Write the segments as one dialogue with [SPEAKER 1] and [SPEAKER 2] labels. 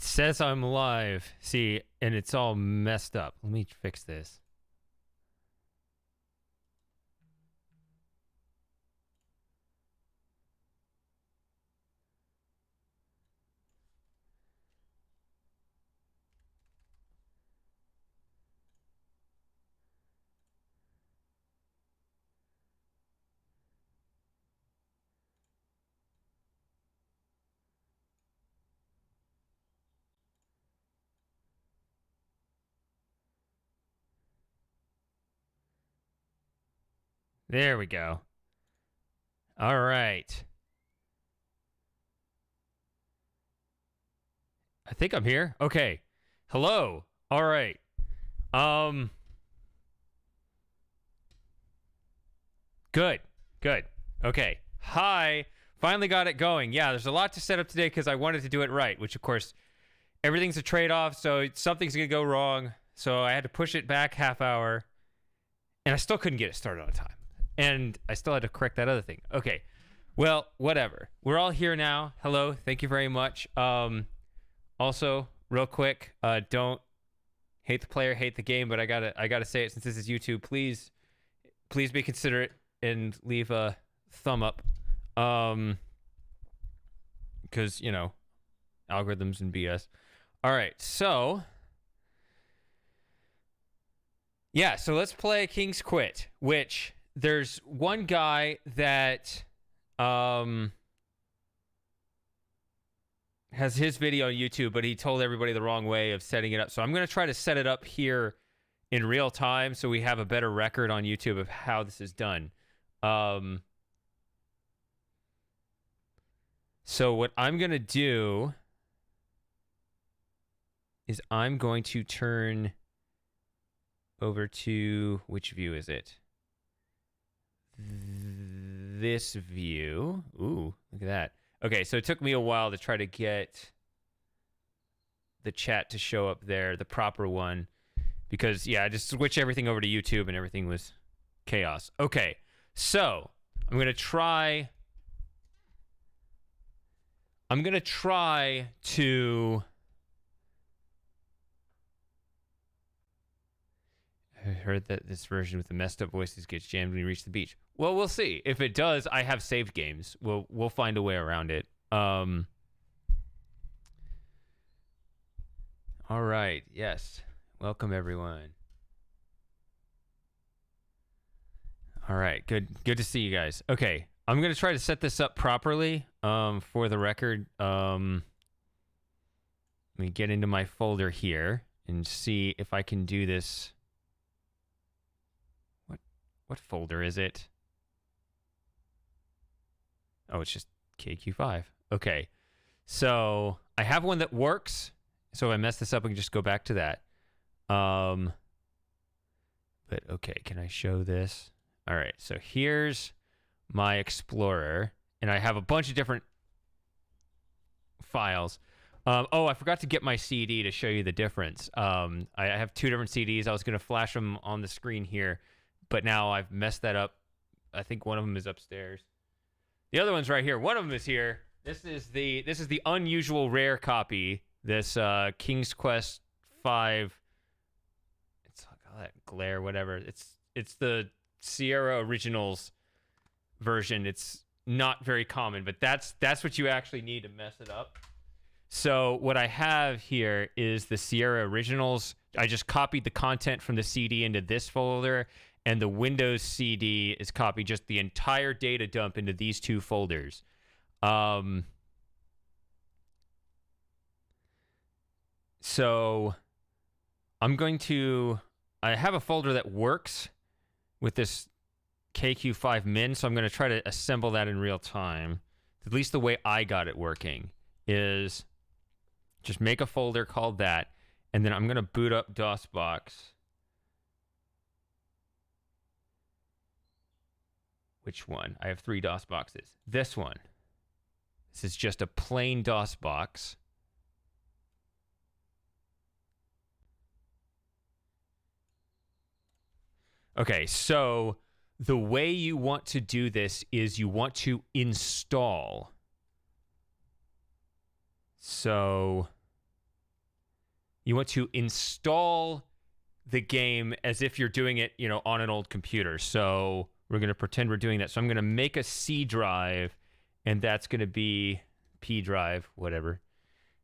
[SPEAKER 1] says I'm live. See, and it's all messed up. Let me fix this. There we go. All right. I think I'm here. Okay. Hello. All right. Good. Good. Okay. Hi. Finally got it going. Yeah, there's a lot to set up today because I wanted to do it right, which of course everything's a trade-off, so something's going to go wrong. So I had to push it back half hour, and I still couldn't get it started on time. And I still had to correct that other thing. Okay. Well, whatever. We're all here now. Hello. Thank you very much. Also, real quick, don't hate the player, hate the game, but I gotta say it since this is YouTube. Please be considerate and leave a thumb up. Because, you know, algorithms and BS. All right, so yeah, so let's play King's Quit, which there's one guy that has his video on YouTube, but he told everybody the wrong way of setting it up. So I'm going to try to set it up here in real time so we have a better record on YouTube of how this is done. So what I'm going to do is I'm going to turn over to, which view is it? This view. Ooh, look at that. Okay, so it took me a while to try to get the chat to show up there, the proper one, because, yeah, I just switched everything over to YouTube and everything was chaos. Okay, so I'm going to try to... I heard that this version with the messed up voices gets jammed when you reach the beach. Well, we'll see. If it does, I have saved games. We'll find a way around it. All right. Yes. Welcome everyone. All right. Good to see you guys. Okay. I'm going to try to set this up properly for the record. Let me get into my folder here and see if I can do this. What folder is it? Oh, it's just KQ5. Okay. So I have one that works. So if I mess this up, I can just go back to that. But okay, can I show this? All right. So here's my Explorer, and I have a bunch of different files. Oh, I forgot to get my CD to show you the difference. I have two different CDs. I was going to flash them on the screen here, but now I've messed that up. I think one of them is upstairs. The other one's right here. One of them is here. This is the unusual rare copy. This King's Quest 5. It's that glare, whatever. It's the Sierra Originals version. It's not very common, but that's what you actually need to mess it up. So what I have here is the Sierra Originals. I just copied the content from the CD into this folder, and the Windows CD is copied just the entire data dump into these two folders. So I'm going to... I have a folder that works with this KQ5 min, so I'm going to try to assemble that in real time. At least the way I got it working is just make a folder called that, and then I'm going to boot up DOSBox. Which one? I have 3 DOS boxes. This one. This is just a plain DOS box. Okay, so the way you want to do this is you want to install. So You want to install the game as if you're doing it, on an old computer. So we're going to pretend we're doing that. So I'm going to make a C drive, and that's going to be P drive, whatever.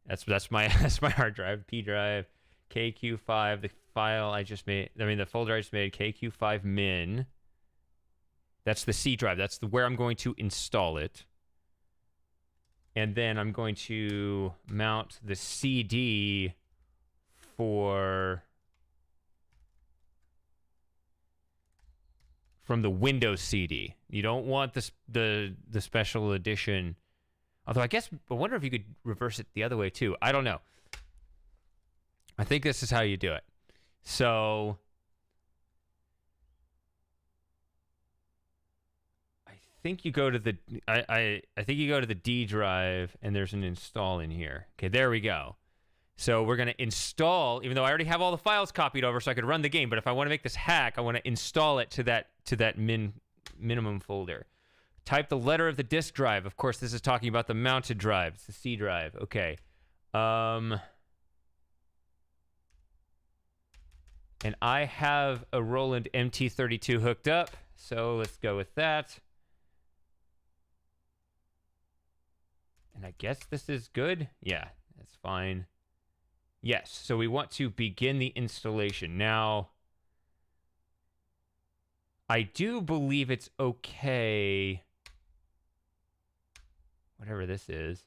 [SPEAKER 1] That's my that's my hard drive, P drive, KQ5. The file I just made, the folder I just made, KQ5 min. That's the C drive. That's where I'm going to install it. And then I'm going to mount the CD from the Windows CD. You don't want the special edition. Although I wonder if you could reverse it the other way too. I don't know. I think this is how you do it. So I think you go to the I think you go to the D drive, and there's an install in here. Okay, there we go. So we're going to install, even though I already have all the files copied over so I could run the game, but if I want to make this hack, I want to install it to that minimum folder. Type the letter of the disk drive. Of course, this is talking about the mounted drive. It's the C drive. Okay. And I have a Roland MT32 hooked up, so let's go with that. And I guess this is good. Yeah, that's fine. Yes, so we want to begin the installation. Now, I do believe it's okay, whatever this is.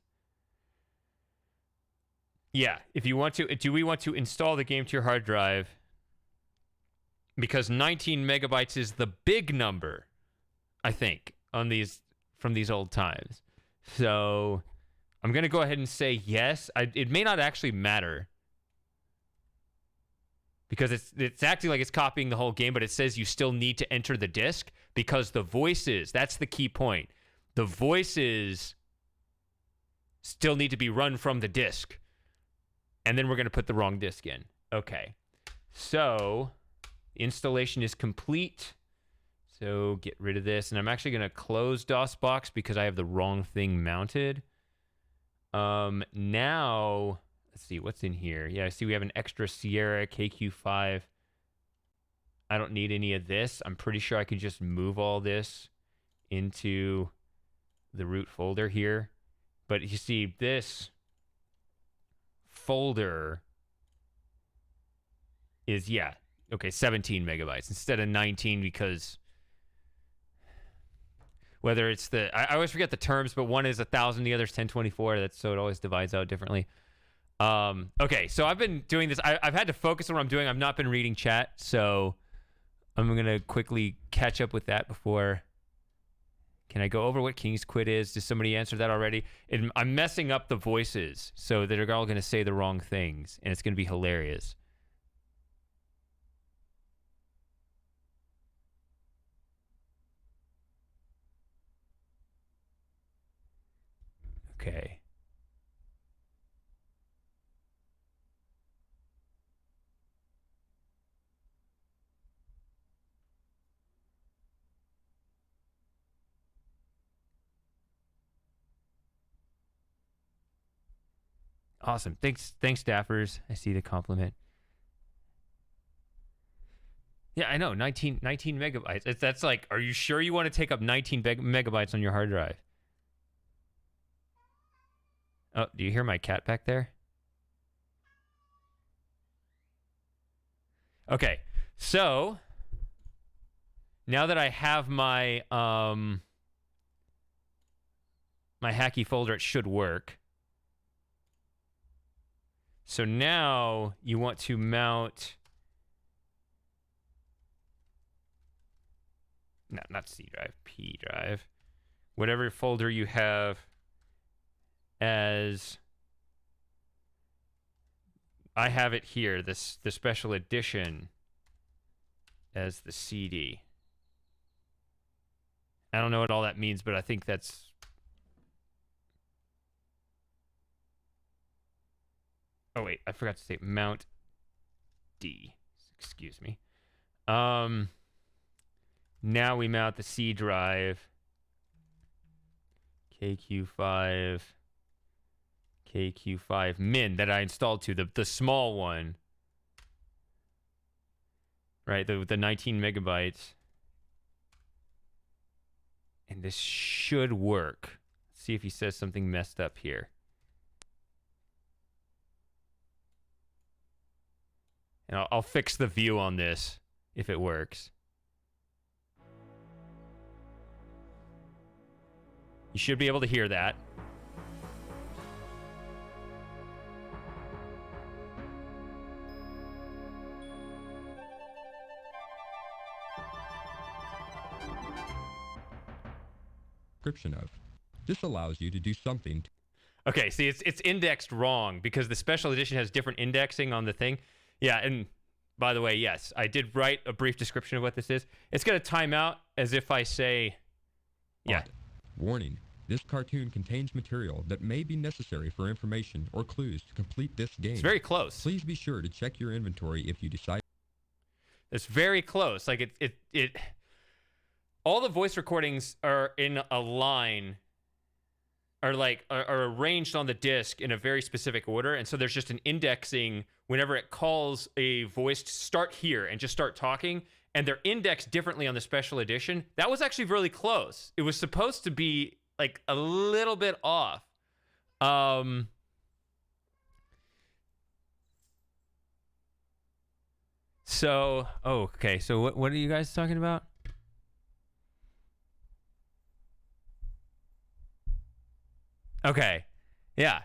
[SPEAKER 1] Yeah, if you want to, do we want to install the game to your hard drive? Because 19 megabytes is the big number, I think, from these old times. So I'm going to go ahead and say yes. It may not actually matter, because it's acting like it's copying the whole game, but it says you still need to enter the disk because the voices, that's the key point. The voices still need to be run from the disk. And then we're going to put the wrong disk in. Okay. So installation is complete. So get rid of this. And I'm actually going to close DOSBox because I have the wrong thing mounted. Now, let's see what's in here. Yeah, I see we have an extra Sierra KQ5. I don't need any of this. I'm pretty sure I could just move all this into the root folder here. But you see, this folder is, 17 megabytes instead of 19, because whether it's I always forget the terms, but one is 1,000, the other's 1024. So it always divides out differently. Okay, so I've been doing this. I've had to focus on what I'm doing. I've not been reading chat, so I'm going to quickly catch up with that before. Can I go over what King's Quid is? Did somebody answer that already? I'm messing up the voices so they're all going to say the wrong things, and it's going to be hilarious. Okay. Awesome. Thanks, staffers. I see the compliment. Yeah, I know. 19 megabytes. That's like, are you sure you want to take up 19 megabytes on your hard drive? Oh, do you hear my cat back there? Okay. So, now that I have my my hacky folder, it should work. So now you want to mount, not C drive, P drive, whatever folder you have as, I have it here, the special edition as the CD. I don't know what all that means, but I think that's, oh wait, I forgot to say mount D. Excuse me. Now we mount the C drive. KQ5. KQ5 Min that I installed to the small one, right? The 19 megabytes, and this should work. Let's see if he says something messed up here. And I'll fix the view on this if it works. You should be able to hear that.
[SPEAKER 2] Description of. This allows you to do something.
[SPEAKER 1] Okay, see, it's indexed wrong because the special edition has different indexing on the thing. Yeah, and by the way, yes, I did write a brief description of what this is. It's going to time out as if I say, yeah.
[SPEAKER 2] Warning. This cartoon contains material that may be necessary for information or clues to complete this game.
[SPEAKER 1] It's very close.
[SPEAKER 2] Please be sure to check your inventory if you decide.
[SPEAKER 1] It's very close. Like it all the voice recordings are in a line, are arranged on the disc in a very specific order, and so there's just an indexing whenever it calls a voice to start here and just start talking, and they're indexed differently on the special edition. That was actually really close. It was supposed to be like a little bit off. So, okay. So what are you guys talking about? Okay. Yeah.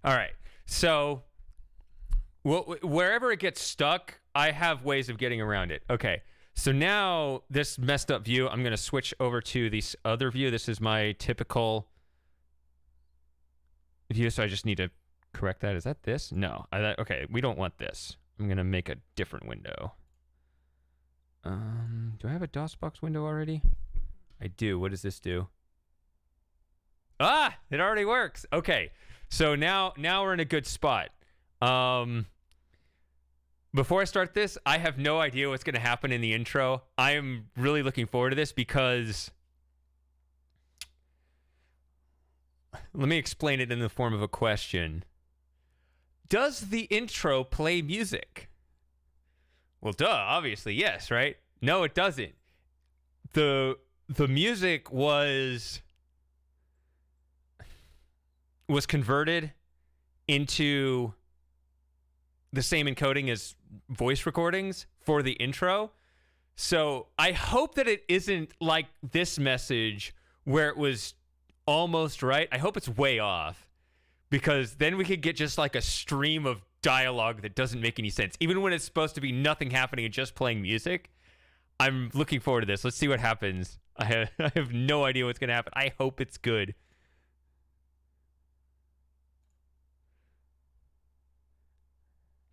[SPEAKER 1] All right. So wherever it gets stuck, I have ways of getting around it. Okay. So now this messed up view, I'm going to switch over to this other view. This is my typical view, so I just need to correct that. Is that this? No. Okay, we don't want this. I'm going to make a different window. Do I have a DOSBox window already? I do. What does this do? Ah, it already works. Okay. So now we're in a good spot. Before I start this, I have no idea what's going to happen in the intro. I am really looking forward to this because let me explain it in the form of a question. Does the intro play music? Well, duh, obviously, yes, right? No, it doesn't. The music was converted into the same encoding as voice recordings for the intro. So I hope that it isn't like this message where it was almost right. I hope it's way off, because then we could get just like a stream of dialogue that doesn't make any sense, even when it's supposed to be nothing happening and just playing music. I'm looking forward to this. Let's see what happens. I have no idea what's going to happen. I hope it's good.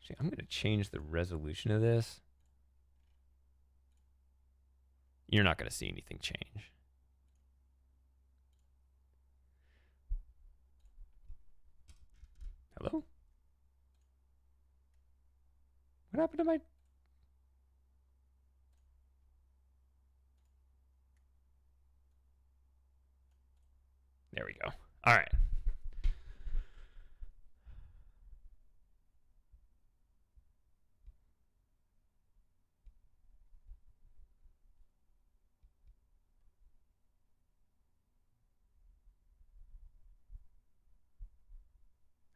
[SPEAKER 1] Actually, I'm going to change the resolution of this. You're not going to see anything change. Hello? What happened to my... There we go. All right.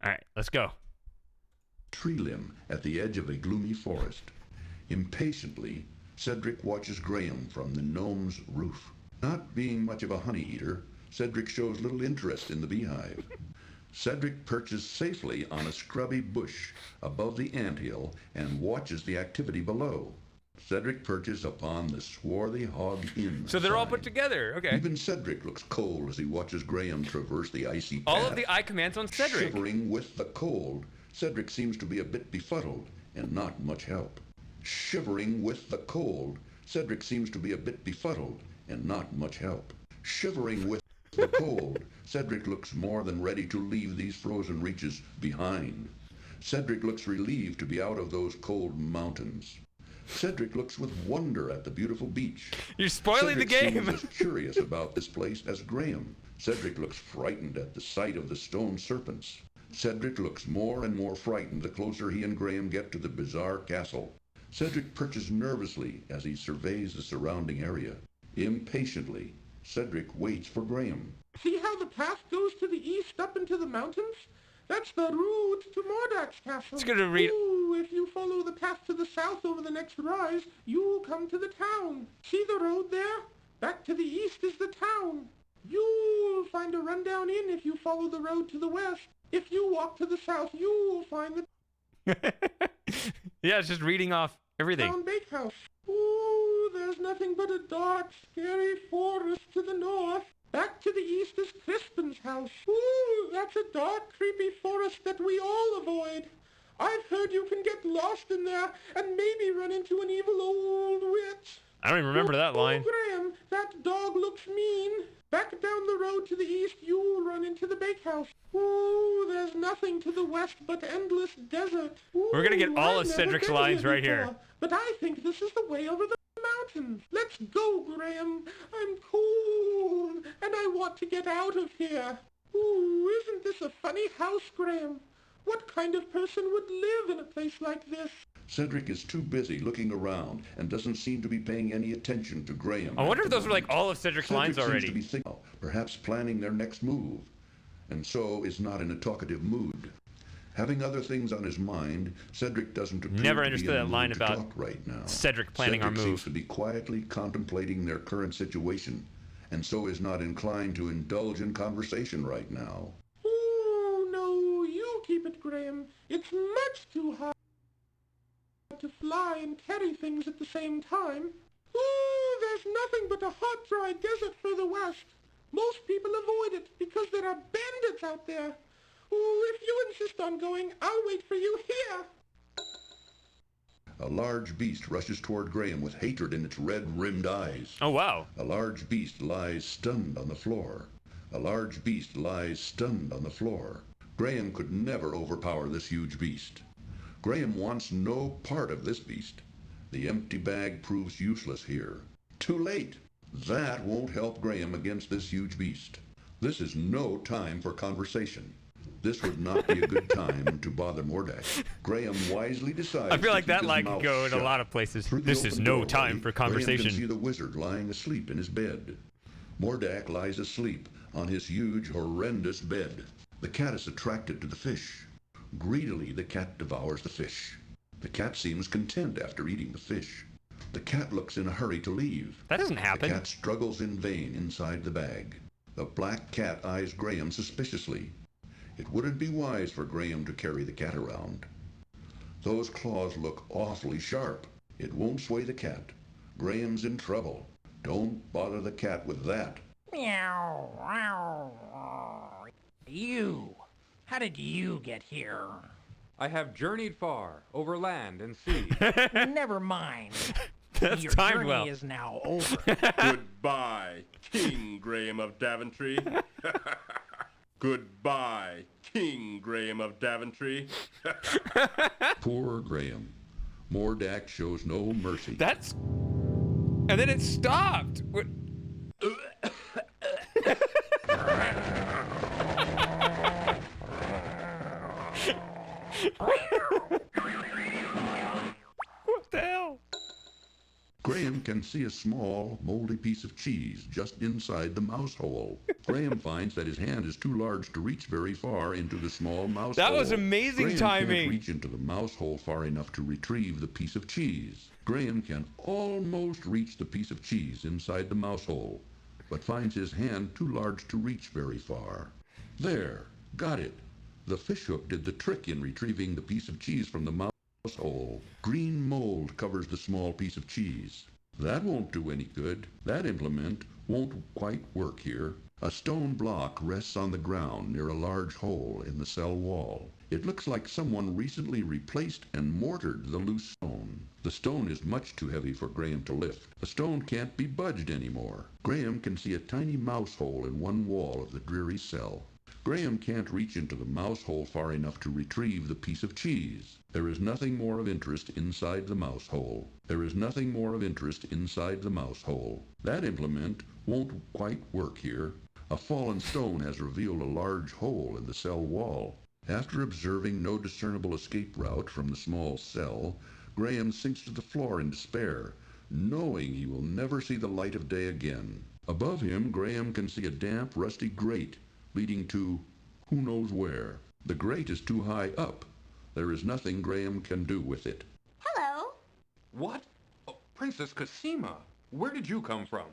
[SPEAKER 1] All right, let's go.
[SPEAKER 3] Tree limb at the edge of a gloomy forest. Impatiently, Cedric watches Graham from the gnome's roof. Not being much of a honey eater, Cedric shows little interest in the beehive. Cedric perches safely on a scrubby bush above the anthill and watches the activity below. Cedric perches upon the swarthy hog inn.
[SPEAKER 1] So they're all put
[SPEAKER 3] sign.
[SPEAKER 1] together. Okay.
[SPEAKER 3] Even Cedric looks cold as he watches Graham traverse the icy path.
[SPEAKER 1] All of the eye commands on Cedric.
[SPEAKER 3] Shivering with the cold, Cedric seems to be a bit befuddled and not much help. Shivering with the cold, Cedric seems to be a bit befuddled and not much help. Shivering with the cold, Cedric looks more than ready to leave these frozen reaches behind. Cedric looks relieved to be out of those cold mountains. Cedric looks with wonder at the beautiful beach.
[SPEAKER 1] You're spoiling
[SPEAKER 3] Cedric
[SPEAKER 1] the game.
[SPEAKER 3] seems as curious about this place as Graham. Cedric looks frightened at the sight of the stone serpents. Cedric looks more and more frightened the closer he and Graham get to the bizarre castle. Cedric perches nervously as he surveys the surrounding area. Impatiently, Cedric waits for Graham.
[SPEAKER 4] See how the path goes to the east up into the mountains? That's the route to Mordak's castle.
[SPEAKER 1] It's gonna read.
[SPEAKER 4] Ooh, if you follow the path to the south over the next rise, you'll come to the town. See the road there? Back to the east is the town. You'll find a rundown inn if you follow the road to the west. If you walk to the south, you'll find the
[SPEAKER 1] Yeah, it's just reading off everything.
[SPEAKER 4] town bakehouse. Ooh, there's nothing but a dark, scary forest to the north. Back to the east is Crispin's house. Ooh, that's a dark, creepy forest that we all avoid. I've heard you can get lost in there and maybe run into an evil old witch.
[SPEAKER 1] I don't even remember that line.
[SPEAKER 4] Oh, Graham, that dog looks mean. Back down the road to the east, you'll run into the bakehouse. Ooh, there's nothing to the west but endless desert. Ooh,
[SPEAKER 1] We're gonna get all
[SPEAKER 4] I've
[SPEAKER 1] of
[SPEAKER 4] never
[SPEAKER 1] Cedric's
[SPEAKER 4] been
[SPEAKER 1] lines right
[SPEAKER 4] before,
[SPEAKER 1] here.
[SPEAKER 4] But I think this is the way over the mountains. Let's go, Graham. I'm cold, and I want to get out of here. Ooh, isn't this a funny house, Graham? What kind of person would live in a place like this?
[SPEAKER 3] Cedric is too busy looking around and doesn't seem to be paying any attention to Graham.
[SPEAKER 1] I wonder
[SPEAKER 3] at
[SPEAKER 1] if
[SPEAKER 3] the
[SPEAKER 1] those were like
[SPEAKER 3] moment.
[SPEAKER 1] all of Cedric's
[SPEAKER 3] Cedric
[SPEAKER 1] lines
[SPEAKER 3] seems
[SPEAKER 1] already.
[SPEAKER 3] to be thinking, perhaps planning their next move, and so is not in a talkative mood. Having other things on his mind, Cedric doesn't appear
[SPEAKER 1] Never
[SPEAKER 3] to
[SPEAKER 1] understood
[SPEAKER 3] be in
[SPEAKER 1] that
[SPEAKER 3] the
[SPEAKER 1] line
[SPEAKER 3] mood to
[SPEAKER 1] about
[SPEAKER 3] talk right now.
[SPEAKER 1] Cedric planning our
[SPEAKER 3] Cedric
[SPEAKER 1] move.
[SPEAKER 3] seems to be quietly contemplating their current situation, and so is not inclined to indulge in conversation right now.
[SPEAKER 4] Oh, no, you keep it, Graham. It's much too hard to fly and carry things at the same time. Ooh, there's nothing but a hot, dry desert further west. Most people avoid it because there are bandits out there. Ooh, if you insist on going, I'll wait for you here.
[SPEAKER 3] A large beast rushes toward Graham with hatred in its red-rimmed eyes.
[SPEAKER 1] Oh, wow.
[SPEAKER 3] A large beast lies stunned on the floor. A large beast lies stunned on the floor. Graham could never overpower this huge beast. Graham wants no part of this beast. The empty bag proves useless here. Too late. That won't help Graham against this huge beast. This is no time for conversation. This would not be a good time to bother Mordak. Graham wisely decides
[SPEAKER 1] I feel like
[SPEAKER 3] to keep
[SPEAKER 1] that
[SPEAKER 3] his
[SPEAKER 1] line
[SPEAKER 3] mouth
[SPEAKER 1] could go in a
[SPEAKER 3] shut.
[SPEAKER 1] lot of places.
[SPEAKER 3] Through the
[SPEAKER 1] This is
[SPEAKER 3] open
[SPEAKER 1] no
[SPEAKER 3] doorway,
[SPEAKER 1] time for
[SPEAKER 3] Graham can see
[SPEAKER 1] conversation.
[SPEAKER 3] the wizard lying asleep in his bed. Mordak lies asleep on his huge, horrendous bed. The cat is attracted to the fish. Greedily, the cat devours the fish. The cat seems content after eating the fish. The cat looks in a hurry to leave.
[SPEAKER 1] That doesn't
[SPEAKER 3] The
[SPEAKER 1] happen.
[SPEAKER 3] cat struggles in vain inside the bag. The black cat eyes Graham suspiciously. It wouldn't be wise for Graham to carry the cat around. Those claws look awfully sharp. It won't sway the cat. Graham's in trouble. Don't bother the cat with that.
[SPEAKER 5] Meow. You. How did you get here?
[SPEAKER 6] I have journeyed far, over land and sea.
[SPEAKER 5] Never mind.
[SPEAKER 1] That's
[SPEAKER 5] Your
[SPEAKER 1] timed
[SPEAKER 5] journey
[SPEAKER 1] well.
[SPEAKER 5] is now over.
[SPEAKER 7] Goodbye, King Graham of Daventry. Goodbye, King Graham of Daventry.
[SPEAKER 3] Poor Graham. Mordak shows no mercy.
[SPEAKER 1] That's... And then it stopped. What... What the hell?
[SPEAKER 3] Graham can see a small, moldy piece of cheese just inside the mouse hole. Graham finds that his hand is too large to reach very far into the small mouse hole.
[SPEAKER 1] That was amazing
[SPEAKER 3] Graham
[SPEAKER 1] timing.
[SPEAKER 3] can't reach into the mouse hole far enough to retrieve the piece of cheese. Graham can almost reach the piece of cheese inside the mouse hole, but finds his hand too large to reach very far. There, got it. The fishhook did the trick in retrieving the piece of cheese from the mouse hole. Green mold covers the small piece of cheese. That won't do any good. That implement won't quite work here. A stone block rests on the ground near a large hole in the cell wall. It looks like someone recently replaced and mortared the loose stone. The stone is much too heavy for Graham to lift. The stone can't be budged anymore. Graham can see a tiny mouse hole in one wall of the dreary cell. Graham can't reach into the mouse hole far enough to retrieve the piece of cheese. There is nothing more of interest inside the mouse hole. There is nothing more of interest inside the mouse hole. That implement won't quite work here. A fallen stone has revealed a large hole in the cell wall. After observing no discernible escape route from the small cell, Graham sinks to the floor in despair, knowing he will never see the light of day again. Above him, Graham can see a damp, rusty grate leading to who knows where. The grate is too high up. There is nothing Graham can do with it.
[SPEAKER 8] Hello,
[SPEAKER 6] What? Oh, Princess Cassima, where did you come from?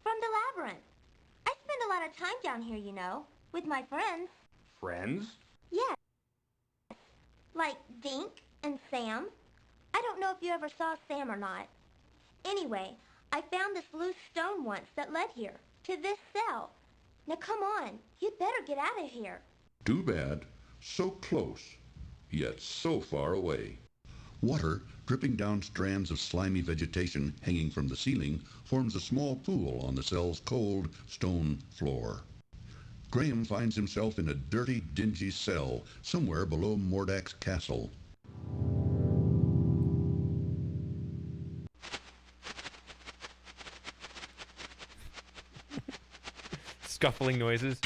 [SPEAKER 8] from the labyrinth. I spend a lot of time down here, you know, with my friends.
[SPEAKER 6] Friends?
[SPEAKER 8] Yes. Like Dink and Sam. I don't know if you ever saw Sam or not. Anyway, I found this loose stone once that led here, to this cell. Now come on, you'd better get out of here.
[SPEAKER 3] Too bad. So close, yet so far away. Water, dripping down strands of slimy vegetation hanging from the ceiling, forms a small pool on the cell's cold stone floor. Graham finds himself in a dirty, dingy cell somewhere below Mordak's castle.
[SPEAKER 1] Scuffling noises.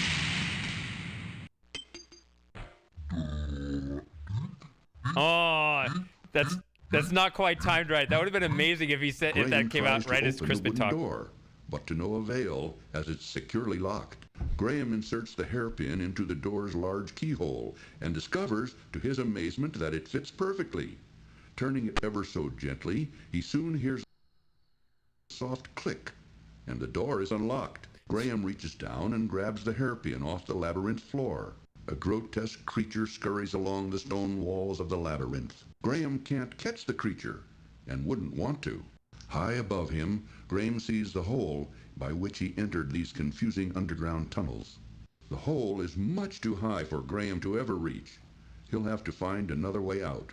[SPEAKER 1] Oh, that's not quite timed right. That would have been amazing if he said if
[SPEAKER 3] Graham
[SPEAKER 1] that came
[SPEAKER 3] tries
[SPEAKER 1] out right
[SPEAKER 3] to
[SPEAKER 1] as
[SPEAKER 3] open
[SPEAKER 1] Crispin
[SPEAKER 3] the wooden
[SPEAKER 1] talked.
[SPEAKER 3] door, but to no avail, as it's securely locked. Graham inserts the hairpin into the door's large keyhole and discovers, to his amazement, that it fits perfectly. Turning it ever so gently, he soon hears a soft click, and the door is unlocked. Graham reaches down and grabs the hairpin off the labyrinth floor. A grotesque creature scurries along the stone walls of the labyrinth. Graham can't catch the creature, and wouldn't want to. High above him, Graham sees the hole by which he entered these confusing underground tunnels. The hole is much too high for Graham to ever reach. He'll have to find another way out.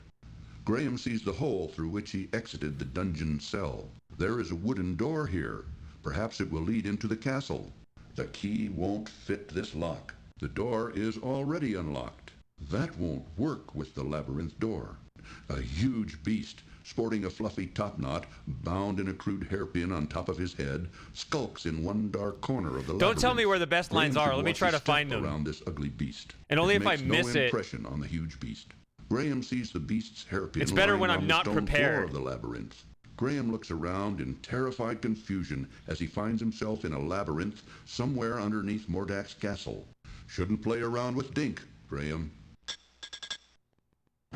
[SPEAKER 3] Graham sees the hole through which he exited the dungeon cell. There is a wooden door here. Perhaps it will lead into the castle. The key won't fit this lock. The door is already unlocked. That won't work with the labyrinth door. A huge beast, sporting a fluffy topknot, bound in a crude hairpin on top of his head, skulks in one dark corner of the labyrinth.
[SPEAKER 1] Don't tell me where the best lines
[SPEAKER 3] Graham
[SPEAKER 1] are.
[SPEAKER 3] should
[SPEAKER 1] Let me
[SPEAKER 3] watch
[SPEAKER 1] try
[SPEAKER 3] his
[SPEAKER 1] to find
[SPEAKER 3] step
[SPEAKER 1] them.
[SPEAKER 3] around this ugly beast.
[SPEAKER 1] And only
[SPEAKER 3] It
[SPEAKER 1] if I
[SPEAKER 3] makes
[SPEAKER 1] miss
[SPEAKER 3] no
[SPEAKER 1] it.
[SPEAKER 3] impression on the huge beast. Graham sees the beast's hairpin
[SPEAKER 1] It's better
[SPEAKER 3] lying
[SPEAKER 1] when
[SPEAKER 3] on
[SPEAKER 1] I'm
[SPEAKER 3] the
[SPEAKER 1] not
[SPEAKER 3] stone floor
[SPEAKER 1] prepared.
[SPEAKER 3] of the labyrinth. Graham looks around in terrified confusion as he finds himself in a labyrinth somewhere underneath Mordak's castle. Shouldn't play around with Dink, Graham.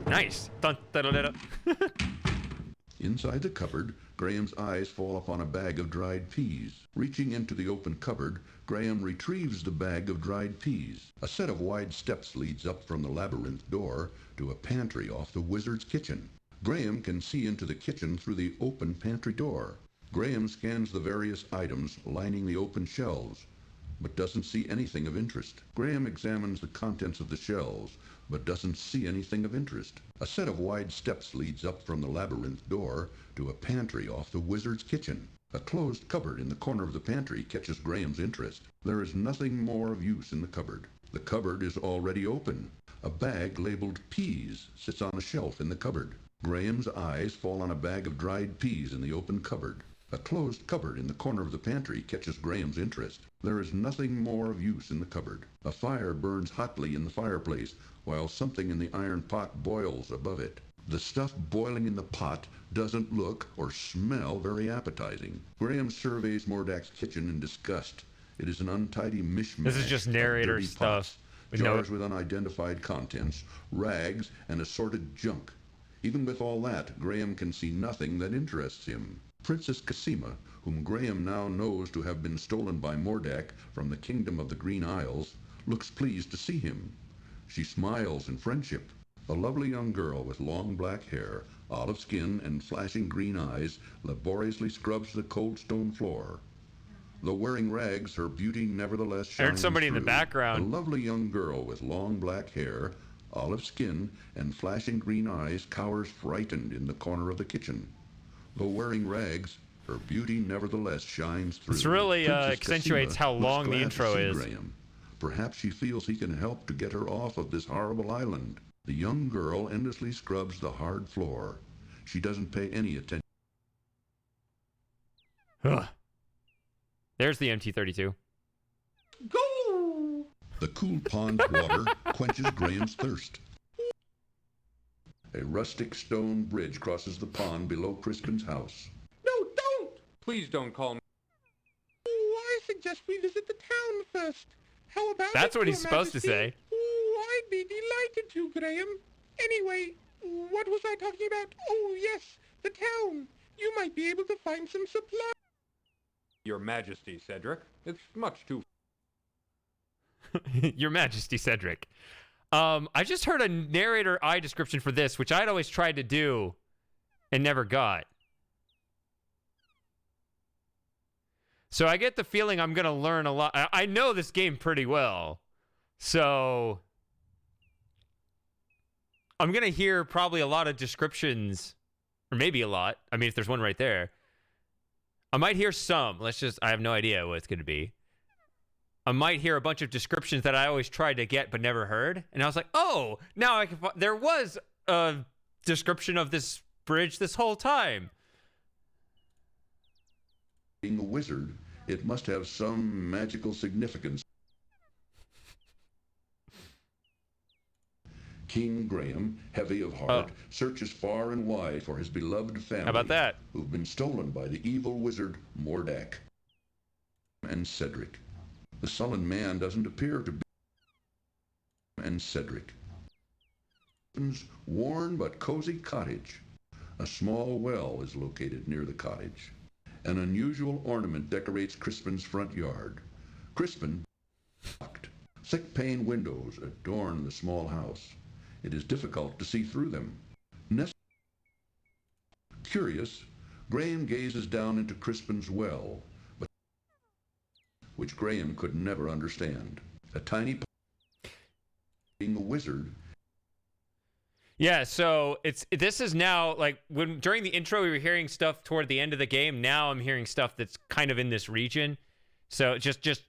[SPEAKER 1] Nice. Dun, dun, dun, dun, dun.
[SPEAKER 3] Inside the cupboard, Graham's eyes fall upon a bag of dried peas. Reaching into the open cupboard, Graham retrieves the bag of dried peas. A set of wide steps leads up from the labyrinth door to a pantry off the wizard's kitchen. Graham can see into the kitchen through the open pantry door. Graham scans the various items lining the open shelves, but doesn't see anything of interest. Graham examines the contents of the shelves, but doesn't see anything of interest. A set of wide steps leads up from the labyrinth door to a pantry off the wizard's kitchen. A closed cupboard in the corner of the pantry catches Graham's interest. There is nothing more of use in the cupboard. The cupboard is already open. A bag labeled peas sits on a shelf in the cupboard. Graham's eyes fall on a bag of dried peas in the open cupboard. A closed cupboard in the corner of the pantry catches Graham's interest. There is nothing more of use in the cupboard. A fire burns hotly in the fireplace, while something in the iron pot boils above it. The stuff boiling in the pot doesn't look or smell very appetizing. Graham surveys Mordak's kitchen in disgust. It is an untidy mishmash.
[SPEAKER 1] This is just
[SPEAKER 3] of
[SPEAKER 1] narrator
[SPEAKER 3] dirty
[SPEAKER 1] stuff.
[SPEAKER 3] pots,
[SPEAKER 1] With no-
[SPEAKER 3] jars with unidentified contents, rags, and assorted junk. Even with all that, Graham can see nothing that interests him. Princess Cassima, whom Graham now knows to have been stolen by Mordak from the kingdom of the Green Isles, looks pleased to see him. She smiles in friendship. A lovely young girl with long black hair, olive skin, and flashing green eyes laboriously scrubs the cold stone floor. Though wearing rags, her beauty nevertheless shines
[SPEAKER 1] I heard somebody in the
[SPEAKER 3] through.
[SPEAKER 1] background.
[SPEAKER 3] A lovely young girl with long black hair, olive skin, and flashing green eyes cowers frightened in the corner of the kitchen. Though wearing rags, her beauty nevertheless shines through.
[SPEAKER 1] This really
[SPEAKER 3] Princess
[SPEAKER 1] accentuates
[SPEAKER 3] Cassima
[SPEAKER 1] how
[SPEAKER 3] looks
[SPEAKER 1] long the
[SPEAKER 3] glad to
[SPEAKER 1] intro
[SPEAKER 3] see
[SPEAKER 1] is.
[SPEAKER 3] Graham. Perhaps she feels he can help to get her off of this horrible island. The young girl endlessly scrubs the hard floor. She doesn't pay any attention.
[SPEAKER 1] Ugh. There's the MT-32.
[SPEAKER 4] Go!
[SPEAKER 3] The cool pond water quenches Graham's thirst. A rustic stone bridge crosses the pond below Crispin's house.
[SPEAKER 4] No, don't!
[SPEAKER 6] Please don't call me.
[SPEAKER 4] Oh, I suggest we visit the town first. How about
[SPEAKER 1] That's
[SPEAKER 4] it,
[SPEAKER 1] what
[SPEAKER 4] Your
[SPEAKER 1] he's supposed to
[SPEAKER 4] Majesty?
[SPEAKER 1] say.
[SPEAKER 4] Oh, I'd be delighted to, Graham. Anyway, what was I talking about? Oh, yes, the town. You might be able to find some supplies.
[SPEAKER 6] Your Majesty, Cedric. It's much too...
[SPEAKER 1] Your Majesty, Cedric. I just heard a narrator eye description for this, which I'd always tried to do and never got. So I get the feeling I'm going to learn a lot. I know this game pretty well. So I'm going to hear probably a lot of descriptions, or maybe a lot. I mean, if there's one right there. I might hear some. I have no idea what it's going to be. I might hear a bunch of descriptions that I always tried to get but never heard. And I was like, oh, now I can there was a description of this bridge this whole time.
[SPEAKER 3] Being a wizard, it must have some magical significance. King Graham, heavy of heart, searches far and wide for his beloved family.
[SPEAKER 1] How about that?
[SPEAKER 3] Who've been stolen by the evil wizard Mordak and Cedric. The sullen man doesn't appear to be and Cedric. Worn but cozy cottage. A small well is located near the cottage. An unusual ornament decorates Crispin's front yard. Crispin locked. Thick pane windows adorn the small house. It is difficult to see through them. Curious, Graham gazes down into Crispin's well, which Graham could never understand. A tiny being a wizard.
[SPEAKER 1] Yeah, so this is now like when during the intro we were hearing stuff toward the end of the game. Now I'm hearing stuff that's kind of in this region. So just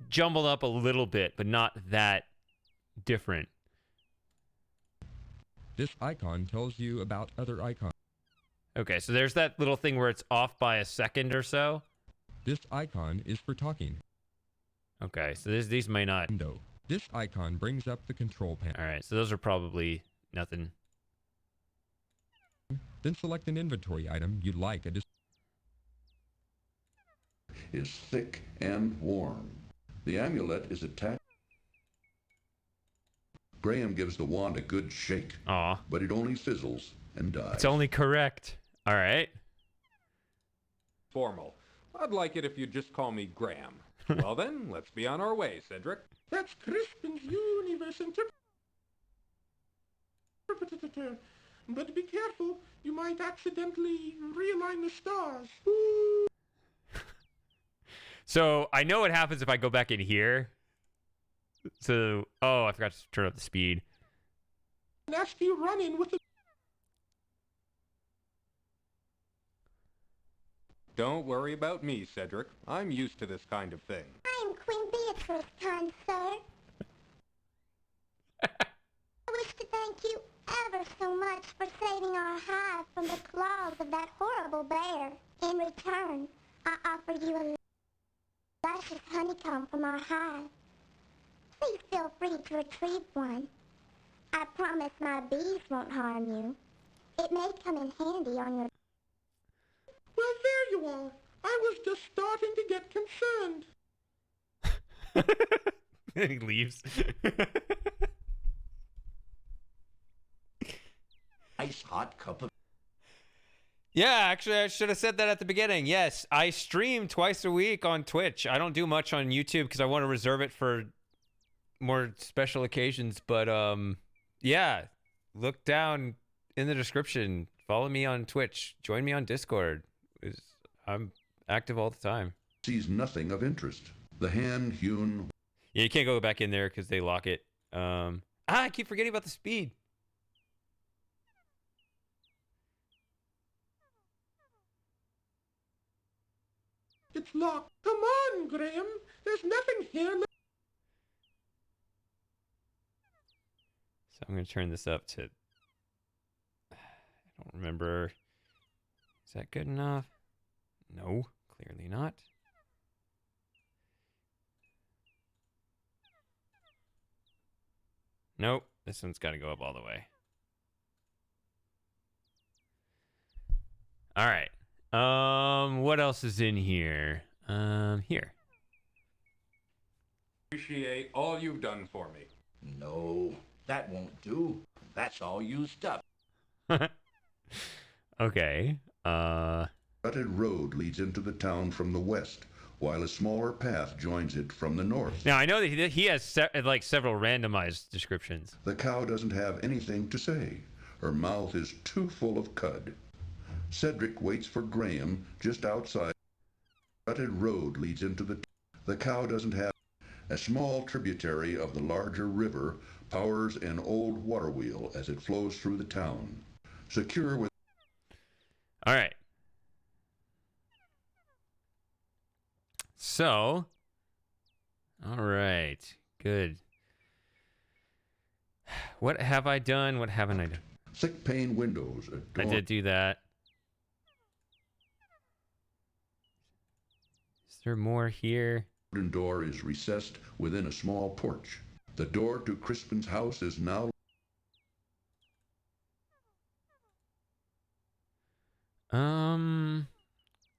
[SPEAKER 1] jumbled up a little bit, but not that different.
[SPEAKER 2] This icon tells you about other icons.
[SPEAKER 1] Okay, so there's that little thing where it's off by a second or so.
[SPEAKER 2] This icon is for talking.
[SPEAKER 1] Okay, so these may not.
[SPEAKER 2] Window. This icon brings up the control panel.
[SPEAKER 1] All right, so those are probably nothing.
[SPEAKER 2] Then select an inventory item you'd like.
[SPEAKER 3] Is thick and warm. The amulet is attached. Graham gives the wand a good shake.
[SPEAKER 1] Aw.
[SPEAKER 3] But it only fizzles and dies.
[SPEAKER 1] It's only correct. All right.
[SPEAKER 6] Formal. I'd like it if you'd just call me Graham. Well then, let's be on our way, Cedric.
[SPEAKER 4] That's Crispin's universe interpreter. But be careful, you might accidentally realign the stars. Ooh.
[SPEAKER 1] So I know what happens if I go back in here. So, oh, I forgot to turn up the speed.
[SPEAKER 4] Nasty run-in with the...
[SPEAKER 6] Don't worry about me, Cedric. I'm used to this kind of thing.
[SPEAKER 8] I'm Queen Beatrice, kind sir. I wish to thank you ever so much for saving our hive from the claws of that horrible bear. In return, I offer you a luscious honeycomb from our hive. Please feel free to retrieve one. I promise my bees won't harm you. It may come in handy on your...
[SPEAKER 4] Well, there you are. I was just starting to get concerned.
[SPEAKER 1] He leaves.
[SPEAKER 3] Ice hot cup of...
[SPEAKER 1] Yeah, actually, I should have said that at the beginning. Yes, I stream twice a week on Twitch. I don't do much on YouTube because I want to reserve it for more special occasions. But yeah, look down in the description. Follow me on Twitch. Join me on Discord. I'm active all the time.
[SPEAKER 3] Sees nothing of interest. The hand-hewn...
[SPEAKER 1] Yeah, you can't go back in there because they lock it. I keep forgetting about the speed.
[SPEAKER 4] It's locked. Come on, Graham. There's nothing here.
[SPEAKER 1] So I'm going to turn this up to... I don't remember. Is that good enough? No, clearly not. Nope, this one's got to go up all the way. All right. What else is in here? Here.
[SPEAKER 6] Appreciate all you've done for me.
[SPEAKER 9] No, that won't do. That's all used up.
[SPEAKER 1] Okay.
[SPEAKER 3] Rutted road leads into the town from the west, while a smaller path joins it from the north.
[SPEAKER 1] Now I know that he has like several randomized descriptions.
[SPEAKER 3] The cow doesn't have anything to say. Her mouth is too full of cud. Cedric waits for Graham just outside. Rutted road leads into the cow doesn't have. A small tributary of the larger river powers an old water wheel as it flows through the town. Secure with...
[SPEAKER 1] All right. So, all right, good. What have I done? What haven't I done?
[SPEAKER 3] Thick pane windows.
[SPEAKER 1] I did do that. Is there more here?
[SPEAKER 3] The wooden door is recessed within a small porch. The door to Crispin's house is now...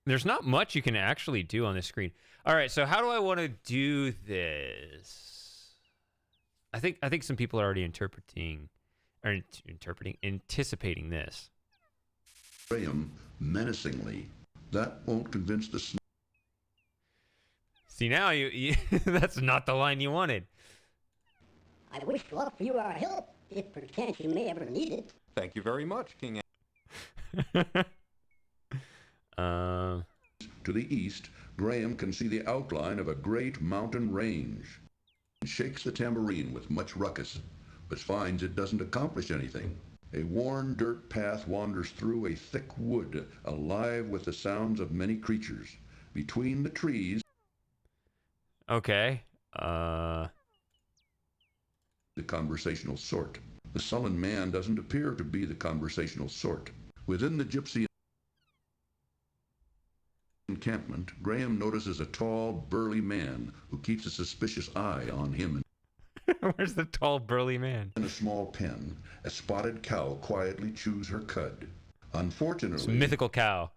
[SPEAKER 1] There's not much you can actually do on this screen. All right, so how do I want to do this? I think some people are already anticipating this.
[SPEAKER 3] Graham menacingly. That won't convince the...
[SPEAKER 1] See, now you that's not the line you wanted.
[SPEAKER 10] I wish to offer you our help, if perchance you may ever need it.
[SPEAKER 6] Thank you very much, King.
[SPEAKER 3] To the east, Graham can see the outline of a great mountain range. He shakes the tambourine with much ruckus, but finds it doesn't accomplish anything. A worn dirt path wanders through a thick wood, alive with the sounds of many creatures. Between the trees...
[SPEAKER 1] Okay.
[SPEAKER 3] The conversational sort. The sullen man doesn't appear to be the conversational sort. Within the gypsy encampment, Graham notices a tall, burly man who keeps a suspicious eye on him.
[SPEAKER 1] Where's the tall, burly man?
[SPEAKER 3] In a small pen, a spotted cow quietly chews her cud. Unfortunately...
[SPEAKER 1] It's a mythical cow.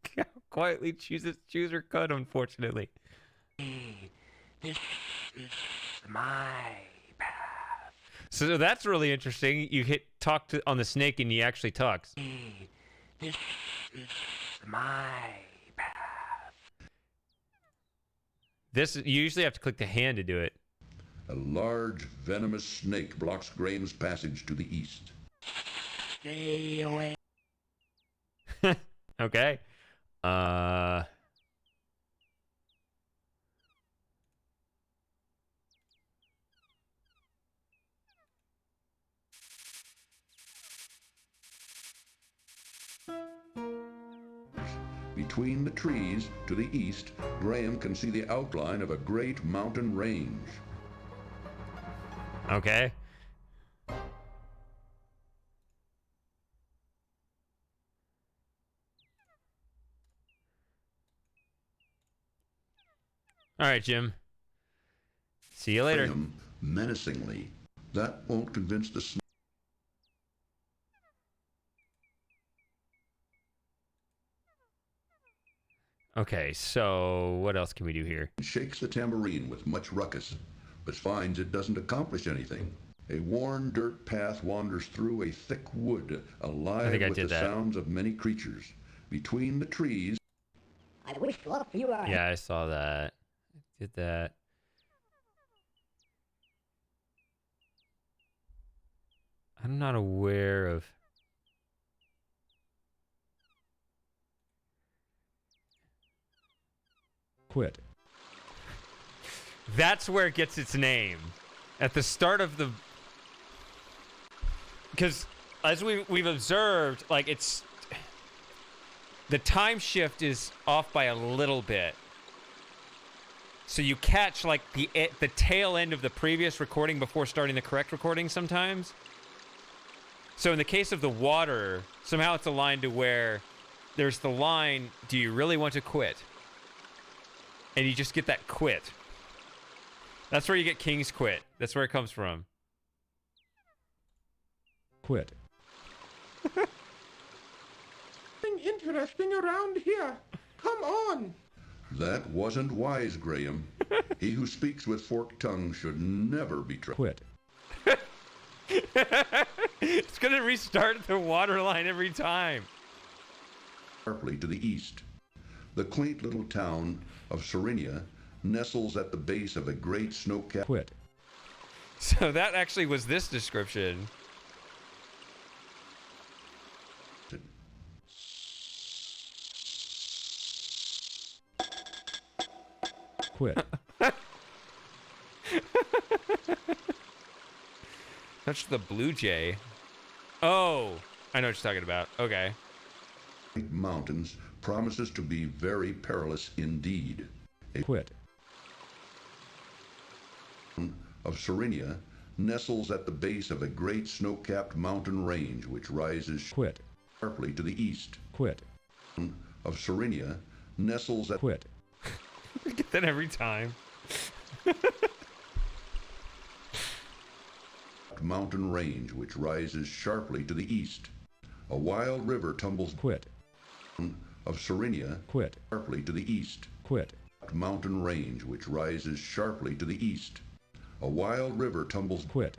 [SPEAKER 1] Cow quietly chews her cud, unfortunately.
[SPEAKER 5] This is my path.
[SPEAKER 1] So that's really interesting. You talk on the snake and he actually talks.
[SPEAKER 5] This is my path.
[SPEAKER 1] You usually have to click the hand to do it.
[SPEAKER 3] A large, venomous snake blocks Graham's passage to the east.
[SPEAKER 5] Stay away.
[SPEAKER 1] Okay.
[SPEAKER 3] Between the trees, to the east, Graham can see the outline of a great mountain range.
[SPEAKER 1] Okay. All right, Jim. See you later.
[SPEAKER 3] Graham, menacingly. That won't convince the snake.
[SPEAKER 1] Okay, so what else can we do here?
[SPEAKER 3] Shakes the tambourine with much ruckus, but finds it doesn't accomplish anything. A worn dirt path wanders through a thick wood, alive with the sounds of many creatures. Between the trees...
[SPEAKER 10] I wish to offer you our...
[SPEAKER 1] Yeah, I saw that. I did that. I'm not aware of...
[SPEAKER 2] Quit.
[SPEAKER 1] That's where it gets its name. At the start of the... Because as we've observed, like, it's... the time shift is off by a little bit. So you catch like the tail end of the previous recording before starting the correct recording sometimes. So in the case of the water, somehow it's aligned to where there's the line, do you really want to quit? And you just get that quit. That's where you get King's Quit. That's where it comes from.
[SPEAKER 2] Quit.
[SPEAKER 4] Something interesting around here. Come on.
[SPEAKER 3] That wasn't wise, Graham. He who speaks with forked tongue should never be trusted.
[SPEAKER 2] Quit.
[SPEAKER 1] It's gonna restart the water line every time.
[SPEAKER 3] Sharply to the east. The quaint little town of Serinia nestles at the base of a great snow-capped...
[SPEAKER 2] Quit.
[SPEAKER 1] So that actually was this description.
[SPEAKER 2] Quit.
[SPEAKER 1] That's the Blue Jay. Oh, I know what you're talking about. Okay.
[SPEAKER 3] Mountains promises to be very perilous indeed.
[SPEAKER 2] Quit.
[SPEAKER 3] Of Serinia nestles at the base of a great snow-capped mountain range which rises
[SPEAKER 2] Quit.
[SPEAKER 3] sharply to the east.
[SPEAKER 2] Quit.
[SPEAKER 3] Of Serinia nestles at
[SPEAKER 2] Quit.
[SPEAKER 1] I get that every time.
[SPEAKER 3] mountain range which rises sharply to the east. A wild river tumbles
[SPEAKER 2] Quit.
[SPEAKER 3] of Serinia
[SPEAKER 2] Quit.
[SPEAKER 3] sharply to the east.
[SPEAKER 2] Quit.
[SPEAKER 3] Mountain range which rises sharply to the east. A wild river tumbles
[SPEAKER 2] Quit.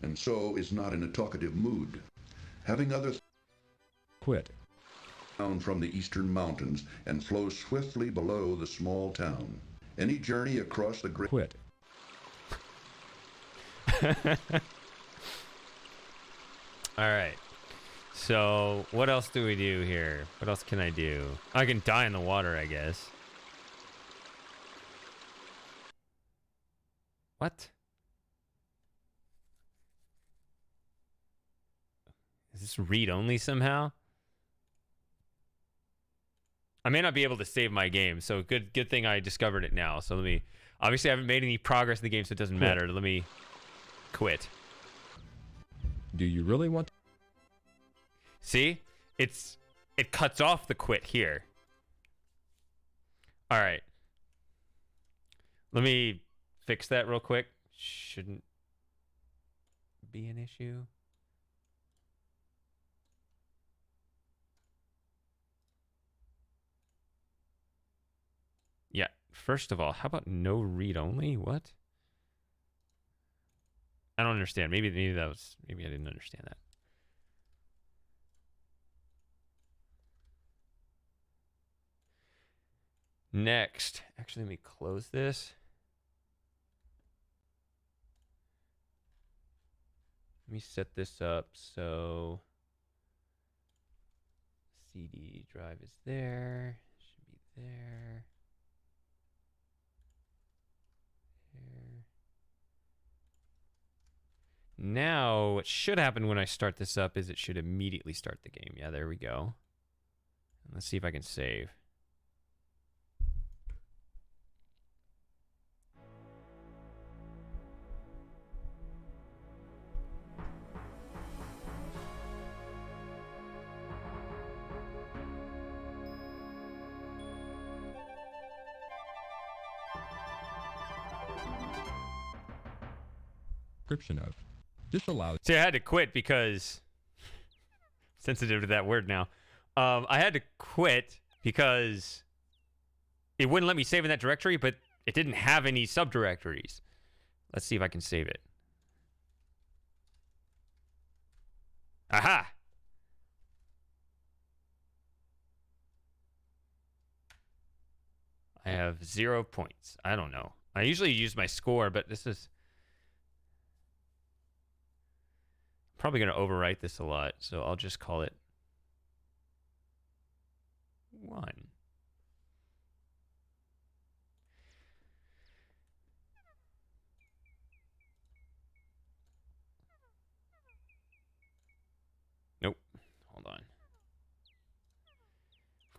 [SPEAKER 3] and so is not in a talkative mood. Having other
[SPEAKER 2] Quit.
[SPEAKER 3] down from the eastern mountains and flows swiftly below the small town. Any journey across the great
[SPEAKER 2] Quit.
[SPEAKER 1] All right. So what else do we do here? What else can I do? I can die in the water, I guess. What? Is this read only somehow? I may not be able to save my game, so good thing I discovered it now. So let me, obviously I haven't made any progress in the game, so it doesn't
[SPEAKER 2] Quit.
[SPEAKER 1] matter. Let me quit.
[SPEAKER 2] Do you really want to?
[SPEAKER 1] See? It cuts off the quit here. All right. Let me fix that real quick. Shouldn't be an issue. Yeah, first of all, how about no read only? What? I don't understand. Maybe I didn't understand that. Next, actually, let me close this. Let me set this up so CD drive is there. Should be there. There. Now, what should happen when I start this up is it should immediately start the game. Yeah, there we go. Let's see if I can save.
[SPEAKER 2] Description of. This allows.
[SPEAKER 1] See, I had to quit because sensitive to that word now. I had to quit because it wouldn't let me save in that directory, but it didn't have any subdirectories. Let's see if I can save it. Aha! I have 0 points. I don't know. I usually use my score, but this is probably going to overwrite this a lot, so I'll just call it 1. Nope. Hold on.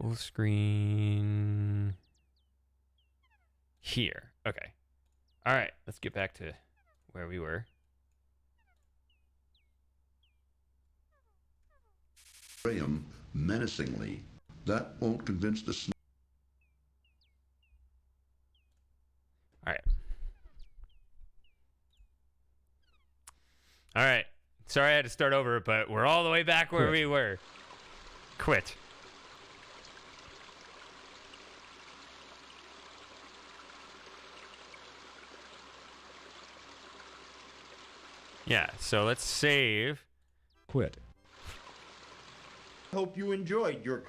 [SPEAKER 1] Full screen here. Okay. All right, let's get back to where we were.
[SPEAKER 3] Graham menacingly. That won't convince the
[SPEAKER 1] All right. All right. Sorry I had to start over, but we're all the way back where we were. Quit. Yeah, so let's save.
[SPEAKER 2] Quit.
[SPEAKER 9] Hope you enjoyed your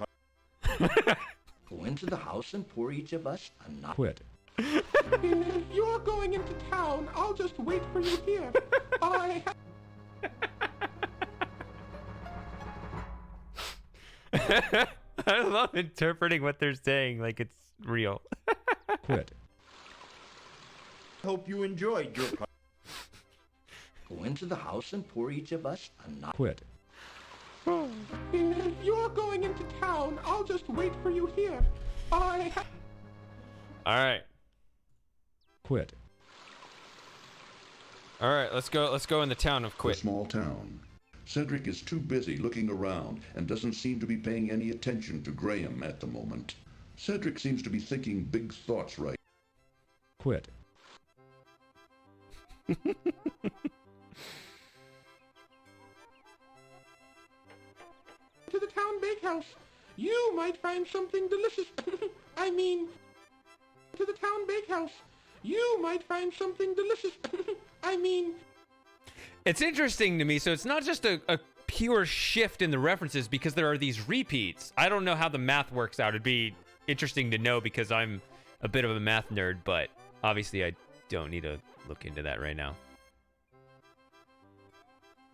[SPEAKER 9] Go into the house and pour each of us a knot.
[SPEAKER 2] Quit.
[SPEAKER 4] If you're going into town, I'll just wait for you here.
[SPEAKER 1] I love interpreting what they're saying like it's real.
[SPEAKER 2] Quit.
[SPEAKER 9] Hope you enjoyed your Go into the house and pour each of us a knot.
[SPEAKER 2] Quit.
[SPEAKER 4] If you're going into town, I'll just wait for you here.
[SPEAKER 1] All right.
[SPEAKER 2] Quit.
[SPEAKER 1] All right, let's go in the town of
[SPEAKER 3] A
[SPEAKER 1] Quit.
[SPEAKER 3] small town. Cedric is too busy looking around and doesn't seem to be paying any attention to Graham at the moment. Cedric seems to be thinking big thoughts right.
[SPEAKER 2] Quit.
[SPEAKER 4] To the town bakehouse. You might find something delicious. I mean, to the town bakehouse. You might find something delicious. I mean...
[SPEAKER 1] It's interesting to me, so it's not just a pure shift in the references because there are these repeats. I don't know how the math works out. It'd be interesting to know because I'm a bit of a math nerd, but obviously I don't need to look into that right now.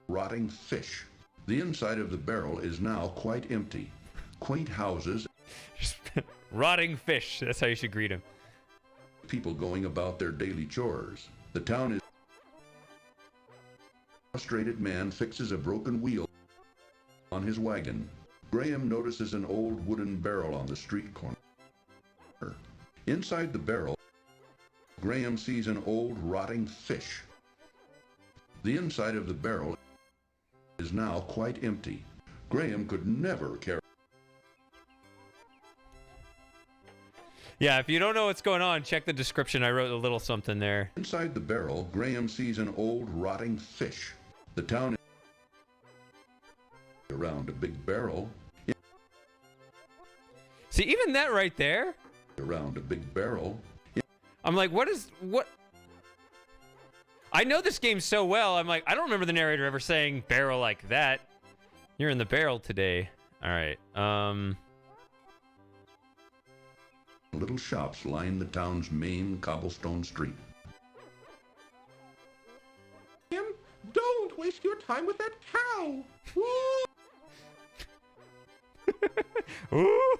[SPEAKER 3] Rotting fish. The inside of the barrel is now quite empty. Quaint houses.
[SPEAKER 1] Rotting fish. That's how you should greet him.
[SPEAKER 3] People going about their daily chores. The town is... A frustrated man fixes a broken wheel on his wagon. Graham notices an old wooden barrel on the street corner. Inside the barrel, Graham sees an old rotting fish. The inside of the barrel is now quite empty. Graham could never carry...
[SPEAKER 1] Yeah, if you don't know what's going on, check the description. I wrote a little something there.
[SPEAKER 3] Inside the barrel, Graham sees an old rotting fish. The town is around a big barrel.
[SPEAKER 1] See, even that right there?
[SPEAKER 3] Around a big barrel.
[SPEAKER 1] I'm like, what? I know this game so well. I'm like, I don't remember the narrator ever saying barrel like that. You're in the barrel today. All right.
[SPEAKER 3] Little shops line the town's main cobblestone street.
[SPEAKER 4] Tim, don't waste your time with that cow. Woo!
[SPEAKER 1] Ooh.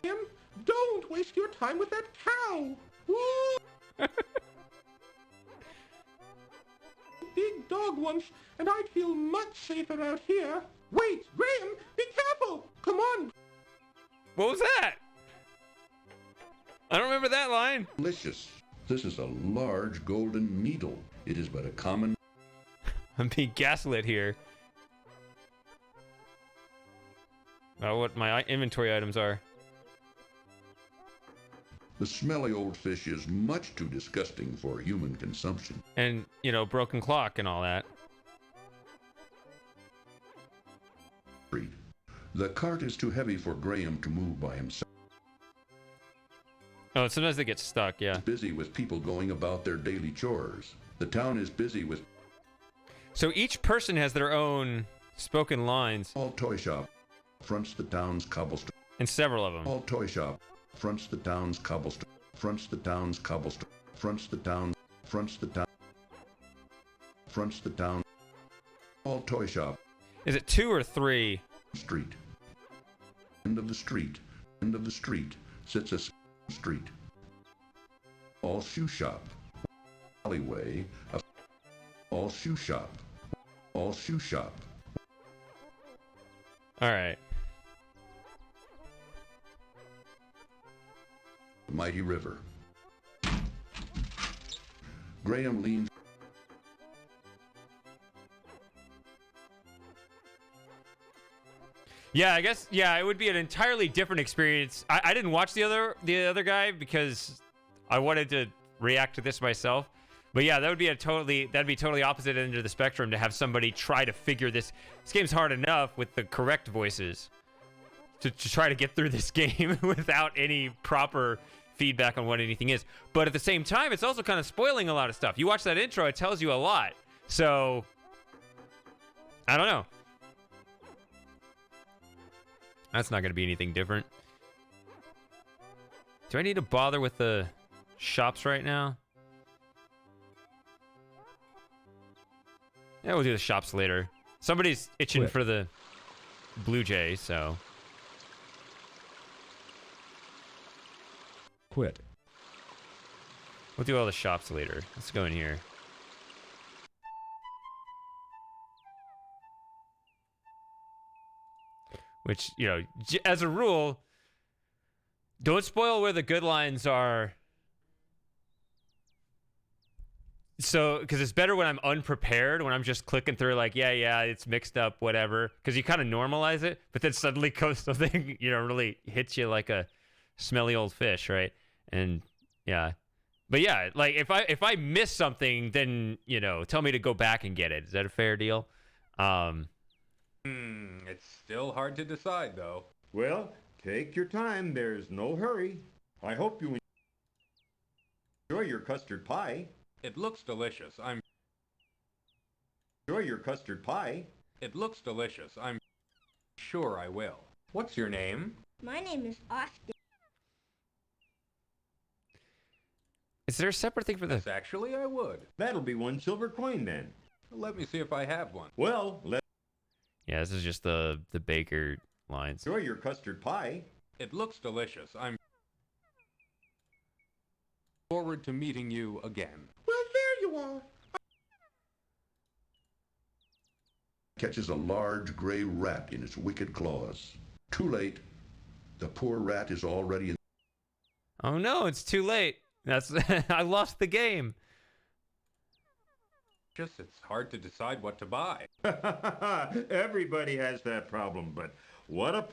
[SPEAKER 4] Tim, don't waste your time with that cow. Woo! Big dog once, and I'd feel much safer out here. Wait, Graham, be careful! Come on!
[SPEAKER 1] What was that? I don't remember that line.
[SPEAKER 3] Delicious. This is a large golden needle. It is but a common...
[SPEAKER 1] I'm being gaslit here. About what my inventory items are.
[SPEAKER 3] The smelly old fish is much too disgusting for human consumption.
[SPEAKER 1] And, you know, broken clock and all that.
[SPEAKER 3] The cart is too heavy for Graham to move by himself.
[SPEAKER 1] Oh, sometimes they get stuck, yeah.
[SPEAKER 3] Busy with people going about their daily chores. The town is busy with...
[SPEAKER 1] So each person has their own spoken lines.
[SPEAKER 3] All toy shop fronts the town's cobblestone.
[SPEAKER 1] And several of them.
[SPEAKER 3] All toy shop fronts the town's cobblestone. Fronts the town's cobblestone. Fronts the town. Fronts the town. Fronts the town. All toy shop.
[SPEAKER 1] Is it 2 or 3?
[SPEAKER 3] Street. End of the street. End of the street sits a street. All shoe shop. Alleyway. All shoe shop. All shoe shop.
[SPEAKER 1] All right.
[SPEAKER 3] The mighty river. Graham leans.
[SPEAKER 1] Yeah, I guess. Yeah, it would be an entirely different experience. I didn't watch the other guy because I wanted to react to this myself. But yeah, that'd be totally opposite end of the spectrum to have somebody try to figure this. This game's hard enough with the correct voices to try to get through this game without any proper feedback on what anything is. But at the same time, it's also kind of spoiling a lot of stuff. You watch that intro, it tells you a lot. So I don't know. That's not going to be anything different. Do I need to bother with the shops right now? Yeah, we'll do the shops later. Somebody's itching
[SPEAKER 2] Quit.
[SPEAKER 1] for the Blue Jay, so.
[SPEAKER 2] Quit.
[SPEAKER 1] We'll do all the shops later. Let's go in here. Which, you know, as a rule, don't spoil where the good lines are. So, because it's better when I'm unprepared, when I'm just clicking through like, yeah, it's mixed up, whatever. Because you kind of normalize it, but then suddenly comes something, you know, really hits you like a smelly old fish, right? And yeah. But yeah, like if I miss something, then, you know, tell me to go back and get it. Is that a fair deal?
[SPEAKER 6] It's still hard to decide, though.
[SPEAKER 11] Well, take your time. There's no hurry. I hope you enjoy your custard pie.
[SPEAKER 6] It looks delicious.
[SPEAKER 11] Enjoy your custard pie.
[SPEAKER 6] It looks delicious. I'm sure I will. What's your name?
[SPEAKER 8] My name is Austin.
[SPEAKER 1] Is there a separate thing for the...
[SPEAKER 6] Yes, actually, I would.
[SPEAKER 11] That'll be 1 silver coin then.
[SPEAKER 6] Let me see if I have one.
[SPEAKER 11] Well,
[SPEAKER 1] Yeah, this is just the baker lines.
[SPEAKER 11] enjoy your custard pie.
[SPEAKER 6] It looks delicious. I'm forward to meeting you again.
[SPEAKER 4] Well, there you are.
[SPEAKER 3] Catches a large gray rat in its wicked claws. Too late. The poor rat is already in.
[SPEAKER 1] Oh no, it's too late. That's I lost the game.
[SPEAKER 6] Just it's hard to decide what to buy.
[SPEAKER 11] Everybody has that problem, but what a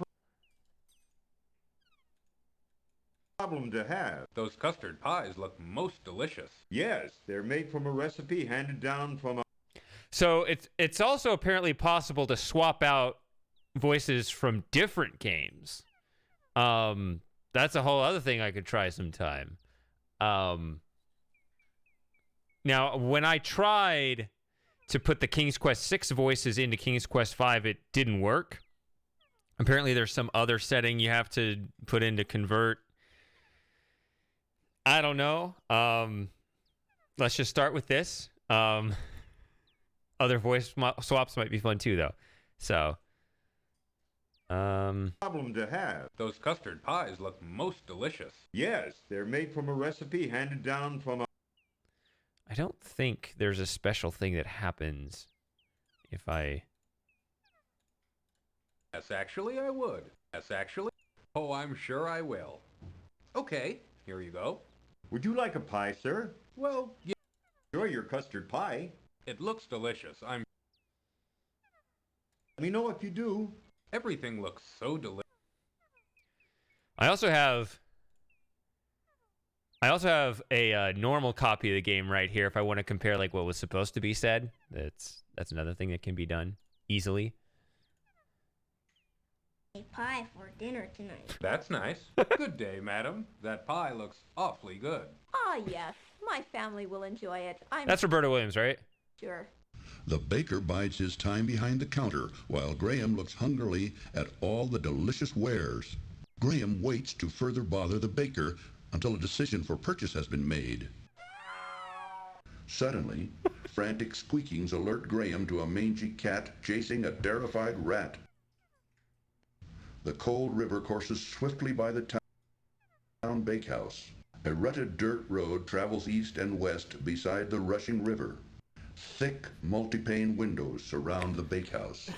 [SPEAKER 11] problem to have.
[SPEAKER 6] Those custard pies look most delicious.
[SPEAKER 11] Yes, they're made from a recipe handed down from a...
[SPEAKER 1] So it's also apparently possible to swap out voices from different games. That's a whole other thing I could try sometime. Now, when I tried to put the King's Quest VI voices into King's Quest V, it didn't work. Apparently, there's some other setting you have to put in to convert. I don't know. Let's just start with this. Other voice swaps might be fun too, though. So,
[SPEAKER 11] problem to have.
[SPEAKER 6] Those custard pies look most delicious.
[SPEAKER 11] Yes, they're made from a recipe handed down from a...
[SPEAKER 1] I don't think there's a special thing that happens if I...
[SPEAKER 6] Yes, actually, I would. Yes, actually. Oh, I'm sure I will. Okay, here you go.
[SPEAKER 11] Would you like a pie, sir?
[SPEAKER 6] Well, yeah.
[SPEAKER 11] Enjoy your custard pie.
[SPEAKER 6] It looks delicious.
[SPEAKER 11] Let me know if you do.
[SPEAKER 6] Everything looks so delicious.
[SPEAKER 1] I also have a normal copy of the game right here if I want to compare like what was supposed to be said. That's another thing that can be done easily.
[SPEAKER 8] A pie for dinner tonight.
[SPEAKER 6] That's nice. Good day, madam. That pie looks awfully good.
[SPEAKER 12] Ah, yes. My family will enjoy it.
[SPEAKER 1] That's Roberta Williams, right?
[SPEAKER 12] Sure.
[SPEAKER 3] The baker bides his time behind the counter while Graham looks hungrily at all the delicious wares. Graham waits to further bother the baker until a decision for purchase has been made. Suddenly, frantic squeakings alert Graham to a mangy cat chasing a terrified rat. The cold river courses swiftly by the town bakehouse. A rutted dirt road travels east and west beside the rushing river. Thick, multi-pane windows surround the bakehouse.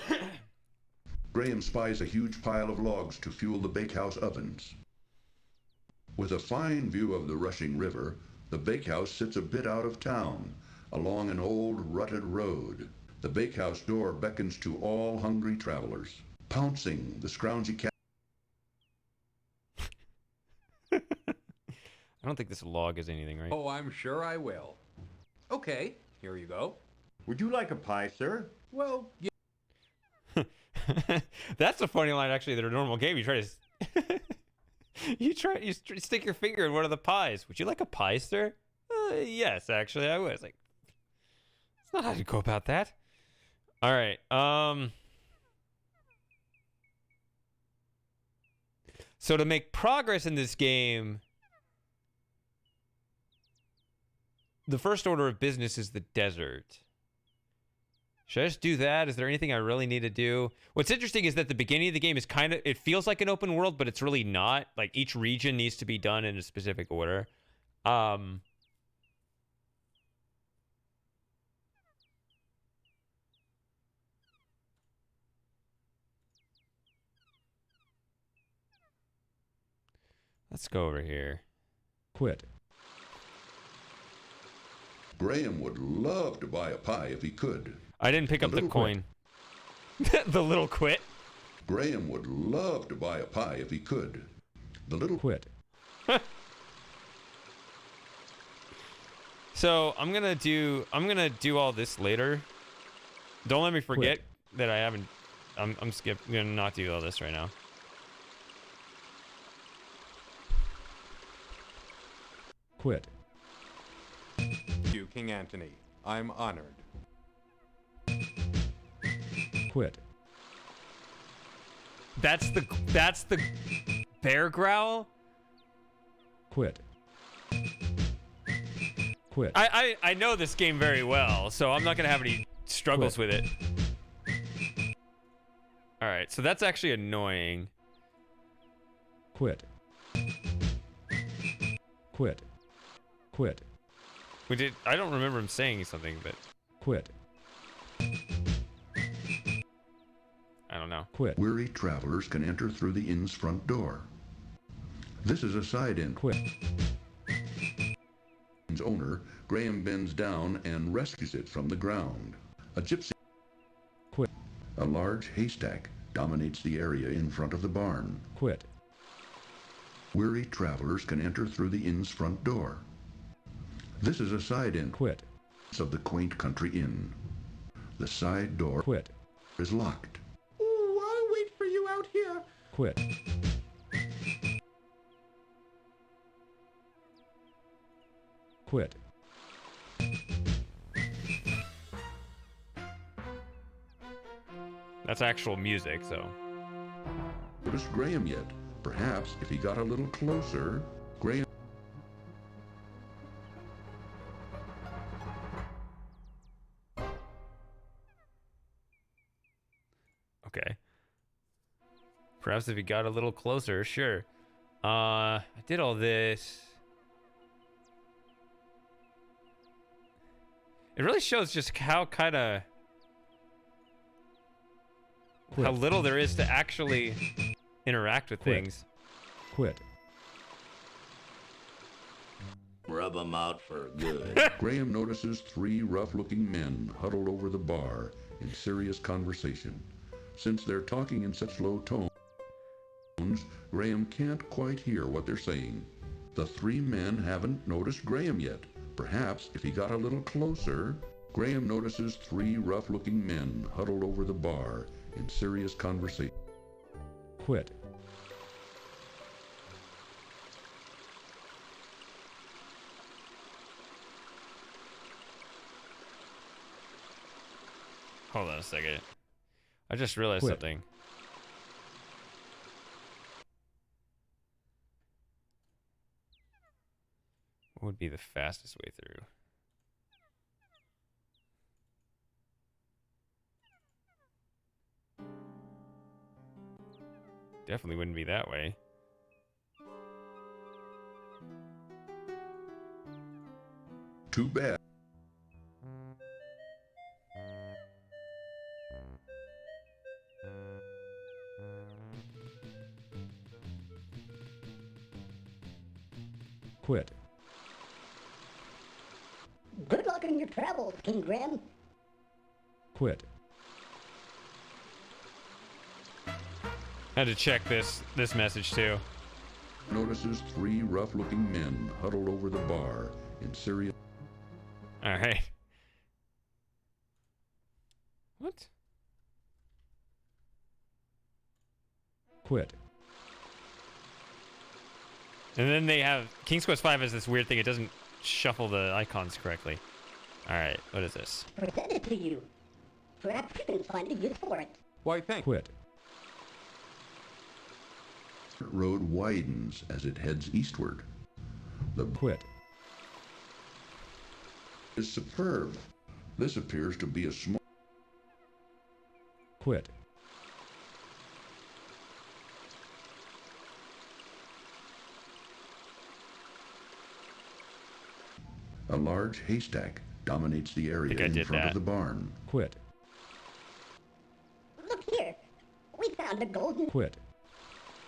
[SPEAKER 3] Graham spies a huge pile of logs to fuel the bakehouse ovens. With a fine view of the rushing river, the bakehouse sits a bit out of town, along an old rutted road. The bakehouse door beckons to all hungry travelers. Pouncing, the scroungy cat.
[SPEAKER 1] I don't think this log is anything, right?
[SPEAKER 6] Oh, I'm sure I will. Okay, here you go.
[SPEAKER 11] Would you like a pie, sir?
[SPEAKER 6] Well, yeah.
[SPEAKER 1] That's a funny line, actually. That a normal game, you try to you stick your finger in one of the pies. Would you like a pie, sir? Yes, actually, I would. It's like, that's not how you go about that. All right. So to make progress in this game, the first order of business is the desert. Should I just do that? Is there anything I really need to do? What's interesting is that the beginning of the game is kind of, it feels like an open world, but it's really not. Like, each region needs to be done in a specific order. Let's go over here.
[SPEAKER 2] Quit.
[SPEAKER 3] Graham would love to buy a pie if he could.
[SPEAKER 1] I didn't pick up the coin. The little quit.
[SPEAKER 3] Graham would love to buy a pie if he could. The little
[SPEAKER 2] quit.
[SPEAKER 1] So I'm gonna do all this later. Don't let me forget that I haven't. I'm gonna not do all this right now.
[SPEAKER 2] Quit.
[SPEAKER 6] You, King Antony. I'm honored.
[SPEAKER 2] Quit.
[SPEAKER 1] That's the bear growl?
[SPEAKER 2] Quit. Quit.
[SPEAKER 1] I know this game very well, so I'm not gonna have any struggles with it. Alright, so that's actually annoying.
[SPEAKER 2] Quit. Quit. Quit.
[SPEAKER 1] I don't remember him saying something, but
[SPEAKER 2] quit.
[SPEAKER 1] I don't know.
[SPEAKER 2] Quit.
[SPEAKER 3] Weary travelers can enter through the inn's front door. This is a side inn.
[SPEAKER 2] Quit.
[SPEAKER 3] Its owner, Graham, bends down and rescues it from the ground. A gypsy.
[SPEAKER 2] Quit.
[SPEAKER 3] A large haystack dominates the area in front of the barn.
[SPEAKER 2] Quit.
[SPEAKER 3] Weary travelers can enter through the inn's front door. This is a side inn.
[SPEAKER 2] Quit.
[SPEAKER 3] Of the quaint country inn. The side door
[SPEAKER 2] quit.
[SPEAKER 3] Is locked.
[SPEAKER 4] Ooh, I'll wait for you out here.
[SPEAKER 2] Quit. Quit.
[SPEAKER 1] That's actual music, so.
[SPEAKER 3] Noticed Graham yet? Perhaps if he got a little closer, Graham.
[SPEAKER 1] Okay. Perhaps if he got a little closer, sure. I did all this. It really shows just how kind of how little there is to actually interact with things.
[SPEAKER 2] Quit.
[SPEAKER 9] Rub 'em out for good.
[SPEAKER 3] Graham notices three rough-looking men huddled over the bar in serious conversation. Since they're talking in such low tones, Graham can't quite hear what they're saying. The three men haven't noticed Graham yet. Perhaps if he got a little closer, Graham notices three rough-looking men huddled over the bar in serious conversation.
[SPEAKER 2] Quit.
[SPEAKER 1] Hold on a second. I just realized something. What would be the fastest way through? Definitely wouldn't be that way.
[SPEAKER 3] Too bad.
[SPEAKER 10] on your travels, King Graham.
[SPEAKER 2] Quit.
[SPEAKER 1] Had to check this message too.
[SPEAKER 3] Notices 3 rough-looking men huddled over the bar in serious...
[SPEAKER 1] All right. What?
[SPEAKER 2] Quit.
[SPEAKER 1] And then they have King's Quest V has this weird thing. It doesn't shuffle the icons correctly. All right, what is this?
[SPEAKER 10] Present it to you. Perhaps you can find a use for it.
[SPEAKER 6] Why, thank
[SPEAKER 2] Quit.
[SPEAKER 3] road widens as it heads eastward. The
[SPEAKER 2] Quit.
[SPEAKER 3] is superb. This appears to be a small...
[SPEAKER 2] Quit.
[SPEAKER 3] A large haystack dominates the area in front of the barn.
[SPEAKER 2] Quit.
[SPEAKER 10] Look here. We found a golden...
[SPEAKER 2] Quit.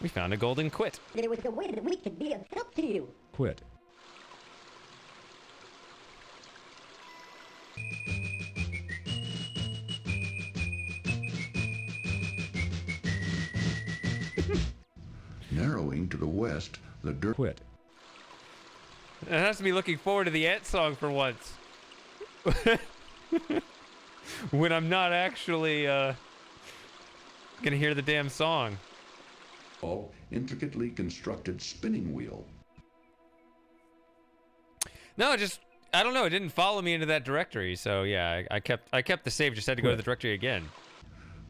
[SPEAKER 1] We found a golden quit.
[SPEAKER 10] There was a way that we could be of help to you.
[SPEAKER 2] Quit.
[SPEAKER 3] Narrowing to the west, the dirt...
[SPEAKER 2] Quit.
[SPEAKER 1] It has to be looking forward to the Ant song for once. When I'm not actually gonna hear the damn song.
[SPEAKER 3] Intricately constructed spinning wheel.
[SPEAKER 1] No, just I don't know. It didn't follow me into that directory, so yeah, I kept the save. Just had to go to the directory again.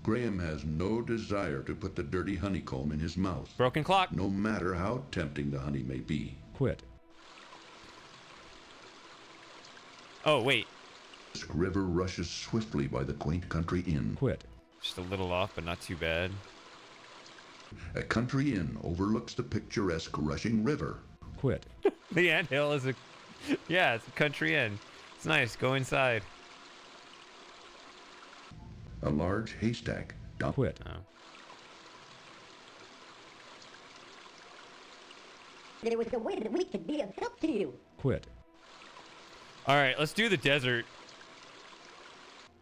[SPEAKER 3] Graham has no desire to put the dirty honeycomb in his mouth.
[SPEAKER 1] Broken clock.
[SPEAKER 3] No matter how tempting the honey may be.
[SPEAKER 2] Quit.
[SPEAKER 1] Oh wait.
[SPEAKER 3] This river rushes swiftly by the quaint country inn.
[SPEAKER 2] Quit.
[SPEAKER 1] Just a little off, but not too bad.
[SPEAKER 3] A country inn overlooks the picturesque rushing river.
[SPEAKER 2] Quit.
[SPEAKER 1] The anthill is yeah, it's a country inn. It's nice. Go inside.
[SPEAKER 3] A large haystack.
[SPEAKER 2] Quit.
[SPEAKER 1] Oh.
[SPEAKER 10] There was a way that we could be of help to you.
[SPEAKER 2] Quit.
[SPEAKER 1] All right, let's do the desert.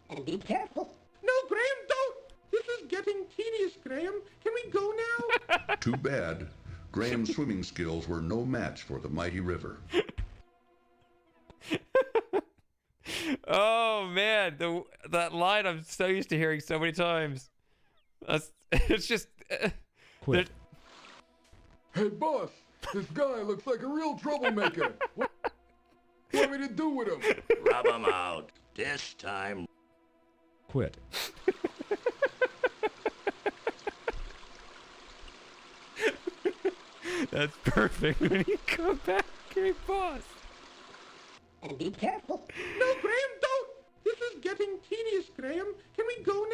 [SPEAKER 10] And be careful.
[SPEAKER 4] No, Graham, don't! This is getting tedious, Graham. Can we go now?
[SPEAKER 3] Too bad. Graham's swimming skills were no match for the mighty river.
[SPEAKER 1] Oh man, that line I'm so used to hearing so many times. It's just.
[SPEAKER 2] Quit.
[SPEAKER 13] Hey, boss, this guy looks like a real troublemaker. What do you want me to do with him?
[SPEAKER 9] Rub him out. This time.
[SPEAKER 2] Quit.
[SPEAKER 1] That's perfect when you come back, hey boss.
[SPEAKER 10] And be careful.
[SPEAKER 4] No, Graham, don't! This is getting tedious, Graham. Can we go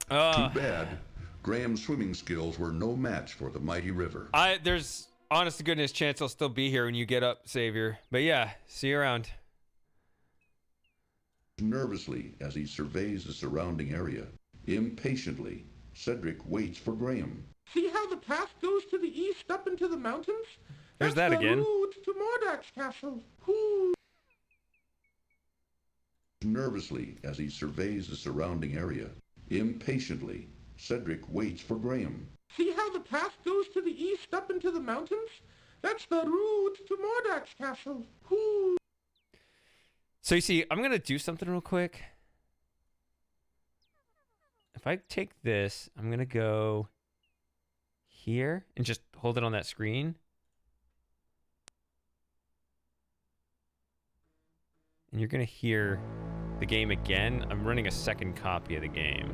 [SPEAKER 4] now?
[SPEAKER 3] Too bad. Graham's swimming skills were no match for the mighty river.
[SPEAKER 1] There's honest to goodness chance I'll still be here when you get up, Savior. But yeah, see you around.
[SPEAKER 3] Nervously, as he surveys the surrounding area, impatiently, Cedric waits for Graham.
[SPEAKER 4] See how the path goes to the east up into the mountains?
[SPEAKER 1] There's
[SPEAKER 4] That's
[SPEAKER 1] that again.
[SPEAKER 4] The route to Mordak's castle. Whoo!
[SPEAKER 3] Nervously, as he surveys the surrounding area, impatiently, Cedric waits for Graham.
[SPEAKER 4] See how the path goes to the east up into the mountains? That's the route to Mordak's castle. Whoo!
[SPEAKER 1] So you see, I'm gonna do something real quick. If I take this, I'm gonna go here and just hold it on that screen. And you're gonna hear the game again. I'm running a second copy of the game.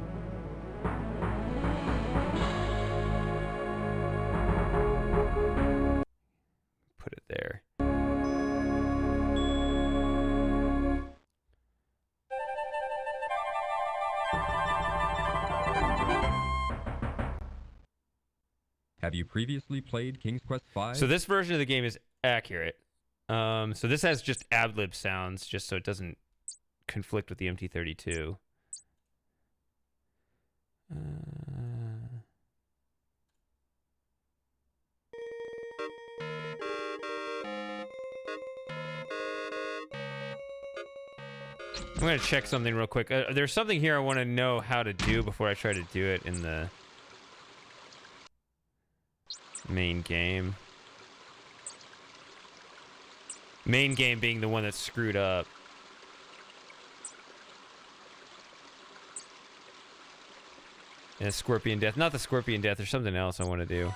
[SPEAKER 1] Put it there.
[SPEAKER 2] Have you previously played King's Quest V?
[SPEAKER 1] So this version of the game is accurate. So this has just ad-lib sounds, just so it doesn't conflict with the MT32. I'm gonna check something real quick. There's something here I want to know how to do before I try to do it in the main game. Main game being the one that's screwed up. And Scorpion Death. Not the Scorpion Death. There's something else I want to do.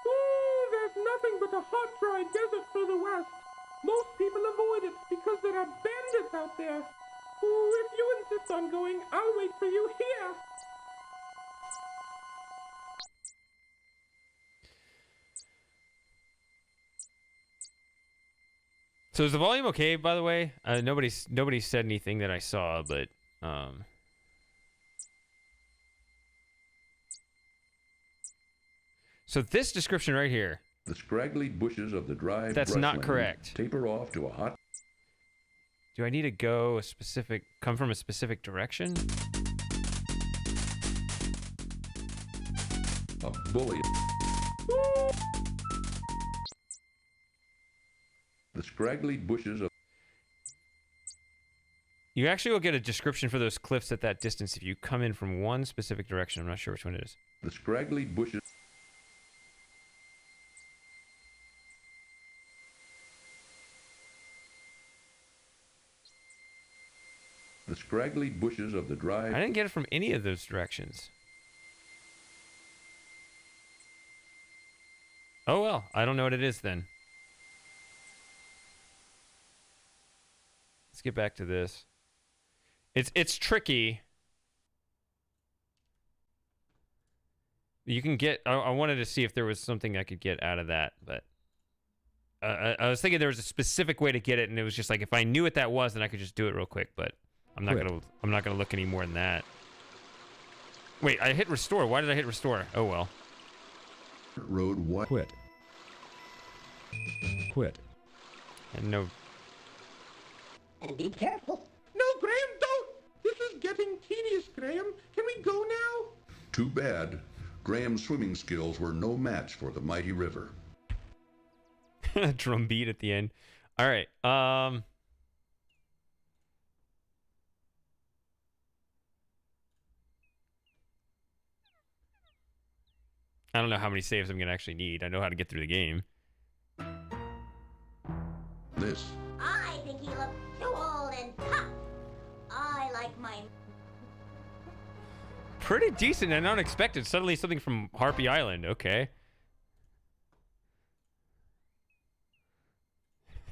[SPEAKER 4] Ooh, there's nothing but a hot, dry desert for the west. Most people avoid it because there are bandits out there. Ooh, if you insist on going, I'll wait for you here.
[SPEAKER 1] So is the volume okay, by the way? Nobody said anything that I saw, but so this description right here.
[SPEAKER 3] The scraggly bushes of the dry
[SPEAKER 1] That's
[SPEAKER 3] brushland
[SPEAKER 1] not correct.
[SPEAKER 3] taper off to a hot.
[SPEAKER 1] Do I need to go come from a specific direction?
[SPEAKER 3] A bully. The scraggly bushes of.
[SPEAKER 1] You actually will get a description for those cliffs at that distance if you come in from one specific direction. I'm not sure which one it is.
[SPEAKER 3] The scraggly bushes. The scraggly bushes of the dry.
[SPEAKER 1] I didn't get it from any of those directions. Oh well, I don't know what it is then. Let's get back to this. It's tricky. You can get. I wanted to see if there was something I could get out of that, but I was thinking there was a specific way to get it, and it was just like if I knew what that was, then I could just do it real quick. But I'm not gonna look any more than that. Wait, I hit restore. Why did I hit restore? Oh well.
[SPEAKER 3] Road what?
[SPEAKER 2] Quit. Quit.
[SPEAKER 1] And no.
[SPEAKER 10] And be careful.
[SPEAKER 4] No, Graham, don't! This is getting tedious, Graham. Can we go now?
[SPEAKER 3] Too bad. Graham's swimming skills were no match for the mighty river.
[SPEAKER 1] Drum beat at the end. All right. I don't know how many saves I'm gonna actually need. I know how to get through the game.
[SPEAKER 3] This.
[SPEAKER 8] I think he looks too old and tough. I like my...
[SPEAKER 1] Pretty decent and unexpected. Suddenly something from Harpy Island. Okay.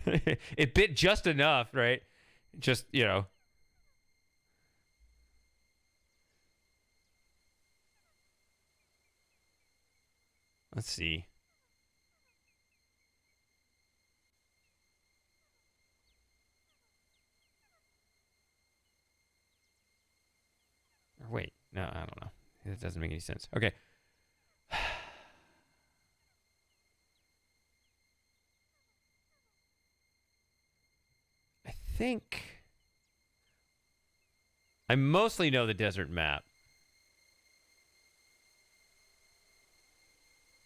[SPEAKER 1] It bit just enough, right? Just, you know. Let's see. Or wait, no, I don't know. It doesn't make any sense. Okay. I think I mostly know the desert map.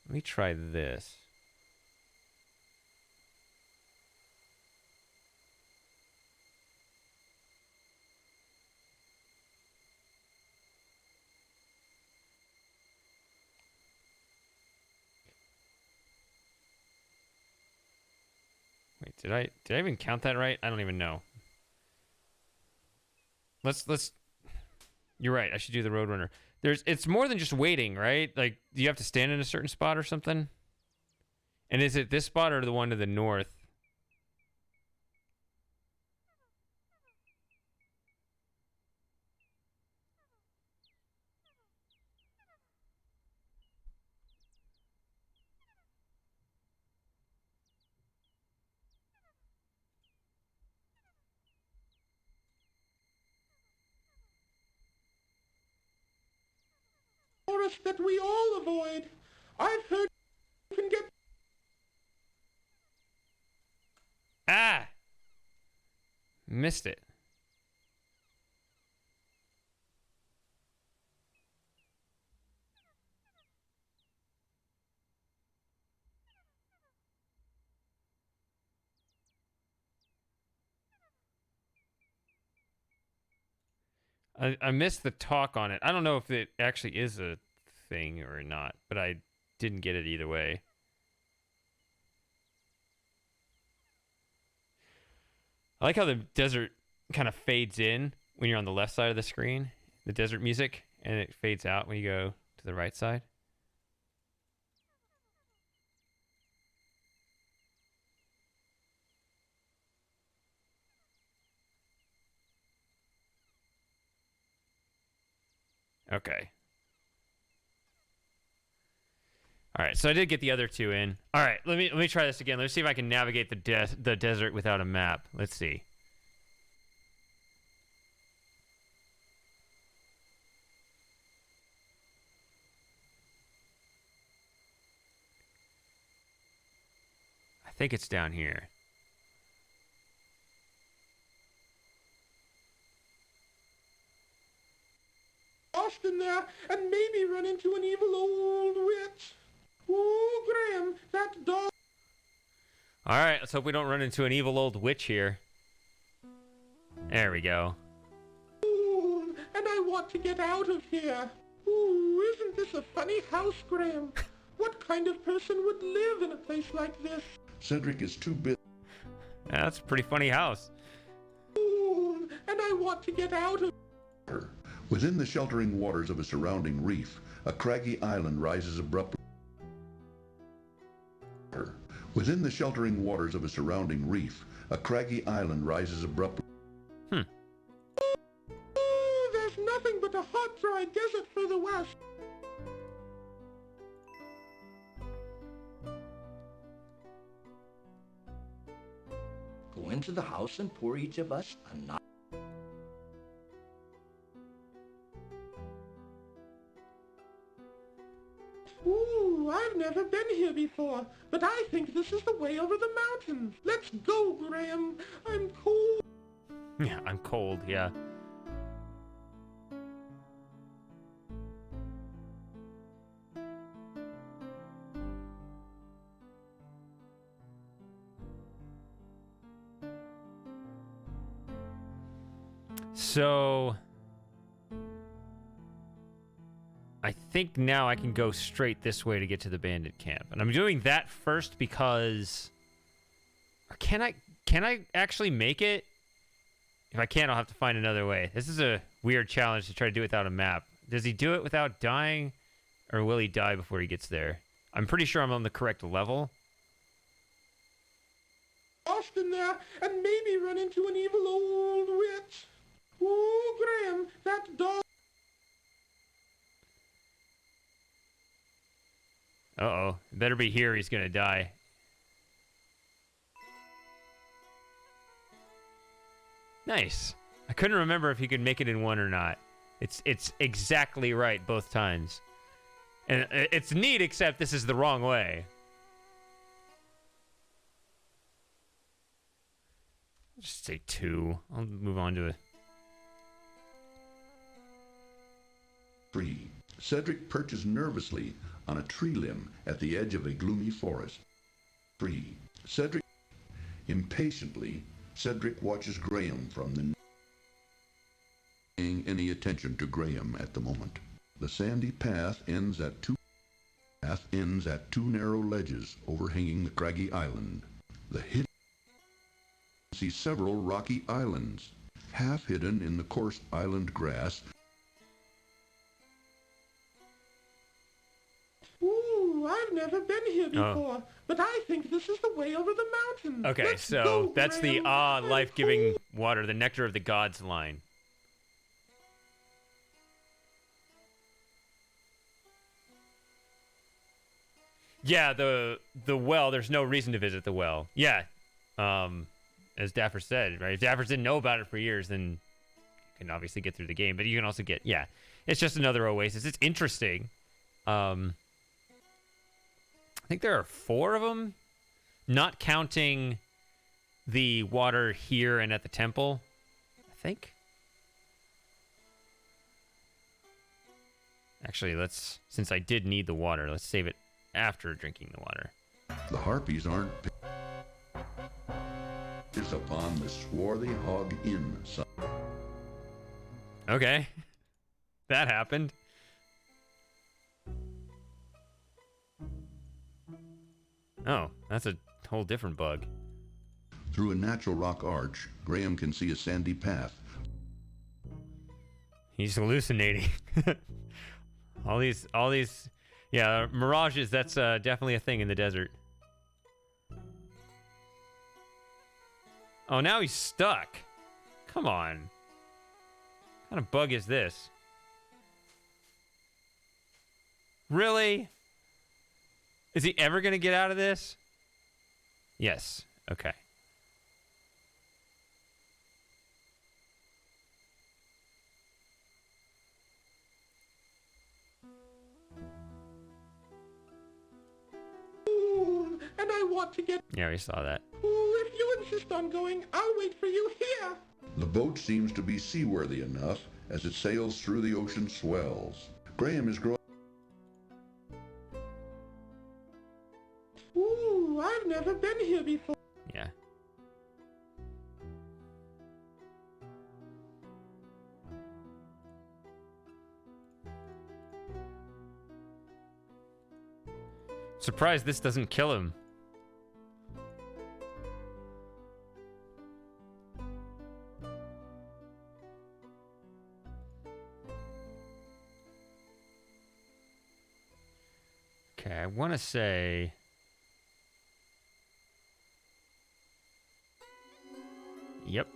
[SPEAKER 1] Let me try this. Wait, did I even count that right? I don't even know. Let's You're right. I should do the Roadrunner. It's more than just waiting, right? Like, do you have to stand in a certain spot or something? And is it this spot or the one to the north?
[SPEAKER 4] Forest that we all avoid. I've heard you can get...
[SPEAKER 1] Ah! Missed it. I missed the talk on it. I don't know if it actually is a thing or not, but I didn't get it either way. I like how the desert kind of fades in when you're on the left side of the screen, the desert music, and it fades out when you go to the right side. Okay. All right, so I did get the other two in. All right, let me try this again. Let's see if I can navigate the desert without a map. Let's see. I think it's down here.
[SPEAKER 4] Lost in there and maybe run into an evil old witch. Ooh, Graham, that dog.
[SPEAKER 1] All right, let's hope we don't run into an evil old witch here. There we go.
[SPEAKER 4] Ooh, and I want to get out of here. Ooh, isn't this a funny house, Graham? What kind of person would live in a place like this?
[SPEAKER 3] Cedric is too busy.
[SPEAKER 1] Yeah, that's a pretty funny house.
[SPEAKER 4] Ooh, and I want to get out of
[SPEAKER 3] here. Within the sheltering waters of a surrounding reef, a craggy island rises abruptly. Within the sheltering waters of a surrounding reef, a craggy island rises abruptly.
[SPEAKER 4] Oh, there's nothing but a hot, dry desert further west.
[SPEAKER 9] Go into the house and pour each of us a nice...
[SPEAKER 4] Ooh, I've never been here before, but I think this is the way over the mountains. Let's go, Graham. I'm cold.
[SPEAKER 1] Yeah, I'm cold, yeah. So I think now I can go straight this way to get to the bandit camp. And I'm doing that first because... Or can I actually make it? If I can't, I'll have to find another way. This is a weird challenge to try to do without a map. Does he do it without dying? Or will he die before he gets there? I'm pretty sure I'm on the correct level.
[SPEAKER 4] Lost in there and maybe run into an evil old witch. Ooh, Graham, that dog...
[SPEAKER 1] Uh-oh. Better be here, he's gonna die. Nice. I couldn't remember if he could make it in one or not. It's exactly right both times. And it's neat, except this is the wrong way. Just say 2. I'll move on to a...
[SPEAKER 3] 3. Cedric perches nervously on a tree limb at the edge of a gloomy forest. 3. Cedric... Impatiently, Cedric watches Graham from the... Paying any attention to Graham at the moment. The sandy path ends at two narrow ledges overhanging the craggy island. The hidden... See several rocky islands, half hidden in the coarse island grass.
[SPEAKER 4] Ooh, I've never been here before, but I think this is the way over the mountains.
[SPEAKER 1] Okay,
[SPEAKER 4] Let's
[SPEAKER 1] so
[SPEAKER 4] go,
[SPEAKER 1] that's
[SPEAKER 4] Graham.
[SPEAKER 1] the life-giving water, the nectar of the gods line. Yeah, the well, there's no reason to visit the well. Yeah, as Dapper said, right? If Dapper didn't know about it for years, then you can obviously get through the game. But you can also get, yeah, it's just another oasis. It's interesting. I think there are 4 of them, not counting the water here and at the temple, I think. Actually, since I did need the water, let's save it after drinking the water.
[SPEAKER 3] The harpies aren't upon the swarthy Hog Inn side.
[SPEAKER 1] Okay. That happened. Oh, that's a whole different bug.
[SPEAKER 3] Through a natural rock arch, Graham can see a sandy path.
[SPEAKER 1] He's hallucinating. all these, yeah, mirages, that's definitely a thing in the desert. Oh, now he's stuck. Come on. What kind of bug is this? Really? Is he ever going to get out of this? Yes. Okay.
[SPEAKER 4] Ooh, and I want to get...
[SPEAKER 1] Yeah, we saw that.
[SPEAKER 4] Ooh, if you insist on going, I'll wait for you here.
[SPEAKER 3] The boat seems to be seaworthy enough as it sails through the ocean swells. Graham is growing...
[SPEAKER 4] Ooh, I've never been here before.
[SPEAKER 1] Yeah. Surprised this doesn't kill him. Okay, I want to say... Yep.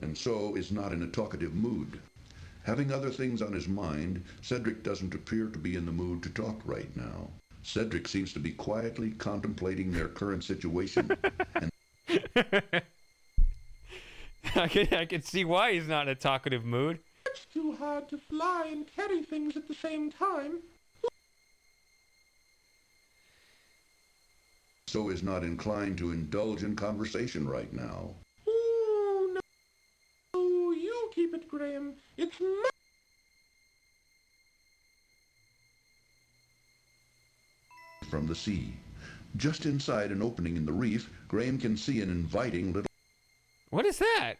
[SPEAKER 3] And so is not in a talkative mood. Having other things on his mind, Cedric doesn't appear to be in the mood to talk right now. Cedric seems to be quietly contemplating their current situation. And
[SPEAKER 1] I can see why he's not in a talkative mood.
[SPEAKER 4] It's too hard to fly and carry things at the same time.
[SPEAKER 3] so is not inclined to indulge in conversation right now.
[SPEAKER 4] Oh, no, you keep it, Graham. It's my...
[SPEAKER 3] From the sea. Just inside an opening in the reef, Graham can see an inviting little...
[SPEAKER 1] What is that?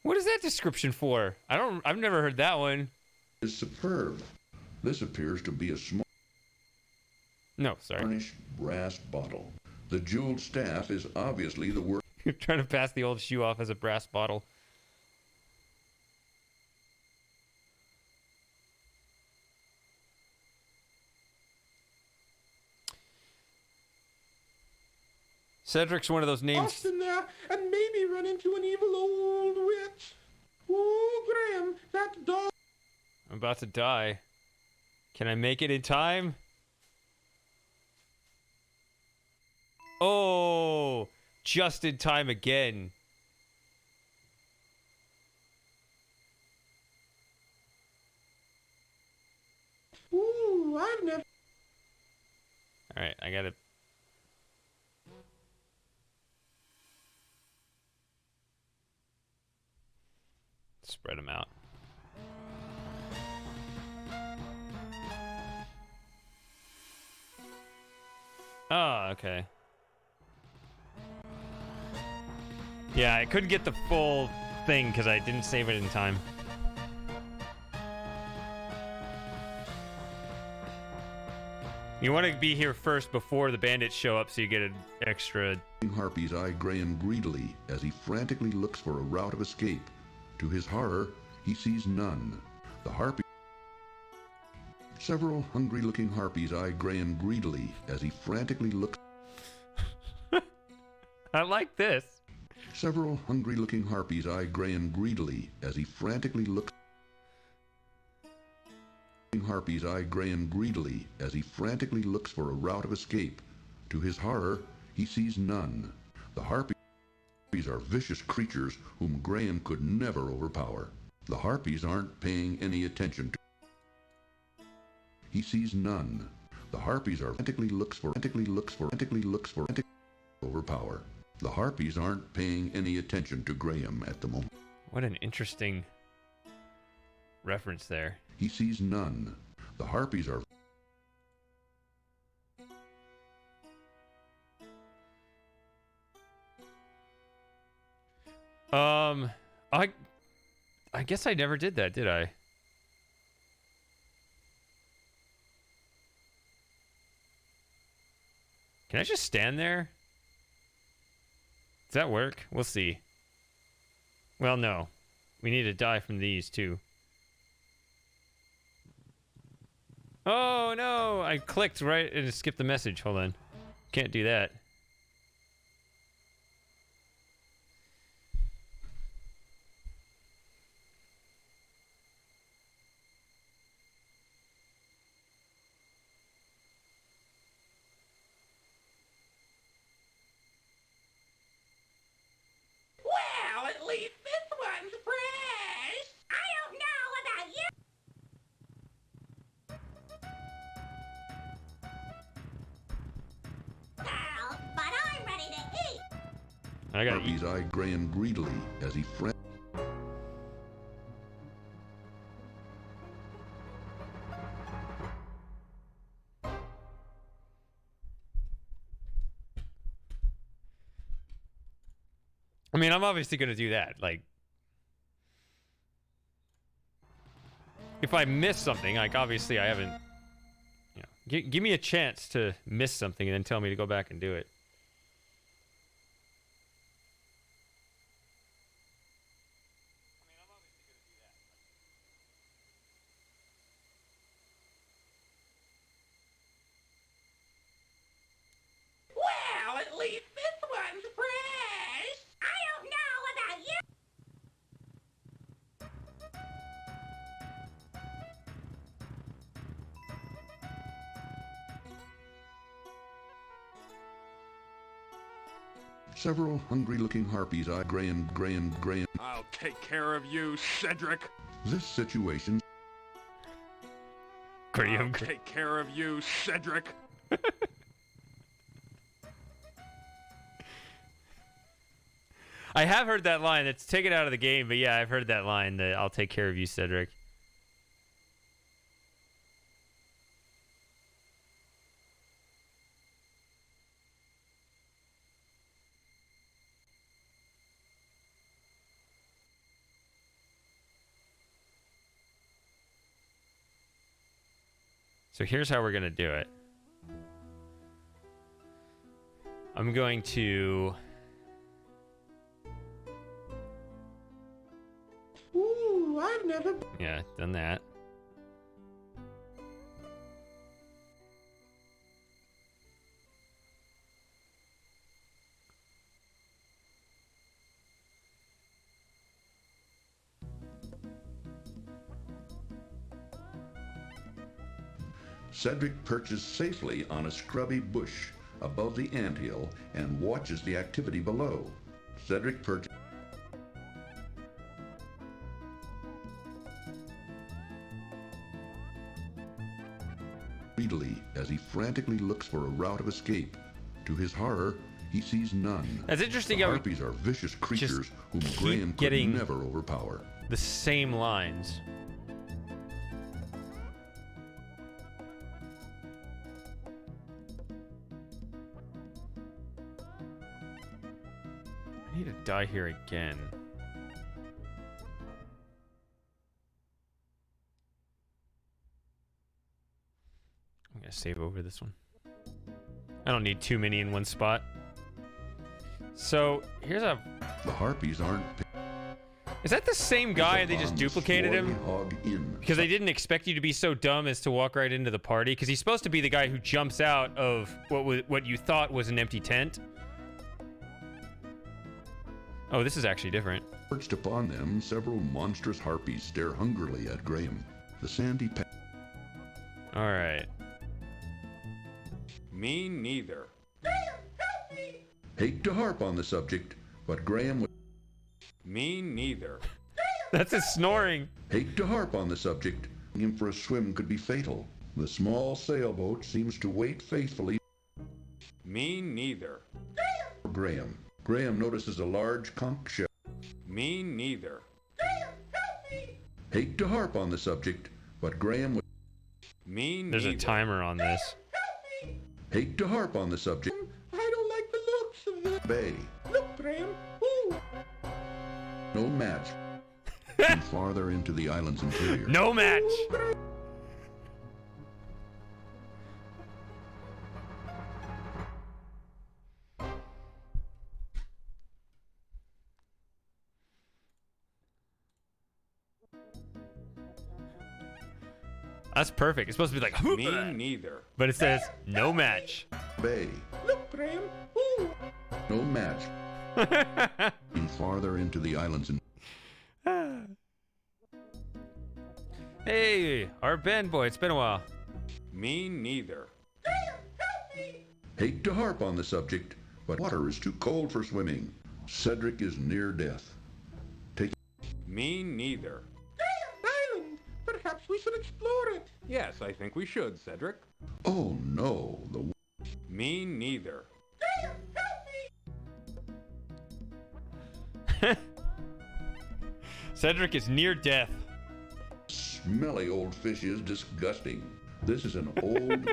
[SPEAKER 1] What is that description for? I've never heard that one.
[SPEAKER 3] ...is superb. This appears to be a small...
[SPEAKER 1] No, sorry.
[SPEAKER 3] ...tarnished brass bottle. The jeweled staff is obviously the work...
[SPEAKER 1] You're trying to pass the old shoe off as a brass bottle. Cedric's one of those names...
[SPEAKER 4] Austin there, and maybe run into an evil old witch. Ooh, Graham, that dog...
[SPEAKER 1] I'm about to die. Can I make it in time? Oh, just in time again.
[SPEAKER 4] Ooh, I've never...
[SPEAKER 1] Alright, I gotta... spread them out. Oh, okay. Yeah, I couldn't get the full thing because I didn't save it in time. You want to be here first before the bandits show up so you get an extra...
[SPEAKER 3] Harpy's eye Graham greedily as he frantically looks for a route of escape. To his horror, he sees none. The harpy... Several hungry-looking harpies eye Graham greedily as he frantically looks...
[SPEAKER 1] I like this.
[SPEAKER 3] Several hungry-looking harpies eye Graham greedily as he frantically looks... Harpies eye Graham greedily as he frantically looks for a route of escape. To his horror, he sees none. The harpies are vicious creatures whom Graham could never overpower. The harpies aren't paying any attention to... He sees none. The harpies are frantically looks for overpower. The harpies aren't paying any attention to Graham at the moment.
[SPEAKER 1] What an interesting reference there.
[SPEAKER 3] He sees none. The harpies are...
[SPEAKER 1] I guess I never did that, did I? Can I just stand there? Does that work? We'll see. Well, no. We need to die from these, too. Oh, no! I clicked right and it skipped the message. Hold on. Can't do that.
[SPEAKER 5] Well, at least this one's fresh. I don't know about you. Pal, but I'm ready to eat.
[SPEAKER 1] I gotta eat.
[SPEAKER 3] Harpies eyed Graham greedily as he fret.
[SPEAKER 1] I mean, I'm obviously gonna do that. Like, if I miss something, like obviously I haven't. You know, give me a chance to miss something and then tell me to go back and do it.
[SPEAKER 5] Well, at least this one's fresh. I don't know about you.
[SPEAKER 3] Several hungry-looking harpies eyed Graham.
[SPEAKER 7] I'll take care of you, Cedric.
[SPEAKER 3] This situation
[SPEAKER 1] Graham.
[SPEAKER 7] I'll take care of you, Cedric.
[SPEAKER 1] I have heard that line. It's taken out of the game, but yeah, I've heard that line. That I'll take care of you, Cedric. So here's how we're gonna do it. I'm going to.
[SPEAKER 4] Ooh, I've never...
[SPEAKER 1] Yeah, done that.
[SPEAKER 3] Cedric perches safely on a scrubby bush above the anthill and watches the activity below. Cedric perches greedily as he frantically looks for a route of escape. To his horror, he sees none.
[SPEAKER 1] That's interesting
[SPEAKER 3] The
[SPEAKER 1] how
[SPEAKER 3] harpies are vicious creatures whom
[SPEAKER 1] keep
[SPEAKER 3] Graham could
[SPEAKER 1] getting
[SPEAKER 3] never overpower.
[SPEAKER 1] the same lines. I need to die here again. I'm gonna save over this one. I don't need too many in one spot. So here's a.
[SPEAKER 3] The harpies aren't.
[SPEAKER 1] Is that the same guy and they just duplicated him?
[SPEAKER 3] Hog in.
[SPEAKER 1] Because they didn't expect you to be so dumb as to walk right into the party? Because he's supposed to be the guy who jumps out of what you thought was an empty tent. Oh, this is actually different.
[SPEAKER 3] Perched upon them, several monstrous harpies stare hungrily at Graham. The sandy
[SPEAKER 1] All right.
[SPEAKER 6] Me neither.
[SPEAKER 3] hate to harp on the subject, but Graham would
[SPEAKER 6] Me neither.
[SPEAKER 1] That's his snoring.
[SPEAKER 3] hate to harp on the subject. Him for a swim could be fatal. The small sailboat seems to wait faithfully
[SPEAKER 6] Me neither.
[SPEAKER 3] for Graham. Graham notices a large conch shell.
[SPEAKER 6] Me neither.
[SPEAKER 3] Hate to harp on the subject, but Graham would
[SPEAKER 6] Me
[SPEAKER 1] There's a
[SPEAKER 6] neither.
[SPEAKER 1] timer on this.
[SPEAKER 3] hate to harp on the subject.
[SPEAKER 4] I don't like the looks of this.
[SPEAKER 3] Bay.
[SPEAKER 4] Look, Graham. Ooh.
[SPEAKER 3] No match. And farther into the island's interior.
[SPEAKER 1] No match. That's perfect. It's supposed to be like
[SPEAKER 6] Me neither.
[SPEAKER 1] but it says no match.
[SPEAKER 3] Bay.
[SPEAKER 4] Look, Graham. Ooh.
[SPEAKER 3] No match. And farther into the island's
[SPEAKER 1] Hey, our band boy. It's been a while.
[SPEAKER 6] Me neither.
[SPEAKER 3] Hate to harp on the subject, but water is too cold for swimming. Cedric is near death.
[SPEAKER 6] Me neither.
[SPEAKER 4] Island. Perhaps we should explore it.
[SPEAKER 6] Yes, I think we should, Cedric.
[SPEAKER 3] Oh no, the
[SPEAKER 6] Me neither.
[SPEAKER 1] Cedric is near death.
[SPEAKER 3] smelly old fish is disgusting. This is an old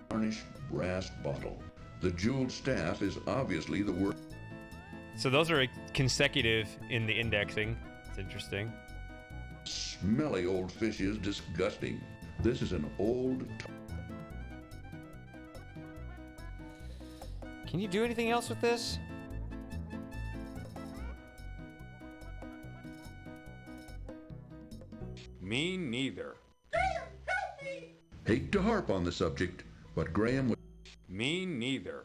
[SPEAKER 3] tarnished brass bottle. The jeweled staff is obviously the work.
[SPEAKER 1] So those are consecutive in the indexing. It's interesting.
[SPEAKER 3] Smelly old fish is disgusting. This is an old.
[SPEAKER 1] Can you do anything else with this?
[SPEAKER 6] Me neither.
[SPEAKER 3] Hate to harp on the subject, but Graham would.
[SPEAKER 6] Me neither.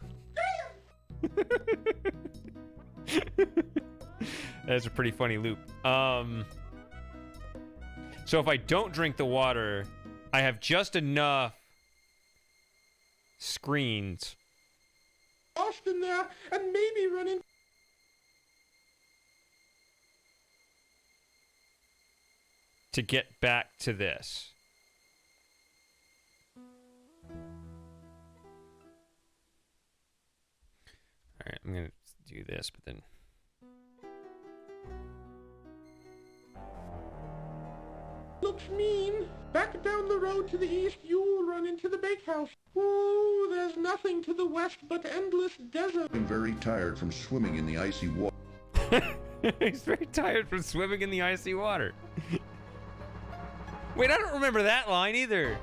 [SPEAKER 1] That's a pretty funny loop. So if I don't drink the water, I have just enough screens.
[SPEAKER 4] Lost in there and maybe run in.
[SPEAKER 1] To get back to this. Alright, I'm gonna do this, but then...
[SPEAKER 4] Looks mean. Back down the road to the east, you'll run into the bakehouse. Ooh, there's nothing to the west but endless desert.
[SPEAKER 3] I'm very tired from swimming in the icy water.
[SPEAKER 1] He's very tired from swimming in the icy water. Wait, I don't remember that line either.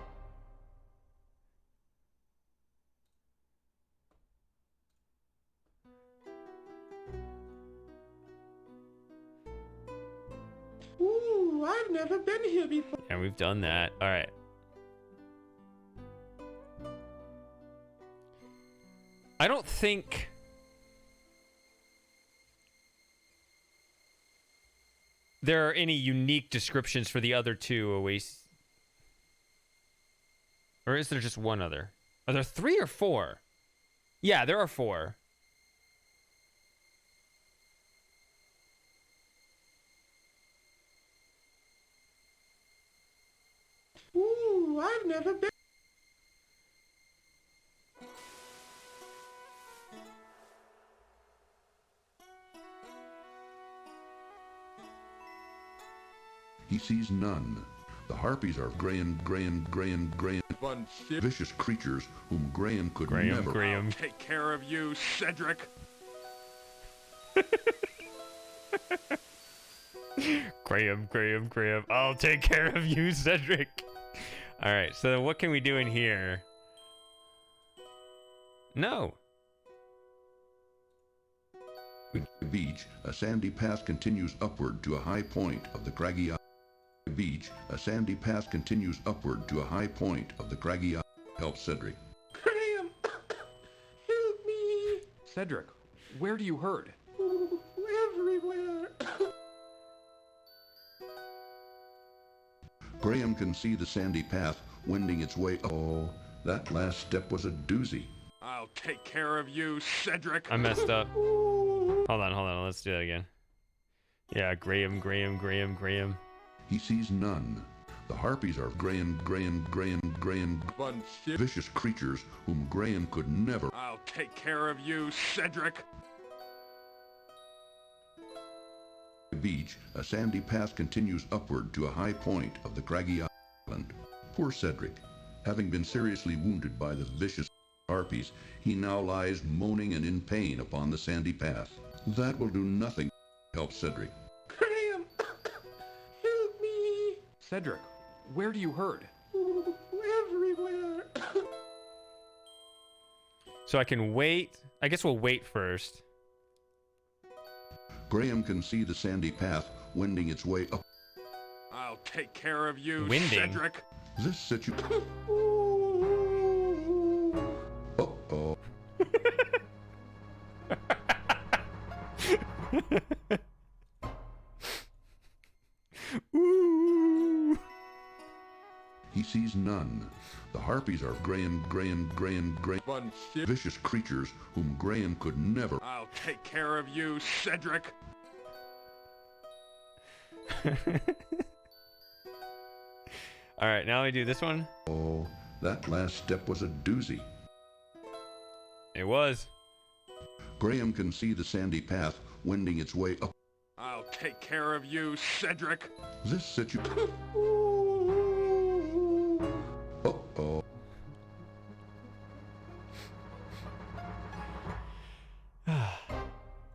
[SPEAKER 4] Ooh, I've never been here before.
[SPEAKER 1] Yeah, we've done that. All right. I don't think... there are any unique descriptions for the other two Oasis. Or is there just one other? Are there 3 or 4? Yeah, there are 4.
[SPEAKER 4] Ooh, I've never been.
[SPEAKER 3] He sees none. The harpies are Graham, vicious creatures whom Graham could never.
[SPEAKER 7] I'll take care of you, Cedric.
[SPEAKER 1] Graham. I'll take care of you, Cedric. All right, so what can we do in here? No.
[SPEAKER 3] Beach, a sandy path continues upward to a high point of the craggy beach. A sandy path continues upward to a high point of the craggy help Cedric.
[SPEAKER 4] Graham, help me.
[SPEAKER 6] Cedric, where do you hurt?
[SPEAKER 4] Ooh, everywhere.
[SPEAKER 3] Graham can see the sandy path wending its way. Oh, that last step was a doozy.
[SPEAKER 7] I'll take care of you, Cedric.
[SPEAKER 1] I messed up. Hold on. Let's do that again. Yeah, Graham.
[SPEAKER 3] He sees none. The harpies are Graham, vicious creatures whom Graham could never.
[SPEAKER 7] I'll take care of you, Cedric.
[SPEAKER 3] Beach, a sandy path continues upward to a high point of the craggy island. Poor Cedric. Having been seriously wounded by the vicious harpies, he now lies moaning and in pain upon the sandy path. That will do nothing. help Cedric.
[SPEAKER 4] Graham! Help me!
[SPEAKER 6] Cedric, where do you hurt?
[SPEAKER 4] Ooh, everywhere.
[SPEAKER 1] So I can wait. I guess we'll wait first.
[SPEAKER 3] Graham can see the sandy path wending its way up.
[SPEAKER 7] I'll take care of you,
[SPEAKER 1] Winding?
[SPEAKER 7] Cedric.
[SPEAKER 3] This situation. Uh-oh.
[SPEAKER 1] Ooh.
[SPEAKER 3] He sees none. The harpies are Graham, vicious creatures whom Graham could never.
[SPEAKER 7] I'll take care of you, Cedric.
[SPEAKER 1] All right, now we do this one.
[SPEAKER 3] Oh, that last step was a doozy.
[SPEAKER 1] It was.
[SPEAKER 3] Graham can see the sandy path wending its way up.
[SPEAKER 7] I'll take care of you, Cedric.
[SPEAKER 3] This situation. Uh-oh.
[SPEAKER 1] All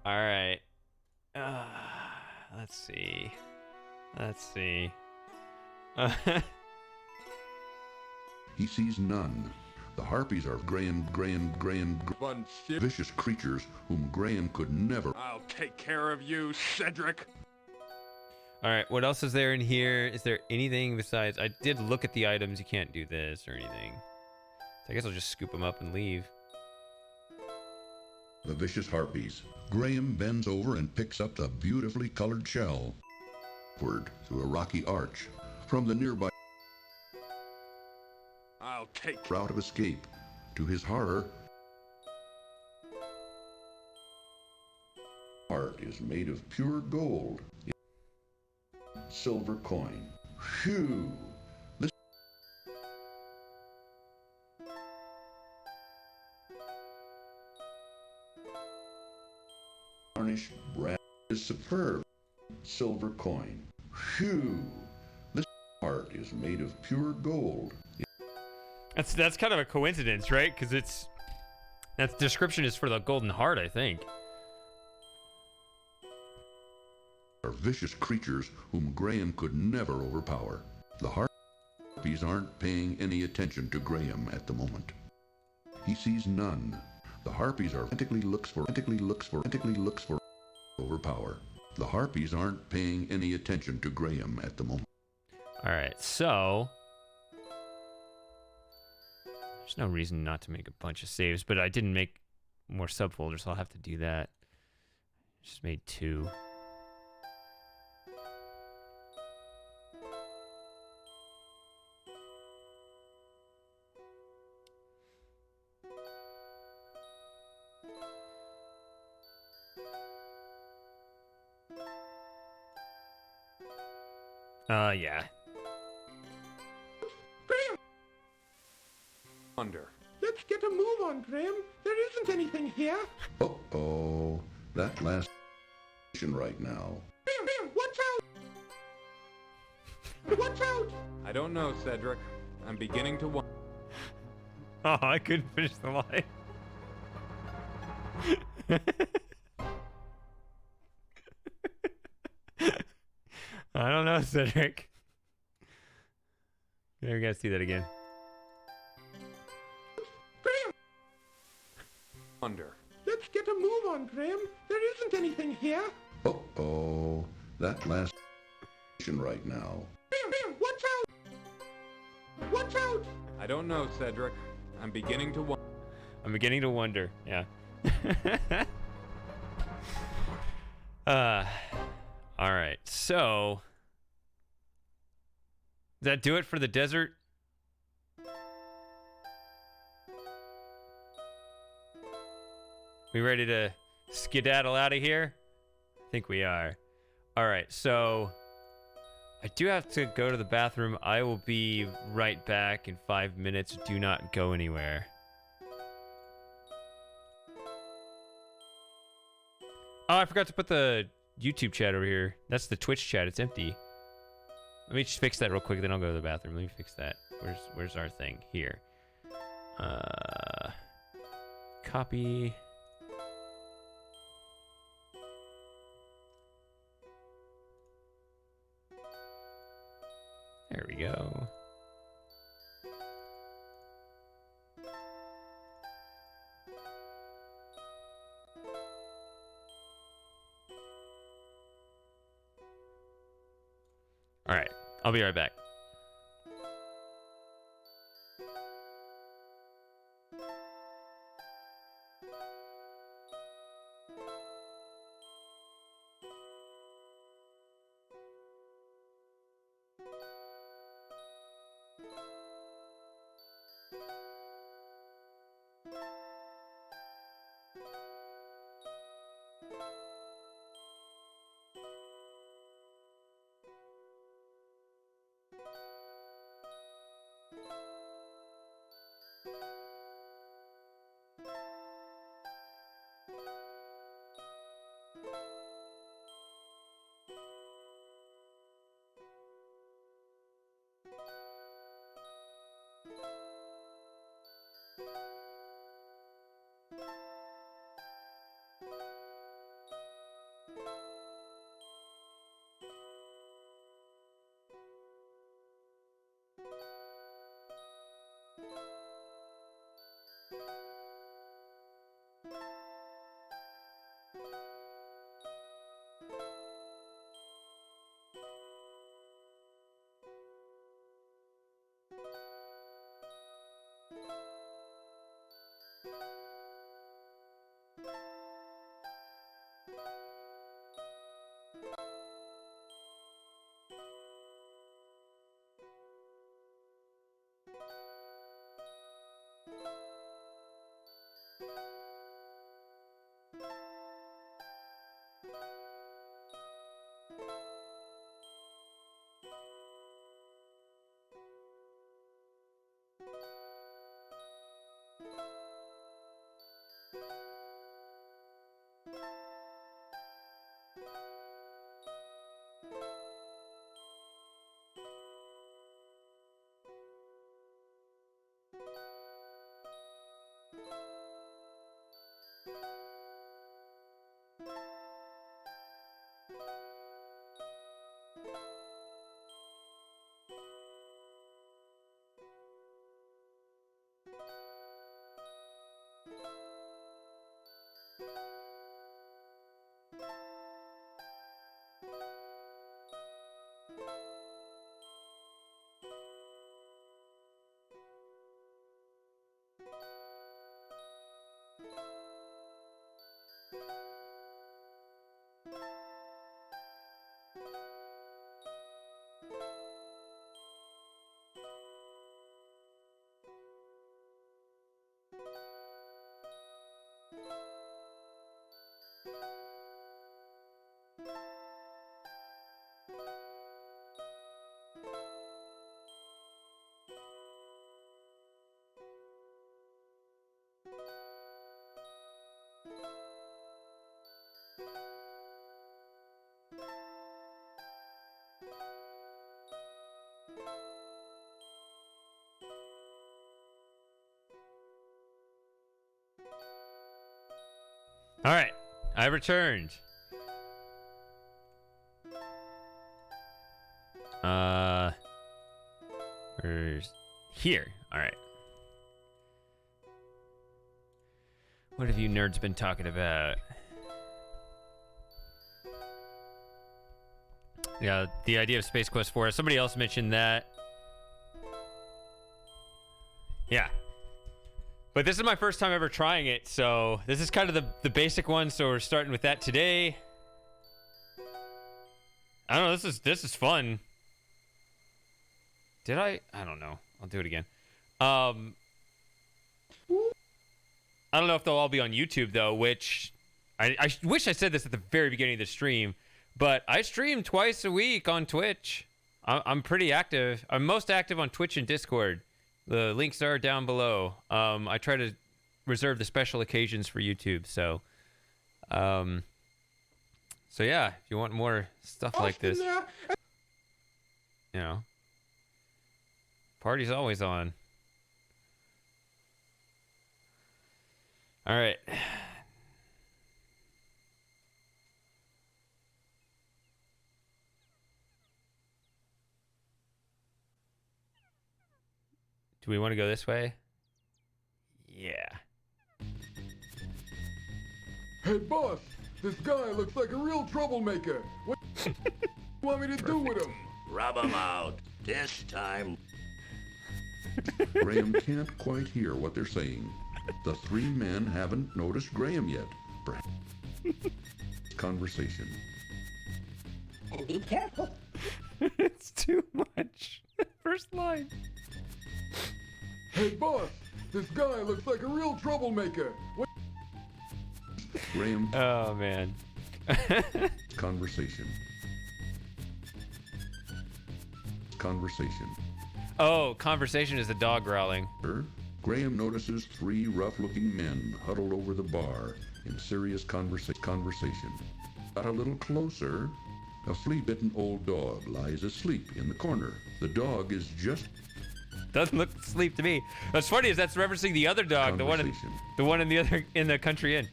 [SPEAKER 1] right. Let's see.
[SPEAKER 3] He sees none. The harpies are Graham, vicious creatures whom Graham could never.
[SPEAKER 7] I'll take care of you, Cedric.
[SPEAKER 1] All right, what else is there in here? Is there anything besides... I did look at the items. You can't do this or anything. So I guess I'll just scoop them up and leave.
[SPEAKER 3] The vicious harpies. Graham bends over and picks up the beautifully colored shell. Upward through a rocky arch. From the nearby
[SPEAKER 7] I'll take
[SPEAKER 3] route of escape. To his horror, heart is made of pure gold. Silver coin. Phew! This varnished brass is superb. Silver coin. Phew! This heart is made of pure gold.
[SPEAKER 1] That's kind of a coincidence, right? Because that description is for the golden heart, I think.
[SPEAKER 3] Are vicious creatures whom Graham could never overpower. The harpies aren't paying any attention to Graham at the moment. He sees none. The harpies are frantically looks for overpower. The harpies aren't paying any attention to Graham at the moment.
[SPEAKER 1] All right, so there's no reason not to make a bunch of saves, but I didn't make more subfolders, so I'll have to do that. Just made 2. Yeah.
[SPEAKER 4] Graham!
[SPEAKER 6] Under.
[SPEAKER 4] Let's get a move on, Graham. There isn't anything here.
[SPEAKER 3] Uh-oh. That last right now.
[SPEAKER 4] Graham, watch out! Watch out!
[SPEAKER 6] I don't know, Cedric. I'm beginning to wonder.
[SPEAKER 1] Oh, I couldn't finish the line. I don't know, Cedric. Yeah, we gotta see that again.
[SPEAKER 4] Graham!
[SPEAKER 6] Under.
[SPEAKER 4] Let's get a move on, Graham. There isn't anything here.
[SPEAKER 3] Uh-oh. That last right now.
[SPEAKER 4] Graham, watch out! Watch out!
[SPEAKER 6] I don't know, Cedric. I'm beginning to wonder.
[SPEAKER 1] I'm beginning to wonder. Yeah. All right. So, does that do it for the desert? We ready to skedaddle out of here? I think we are. All right. So, I do have to go to the bathroom. I will be right back in 5 minutes. Do not go anywhere. Oh, I forgot to put the YouTube chat over here. That's the Twitch chat. It's empty. Let me just fix that real quick, then I'll go to the bathroom. Let me fix that. Where's our thing? Here. Copy. There we go. All right, I'll be right back. All right, I returned. Where's here? All right. What have you nerds been talking about? Yeah, the idea of Space Quest 4. Somebody else mentioned that. Yeah. But this is my first time ever trying it, so this is kind of the basic one, so we're starting with that today. I don't know, this is fun. Did I don't know. I'll do it again. I don't know if they'll all be on YouTube, though, which I wish I said this at the very beginning of the stream, but I stream twice a week on Twitch. I'm pretty active. I'm most active on Twitch and Discord. The links are down below. I try to reserve the special occasions for YouTube, so yeah, if you want more stuff like this, you know, party's always on. All right. Do we want to go this way? Yeah.
[SPEAKER 13] Hey, boss, this guy looks like a real troublemaker. What do you want me to do with him?
[SPEAKER 9] Rub him out. This time.
[SPEAKER 3] Graham can't quite hear what they're saying. The three men haven't noticed Graham yet. Perhaps. Conversation.
[SPEAKER 10] And be careful.
[SPEAKER 1] It's too much. First line.
[SPEAKER 13] Hey, boss, this guy looks like a real troublemaker. What
[SPEAKER 3] Graham.
[SPEAKER 1] Oh, man.
[SPEAKER 3] Conversation. Conversation.
[SPEAKER 1] Oh, conversation is the dog growling.
[SPEAKER 3] Graham notices three rough-looking men huddled over the bar in serious conversation. Got a little closer. A flea-bitten old dog lies asleep in the corner. The dog is just...
[SPEAKER 1] Doesn't look asleep to me. What's funny is that's referencing the other dog, the one in the country inn.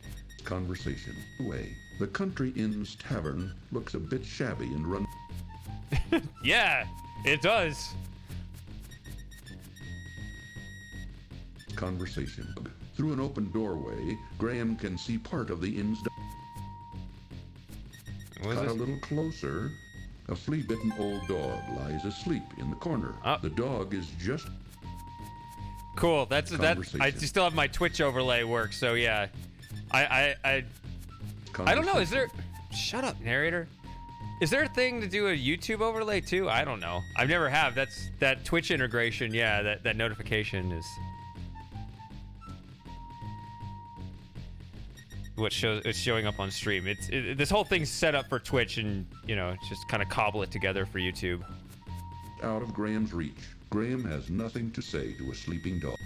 [SPEAKER 3] Conversation. Away. The country inn's tavern looks a bit shabby and run...
[SPEAKER 1] Yeah, it does.
[SPEAKER 3] Conversation. Through an open doorway, Graham can see part of the inn's... Got a little closer. A flea-bitten old dog lies asleep in the corner. The dog is just...
[SPEAKER 1] Cool. That's I still have my Twitch overlay work, so yeah. I don't know. Is there... Shut up, narrator. Is there a thing to do a YouTube overlay too? I don't know. I've never have. That's that Twitch integration. Yeah, that notification is what it's showing up on stream. This whole thing's set up for Twitch, and you know, just kind of cobble it together for YouTube.
[SPEAKER 3] Out of Graham's reach. Graham has nothing to say to a sleeping dog.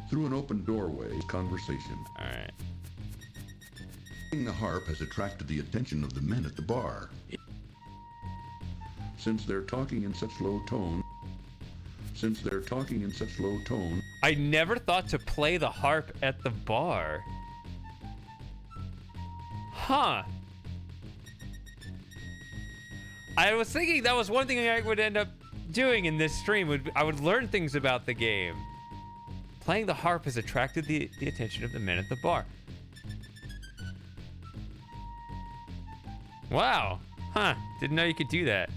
[SPEAKER 3] Through an open doorway, conversation.
[SPEAKER 1] All right.
[SPEAKER 3] The harp has attracted the attention of the men at the bar. Since they're talking in such low tone.
[SPEAKER 1] I never thought to play the harp at the bar. Huh. I was thinking that was one thing I would end up doing in this stream. I would learn things about the game. Playing the harp has attracted the attention of the men at the bar. Wow. Huh. Didn't know you could do that.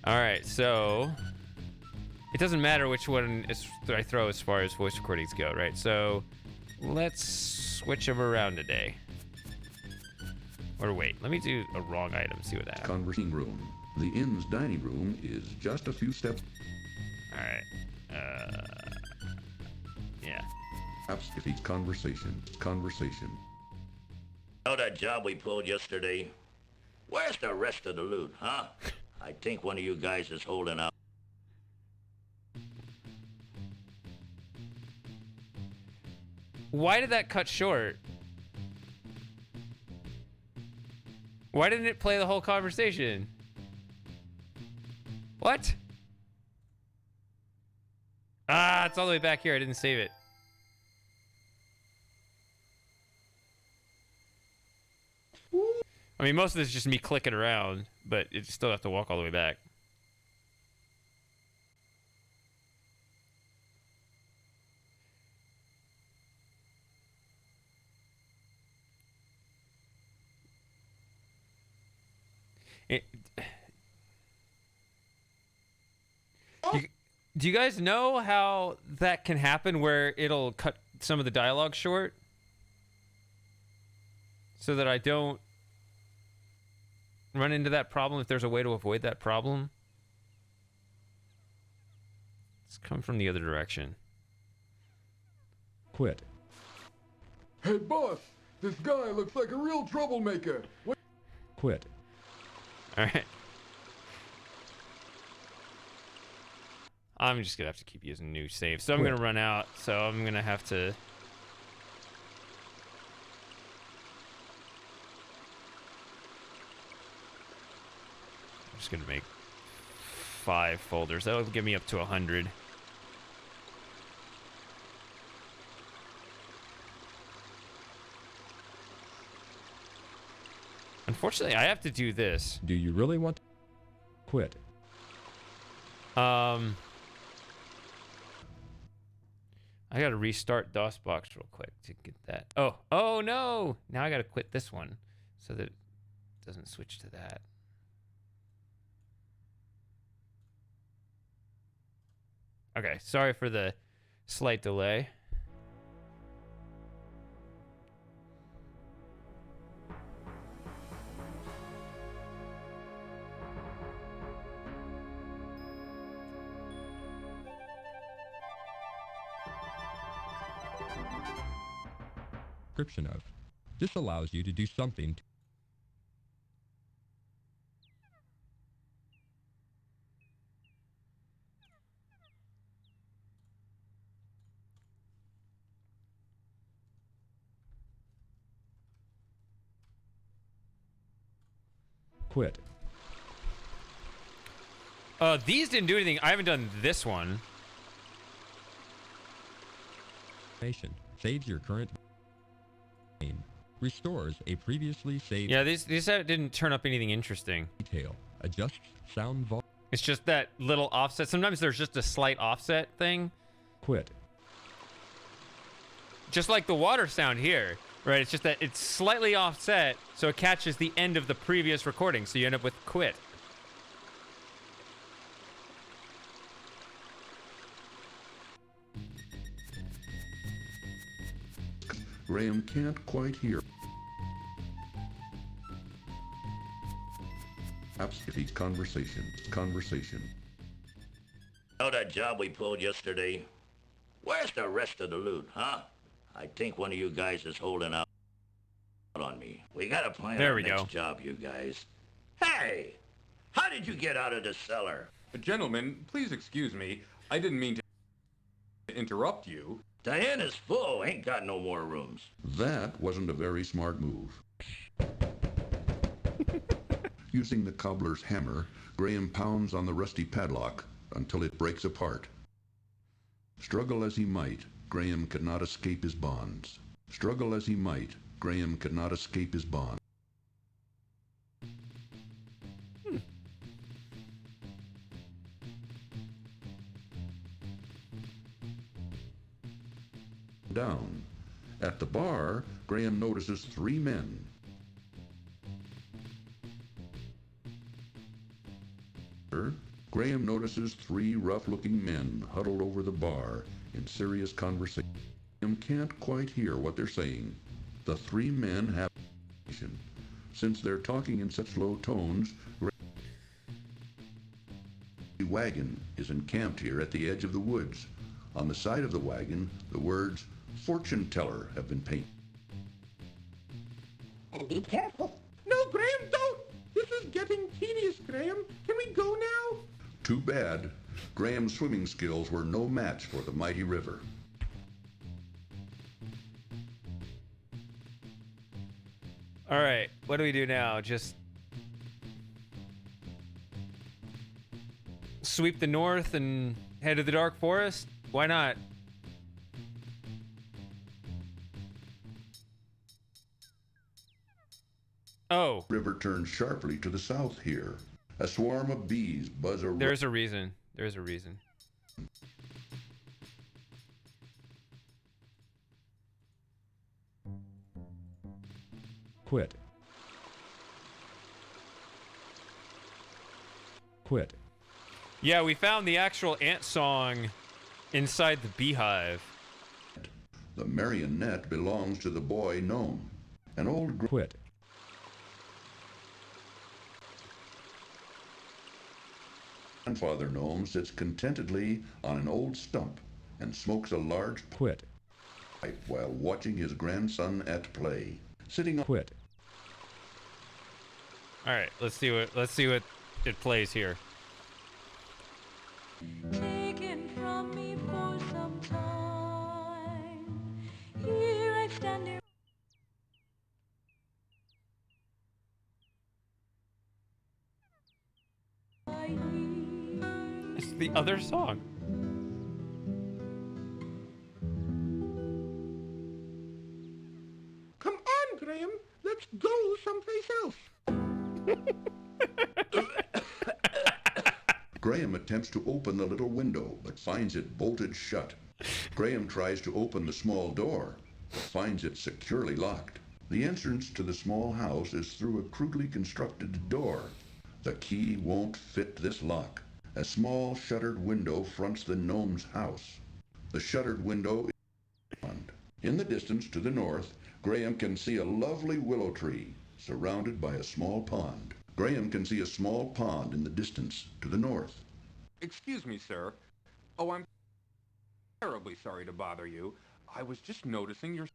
[SPEAKER 1] Alright, so... It doesn't matter which one I throw as far as voice recordings go, right? So, let's switch them around today. Or wait, let me do a wrong item, see what that happens.
[SPEAKER 3] Conversing room. The inn's dining room is just a few steps...
[SPEAKER 1] Alright. Yeah.
[SPEAKER 3] Abscify conversation.
[SPEAKER 9] Know that job we pulled yesterday? Where's the rest of the loot, huh? I think one of you guys is holding out.
[SPEAKER 1] Why did that cut short? Why didn't it play the whole conversation? What? Ah, it's all the way back here. I didn't save it. I mean, most of this is just me clicking around, but you still have to walk all the way back. Do you guys know how that can happen where it'll cut some of the dialogue short? So that I don't run into that problem, if there's a way to avoid that problem. Let's come from the other direction.
[SPEAKER 2] Quit.
[SPEAKER 13] Hey, boss, this guy looks like a real troublemaker. What?
[SPEAKER 2] Quit.
[SPEAKER 1] All right. I'm just gonna have to keep using new saves, so I'm gonna run out. So I'm gonna have to. I'm just gonna make 5 folders. That'll get me up to 100. Unfortunately, I have to do this.
[SPEAKER 2] Do you really want to? Quit.
[SPEAKER 1] I gotta restart DOSBox real quick to get that. Oh no! Now I gotta quit this one so that it doesn't switch to that. Okay, sorry for the slight delay.
[SPEAKER 2] Description of. This allows you to do something to quit.
[SPEAKER 1] These didn't do anything. I haven't done this one.
[SPEAKER 2] Nation saves your current game. Restores a previously saved.
[SPEAKER 1] Yeah, these didn't turn up anything interesting.
[SPEAKER 2] Detail. Adjusts sound volume.
[SPEAKER 1] It's just that little offset. Sometimes there's just a slight offset thing.
[SPEAKER 2] Quit.
[SPEAKER 1] Just like the water sound here, right? It's just that it's slightly offset, so it catches the end of the previous recording, so you end up with quit.
[SPEAKER 3] Graham can't quite hear. Perhaps if he's conversation.
[SPEAKER 9] Know that job we pulled yesterday? Where's the rest of the loot, huh? I think one of you guys is holding out on me. We gotta plan
[SPEAKER 1] There
[SPEAKER 9] our
[SPEAKER 1] we
[SPEAKER 9] next
[SPEAKER 1] go.
[SPEAKER 9] job, you guys. Hey! How did you get out of the cellar?
[SPEAKER 6] Gentlemen, please excuse me. I didn't mean to interrupt you.
[SPEAKER 9] Diana's full. Ain't got no more rooms.
[SPEAKER 3] That wasn't a very smart move. Using the cobbler's hammer, Graham pounds on the rusty padlock until it breaks apart. Struggle as he might, Graham could not escape his bonds. Struggle as he might, Graham could not escape his bonds. Down. At the bar, Graham notices 3 men. Graham notices 3 rough-looking men huddled over the bar in serious conversation. Graham can't quite hear what they're saying. The 3 men have conversation. Since they're talking in such low tones, the wagon is encamped here at the edge of the woods. On the side of the wagon, the words "Fortune Teller" have been painted.
[SPEAKER 10] And be careful.
[SPEAKER 4] No, Graham, don't! This is getting tedious, Graham. Can we go now?
[SPEAKER 3] Too bad. Graham's swimming skills were no match for the mighty river.
[SPEAKER 1] All right, what do we do now? Just sweep the north and head to the Dark Forest? Why not? Oh.
[SPEAKER 3] River turns sharply to the south here. A swarm of bees buzz around.
[SPEAKER 1] There's a reason. There's a reason.
[SPEAKER 2] Quit. Quit.
[SPEAKER 1] Yeah, we found the actual ant song inside the beehive.
[SPEAKER 3] The marionette belongs to the boy gnome. An old
[SPEAKER 2] Quit.
[SPEAKER 3] grandfather gnome sits contentedly on an old stump and smokes a large
[SPEAKER 2] Quit.
[SPEAKER 3] pipe while watching his grandson at play. Sitting on
[SPEAKER 2] Quit.
[SPEAKER 1] All right, let's see what it plays here.
[SPEAKER 14] Taken from me for some time. Here I stand here.
[SPEAKER 1] It's the other song.
[SPEAKER 4] Come on, Graham. Let's go someplace else.
[SPEAKER 3] Graham attempts to open the little window, but finds it bolted shut. Graham tries to open the small door, but finds it securely locked. The entrance to the small house is through a crudely constructed door. The key won't fit this lock. A small shuttered window fronts the gnome's house. The shuttered window is beyond. In the distance to the north, Graham can see a lovely willow tree surrounded by a small pond. Graham can see a small pond in the distance to the north.
[SPEAKER 6] Excuse me, sir. Oh, I'm terribly sorry to bother you. I was just noticing your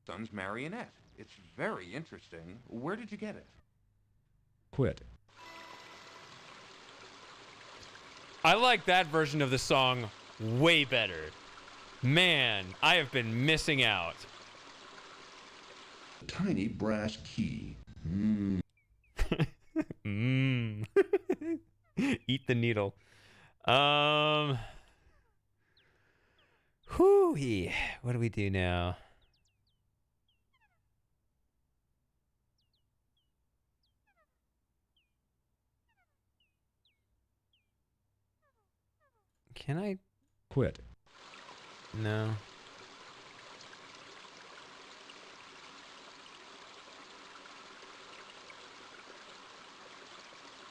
[SPEAKER 6] son's marionette. It's very interesting. Where did you get it?
[SPEAKER 2] Quit.
[SPEAKER 1] I like that version of the song way better. Man, I have been missing out.
[SPEAKER 3] A tiny brass key.
[SPEAKER 1] Eat the needle. Whoo-wee. What do we do now? Can I
[SPEAKER 2] quit?
[SPEAKER 1] No.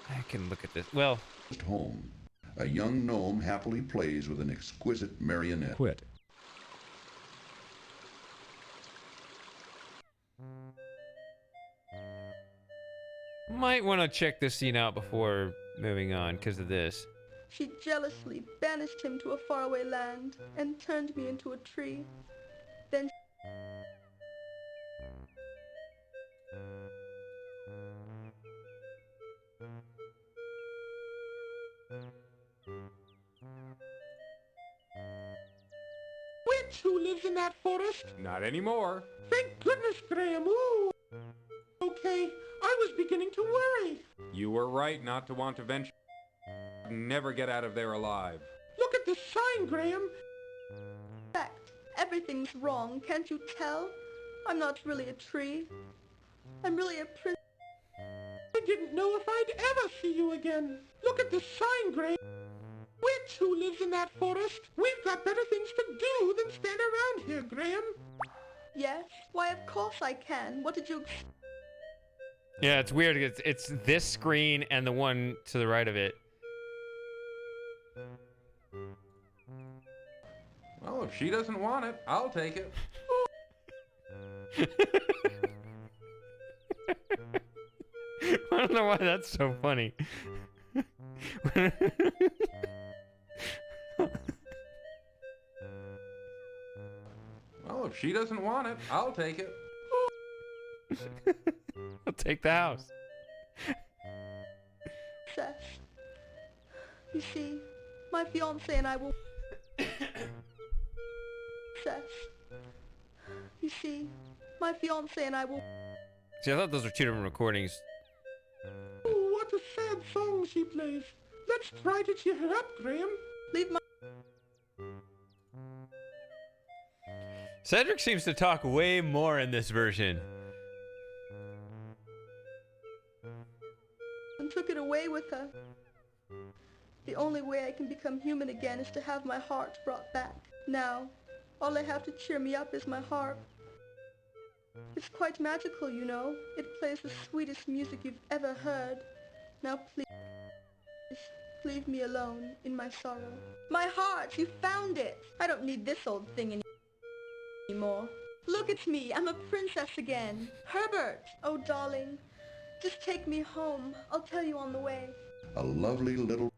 [SPEAKER 1] I can look at this. Well,
[SPEAKER 3] home. A young gnome happily plays with an exquisite marionette.
[SPEAKER 2] Quit.
[SPEAKER 1] Might want to check this scene out before moving on because of this.
[SPEAKER 15] She jealously banished him to a faraway land and turned me into a tree. Then
[SPEAKER 4] Witch who lives in that forest?
[SPEAKER 6] Not anymore.
[SPEAKER 4] Thank goodness, Graham. Ooh. Okay, I was beginning to worry.
[SPEAKER 6] You were right not to want to venture. Never get out of there alive.
[SPEAKER 4] Look at this sign, Graham.
[SPEAKER 15] in fact, everything's wrong, can't you tell? I'm not really a tree. I'm really a prince.
[SPEAKER 4] I didn't know if I'd ever see you again. Look at this sign, Graham. Witch who lives in that forest. We've got better things to do than stand around here, Graham.
[SPEAKER 15] Yes? Why, of course I can. What did you...
[SPEAKER 1] Yeah, it's weird. It's this screen and the one to the right of it.
[SPEAKER 6] Well, if she doesn't want it, I'll take it.
[SPEAKER 1] I don't know why that's so funny.
[SPEAKER 6] Well, if she doesn't want it, I'll take it.
[SPEAKER 1] I'll take the house.
[SPEAKER 15] Seth, you see, my fiancé and I will... Seth, you see, my fiancé and I will...
[SPEAKER 1] See, I thought those were two different recordings.
[SPEAKER 4] Oh, what a sad song she plays. Let's try to cheer her up, Graham.
[SPEAKER 15] Leave my...
[SPEAKER 1] Cedric seems to talk way more in this version.
[SPEAKER 15] And took it away with her. The only way I can become human again is to have my heart brought back. Now, all I have to cheer me up is my harp. It's quite magical, you know. It plays the sweetest music you've ever heard. Now please, leave me alone in my sorrow. My heart, you found it! I don't need this old thing anymore. Look at me, I'm a princess again. Herbert! Oh, darling, just take me home. I'll tell you on the way.
[SPEAKER 3] A lovely little...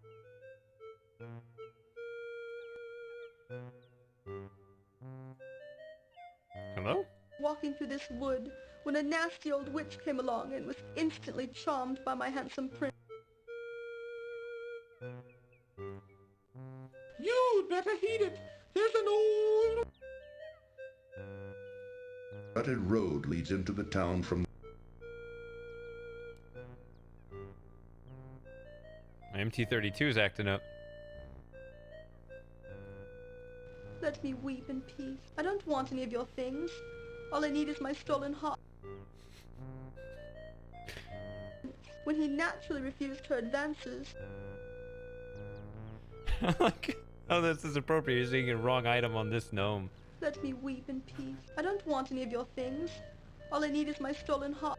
[SPEAKER 1] Hello?
[SPEAKER 15] Walking through this wood when a nasty old witch came along and was instantly charmed by my handsome prince.
[SPEAKER 4] You'd better heed it. There's an old...
[SPEAKER 3] rutted road leads into the town from...
[SPEAKER 1] My MT-32 is acting up.
[SPEAKER 15] Let me weep in peace. I don't want any of your things. All I need is my stolen heart. When he naturally refused her advances,
[SPEAKER 1] Like, oh, this is appropriate. You're seeing a wrong item on this gnome.
[SPEAKER 15] Let me weep in peace. I don't want any of your things. All I need is my stolen heart.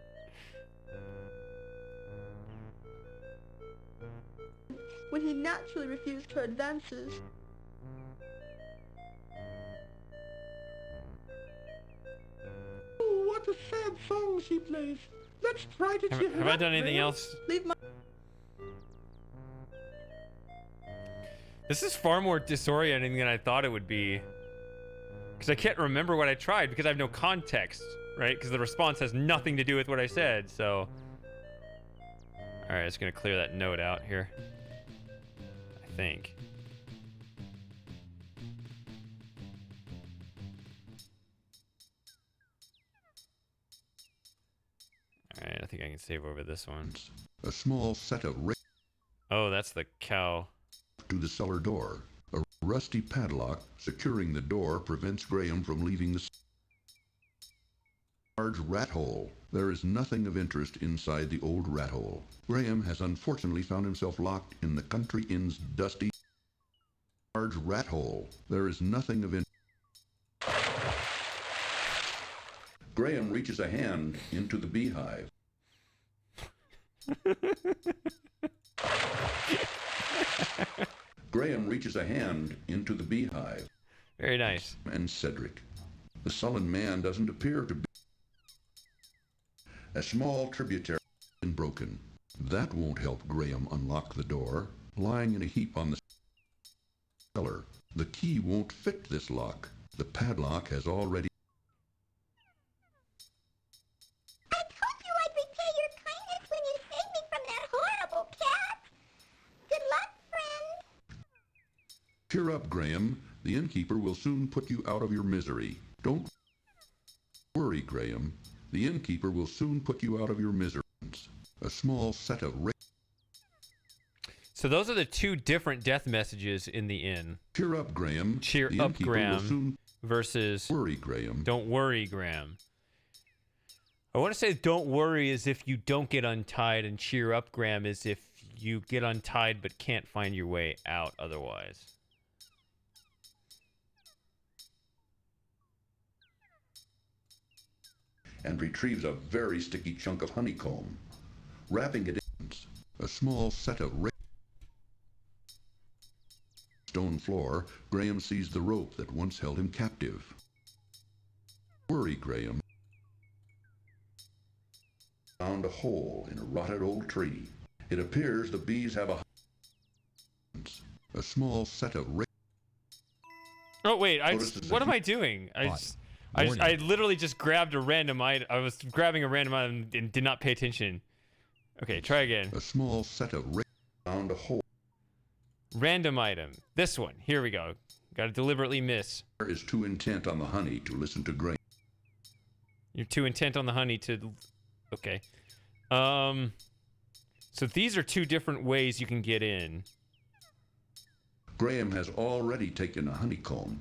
[SPEAKER 15] When he naturally refused her advances.
[SPEAKER 4] Oh, what a sad song she plays. Let's try to cheer her
[SPEAKER 1] Have I
[SPEAKER 4] up,
[SPEAKER 1] done anything
[SPEAKER 4] Graham.
[SPEAKER 1] else?
[SPEAKER 15] Leave my...
[SPEAKER 1] This is far more disorienting than I thought it would be. Because I can't remember what I tried because I have no context, right? Because the response has nothing to do with what I said, so... Alright, it's gonna clear that note out here. I think. Alright, I think I can save over this one.
[SPEAKER 3] A small set of
[SPEAKER 1] Oh, that's the cow.
[SPEAKER 3] to the cellar door. A rusty padlock securing the door prevents Graham from leaving the large rat hole. There is nothing of interest inside the old rat hole. Graham has unfortunately found himself locked in the country inn's dusty large rat hole. There is nothing of interest. Graham reaches a hand into the beehive. Graham reaches a hand into the beehive.
[SPEAKER 1] Very nice.
[SPEAKER 3] And Cedric. The sullen man doesn't appear to be. A small tributary has been broken. That won't help Graham unlock the door. Lying in a heap on the cellar. The key won't fit this lock. The padlock has already...
[SPEAKER 8] I told you I'd repay your kindness when you saved me from that horrible cat. Good luck, friend.
[SPEAKER 3] Cheer up, Graham. The innkeeper will soon put you out of your misery. Don't worry, Graham. The innkeeper will soon put you out of your misery. A small set of...
[SPEAKER 1] So those are the two different death messages in the inn.
[SPEAKER 3] Cheer up, Graham.
[SPEAKER 1] Cheer
[SPEAKER 3] The
[SPEAKER 1] up,
[SPEAKER 3] innkeeper will
[SPEAKER 1] Graham.
[SPEAKER 3] soon...
[SPEAKER 1] Versus...
[SPEAKER 3] Worry, Graham.
[SPEAKER 1] Don't worry, Graham. I want to say don't worry as if you don't get untied, and cheer up, Graham, as if you get untied but can't find your way out otherwise.
[SPEAKER 3] And retrieves a very sticky chunk of honeycomb. Wrapping it in a small set of stone floor, Graham sees the rope that once held him captive. Worry, Graham. Found a hole in a rotted old tree. It appears the bees have a small set of
[SPEAKER 1] Oh wait,
[SPEAKER 3] Notice
[SPEAKER 1] what am I doing? I literally just grabbed a random item. I was grabbing a random item and did not pay attention. Okay, try again.
[SPEAKER 3] A small set of found a hole.
[SPEAKER 1] Random item. This one. Here we go. Got to deliberately miss.
[SPEAKER 3] Is too intent on the honey to listen to Graham.
[SPEAKER 1] You're too intent on the honey to... Okay. So these are two different ways you can get in.
[SPEAKER 3] Graham has already taken a honeycomb.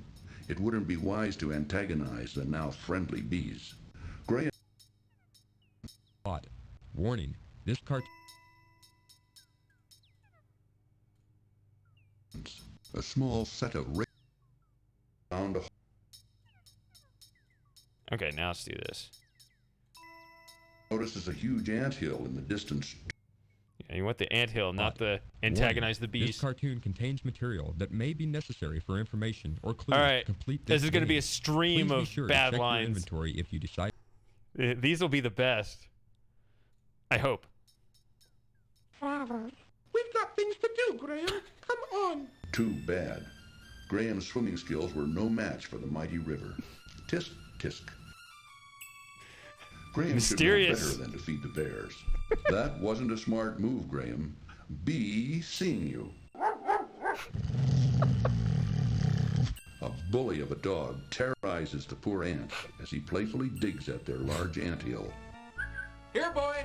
[SPEAKER 3] It wouldn't be wise to antagonize the now friendly bees. Graham...
[SPEAKER 2] Warning. This cartoon...
[SPEAKER 3] A small set of found a...
[SPEAKER 1] Okay, now let's do this.
[SPEAKER 3] Notices a huge anthill in the distance.
[SPEAKER 1] Yeah, you want the anthill, not the antagonize the
[SPEAKER 2] This
[SPEAKER 1] bees.
[SPEAKER 2] cartoon contains material that may be necessary for information or clues
[SPEAKER 1] All right,
[SPEAKER 2] to complete
[SPEAKER 1] this is going to be
[SPEAKER 2] game.
[SPEAKER 1] a stream
[SPEAKER 2] Please be
[SPEAKER 1] of
[SPEAKER 2] sure to
[SPEAKER 1] bad
[SPEAKER 2] check your
[SPEAKER 1] lines.
[SPEAKER 2] inventory if you decide.
[SPEAKER 1] These will be the best. I hope.
[SPEAKER 4] We've got things to do, Graham. Come on.
[SPEAKER 3] Too bad. Graham's swimming skills were no match for the mighty river. Tisk, tisk. Graham
[SPEAKER 1] Mysterious.
[SPEAKER 3] should know better than to feed the bears. That wasn't a smart move, Graham. Bee seeing you. A bully of a dog terrorizes the poor ants as he playfully digs at their large anthill.
[SPEAKER 6] Here, boy!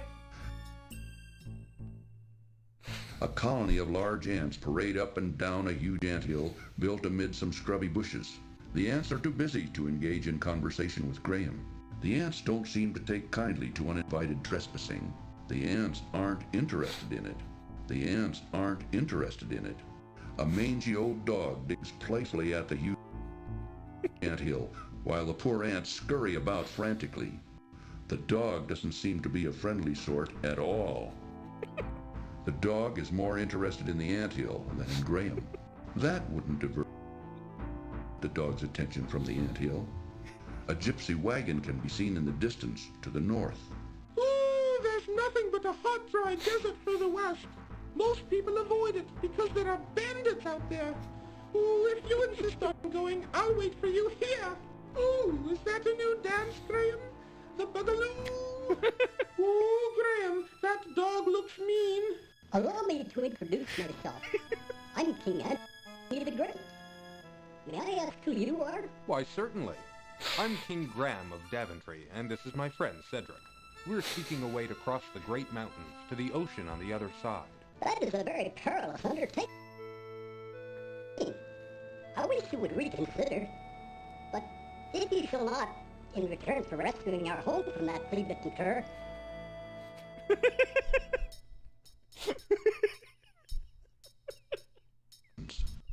[SPEAKER 3] A colony of large ants parade up and down a huge anthill built amid some scrubby bushes. The ants are too busy to engage in conversation with Graham. The ants don't seem to take kindly to uninvited trespassing. The ants aren't interested in it. The ants aren't interested in it. A mangy old dog digs playfully at the anthill, while the poor ants scurry about frantically. The dog doesn't seem to be a friendly sort at all. The dog is more interested in the anthill than in Graham. That wouldn't divert the dog's attention from the anthill. A gypsy wagon can be seen in the distance to the north.
[SPEAKER 4] Ooh, there's nothing but a hot, dry desert further west. Most people avoid it because there are bandits out there. Ooh, if you insist on going, I'll wait for you here. Ooh, is that a new dance, Graham? The Bugaloo? Ooh, Graham, that dog looks mean.
[SPEAKER 10] Allow me to introduce myself. I'm King Anthony the Great. May I ask who you are?
[SPEAKER 6] Why, certainly. I'm King Graham of Daventry, and this is my friend Cedric. We're seeking a way to cross the Great Mountains to the ocean on the other side.
[SPEAKER 10] That is a very perilous undertaking. I wish you would reconsider. But if you shall not, in return for rescuing our home from that flea-bitten cur,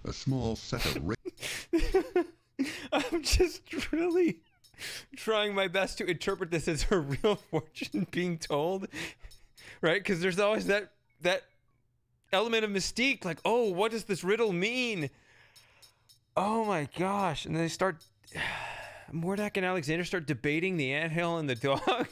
[SPEAKER 3] A small set of
[SPEAKER 1] I'm just really trying my best to interpret this as a real fortune being told, right? Because there's always that element of mystique, like, oh, what does this riddle mean? Oh my gosh! And then they start, Mordak and Alexander start debating the anthill and the dog.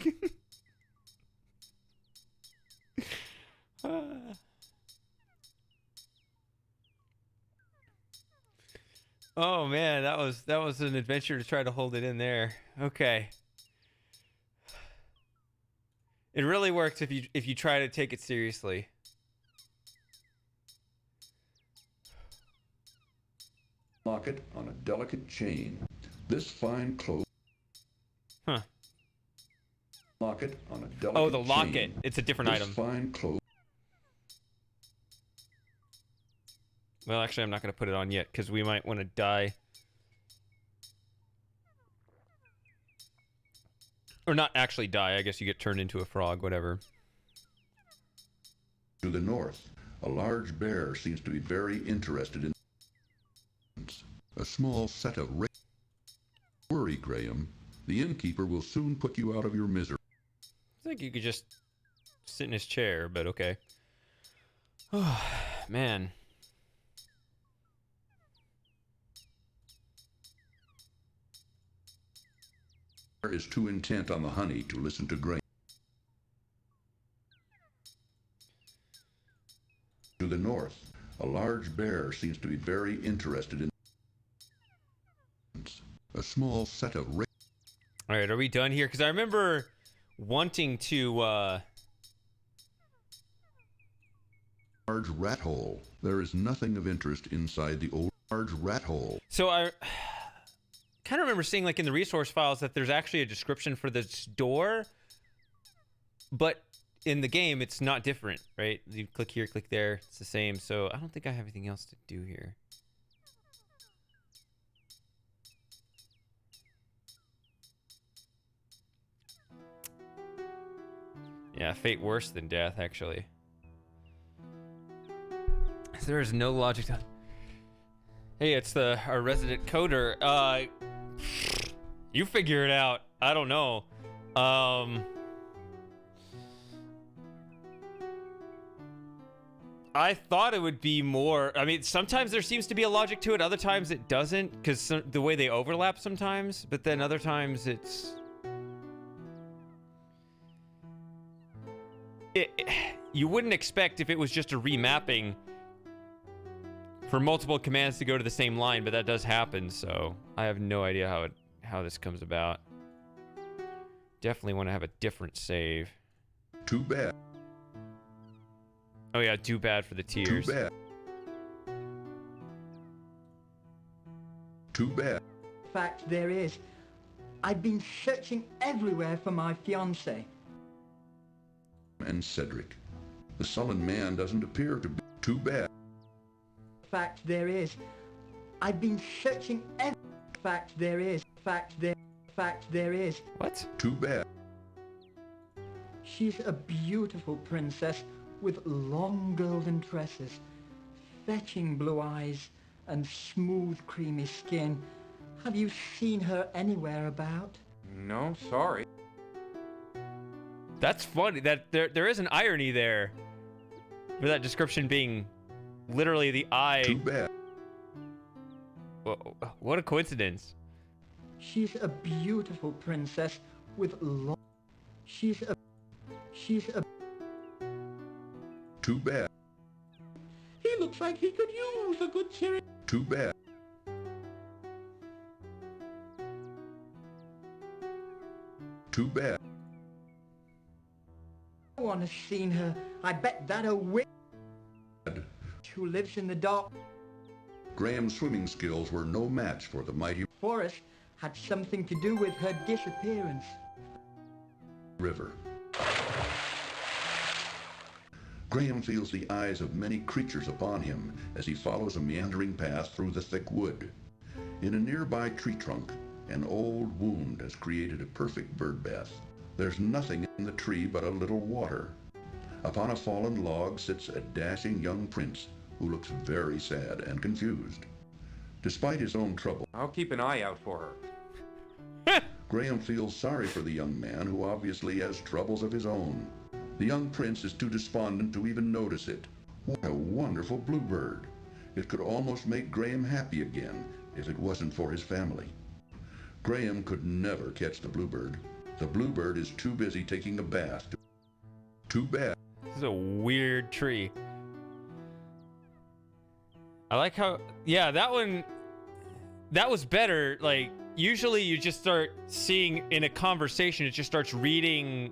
[SPEAKER 1] Oh man, that was an adventure to try to hold it in there. Okay. It really works if you try to take it seriously.
[SPEAKER 3] locket on a delicate chain. This fine cloth.
[SPEAKER 1] Huh.
[SPEAKER 3] Locket on a delicate
[SPEAKER 1] Oh, the locket.
[SPEAKER 3] chain.
[SPEAKER 1] It's a different
[SPEAKER 3] This
[SPEAKER 1] item.
[SPEAKER 3] fine cloth.
[SPEAKER 1] Well, actually, I'm not going to put it on yet because we might want to die. Or not actually die. I guess you get turned into a frog, whatever.
[SPEAKER 3] To the north, a large bear seems to be very interested in a small set of worry, Graham. The innkeeper will soon put you out of your misery.
[SPEAKER 1] I think you could just sit in his chair, but okay. Oh, man.
[SPEAKER 3] Is too intent on the honey to listen to Graham. To the north, a large bear seems to be very interested in a small set of
[SPEAKER 1] All right, are we done here? Because I remember wanting to
[SPEAKER 3] large rat hole. There is nothing of interest inside the old large rat hole.
[SPEAKER 1] So I kind of remember seeing, like, in the resource files that there's actually a description for this door, but in the game it's not different, right? You click here, click there, it's the same. So I don't think I have anything else to do here. Yeah, fate worse than death, actually. There is no logic to... Hey, it's our resident coder. You figure it out. I don't know. I thought it would be more... I mean, sometimes there seems to be a logic to it. Other times it doesn't, because the way they overlap sometimes. But then other times it's... You wouldn't expect if it was just a remapping for multiple commands to go to the same line, but that does happen, so I have no idea how this comes about. Definitely want to have a different save.
[SPEAKER 3] Too bad.
[SPEAKER 1] Oh yeah, too bad for the tears.
[SPEAKER 3] Too bad. Too bad.
[SPEAKER 16] Fact there is. I've been searching everywhere for my fiancée.
[SPEAKER 3] And Cedric. The sullen man doesn't appear to be too bad.
[SPEAKER 16] Fact there is. I've been searching every... Fact there is. Fact there is.
[SPEAKER 1] What?
[SPEAKER 3] Too bad.
[SPEAKER 16] She's a beautiful princess with long golden tresses, fetching blue eyes and smooth, creamy skin. Have you seen her anywhere about?
[SPEAKER 6] No, sorry.
[SPEAKER 1] That's funny. That there is an irony there. For that description being literally the eye.
[SPEAKER 3] Too bad.
[SPEAKER 1] What a coincidence.
[SPEAKER 16] She's a beautiful princess with long... She's a...
[SPEAKER 3] Too bad.
[SPEAKER 4] He looks like he could use a good cheering.
[SPEAKER 3] Too bad. Too bad.
[SPEAKER 16] No one has seen her. I bet that a witch who lives in the dark
[SPEAKER 3] Graham's swimming skills were no match for the mighty
[SPEAKER 16] forest had something to do with her disappearance.
[SPEAKER 3] river. Graham feels the eyes of many creatures upon him as he follows a meandering path through the thick wood. In a nearby tree trunk, an old wound has created a perfect bird bath. There's nothing in the tree but a little water. Upon a fallen log sits a dashing young prince who looks very sad and confused. Despite his own trouble,
[SPEAKER 6] I'll keep an eye out for her.
[SPEAKER 3] Graham feels sorry for the young man who obviously has troubles of his own. The young prince is too despondent to even notice it. What a wonderful bluebird. It could almost make Graham happy again if it wasn't for his family. Graham could never catch the bluebird. The bluebird is too busy taking a bath. Too bad.
[SPEAKER 1] This is a weird tree. I like how, yeah, that one, that was better. Like, usually you just start seeing in a conversation, it just starts reading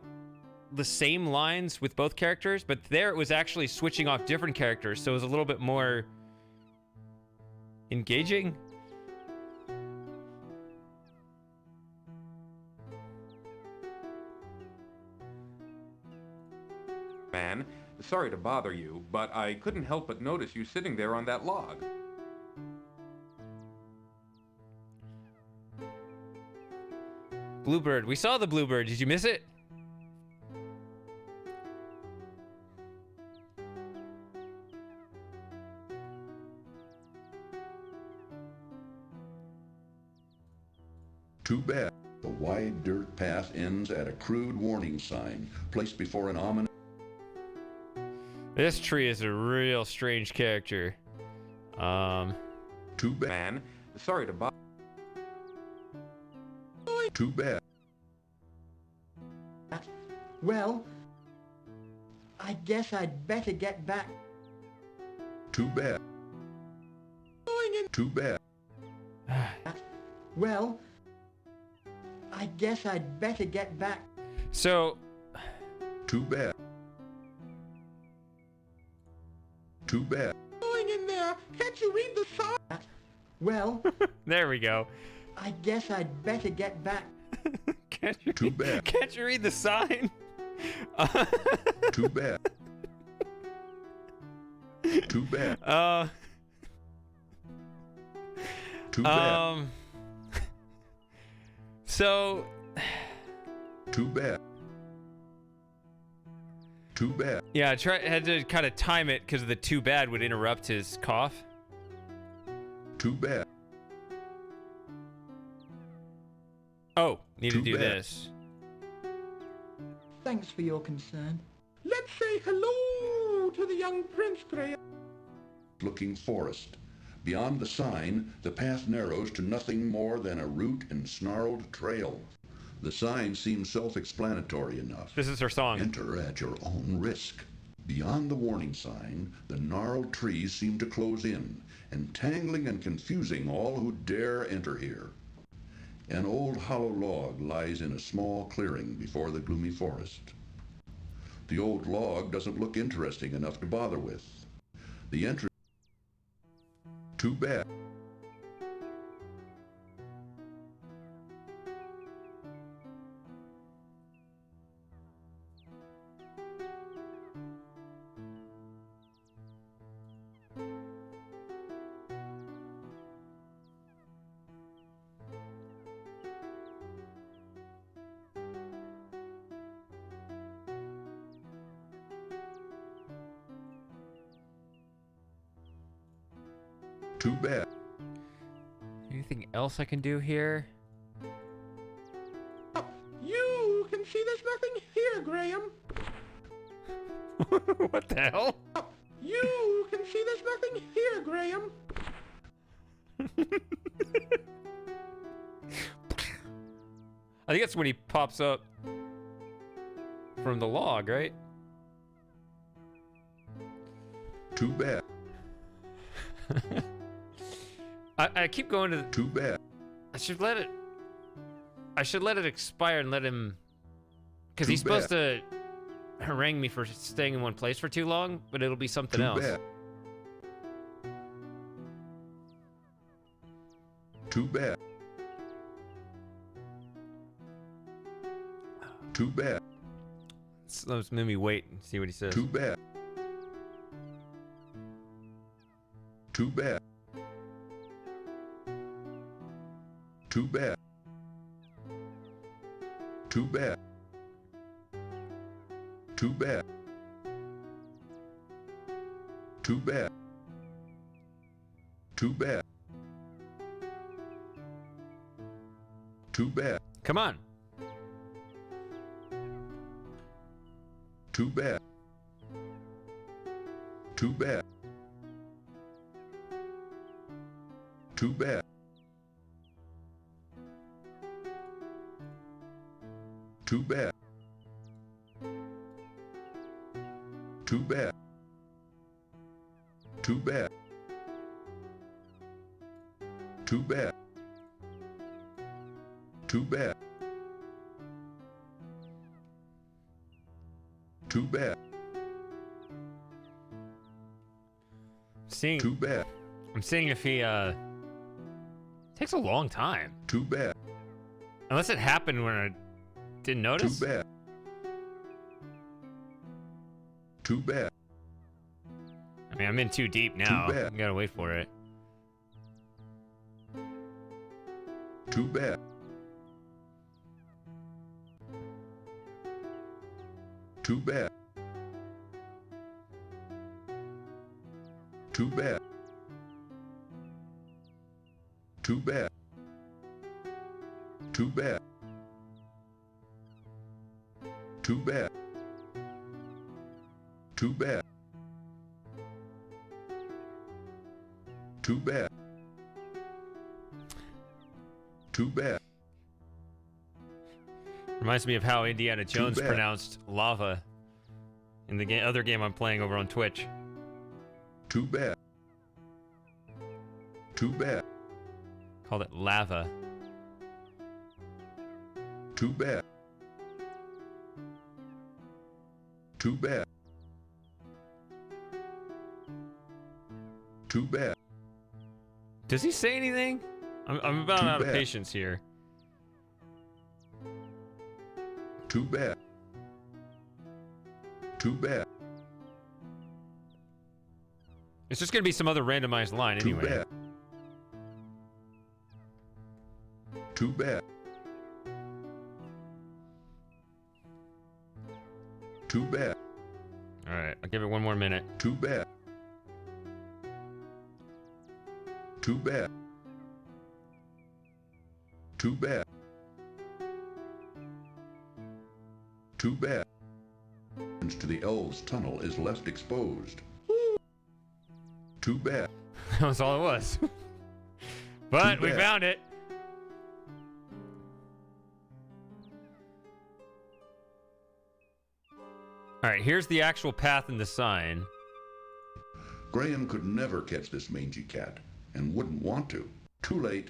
[SPEAKER 1] the same lines with both characters, but there it was actually switching off different characters, so it was a little bit more engaging.
[SPEAKER 6] Man, sorry to bother you, but I couldn't help but notice you sitting there on that log.
[SPEAKER 1] Bluebird. We saw the bluebird. Did you miss it?
[SPEAKER 3] Too bad. The wide dirt path ends at a crude warning sign placed before an ominous...
[SPEAKER 1] This tree is a real strange character.
[SPEAKER 3] Too bad.
[SPEAKER 6] Man, sorry to bother.
[SPEAKER 3] Too bad.
[SPEAKER 16] Well, I guess I'd better get back.
[SPEAKER 3] Too bad. Too bad.
[SPEAKER 16] Well, I guess I'd better get back.
[SPEAKER 1] So...
[SPEAKER 3] Too bad. Too bad.
[SPEAKER 4] Going in there. Can't you read the sign?
[SPEAKER 16] Well...
[SPEAKER 1] There we go.
[SPEAKER 16] I guess I'd better get back.
[SPEAKER 1] Can't you
[SPEAKER 3] Too bad.
[SPEAKER 1] Can't you read the sign?
[SPEAKER 3] Too bad. Too bad. Too bad.
[SPEAKER 1] So...
[SPEAKER 3] Too bad. Too bad.
[SPEAKER 1] Yeah, I had to kind of time it because the too bad would interrupt his cough.
[SPEAKER 3] Too bad.
[SPEAKER 1] Oh, need to
[SPEAKER 3] Too
[SPEAKER 1] do
[SPEAKER 3] bad.
[SPEAKER 1] this.
[SPEAKER 16] Thanks for your concern.
[SPEAKER 4] Let's say hello to the young Prince Graham.
[SPEAKER 3] Looking forest. Beyond the sign, the path narrows to nothing more than a root and snarled trail. The sign seems self-explanatory enough.
[SPEAKER 1] This is her song.
[SPEAKER 3] Enter at your own risk. Beyond the warning sign, the gnarled trees seem to close in, entangling and confusing all who dare enter here. An old hollow log lies in a small clearing before the gloomy forest. The old log doesn't look interesting enough to bother with. The entrance... Too bad. Too bad.
[SPEAKER 1] Anything else I can do here?
[SPEAKER 4] You can see there's nothing here, Graham.
[SPEAKER 1] What the hell?
[SPEAKER 4] You can see there's nothing here, Graham.
[SPEAKER 1] I think that's when he pops up from the log, right?
[SPEAKER 3] Too bad.
[SPEAKER 1] I keep going to the...
[SPEAKER 3] Too bad.
[SPEAKER 1] I should let it expire and let him... Because he's
[SPEAKER 3] Too
[SPEAKER 1] supposed to harangue me for staying in one place for too long, but it'll be something
[SPEAKER 3] Too
[SPEAKER 1] else.
[SPEAKER 3] bad. Too bad. Too bad.
[SPEAKER 1] Let's maybe wait and see what he says.
[SPEAKER 3] Too bad. Too bad. Too bad. Too bad. Too bad. Too bad. Too bad. Too bad.
[SPEAKER 1] Come on.
[SPEAKER 3] Too bad. Too bad. Too bad. Too bad. Too bad. Too bad. Too bad. Too bad. Too bad.
[SPEAKER 1] Seeing.
[SPEAKER 3] Too bad.
[SPEAKER 1] I'm seeing if he takes a long time.
[SPEAKER 3] Too bad.
[SPEAKER 1] Unless it happened when I didn't notice.
[SPEAKER 3] Too bad. Too bad.
[SPEAKER 1] I mean, I'm in too deep now.
[SPEAKER 3] Too bad.
[SPEAKER 1] I gotta wait for it.
[SPEAKER 3] Too bad. Too bad. Too bad. Too bad. Too bad. Too bad. Too bad. Too bad. Too bad.
[SPEAKER 1] Reminds me of how Indiana Jones
[SPEAKER 3] bad.
[SPEAKER 1] pronounced lava in the other game I'm playing over on Twitch.
[SPEAKER 3] Too bad. Too bad.
[SPEAKER 1] Called it lava.
[SPEAKER 3] Too bad. Too bad. Too bad.
[SPEAKER 1] Does he say anything? I'm about
[SPEAKER 3] Too
[SPEAKER 1] out of
[SPEAKER 3] bad.
[SPEAKER 1] patience here.
[SPEAKER 3] Too bad. Too bad.
[SPEAKER 1] It's just gonna be some other randomized line
[SPEAKER 3] Too
[SPEAKER 1] anyway.
[SPEAKER 3] bad. Too bad. Too bad.
[SPEAKER 1] All right, I'll give it one more minute.
[SPEAKER 3] Too bad. Too bad. Too bad. Too bad. To the elves' tunnel is left exposed. Too bad.
[SPEAKER 1] That was all it was. But
[SPEAKER 3] Too
[SPEAKER 1] we
[SPEAKER 3] bad.
[SPEAKER 1] found it. All right, here's the actual path in the sign.
[SPEAKER 3] Graham could never catch this mangy cat, and wouldn't want to. Too late.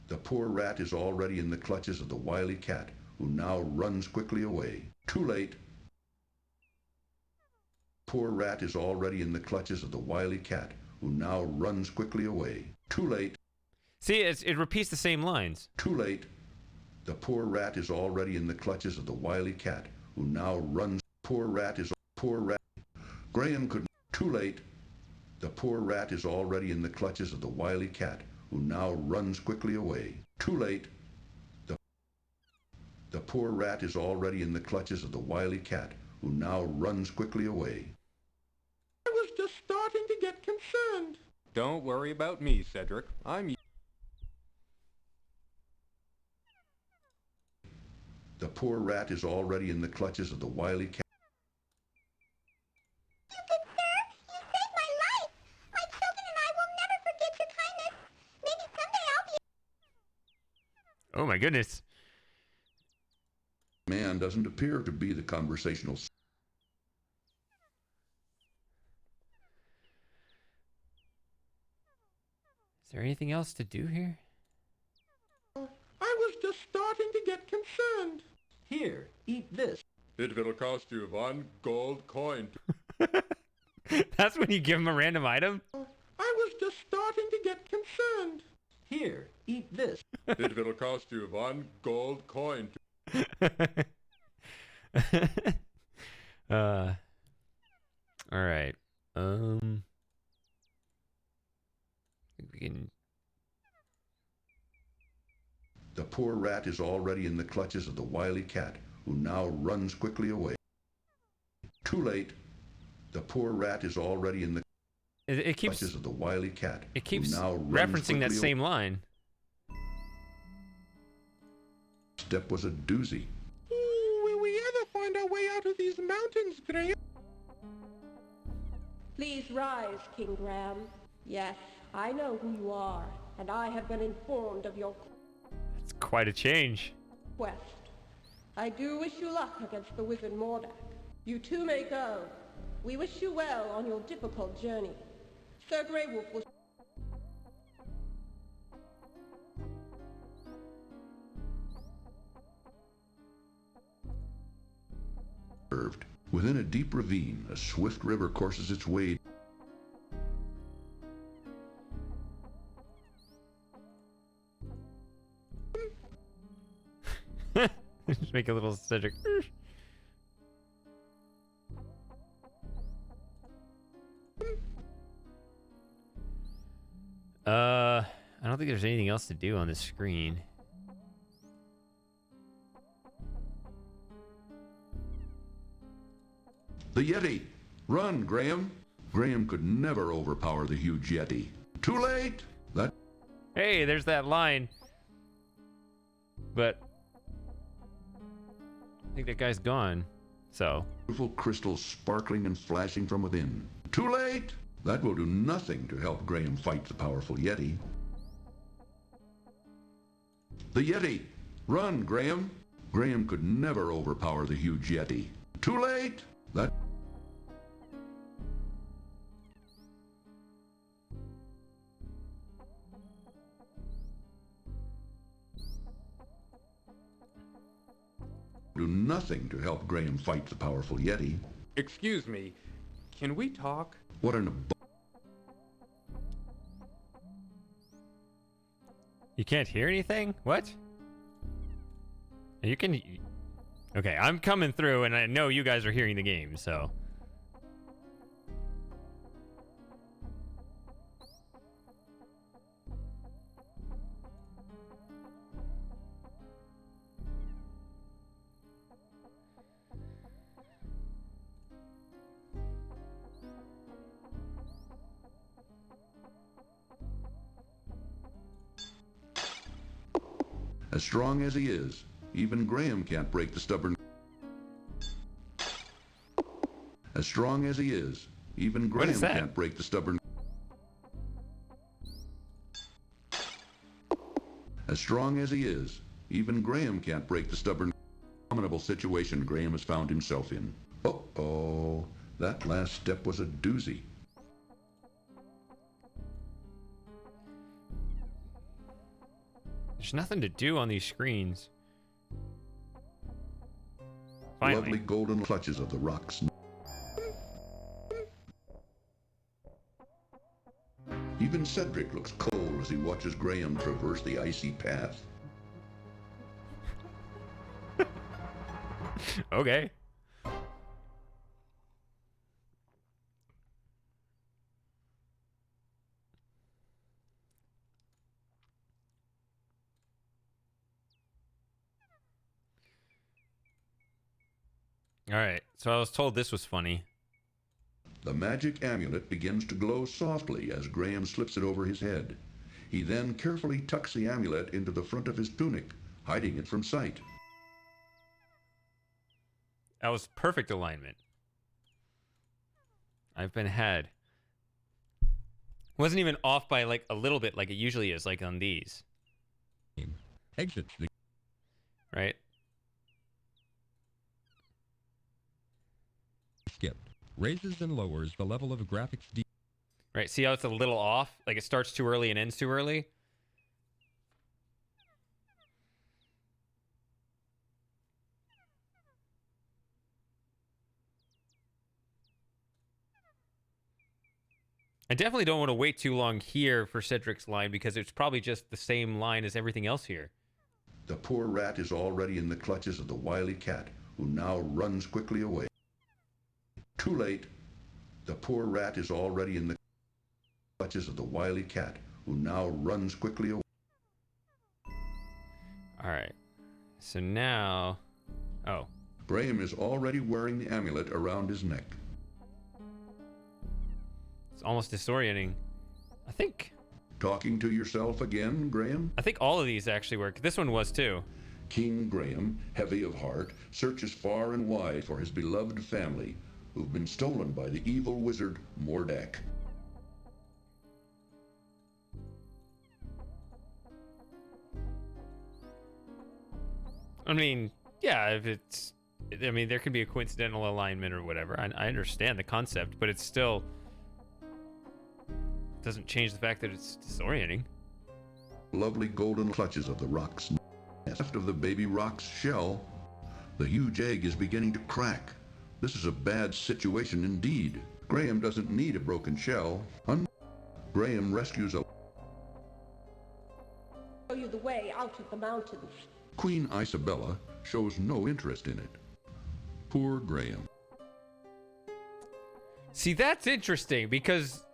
[SPEAKER 3] The poor rat is already in the clutches of the wily cat, who now runs quickly away. Too late. Poor rat is already in the clutches of the wily cat, who now runs quickly away. Too late.
[SPEAKER 1] See, it repeats the same lines.
[SPEAKER 3] Too late. The poor rat is already in the clutches of the wily cat, who now runs. Poor rat. Graham could. Too late. The poor rat is already in the clutches of the wily cat, who now runs quickly away. Too late. The poor rat is already in the clutches of the wily cat, who now runs quickly away.
[SPEAKER 4] I was just starting to get concerned.
[SPEAKER 6] Don't worry about me, Cedric.
[SPEAKER 3] The poor rat is already in the clutches of the wily cat.
[SPEAKER 8] You good sir, you saved my life. My children and I will never forget your kindness. Maybe someday I'll be...
[SPEAKER 1] Oh my goodness.
[SPEAKER 3] Man doesn't appear to be the conversational.
[SPEAKER 1] Is there anything else to do here?
[SPEAKER 4] I was just starting to get concerned.
[SPEAKER 16] Here, eat this.
[SPEAKER 7] It will cost you 1 gold coin.
[SPEAKER 1] That's when you give him a random item?
[SPEAKER 4] I was just starting to get concerned.
[SPEAKER 16] Here, eat this.
[SPEAKER 7] It will cost you 1 gold coin.
[SPEAKER 1] All right. We can...
[SPEAKER 3] The poor rat is already in the clutches of the wily cat, who now runs quickly away. Too late. The poor rat is already in the clutches of the wily cat.
[SPEAKER 1] It keeps
[SPEAKER 3] who now
[SPEAKER 1] referencing that same line.
[SPEAKER 3] Step was a doozy.
[SPEAKER 4] Ooh, will we ever find our way out of these mountains, Graham?
[SPEAKER 17] Please rise, King Graham. Yes, I know who you are, and I have been informed of your
[SPEAKER 1] It's quite a change.
[SPEAKER 17] quest. I do wish you luck against the wizard Mordak. You too may go. We wish you well on your difficult journey. Sir Grey Wolf will...
[SPEAKER 3] Curved. Within a deep ravine, a swift river courses its way.
[SPEAKER 1] Just make a little Cedric. I don't think there's anything else to do on this screen.
[SPEAKER 3] The Yeti! Run, Graham! Graham could never overpower the huge Yeti. Too late! That...
[SPEAKER 1] Hey, there's that line. But I think that guy's gone. So.
[SPEAKER 3] Beautiful crystals sparkling and flashing from within. Too late! That will do nothing to help Graham fight the powerful Yeti. The Yeti! Run, Graham! Graham could never overpower the huge Yeti. Too late! That... do nothing to help Graham fight the powerful Yeti.
[SPEAKER 6] Excuse me, can we talk?
[SPEAKER 3] What an
[SPEAKER 1] You can't hear anything? What? You can... Okay, I'm coming through and I know you guys are hearing the game, so...
[SPEAKER 3] As strong as he is, even Graham can't break the stubborn... As strong as he is, even Graham can't break the stubborn... As strong as he is, even Graham can't break the stubborn... Abominable situation Graham has found himself in. Uh-oh, that last step was a doozy.
[SPEAKER 1] There's nothing to do on these screens. Finally.
[SPEAKER 3] Lovely golden clutches of the rocks. Even Cedric looks cold as he watches Graham traverse the icy path.
[SPEAKER 1] Okay. All right, so I was told this was funny.
[SPEAKER 3] The magic amulet begins to glow softly as Graham slips it over his head. He then carefully tucks the amulet into the front of his tunic, hiding it from sight.
[SPEAKER 1] That was perfect alignment. I've been had. Wasn't even off by like a little bit like it usually is, like on these.
[SPEAKER 2] Exits the...
[SPEAKER 1] Right?
[SPEAKER 2] Skipped. Raises and lowers the level of graphics
[SPEAKER 1] Right, see how it's a little off? Like it starts too early and ends too early? I definitely don't want to wait too long here for Cedric's line because it's probably just the same line as everything else here.
[SPEAKER 3] The poor rat is already in the clutches of the wily cat, who now runs quickly away. Too late. The poor rat is already in the clutches of the wily cat, who now runs quickly away.
[SPEAKER 1] Alright. So now... Oh.
[SPEAKER 3] Graham is already wearing the amulet around his neck.
[SPEAKER 1] It's almost disorienting. I think...
[SPEAKER 3] Talking to yourself again, Graham?
[SPEAKER 1] I think all of these actually work. This one was too.
[SPEAKER 3] King Graham, heavy of heart, searches far and wide for his beloved family, who've been stolen by the evil wizard Mordak.
[SPEAKER 1] I mean, yeah, if it's... I mean, there could be a coincidental alignment or whatever. I understand the concept, but it's still... doesn't change the fact that it's disorienting.
[SPEAKER 3] Lovely golden clutches of the rock's nest of the baby rock's shell. The huge egg is beginning to crack. This is a bad situation indeed. Graham doesn't need a broken shell. Graham rescues a...
[SPEAKER 17] Show you the way out of the mountains.
[SPEAKER 3] Queen Isabella shows no interest in it. Poor Graham.
[SPEAKER 1] See, that's interesting because...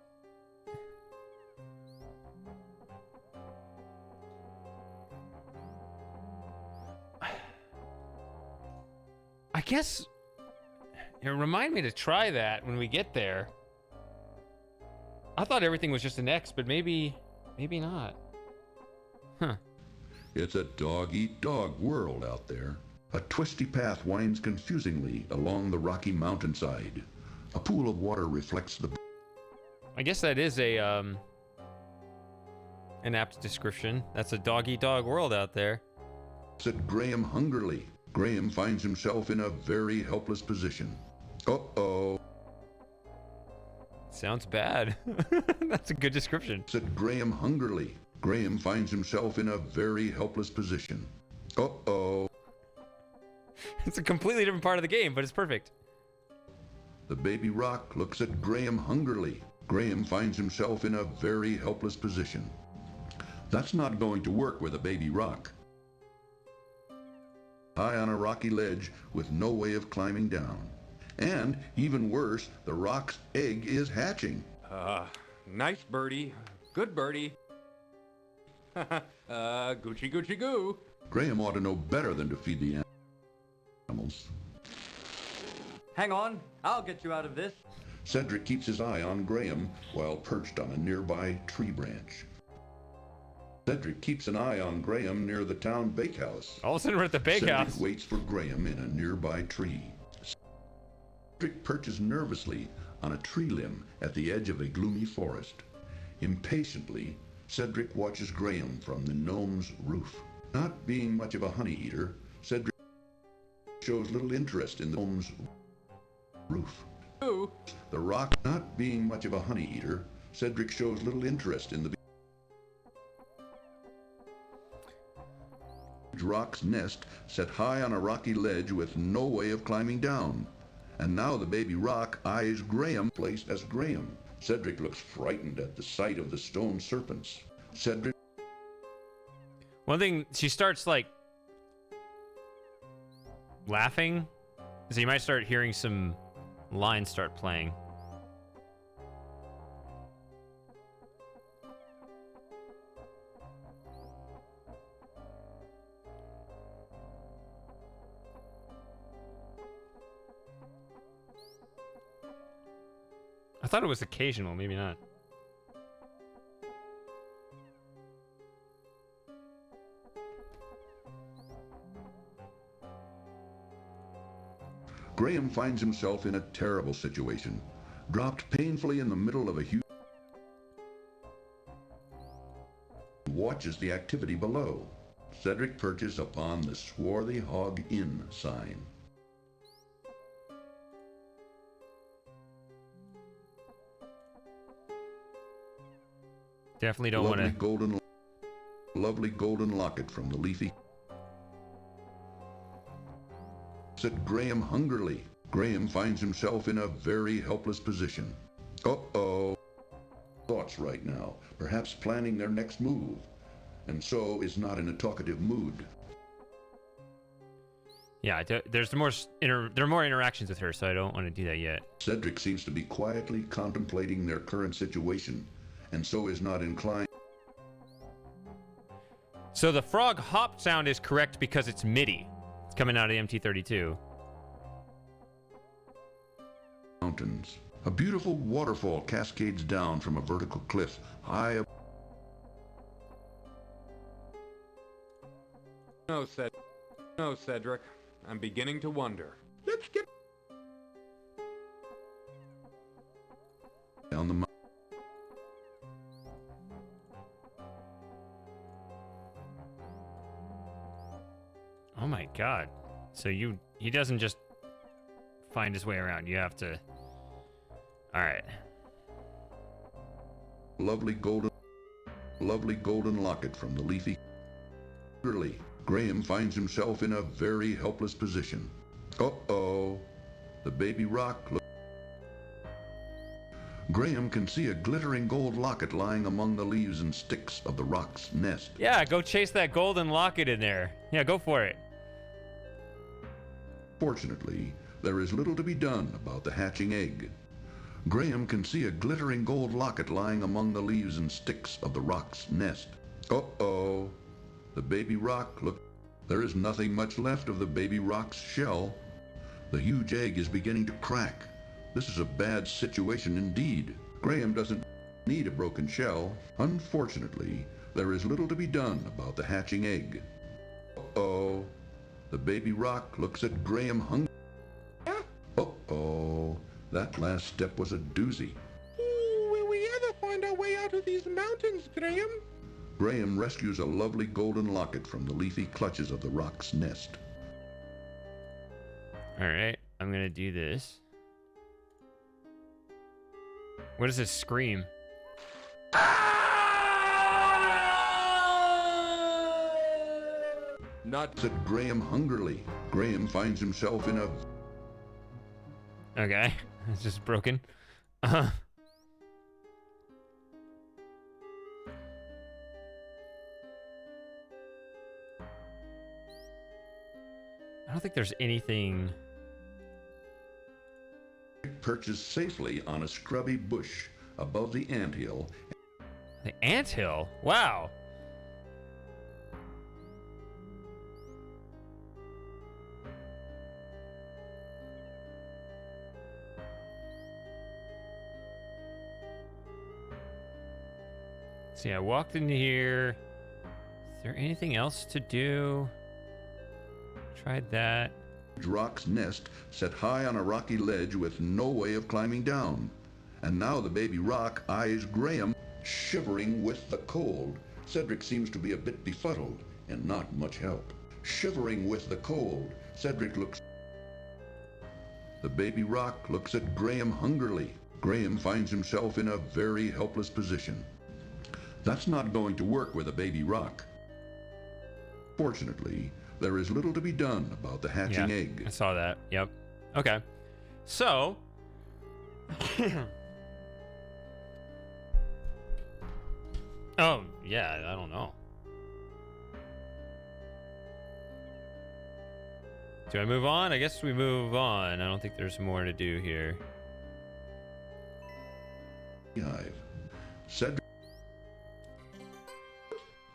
[SPEAKER 1] I guess... remind me to try that when we get there. I thought everything was just an X, but maybe not. Huh.
[SPEAKER 3] It's a dog-eat-dog world out there. A twisty path winds confusingly along the rocky mountainside. A pool of water reflects the...
[SPEAKER 1] I guess that is a, an apt description. That's a dog-eat-dog world out there.
[SPEAKER 3] Said Graham hungrily. Graham finds himself in a very helpless position. Uh-oh.
[SPEAKER 1] Sounds bad. That's a good description.
[SPEAKER 3] Said Graham hungrily. Graham finds himself in a very helpless position. Uh-oh.
[SPEAKER 1] It's a completely different part of the game, but it's perfect.
[SPEAKER 3] The baby rock looks at Graham hungrily. Graham finds himself in a very helpless position. That's not going to work with a baby rock. High on a rocky ledge with no way of climbing down. And, even worse, the rock's egg is hatching.
[SPEAKER 6] Nice birdie. Good birdie. Gucci Gucci Goo.
[SPEAKER 3] Graham ought to know better than to feed the animals.
[SPEAKER 18] Hang on, I'll get you out of this.
[SPEAKER 3] Cedric keeps his eye on Graham while perched on a nearby tree branch. Cedric keeps an eye on Graham near the town bakehouse.
[SPEAKER 1] All of a sudden we're at the bakehouse.
[SPEAKER 3] Cedric waits for Graham in a nearby tree. Cedric perches nervously on a tree limb at the edge of a gloomy forest. Impatiently, Cedric watches Graham from the gnome's roof. Not being much of a honey eater, Cedric shows little interest in the gnome's roof.
[SPEAKER 6] Ooh.
[SPEAKER 3] The rock, not being much of a honey eater, Cedric shows little interest in the rock's nest set high on a rocky ledge with no way of climbing down. And now the baby rock eyes Graham placed as Graham. Cedric looks frightened at the sight of the stone serpents. Cedric...
[SPEAKER 1] One thing, she starts like laughing, so you might start hearing some lines start playing. I thought it was occasional, maybe not.
[SPEAKER 3] Graham finds himself in a terrible situation, dropped painfully in the middle of a huge... watches the activity below. Cedric perches upon the Swarthy Hog Inn sign.
[SPEAKER 1] Definitely don't want to...
[SPEAKER 3] Lovely golden locket from the leafy... said Graham hungrily. Graham finds himself in a very helpless position. Uh-oh. Thoughts right now, perhaps planning their next move, and so is not in a talkative mood.
[SPEAKER 1] Yeah, there's more there are more interactions with her, so I don't want to do that yet.
[SPEAKER 3] Cedric seems to be quietly contemplating their current situation, and so is not inclined.
[SPEAKER 1] So the frog hop sound is correct because it's MIDI. It's coming out of the MT-32.
[SPEAKER 3] Mountains. A beautiful waterfall cascades down from a vertical cliff high above.
[SPEAKER 6] No, Cedric. I'm beginning to wonder.
[SPEAKER 4] Let's get
[SPEAKER 3] down the mountain.
[SPEAKER 1] Oh my god. So he doesn't just find his way around. You have to... Alright.
[SPEAKER 3] Lovely golden locket from the leafy... Early, Graham finds himself in a very helpless position. Uh-oh. The baby rock... Graham can see a glittering gold locket lying among the leaves and sticks of the rock's nest.
[SPEAKER 1] Yeah, go chase that golden locket in there. Yeah, go for it.
[SPEAKER 3] Fortunately, there is little to be done about the hatching egg. Graham can see a glittering gold locket lying among the leaves and sticks of the rock's nest. Uh-oh. The baby rock, look, there is nothing much left of the baby rock's shell. The huge egg is beginning to crack. This is a bad situation indeed. Graham doesn't need a broken shell. Unfortunately, there is little to be done about the hatching egg. Uh-oh. The baby rock looks at Graham hungrily. Uh-oh. That last step was a doozy.
[SPEAKER 4] Ooh, will we ever find our way out of these mountains, Graham?
[SPEAKER 3] Graham rescues a lovely golden locket from the leafy clutches of the rock's nest.
[SPEAKER 1] Alright, I'm gonna do this. What does this scream?
[SPEAKER 3] Not said Graham hungrily. Graham finds himself in a...
[SPEAKER 1] Okay, it's just broken. I don't think there's anything...
[SPEAKER 3] Perches safely on a scrubby bush above the anthill.
[SPEAKER 1] The anthill? Wow. See, I walked in here. Is there anything else to do? Tried that.
[SPEAKER 3] Rock's nest set high on a rocky ledge with no way of climbing down. And now the baby rock eyes Graham, shivering with the cold. Cedric seems to be a bit befuddled and not much help. Shivering with the cold, Cedric looks... The baby rock looks at Graham hungrily. Graham finds himself in a very helpless position. That's not going to work with a baby rock. Fortunately, there is little to be done about the hatching egg.
[SPEAKER 1] I saw that. Yep. Okay. So... oh, yeah, I don't know. Do I move on? I guess we move on. I don't think there's more to do here.
[SPEAKER 3] Hive. Cedric...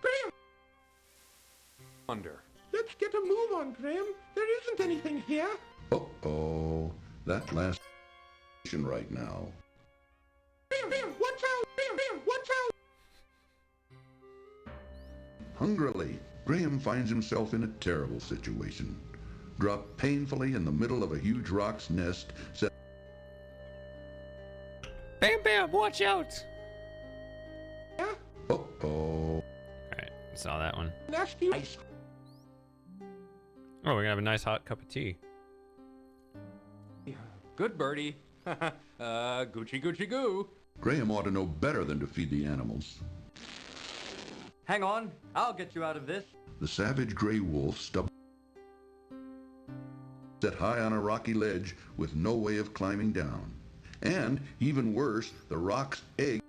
[SPEAKER 4] Graham!
[SPEAKER 6] Under.
[SPEAKER 4] Let's get a move on, Graham. There isn't anything here.
[SPEAKER 3] Uh-oh. That last... right now.
[SPEAKER 4] Watch out! Graham, watch out!
[SPEAKER 3] Hungrily, Graham finds himself in a terrible situation. Dropped painfully in the middle of a huge rock's nest, set...
[SPEAKER 1] Bam Bam, watch out!
[SPEAKER 3] Uh-oh.
[SPEAKER 1] Alright, saw that one.
[SPEAKER 4] Nasty.
[SPEAKER 1] Oh, we're gonna have a nice hot cup of tea.
[SPEAKER 6] Good birdie. Gucci Gucci Goo.
[SPEAKER 3] Graham ought to know better than to feed the animals.
[SPEAKER 18] Hang on, I'll get you out of this.
[SPEAKER 3] The savage gray wolf set high on a rocky ledge with no way of climbing down. And, even worse, the rock's egg.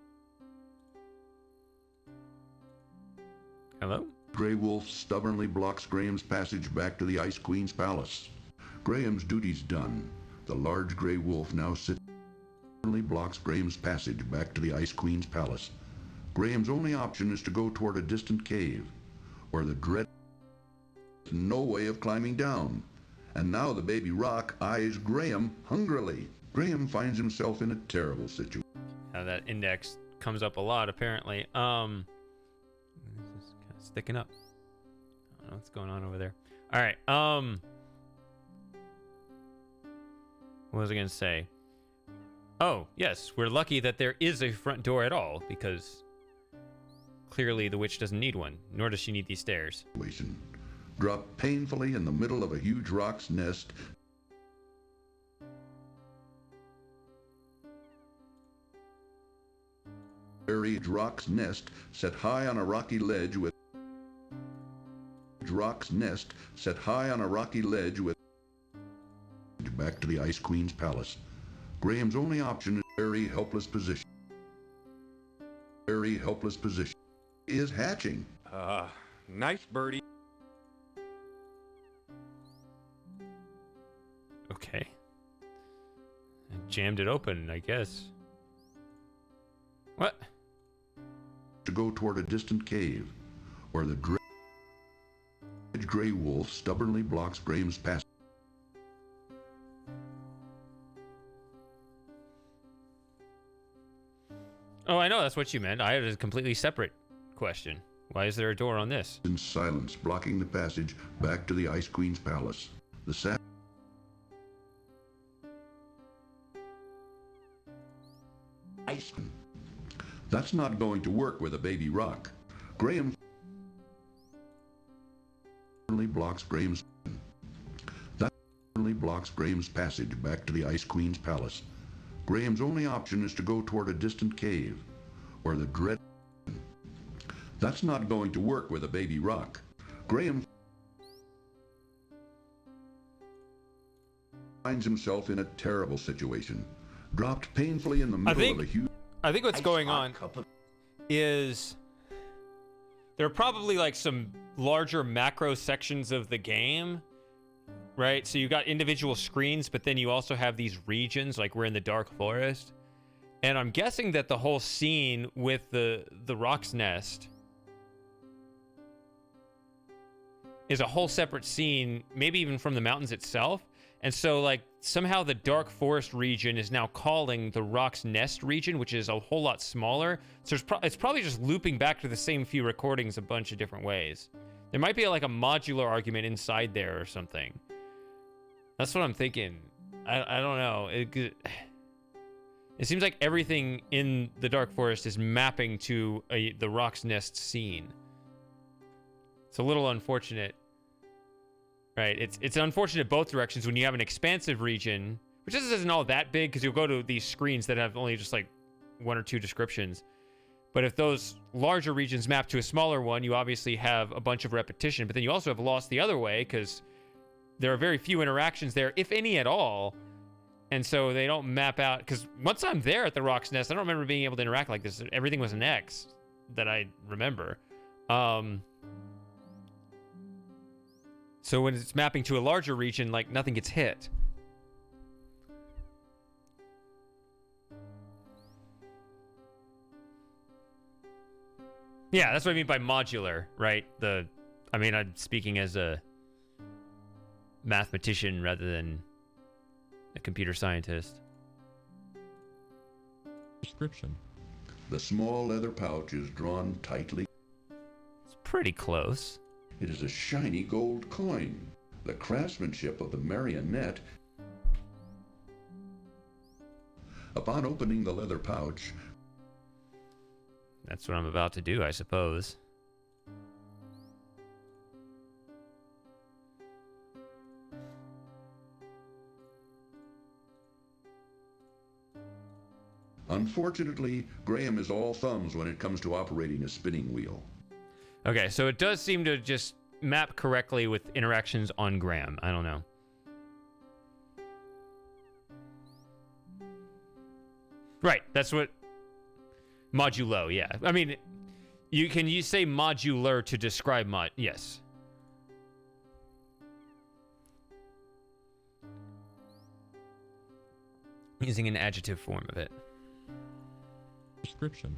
[SPEAKER 1] Hello?
[SPEAKER 3] Gray wolf stubbornly blocks Graham's passage back to the Ice Queen's palace. Graham's duty's done. The large gray wolf now stubbornly blocks Graham's passage back to the Ice Queen's palace. Graham's only option is to go toward a distant cave, where the dread no way of climbing down. And now the baby rock eyes Graham hungrily. Graham finds himself in a terrible situation.
[SPEAKER 1] Now that index comes up a lot, apparently. This is kind of sticking up. I don't know what's going on over there. All right. What was I gonna say? Oh, yes, we're lucky that there is a front door at all, because clearly the witch doesn't need one, nor does she need these stairs.
[SPEAKER 3] Dropped painfully in the middle of a huge rock's nest. Buried rock's nest set high on a rocky ledge with back to the Ice Queen's palace. Graham's only option is very helpless position. Is hatching.
[SPEAKER 6] Nice birdie.
[SPEAKER 1] Okay. I jammed it open, I guess. What?
[SPEAKER 3] To go toward a distant cave, where the gray wolf stubbornly blocks Graham's passage.
[SPEAKER 1] Oh, I know, that's what you meant. I had a completely separate question. Why is there a door on this?
[SPEAKER 3] In silence, blocking the passage back to the Ice Queen's palace. The Ice. That's not going to work with a baby rock. Graham blocks Graham's passage back to the Ice Queen's palace. Graham's only option is to go toward a distant cave, where the dread... That's not going to work with a baby rock. Graham finds himself in a terrible situation. Dropped painfully in the middle of a huge...
[SPEAKER 1] I think what's going on is there are probably like some larger macro sections of the game, right? So you got individual screens, but then you also have these regions, like we're in the Dark Forest. And I'm guessing that the whole scene with the Rock's Nest is a whole separate scene, maybe even from the mountains itself. And so, like, somehow the Dark Forest region is now calling the Rock's Nest region, which is a whole lot smaller. So it's probably just looping back to the same few recordings a bunch of different ways. There might be, like, a modular argument inside there or something. That's what I'm thinking. I don't know. It seems like everything in the Dark Forest is mapping to the Rock's Nest scene. It's a little unfortunate. Right, it's unfortunate both directions when you have an expansive region, which isn't all that big because you'll go to these screens that have only just like one or two descriptions. But if those larger regions map to a smaller one, you obviously have a bunch of repetition, but then you also have lost the other way because there are very few interactions there, if any at all. And so they don't map out, because once I'm there at the Rock's Nest, I don't remember being able to interact like this. Everything was an X that I remember. So when it's mapping to a larger region, like, nothing gets hit. Yeah, that's what I mean by modular, right? I mean, I'm speaking as a mathematician rather than a computer scientist.
[SPEAKER 2] Description.
[SPEAKER 3] The small leather pouch is drawn tightly.
[SPEAKER 1] It's pretty close.
[SPEAKER 3] It is a shiny gold coin. The craftsmanship of the marionette. Upon opening the leather pouch,
[SPEAKER 1] That's what I'm about to do, I suppose.
[SPEAKER 3] unfortunately, Graham is all thumbs when it comes to operating a spinning wheel.
[SPEAKER 1] Okay, so it does seem to just map correctly with interactions on Graham. I don't know. Right, that's what... Modulo, yeah. I mean, you say modular to describe mod... Yes. Using an adjective form of it.
[SPEAKER 2] Description.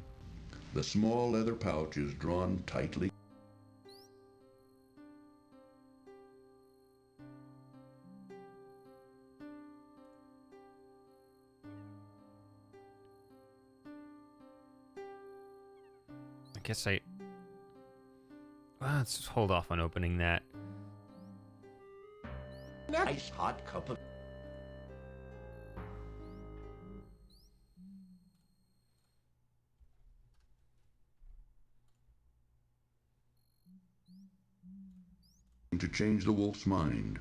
[SPEAKER 3] The small leather pouch is drawn tightly.
[SPEAKER 1] I guess I... Well, let's just hold off on opening that.
[SPEAKER 9] Nice hot cup of...
[SPEAKER 3] To change the wolf's mind.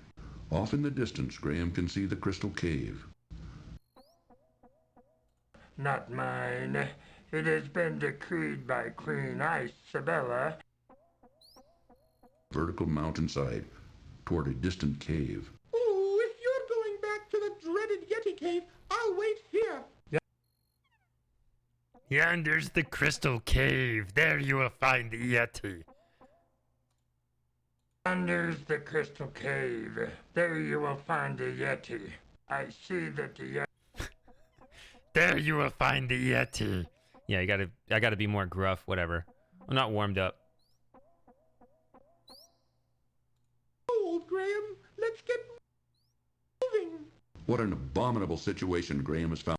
[SPEAKER 3] Off in the distance, Graham can see the crystal cave.
[SPEAKER 19] Not mine. It has been decreed by Queen Isabella.
[SPEAKER 3] Vertical mountainside toward a distant cave.
[SPEAKER 4] Ooh, if you're going back to the dreaded Yeti cave, I'll wait here.
[SPEAKER 20] Yonder's the crystal cave. There you will find the Yeti.
[SPEAKER 19] Yonder's the crystal cave. There you will find the Yeti. I see that the Yeti...
[SPEAKER 20] There you will find the Yeti.
[SPEAKER 1] Yeah, I gotta be more gruff, whatever. I'm not warmed up.
[SPEAKER 4] Old Graham, let's get moving.
[SPEAKER 3] What an abominable situation Graham has found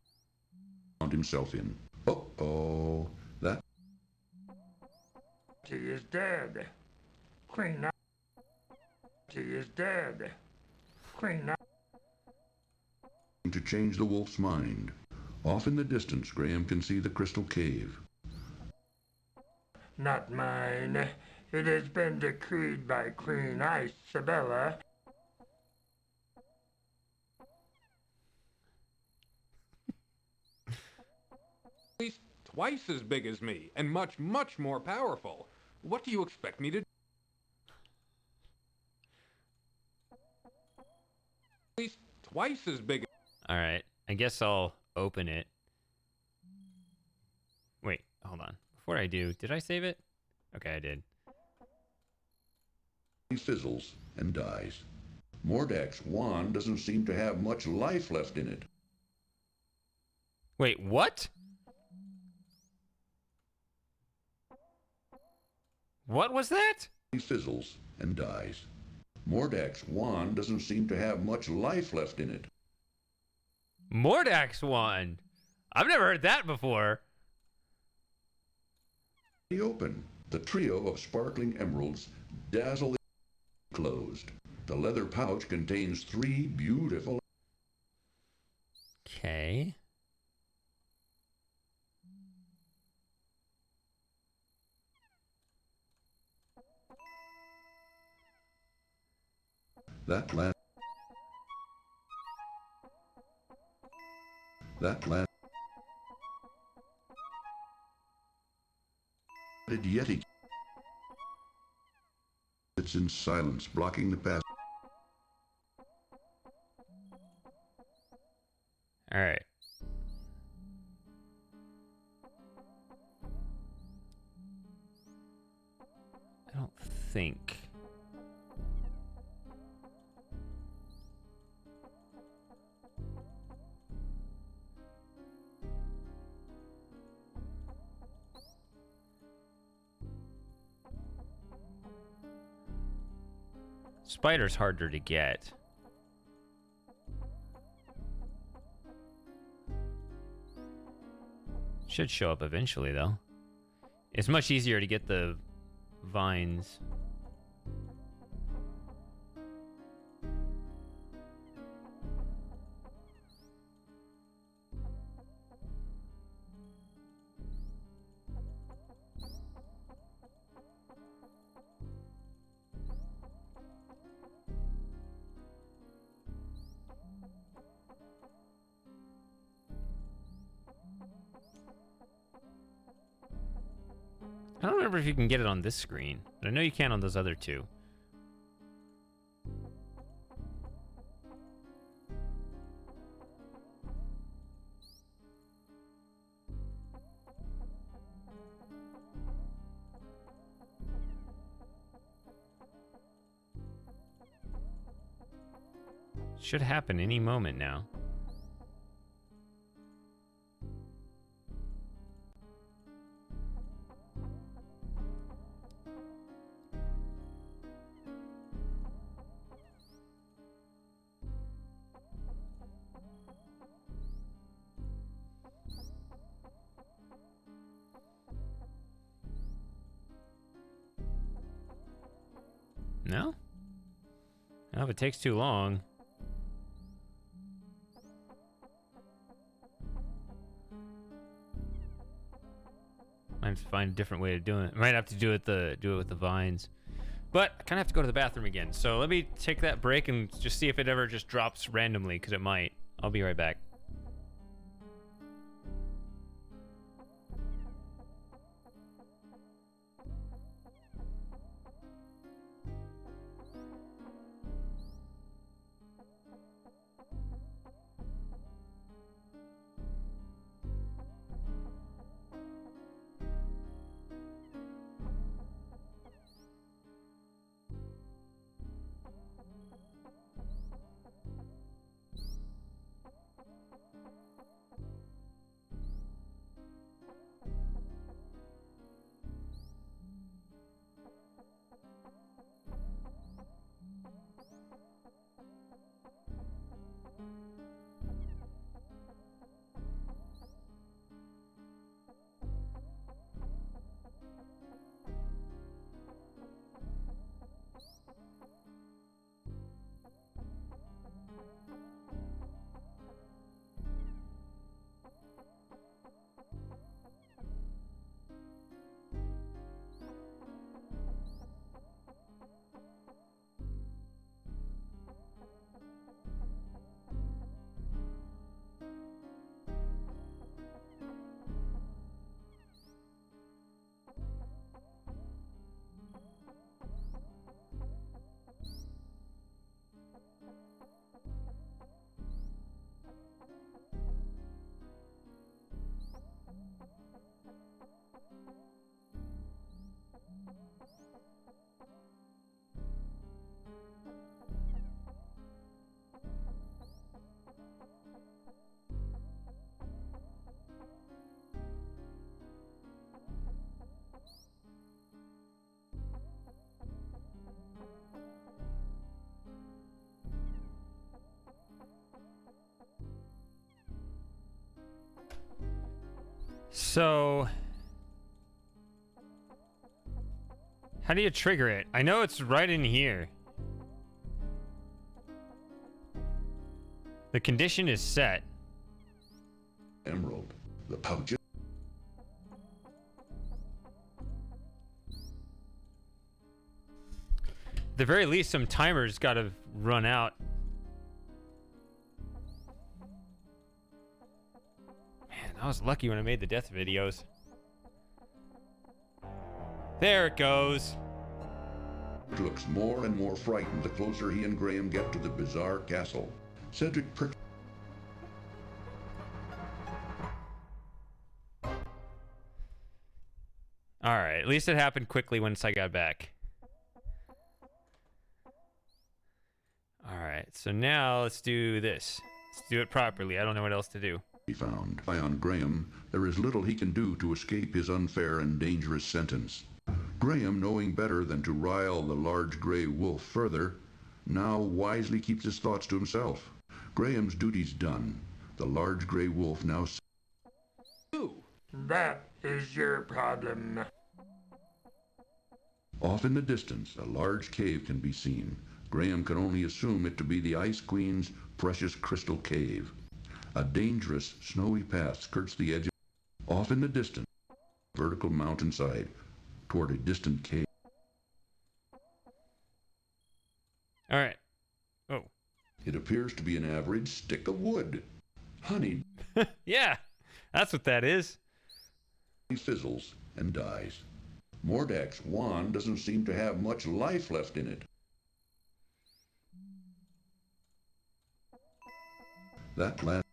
[SPEAKER 3] himself in. Uh-oh, that...
[SPEAKER 19] He is dead. Queen He is dead. Queen
[SPEAKER 3] To change the wolf's mind. Off in the distance, Graham can see the crystal cave.
[SPEAKER 19] Not mine. It has been decreed by Queen Isabella.
[SPEAKER 6] At least twice as big as me, and much, much more powerful. What do you expect me to do? At least twice as big.
[SPEAKER 1] Alright, I guess I'll open it. Wait, hold on. Before I do, did I save it? Okay, I did.
[SPEAKER 3] He fizzles and dies. Mordak's wand doesn't seem to have much life left in it.
[SPEAKER 1] Wait, what? What was that?
[SPEAKER 3] He fizzles and dies. Mordak's wand doesn't seem to have much life left in it.
[SPEAKER 1] Mordak's wand? I've never heard that before.
[SPEAKER 3] He opened. The trio of sparkling emeralds dazzle closed. The leather pouch contains 3 beautiful...
[SPEAKER 1] Okay.
[SPEAKER 3] That last Yeti sits in silence, blocking the path.
[SPEAKER 1] All right. I don't think. Spider's harder to get. Should show up eventually, though. It's much easier to get the vines. I don't remember if you can get it on this screen, but I know you can on those other two. Should happen any moment now. No? Well, if it takes too long. Might have to find a different way of doing it. Might have to do it with the vines. But I kind of have to go to the bathroom again. So let me take that break and just see if it ever just drops randomly, because it might. I'll be right back. So, how do you trigger it? I know it's right in here. The condition is set.
[SPEAKER 3] Emerald, the pouch.
[SPEAKER 1] At the very least, some timers got to run out. I was lucky when I made the death videos. There it goes.
[SPEAKER 3] Looks more and more frightened the closer he and Graham get to the bizarre castle. Cedric perks.
[SPEAKER 1] Alright, at least it happened quickly once I got back. Alright, so now let's do this. Let's do it properly. I don't know what else to do.
[SPEAKER 3] He found. On Graham, there is little he can do to escape his unfair and dangerous sentence. Graham, knowing better than to rile the large gray wolf further, now wisely keeps his thoughts to himself. Graham's duty's done. The large gray wolf now...
[SPEAKER 19] That is your problem.
[SPEAKER 3] Off in the distance, a large cave can be seen. Graham can only assume it to be the Ice Queen's precious crystal cave. A dangerous, snowy path skirts the edge of... Off in the distance, vertical mountainside, toward a distant cave.
[SPEAKER 1] All right. Oh.
[SPEAKER 3] It appears to be an average stick of wood. Honey.
[SPEAKER 1] Yeah, that's what that is.
[SPEAKER 3] He fizzles and dies. Mordak's wand doesn't seem to have much life left in it. That last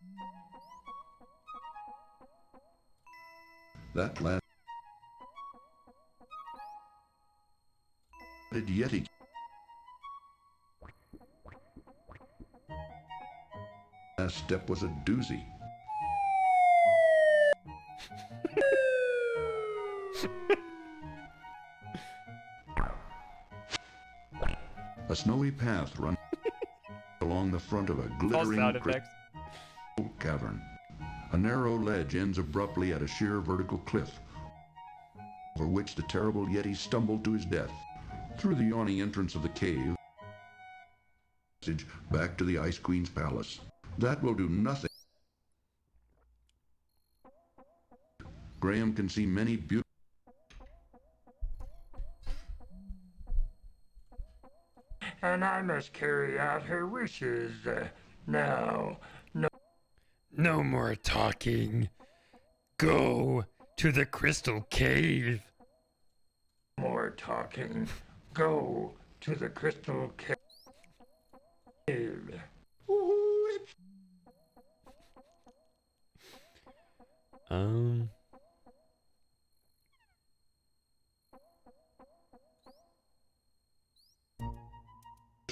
[SPEAKER 3] Yeti. Last step was a doozy. A snowy path runs along the front of a glittering crystal cavern. A narrow ledge ends abruptly at a sheer vertical cliff, over which the terrible Yeti stumbled to his death. Through the yawning entrance of the cave, back to the Ice Queen's palace. That will do nothing. Graham can see many beautiful...
[SPEAKER 19] And I must carry out her wishes. Now, no.
[SPEAKER 20] No more talking. Go to the Crystal Cave.
[SPEAKER 19] More talking. Go to the Crystal Cave.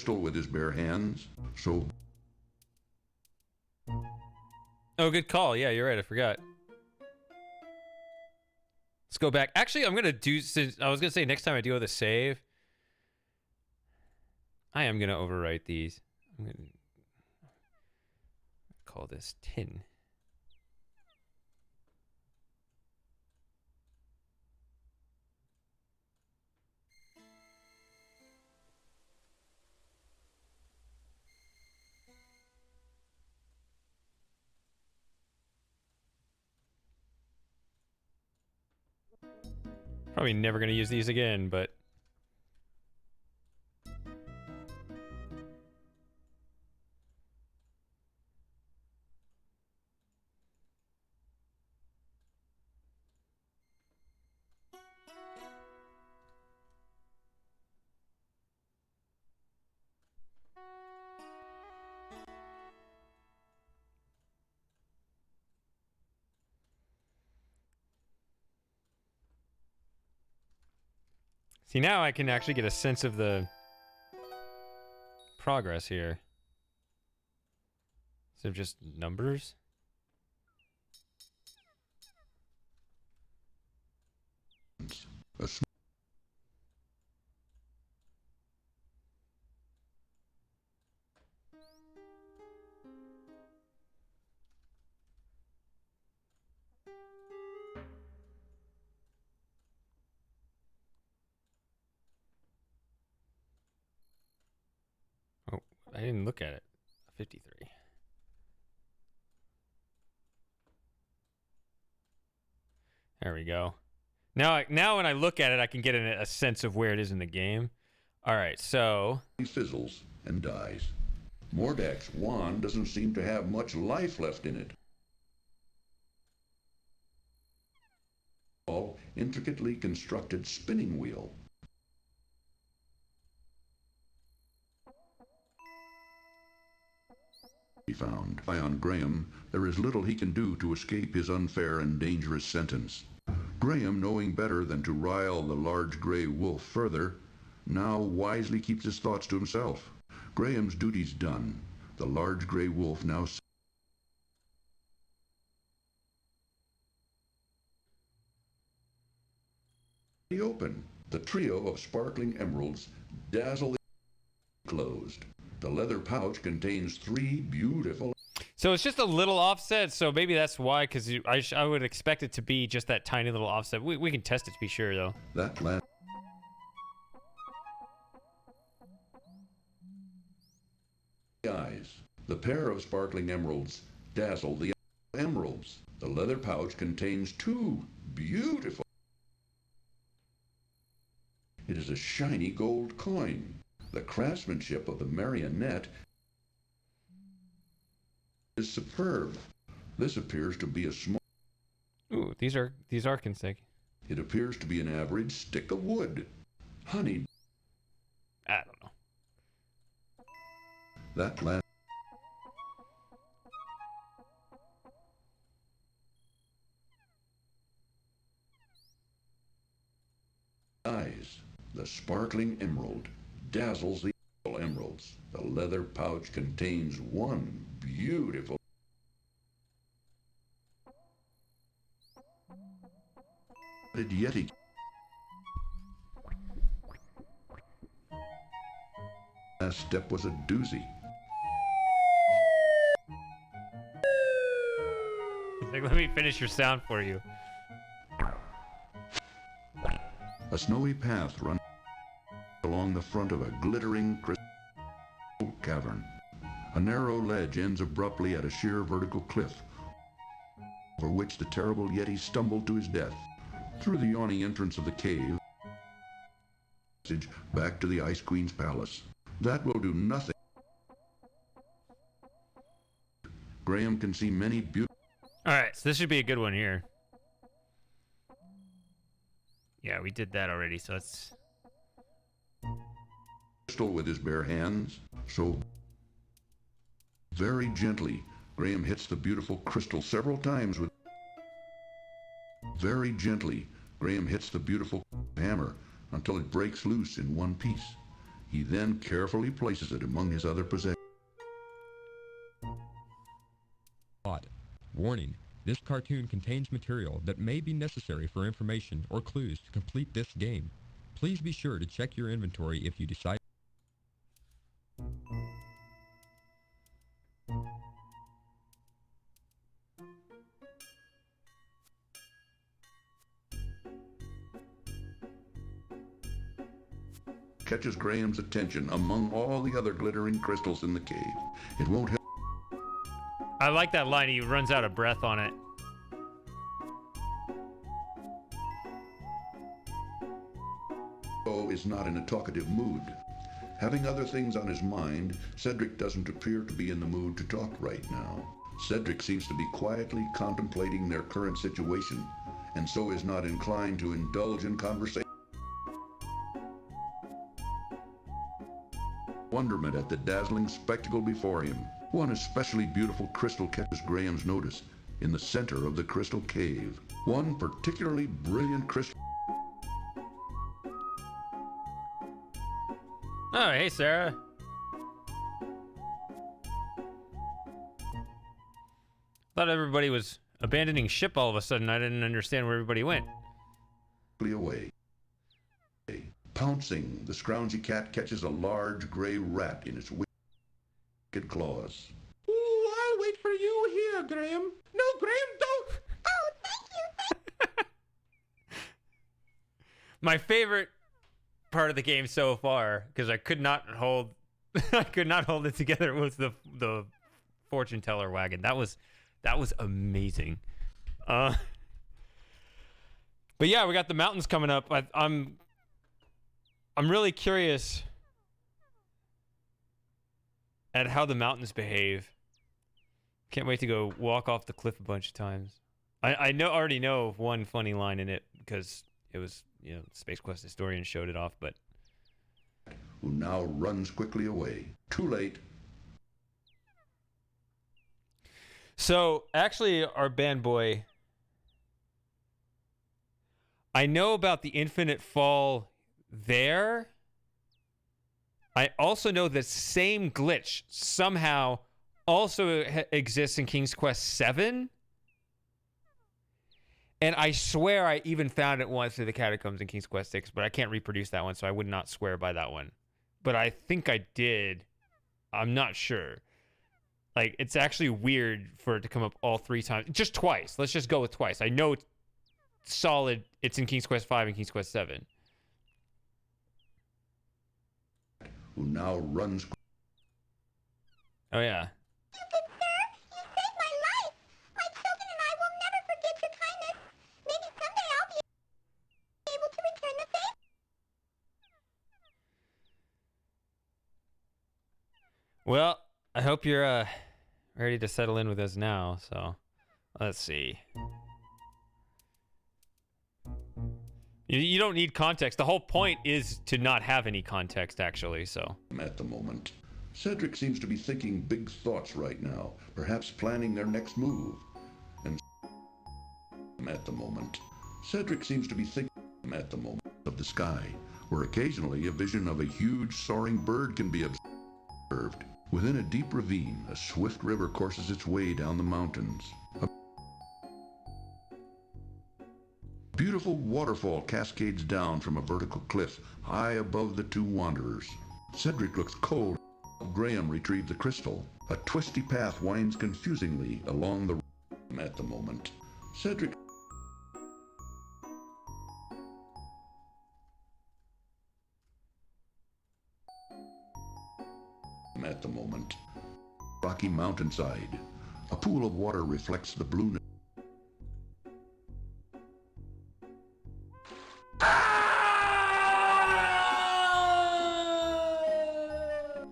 [SPEAKER 3] With his bare hands, so...
[SPEAKER 1] Oh, good call. Yeah, you're right. I forgot. Let's go back. Actually, I'm gonna do... Since I was gonna say next time I do the save, I am gonna overwrite these. I'm gonna call this tin. Probably never going to use these again, but... See, now I can actually get a sense of the progress here. Instead of just numbers. I didn't look at it. 53. There we go. Now when I look at it, I can get a sense of where it is in the game. All right, so...
[SPEAKER 3] He fizzles and dies. Mordak's wand doesn't seem to have much life left in it. All intricately constructed spinning wheel. Found. On Graham, there is little he can do to escape his unfair and dangerous sentence. Graham, knowing better than to rile the large gray wolf further, now wisely keeps his thoughts to himself. Graham's duty's done. The large gray wolf now... Open. The trio of sparkling emeralds dazzle closed. The leather pouch contains 3 beautiful...
[SPEAKER 1] So it's just a little offset. So maybe that's why, because I would expect it to be just that tiny little offset. We can test it to be sure, though.
[SPEAKER 3] That last eyes. The pair of sparkling emeralds dazzle the emeralds. The leather pouch contains 2 beautiful. It is a shiny gold coin. The craftsmanship of the marionette is superb. This appears to be a small.
[SPEAKER 1] Ooh, these are consecutive.
[SPEAKER 3] It appears to be an average stick of wood. Honey.
[SPEAKER 1] I don't know.
[SPEAKER 3] That last. Eyes. The sparkling emerald dazzles the emeralds. The leather pouch contains 1 beautiful Yeti. Last step was a doozy.
[SPEAKER 1] Like, let me finish your sound for you.
[SPEAKER 3] A snowy path runs along the front of a glittering crystal cavern. A narrow ledge ends abruptly at a sheer vertical cliff, over which the terrible Yeti stumbled to his death. Through the yawning entrance of the cave, back to the Ice Queen's palace. That will do nothing. Graham can see many beautiful.
[SPEAKER 1] All right, so this should be a good one here. Yeah, we did that already, so it's
[SPEAKER 3] Crystal with his bare hands. So very gently, Graham hits the beautiful crystal several times with. Very gently, Graham hits the beautiful hammer until it breaks loose in one piece. He then carefully places it among his other possessions.
[SPEAKER 2] Warning. This cartoon contains material that may be necessary for information or clues to complete this game. Please be sure to check your inventory if you decide.
[SPEAKER 3] Catches Graham's attention among all the other glittering crystals in the cave. It won't help.
[SPEAKER 1] I like that line. He runs out of breath on it.
[SPEAKER 3] Is not in a talkative mood. Having other things on his mind, Cedric doesn't appear to be in the mood to talk right now. Cedric seems to be quietly contemplating their current situation, and so is not inclined to indulge in conversation. Wonderment at the dazzling spectacle before him. One especially beautiful crystal catches Graham's notice in the center of the crystal cave. One particularly brilliant crystal.
[SPEAKER 1] Oh, hey, Sarah. Thought everybody was abandoning ship all of a sudden. I didn't understand where everybody went.
[SPEAKER 3] Away. Pouncing, the scroungy cat catches a large gray rat in its wicked claws.
[SPEAKER 4] Ooh, I'll wait for you here, Graham. No, Graham, don't!
[SPEAKER 8] Oh, thank you!
[SPEAKER 1] My favorite part of the game so far, because I could not hold it together, was the fortune teller wagon. That was amazing. But yeah, we got the mountains coming up. I'm really curious at how the mountains behave. Can't wait to go walk off the cliff a bunch of times. I already know of one funny line in it because it was, Space Quest historian showed it off, but
[SPEAKER 3] who now runs quickly away. Too late.
[SPEAKER 1] So actually, our band boy, I know about the Infinite Fall there. I also know the same glitch somehow also exists in King's Quest VII. And I swear I even found it once through the catacombs in King's Quest VI, but I can't reproduce that one, so I would not swear by that one. But I think I did. I'm not sure. Like, it's actually weird for it to come up all 3 times. Just twice. Let's just go with twice. I know it's solid. It's in King's Quest 5 and King's Quest 7.
[SPEAKER 3] Who now runs...
[SPEAKER 1] Oh, yeah. Well, I hope you're ready to settle in with us now, so let's see. You don't need context. The whole point is to not have any context, actually, so.
[SPEAKER 3] At the moment. Cedric seems to be thinking big thoughts right now, perhaps planning their next move. And at the moment. Cedric seems to be thinking at the moment of the sky, where occasionally a vision of a huge soaring bird can be observed. Within a deep ravine, a swift river courses its way down the mountains. A beautiful waterfall cascades down from a vertical cliff high above the 2 wanderers. Cedric looks cold. Graham retrieved the crystal. A twisty path winds confusingly along the at the moment. Cedric at the moment. Rocky mountainside. A pool of water reflects the blueness.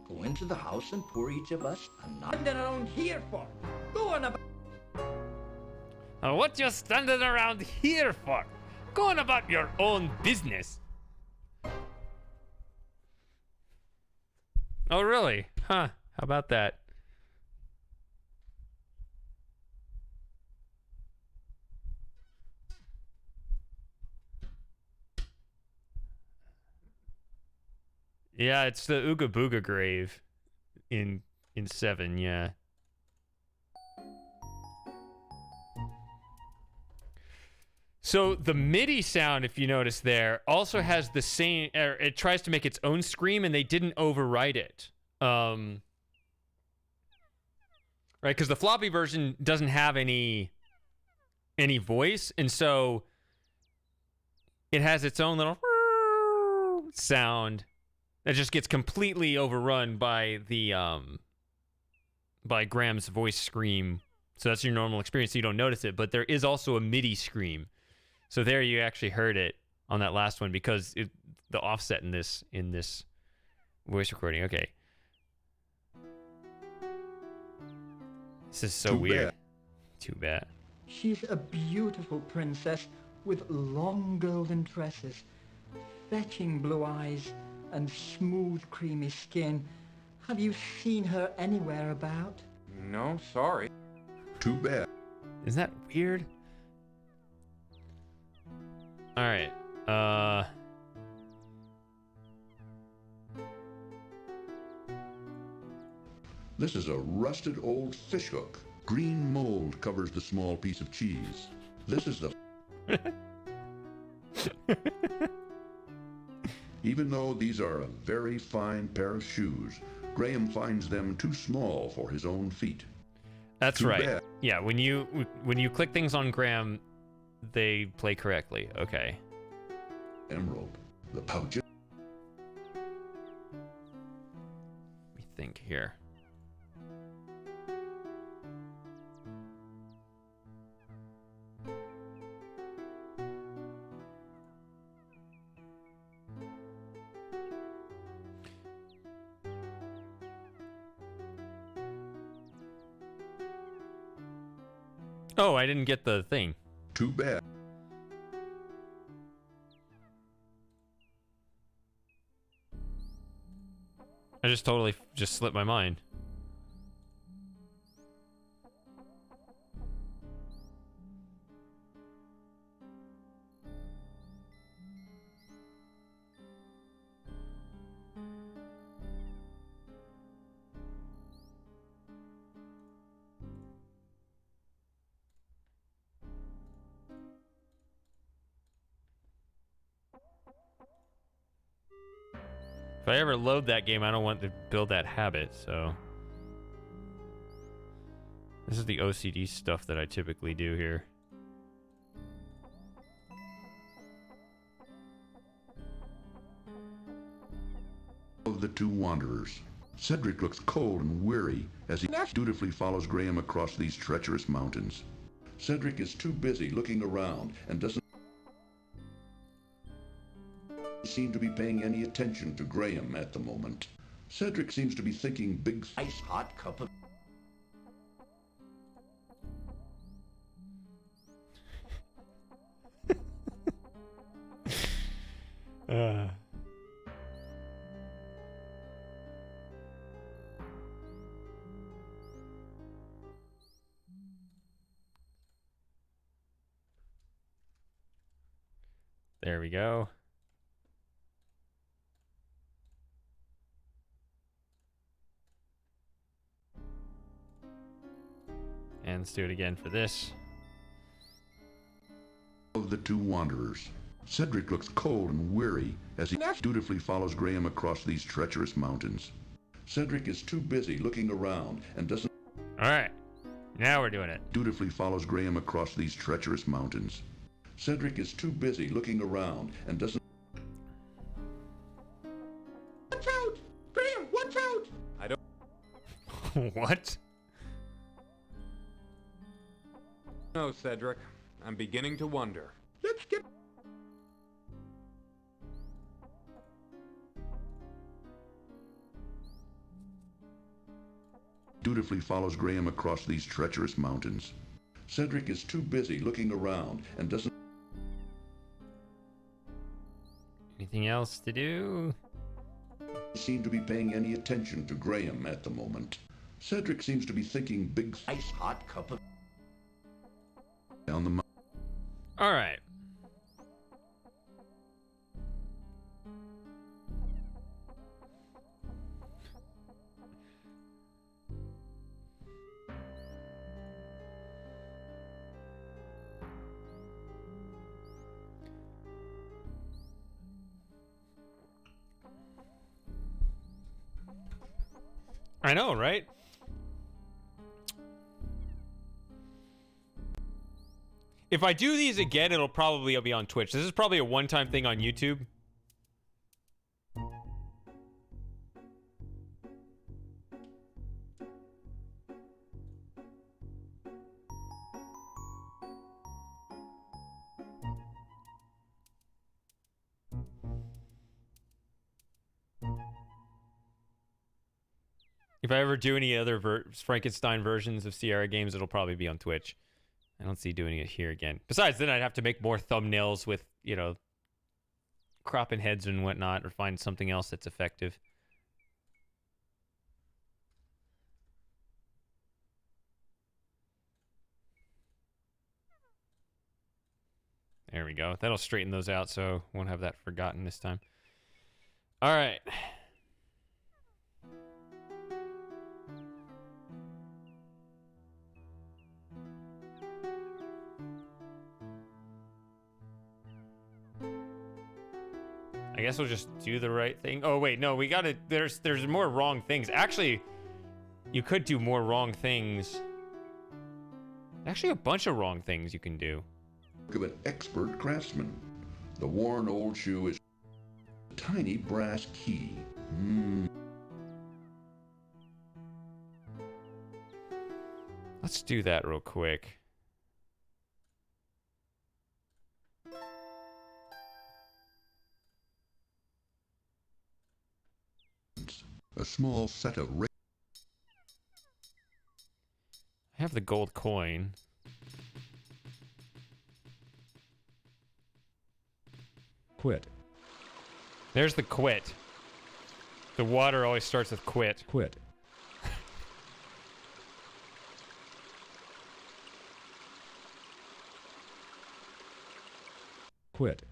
[SPEAKER 9] Go into the house and pour each of us a
[SPEAKER 16] What are you around here for? Go on about...
[SPEAKER 1] What you standing around here for? Going about your own business. Oh, really? Huh. How about that? Yeah, it's the Ooga Booga grave in 7, yeah. So the MIDI sound, if you notice there, also has the same, it tries to make its own scream, and they didn't overwrite it. Right, because the floppy version doesn't have any voice, and so it has its own little sound that just gets completely overrun by the by Graham's voice scream. So that's your normal experience, so you don't notice it, but there is also a MIDI scream. So there you actually heard it on that last one because the offset in this voice recording. Okay. This is so weird. Too bad.
[SPEAKER 16] She's a beautiful princess with long golden tresses, fetching blue eyes, and smooth creamy skin. Have you seen her anywhere about?
[SPEAKER 6] No, sorry.
[SPEAKER 3] Too bad.
[SPEAKER 1] Isn't that weird? All right.
[SPEAKER 3] This is a rusted old fishhook. Green mold covers the small piece of cheese. This is the... Even though these are a very fine pair of shoes, Graham finds them too small for his own feet.
[SPEAKER 1] That's
[SPEAKER 3] Too
[SPEAKER 1] right.
[SPEAKER 3] bad.
[SPEAKER 1] Yeah, when you click things on Graham, they play correctly. Okay.
[SPEAKER 3] Emerald, the pouch.
[SPEAKER 1] Let me think here. Oh, I didn't get the thing.
[SPEAKER 3] Too bad.
[SPEAKER 1] I just totally just slipped my mind. If I ever load that game, I don't want to build that habit, so... This is the OCD stuff that I typically do here.
[SPEAKER 3] Of the two wanderers, Cedric looks cold and weary as he dutifully follows Graham across these treacherous mountains. Cedric is too busy looking around and doesn't seem to be paying any attention to Graham at the moment. Cedric seems to be thinking big ice hot cup of
[SPEAKER 1] There we go. And let's do it again for this.
[SPEAKER 3] Of the two wanderers, Cedric looks cold and weary as he dutifully follows Graham across these treacherous mountains. Cedric is too busy looking around and doesn't...
[SPEAKER 1] Alright, now we're doing it.
[SPEAKER 3] Dutifully follows Graham across these treacherous mountains. Cedric is too busy looking around and doesn't...
[SPEAKER 4] Watch out! Graham, watch out!
[SPEAKER 6] I don't...
[SPEAKER 1] What?
[SPEAKER 6] No, Cedric. I'm beginning to wonder.
[SPEAKER 4] Let's get...
[SPEAKER 3] Dutifully follows Graham across these treacherous mountains. Cedric is too busy looking around and doesn't...
[SPEAKER 1] Anything else to do?
[SPEAKER 3] Seem to be paying any attention to Graham at the moment. Cedric seems to be thinking big ice hot cup of... down the mountain.
[SPEAKER 1] Alright. I know, right? If I do these again, it'll probably be on Twitch. This is probably a one-time thing on YouTube. If I ever do any other Frankenstein versions of Sierra games, it'll probably be on Twitch. I don't see doing it here again. Besides, then I'd have to make more thumbnails with, you know, cropping heads and whatnot, or find something else that's effective. There we go. That'll straighten those out, so won't have that forgotten this time. All right. I guess we'll just do the right thing. Oh wait, no, we gotta. There's more wrong things. Actually, you could do more wrong things. Actually, a bunch of wrong things you can do.
[SPEAKER 3] Look of an expert craftsman. The worn old shoe is a tiny brass key.
[SPEAKER 1] Let's do that real quick.
[SPEAKER 3] A small set of
[SPEAKER 1] I have the gold coin.
[SPEAKER 2] Quit.
[SPEAKER 1] There's the quit. The water always starts with quit.
[SPEAKER 2] Quit. Quit.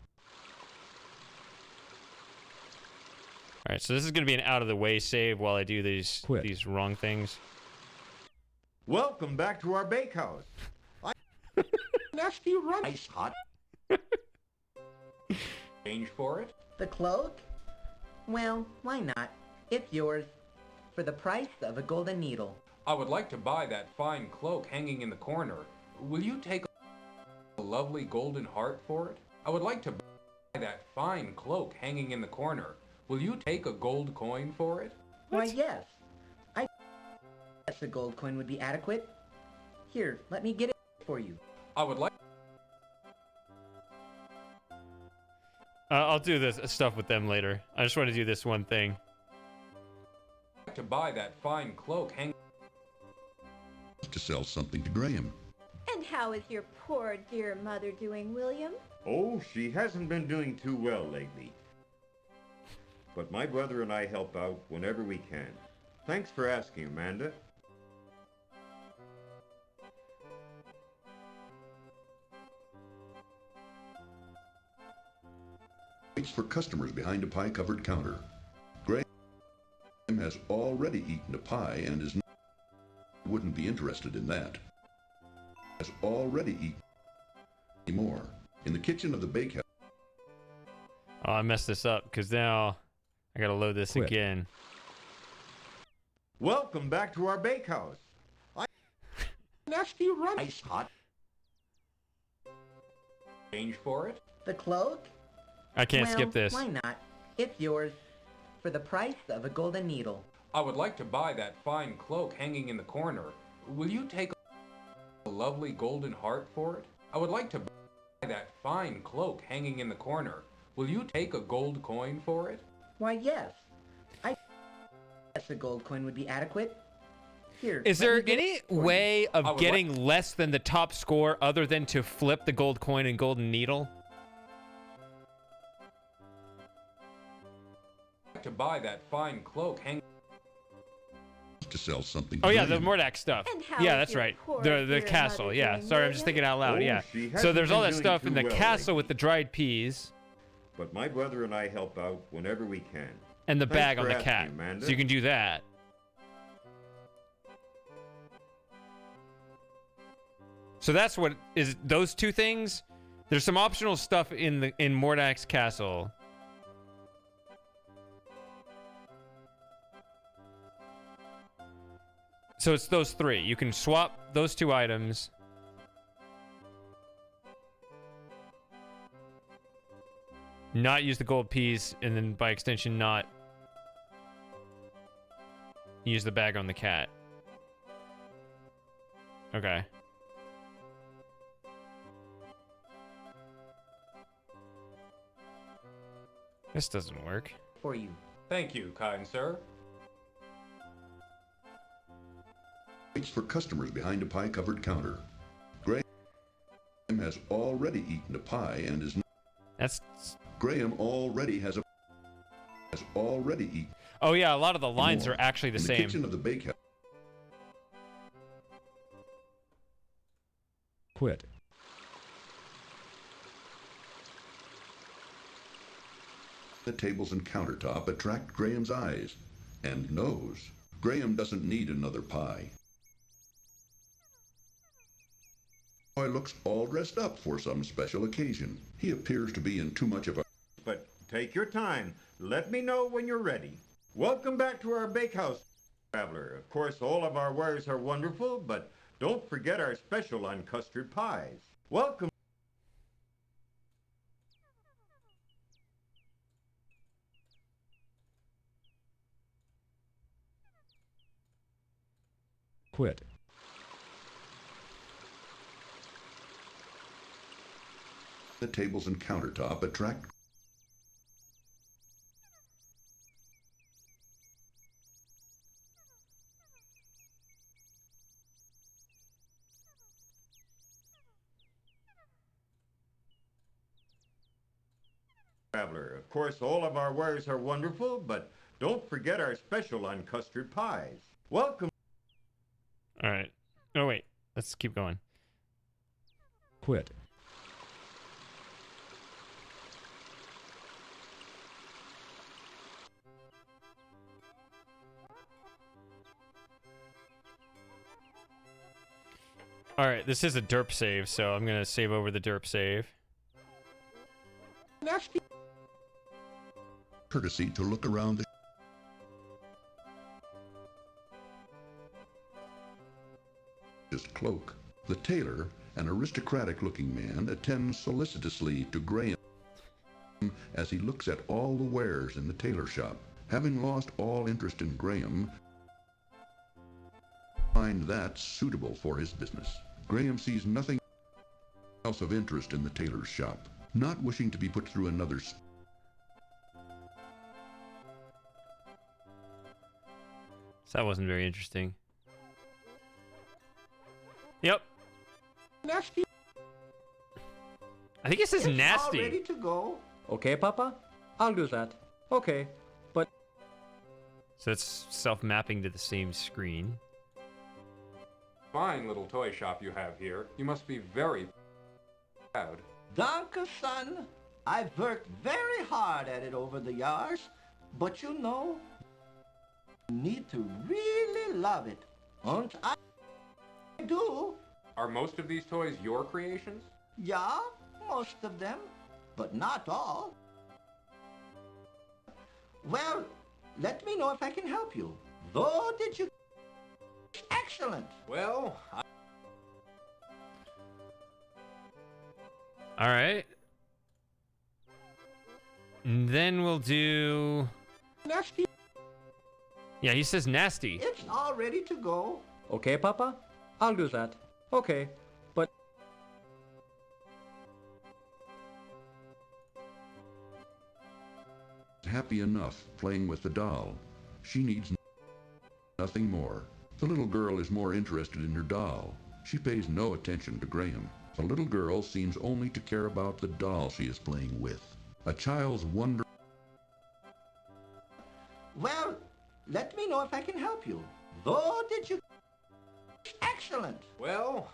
[SPEAKER 1] All right, so this is going to be an out-of-the-way save while I do these wrong things.
[SPEAKER 11] Welcome back to our bakehouse.
[SPEAKER 4] Nasty run.
[SPEAKER 9] Ice hot. Change for it?
[SPEAKER 21] The cloak? Well, why not? It's yours. For the price of a golden needle.
[SPEAKER 6] I would like to buy that fine cloak hanging in the corner. Will you take a lovely golden heart for it? I would like to buy that fine cloak hanging in the corner. Will you take a gold coin for it?
[SPEAKER 21] Why, yes. I guess a gold coin would be adequate. Here, let me get it for you.
[SPEAKER 6] I would like...
[SPEAKER 1] I'll do this stuff with them later. I just want to do this one thing.
[SPEAKER 6] to buy that fine cloak hanging...
[SPEAKER 3] To sell something to Graham.
[SPEAKER 12] And how is your poor dear mother doing, William?
[SPEAKER 11] Oh, she hasn't been doing too well lately. But my brother and I help out whenever we can. Thanks for asking, Amanda.
[SPEAKER 3] Waits for customers behind a pie-covered counter. Graham has already eaten a pie and wouldn't be interested in that. Has already eaten more. In the kitchen of the bakehouse.
[SPEAKER 1] Oh, I messed this up because now I gotta load this again.
[SPEAKER 11] Welcome back to our bakehouse.
[SPEAKER 4] Nasty run.
[SPEAKER 9] Ice hot.
[SPEAKER 6] Change for it?
[SPEAKER 21] The cloak?
[SPEAKER 1] I can't
[SPEAKER 21] Well,
[SPEAKER 1] skip this.
[SPEAKER 21] Why not? It's yours. For the price of a golden needle.
[SPEAKER 6] I would like to buy that fine cloak hanging in the corner. Will you take a lovely golden heart for it? I would like to buy that fine cloak hanging in the corner. Will you take a gold coin for it?
[SPEAKER 21] Why, yes. I guess a gold coin would be adequate. Here.
[SPEAKER 1] Is
[SPEAKER 21] let
[SPEAKER 1] there
[SPEAKER 21] me get
[SPEAKER 1] any
[SPEAKER 21] it for you.
[SPEAKER 1] way of getting less than the top score other than to flip the gold coin and golden needle?
[SPEAKER 6] To buy that fine cloak hanging...
[SPEAKER 3] To sell something.
[SPEAKER 1] Oh yeah, the Mordak stuff.
[SPEAKER 12] And how
[SPEAKER 1] Yeah,
[SPEAKER 12] is
[SPEAKER 1] that's
[SPEAKER 12] your
[SPEAKER 1] right.
[SPEAKER 12] poor
[SPEAKER 1] The
[SPEAKER 12] dear
[SPEAKER 1] castle.
[SPEAKER 12] mother
[SPEAKER 1] Yeah,
[SPEAKER 12] doing,
[SPEAKER 1] sorry, I'm just
[SPEAKER 12] William?
[SPEAKER 1] thinking out loud.
[SPEAKER 11] Oh,
[SPEAKER 1] Yeah.
[SPEAKER 11] she
[SPEAKER 1] So
[SPEAKER 11] hasn't
[SPEAKER 1] there's all
[SPEAKER 11] been
[SPEAKER 1] that
[SPEAKER 11] doing
[SPEAKER 1] stuff
[SPEAKER 11] too
[SPEAKER 1] in the
[SPEAKER 11] well
[SPEAKER 1] castle
[SPEAKER 11] lately.
[SPEAKER 1] with the dried peas
[SPEAKER 11] But my brother and I help out whenever we can.
[SPEAKER 1] and the
[SPEAKER 11] Thanks
[SPEAKER 1] bag
[SPEAKER 11] for
[SPEAKER 1] on the
[SPEAKER 11] asking,
[SPEAKER 1] cat.
[SPEAKER 11] Amanda.
[SPEAKER 1] So you can do that. So that's what is those two things. There's some optional stuff in Mordak's castle. So it's those three. You can swap those two items. Not use the gold peas, and then by extension not use the bag on the cat. Okay. This doesn't work.
[SPEAKER 21] For you.
[SPEAKER 6] Thank you, kind sir.
[SPEAKER 3] Waits for customers behind a pie-covered counter. Graham has already eaten a pie and is...
[SPEAKER 1] That's...
[SPEAKER 3] Graham already has already eaten...
[SPEAKER 1] Oh yeah, a lot of the lines
[SPEAKER 3] more.
[SPEAKER 1] are actually the
[SPEAKER 3] In
[SPEAKER 1] same.
[SPEAKER 3] The kitchen of the bakehouse.
[SPEAKER 2] Quit.
[SPEAKER 3] The tables and countertop attract Graham's eyes and nose. Graham doesn't need another pie. The boy looks all dressed up for some special occasion. He appears to be in too much of a...
[SPEAKER 11] But take your time. Let me know when you're ready. Welcome back to our bakehouse, traveler. Of course, all of our wares are wonderful, but don't forget our special on custard pies. Welcome.
[SPEAKER 2] Quit.
[SPEAKER 3] The tables and countertop attract...
[SPEAKER 11] Traveler. Of course, all of our wares are wonderful, but don't forget our special on custard pies. Welcome.
[SPEAKER 1] All right. Oh wait, let's keep going.
[SPEAKER 2] Quit.
[SPEAKER 1] All right, this is a derp save, so I'm gonna save over the derp save.
[SPEAKER 4] Nasty.
[SPEAKER 3] Courtesy to look around the... cloak. The tailor, an aristocratic-looking man, attends solicitously to Graham as he looks at all the wares in the tailor shop. Having lost all interest in Graham, find that suitable for his business. Graham sees nothing else of interest in the tailor's shop. Not wishing to be put through another
[SPEAKER 1] So that wasn't very interesting. Yep.
[SPEAKER 5] Nasty.
[SPEAKER 1] I think it says nasty.
[SPEAKER 5] All ready to go.
[SPEAKER 18] Okay, Papa? I'll do that. Okay, but...
[SPEAKER 1] So it's self-mapping to the same screen.
[SPEAKER 6] Fine little toy shop you have here. You must be very proud.
[SPEAKER 5] Danke, son. I've worked very hard at it over the years, but you know, you need to really love it. And I do.
[SPEAKER 6] Are most of these toys your creations?
[SPEAKER 5] Yeah, most of them, but not all. Well, let me know if I can help you. Though, did you... Excellent.
[SPEAKER 6] Well,
[SPEAKER 1] All right. And then we'll do...
[SPEAKER 5] Nasty.
[SPEAKER 1] Yeah, he says nasty.
[SPEAKER 5] It's all ready to go.
[SPEAKER 18] Okay, Papa? I'll do that. Okay, but...
[SPEAKER 3] happy enough playing with the doll. She needs nothing more. The little girl is more interested in her doll. She pays no attention to Graham. The little girl seems only to care about the doll she is playing with. A child's wonder...
[SPEAKER 5] Well, let me know if I can help you. Though, did you... Excellent.
[SPEAKER 6] well,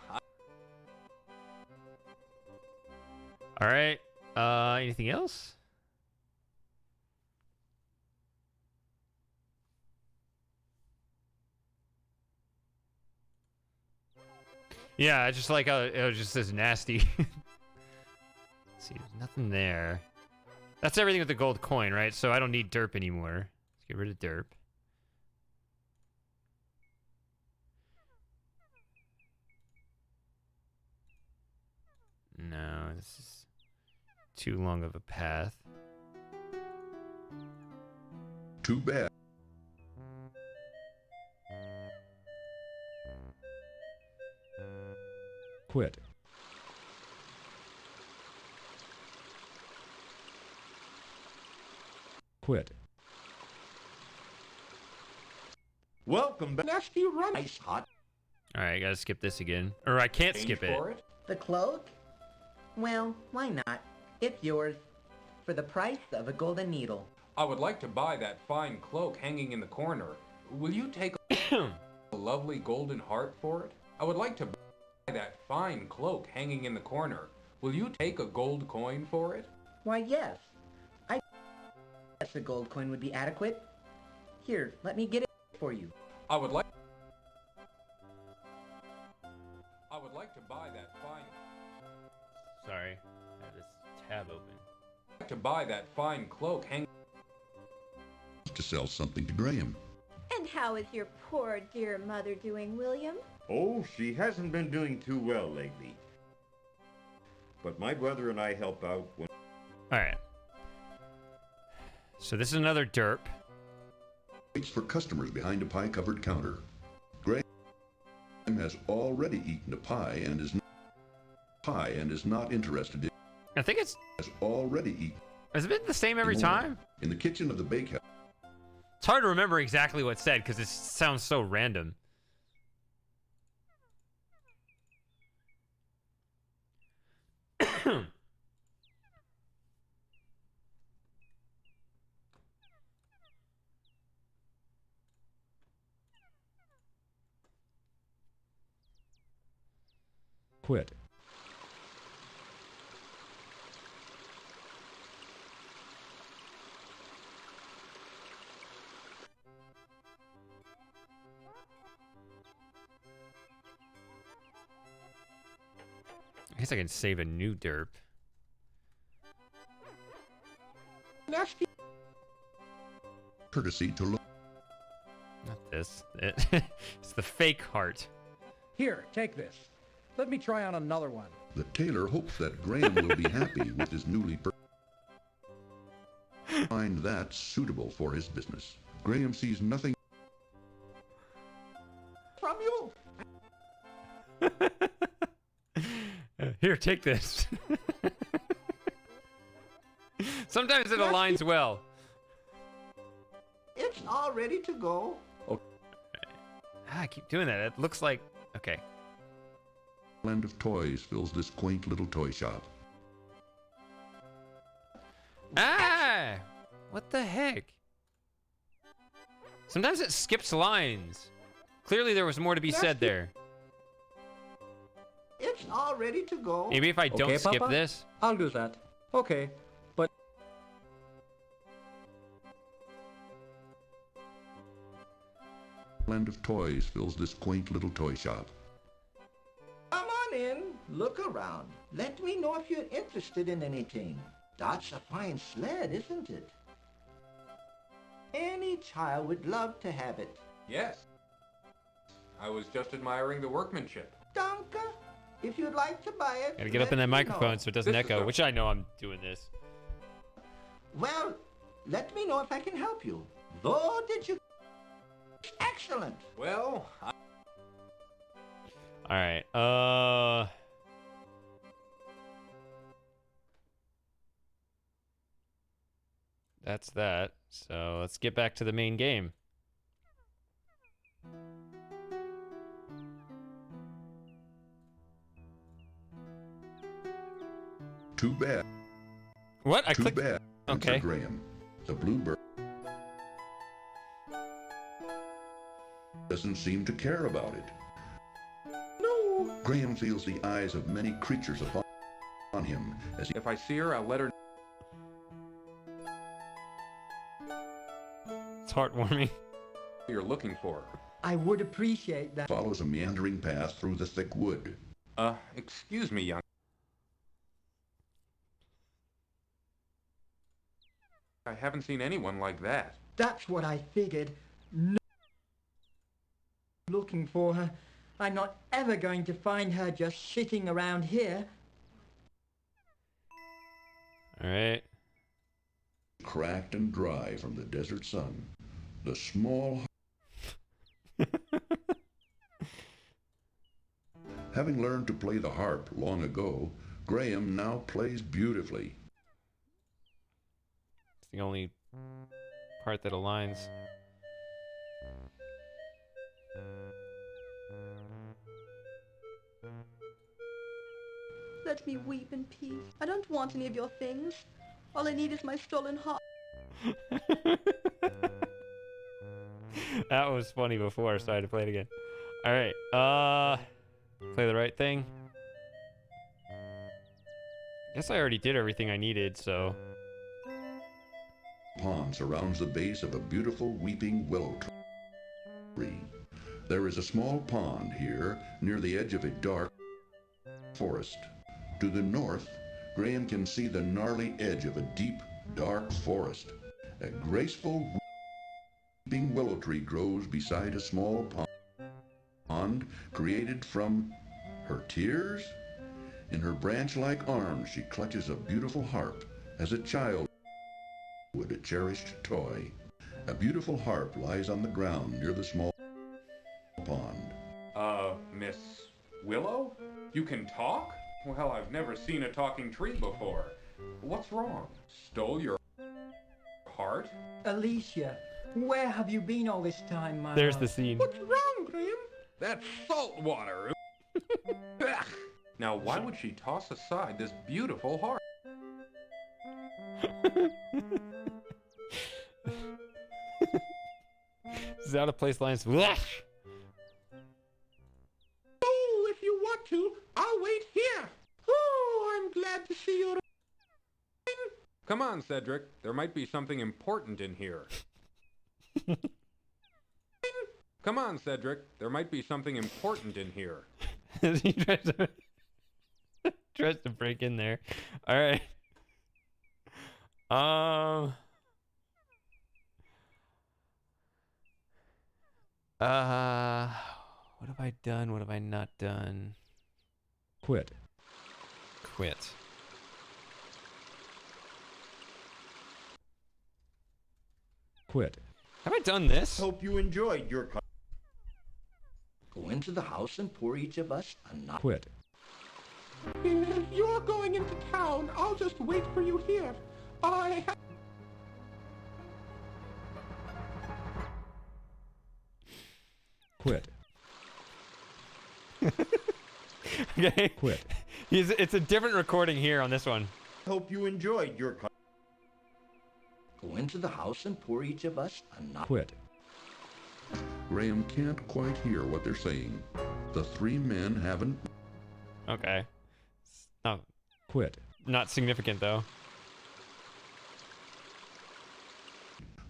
[SPEAKER 1] All right. Anything else? Yeah, it's just like it just says nasty. Let's see, there's nothing there. That's everything with the gold coin, right? So I don't need derp anymore. Let's get rid of derp. No, this is too long of a path.
[SPEAKER 3] Too bad.
[SPEAKER 2] Quit. Quit.
[SPEAKER 11] Welcome back.
[SPEAKER 5] Nasty run. Ice hot.
[SPEAKER 1] All right, I gotta skip this again. Or I can't skip it.
[SPEAKER 21] The cloak? Well, why not? It's yours. For the price of a golden needle.
[SPEAKER 6] I would like to buy that fine cloak hanging in the corner. Will you take a lovely golden heart for it? I would like to buy that fine cloak hanging in the corner. Will you take a gold coin for it?
[SPEAKER 21] Why, yes. I guess a gold coin would be adequate. Here, let me get it for you.
[SPEAKER 6] I would like to buy that fine...
[SPEAKER 1] Sorry, I had this tab open.
[SPEAKER 6] To buy that fine cloak hanging...
[SPEAKER 3] to sell something to Graham.
[SPEAKER 12] And how is your poor dear mother doing, William?
[SPEAKER 11] Oh, she hasn't been doing too well lately. But my brother and I help out when...
[SPEAKER 1] All right. So this is another derp.
[SPEAKER 3] Waits for customers behind a pie-covered counter. Graham has already eaten a pie and is not interested in...
[SPEAKER 1] I think it's...
[SPEAKER 3] has already eaten...
[SPEAKER 1] Has it been the same every time?
[SPEAKER 3] In the kitchen of the bakehouse.
[SPEAKER 1] It's hard to remember exactly what's said because it sounds so random.
[SPEAKER 2] Quit.
[SPEAKER 1] I guess I can save a new derp.
[SPEAKER 5] Nasty.
[SPEAKER 3] Courtesy to look.
[SPEAKER 1] Not this. It's the fake heart.
[SPEAKER 13] Here, take this. Let me try on another one.
[SPEAKER 3] The tailor hopes that Graham will be happy with his newly find that suitable for his business. Graham sees nothing
[SPEAKER 5] From you.
[SPEAKER 1] Here, take this. Sometimes it aligns well.
[SPEAKER 5] It's all ready to go.
[SPEAKER 1] I keep doing that. It looks like... Okay.
[SPEAKER 3] land of toys fills this quaint little toy shop.
[SPEAKER 1] Ah! What the heck? Sometimes it skips lines. Clearly there was more to be said there.
[SPEAKER 5] It's all ready to go.
[SPEAKER 1] Maybe if I don't
[SPEAKER 16] Okay,
[SPEAKER 1] skip
[SPEAKER 16] Papa?
[SPEAKER 1] this.
[SPEAKER 16] I'll do that. Okay, but...
[SPEAKER 3] Land of toys fills this quaint little toy shop.
[SPEAKER 5] Come on in. Look around. Let me know if you're interested in anything. That's a fine sled, isn't it? Any child would love to have it.
[SPEAKER 6] Yes. I was just admiring the workmanship.
[SPEAKER 5] Danke. If you'd like to buy it,
[SPEAKER 1] Gotta get up in that microphone so it doesn't echo, which I know I'm doing this.
[SPEAKER 5] Well, let me know if I can help you. Though, did you... Excellent.
[SPEAKER 6] Well,
[SPEAKER 1] Alright, that's that. So let's get back to the main game.
[SPEAKER 3] Too bad.
[SPEAKER 1] What? I
[SPEAKER 3] Too
[SPEAKER 1] clicked...
[SPEAKER 3] bad.
[SPEAKER 1] Okay.
[SPEAKER 3] Answered Graham. The bluebird doesn't seem to care about it.
[SPEAKER 4] No.
[SPEAKER 3] Graham feels the eyes of many creatures upon him as he...
[SPEAKER 6] if I see her, I'll let her...
[SPEAKER 1] It's heartwarming.
[SPEAKER 6] You're looking for.
[SPEAKER 16] I would appreciate that.
[SPEAKER 3] follows a meandering path through the thick wood.
[SPEAKER 6] Excuse me, young... I haven't seen anyone like that.
[SPEAKER 16] That's what I figured. No looking for her. I'm not ever going to find her just sitting around here.
[SPEAKER 1] Alright.
[SPEAKER 3] Cracked and dry from the desert sun. The small... Having learned to play the harp long ago, Graham now plays beautifully.
[SPEAKER 1] It's the only part that aligns.
[SPEAKER 15] Let me weep in peace. I don't want any of your things. All I need is my stolen heart.
[SPEAKER 1] That was funny before, so I had to play it again. Alright, play the right thing. Guess I already did everything I needed, so...
[SPEAKER 3] Pond surrounds the base of a beautiful weeping willow tree. There is a small pond here near the edge of a dark forest. To the north, Graham can see the gnarly edge of a deep, dark forest. A graceful weeping willow tree grows beside a small pond created from her tears. In her branch-like arms, she clutches a beautiful harp as a child would a cherished toy. A beautiful harp lies on the ground near the small pond.
[SPEAKER 6] Miss Willow? You can talk? Well, I've never seen a talking tree before. What's wrong? Stole your heart?
[SPEAKER 16] Alicia, where have you been all this time, my
[SPEAKER 1] There's
[SPEAKER 16] love?
[SPEAKER 1] the scene.
[SPEAKER 4] What's wrong, Graham?
[SPEAKER 6] That's salt water. Now, why would she toss aside this beautiful heart?
[SPEAKER 1] This is out of place lines. Whash!
[SPEAKER 4] Oh, if you want to, I'll wait here. Oh, I'm glad to see you.
[SPEAKER 6] Come on, Cedric. There might be something important in here. Come on, Cedric. There might be something important in here.
[SPEAKER 1] He tries to break in there. Alright. What have I done? What have I not done?
[SPEAKER 2] Quit.
[SPEAKER 1] Quit.
[SPEAKER 2] Quit.
[SPEAKER 1] Have I done this?
[SPEAKER 11] Hope you enjoyed your...
[SPEAKER 5] Go into the house and pour each of us a nut.
[SPEAKER 2] Quit.
[SPEAKER 4] If you're going into town, I'll just wait for you here.
[SPEAKER 2] Quit.
[SPEAKER 1] Okay.
[SPEAKER 2] Quit.
[SPEAKER 1] It's a different recording here on this one.
[SPEAKER 11] Hope you enjoyed your...
[SPEAKER 5] Go into the house and pour each of us a nut.
[SPEAKER 2] Quit.
[SPEAKER 3] Graham can't quite hear what they're saying. The three men haven't...
[SPEAKER 1] Okay. Oh.
[SPEAKER 2] Quit.
[SPEAKER 1] Not significant, though.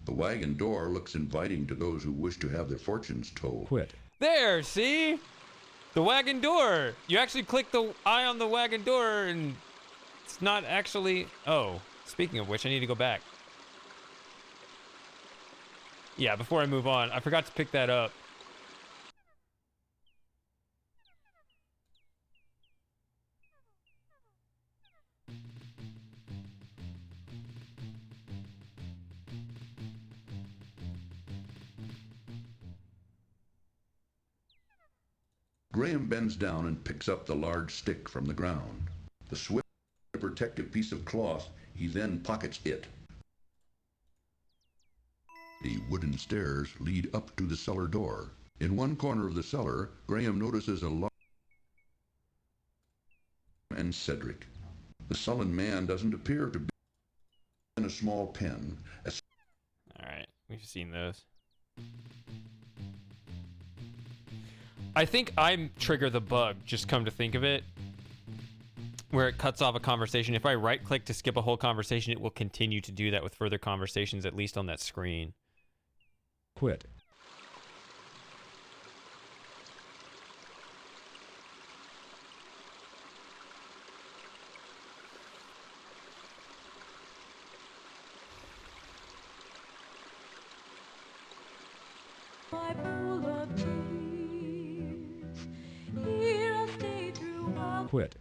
[SPEAKER 3] The wagon door looks inviting to those who wish to have their fortunes told.
[SPEAKER 2] Quit.
[SPEAKER 1] There, see? The wagon door. You actually click the eye on the wagon door, and it's not actually... Oh, speaking of which, I need to go back. Yeah, before I move on, I forgot to pick that up.
[SPEAKER 3] Graham bends down and picks up the large stick from the ground. The swift protective piece of cloth, he then pockets it. The wooden stairs lead up to the cellar door. In one corner of the cellar, Graham notices a large and Cedric. The sullen man doesn't appear to be in a small pen.
[SPEAKER 1] Alright, we've seen those. I think I trigger the bug, just come to think of it, where it cuts off a conversation. If I right-click to skip a whole conversation, it will continue to do that with further conversations, at least on that screen.
[SPEAKER 2] Quit. Quit.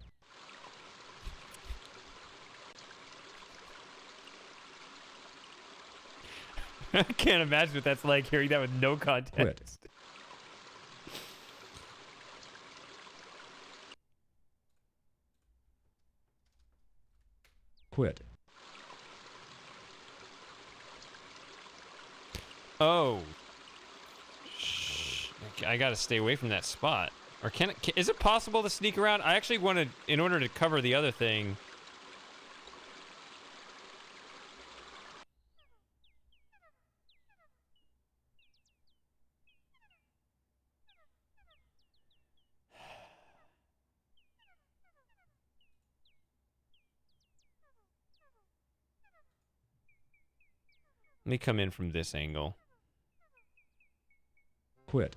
[SPEAKER 1] I can't imagine what that's like, hearing that with no context.
[SPEAKER 2] Quit.
[SPEAKER 1] Oh. I gotta stay away from that spot. Or is it possible to sneak around? I actually want to, in order to cover the other thing. Let me come in from this angle.
[SPEAKER 2] Quit.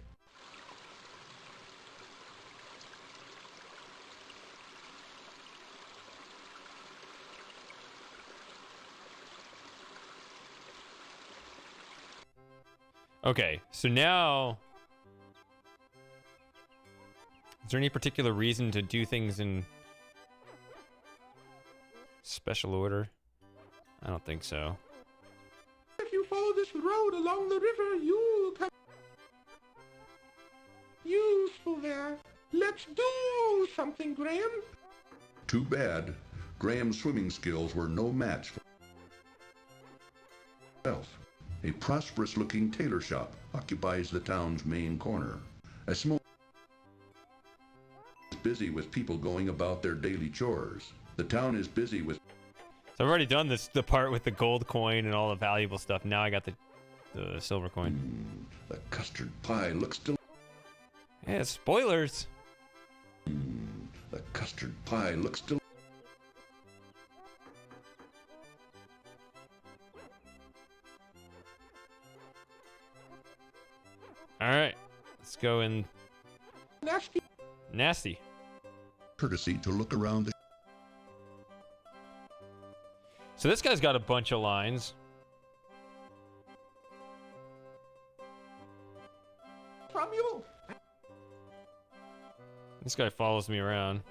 [SPEAKER 1] Okay, so now... Is there any particular reason to do things in special order? I don't think so.
[SPEAKER 4] If you follow this road along the river, you'll come... Useful there. Let's do something, Graham.
[SPEAKER 3] Too bad. Graham's swimming skills were no match for himself. A prosperous-looking tailor shop occupies the town's main corner. A small is busy with people going about their daily chores. The town is busy with...
[SPEAKER 1] So I've already done the part with the gold coin and all the valuable stuff. Now I got the silver coin.
[SPEAKER 3] The custard pie looks delicious.
[SPEAKER 1] Yeah, spoilers.
[SPEAKER 3] The custard pie looks delicious.
[SPEAKER 1] Alright, let's go in.
[SPEAKER 4] Nasty.
[SPEAKER 1] Nasty.
[SPEAKER 3] Courtesy to look around the...
[SPEAKER 1] So this guy's got a bunch of lines.
[SPEAKER 4] From you.
[SPEAKER 1] This guy follows me around.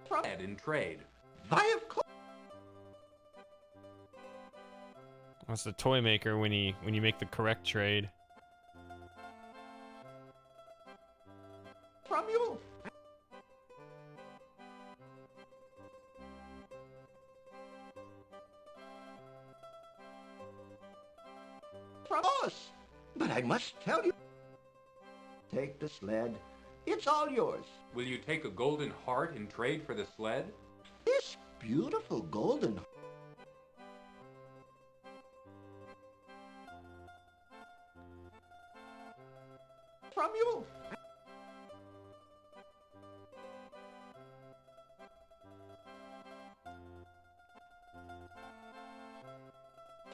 [SPEAKER 6] Sled in trade.
[SPEAKER 5] Why, of course.
[SPEAKER 1] That's the toy maker when you make the correct trade.
[SPEAKER 5] From you. From us. But I must tell you. Take the sled. It's all yours.
[SPEAKER 6] Will you take a golden heart in trade for the sled?
[SPEAKER 5] This beautiful golden from you.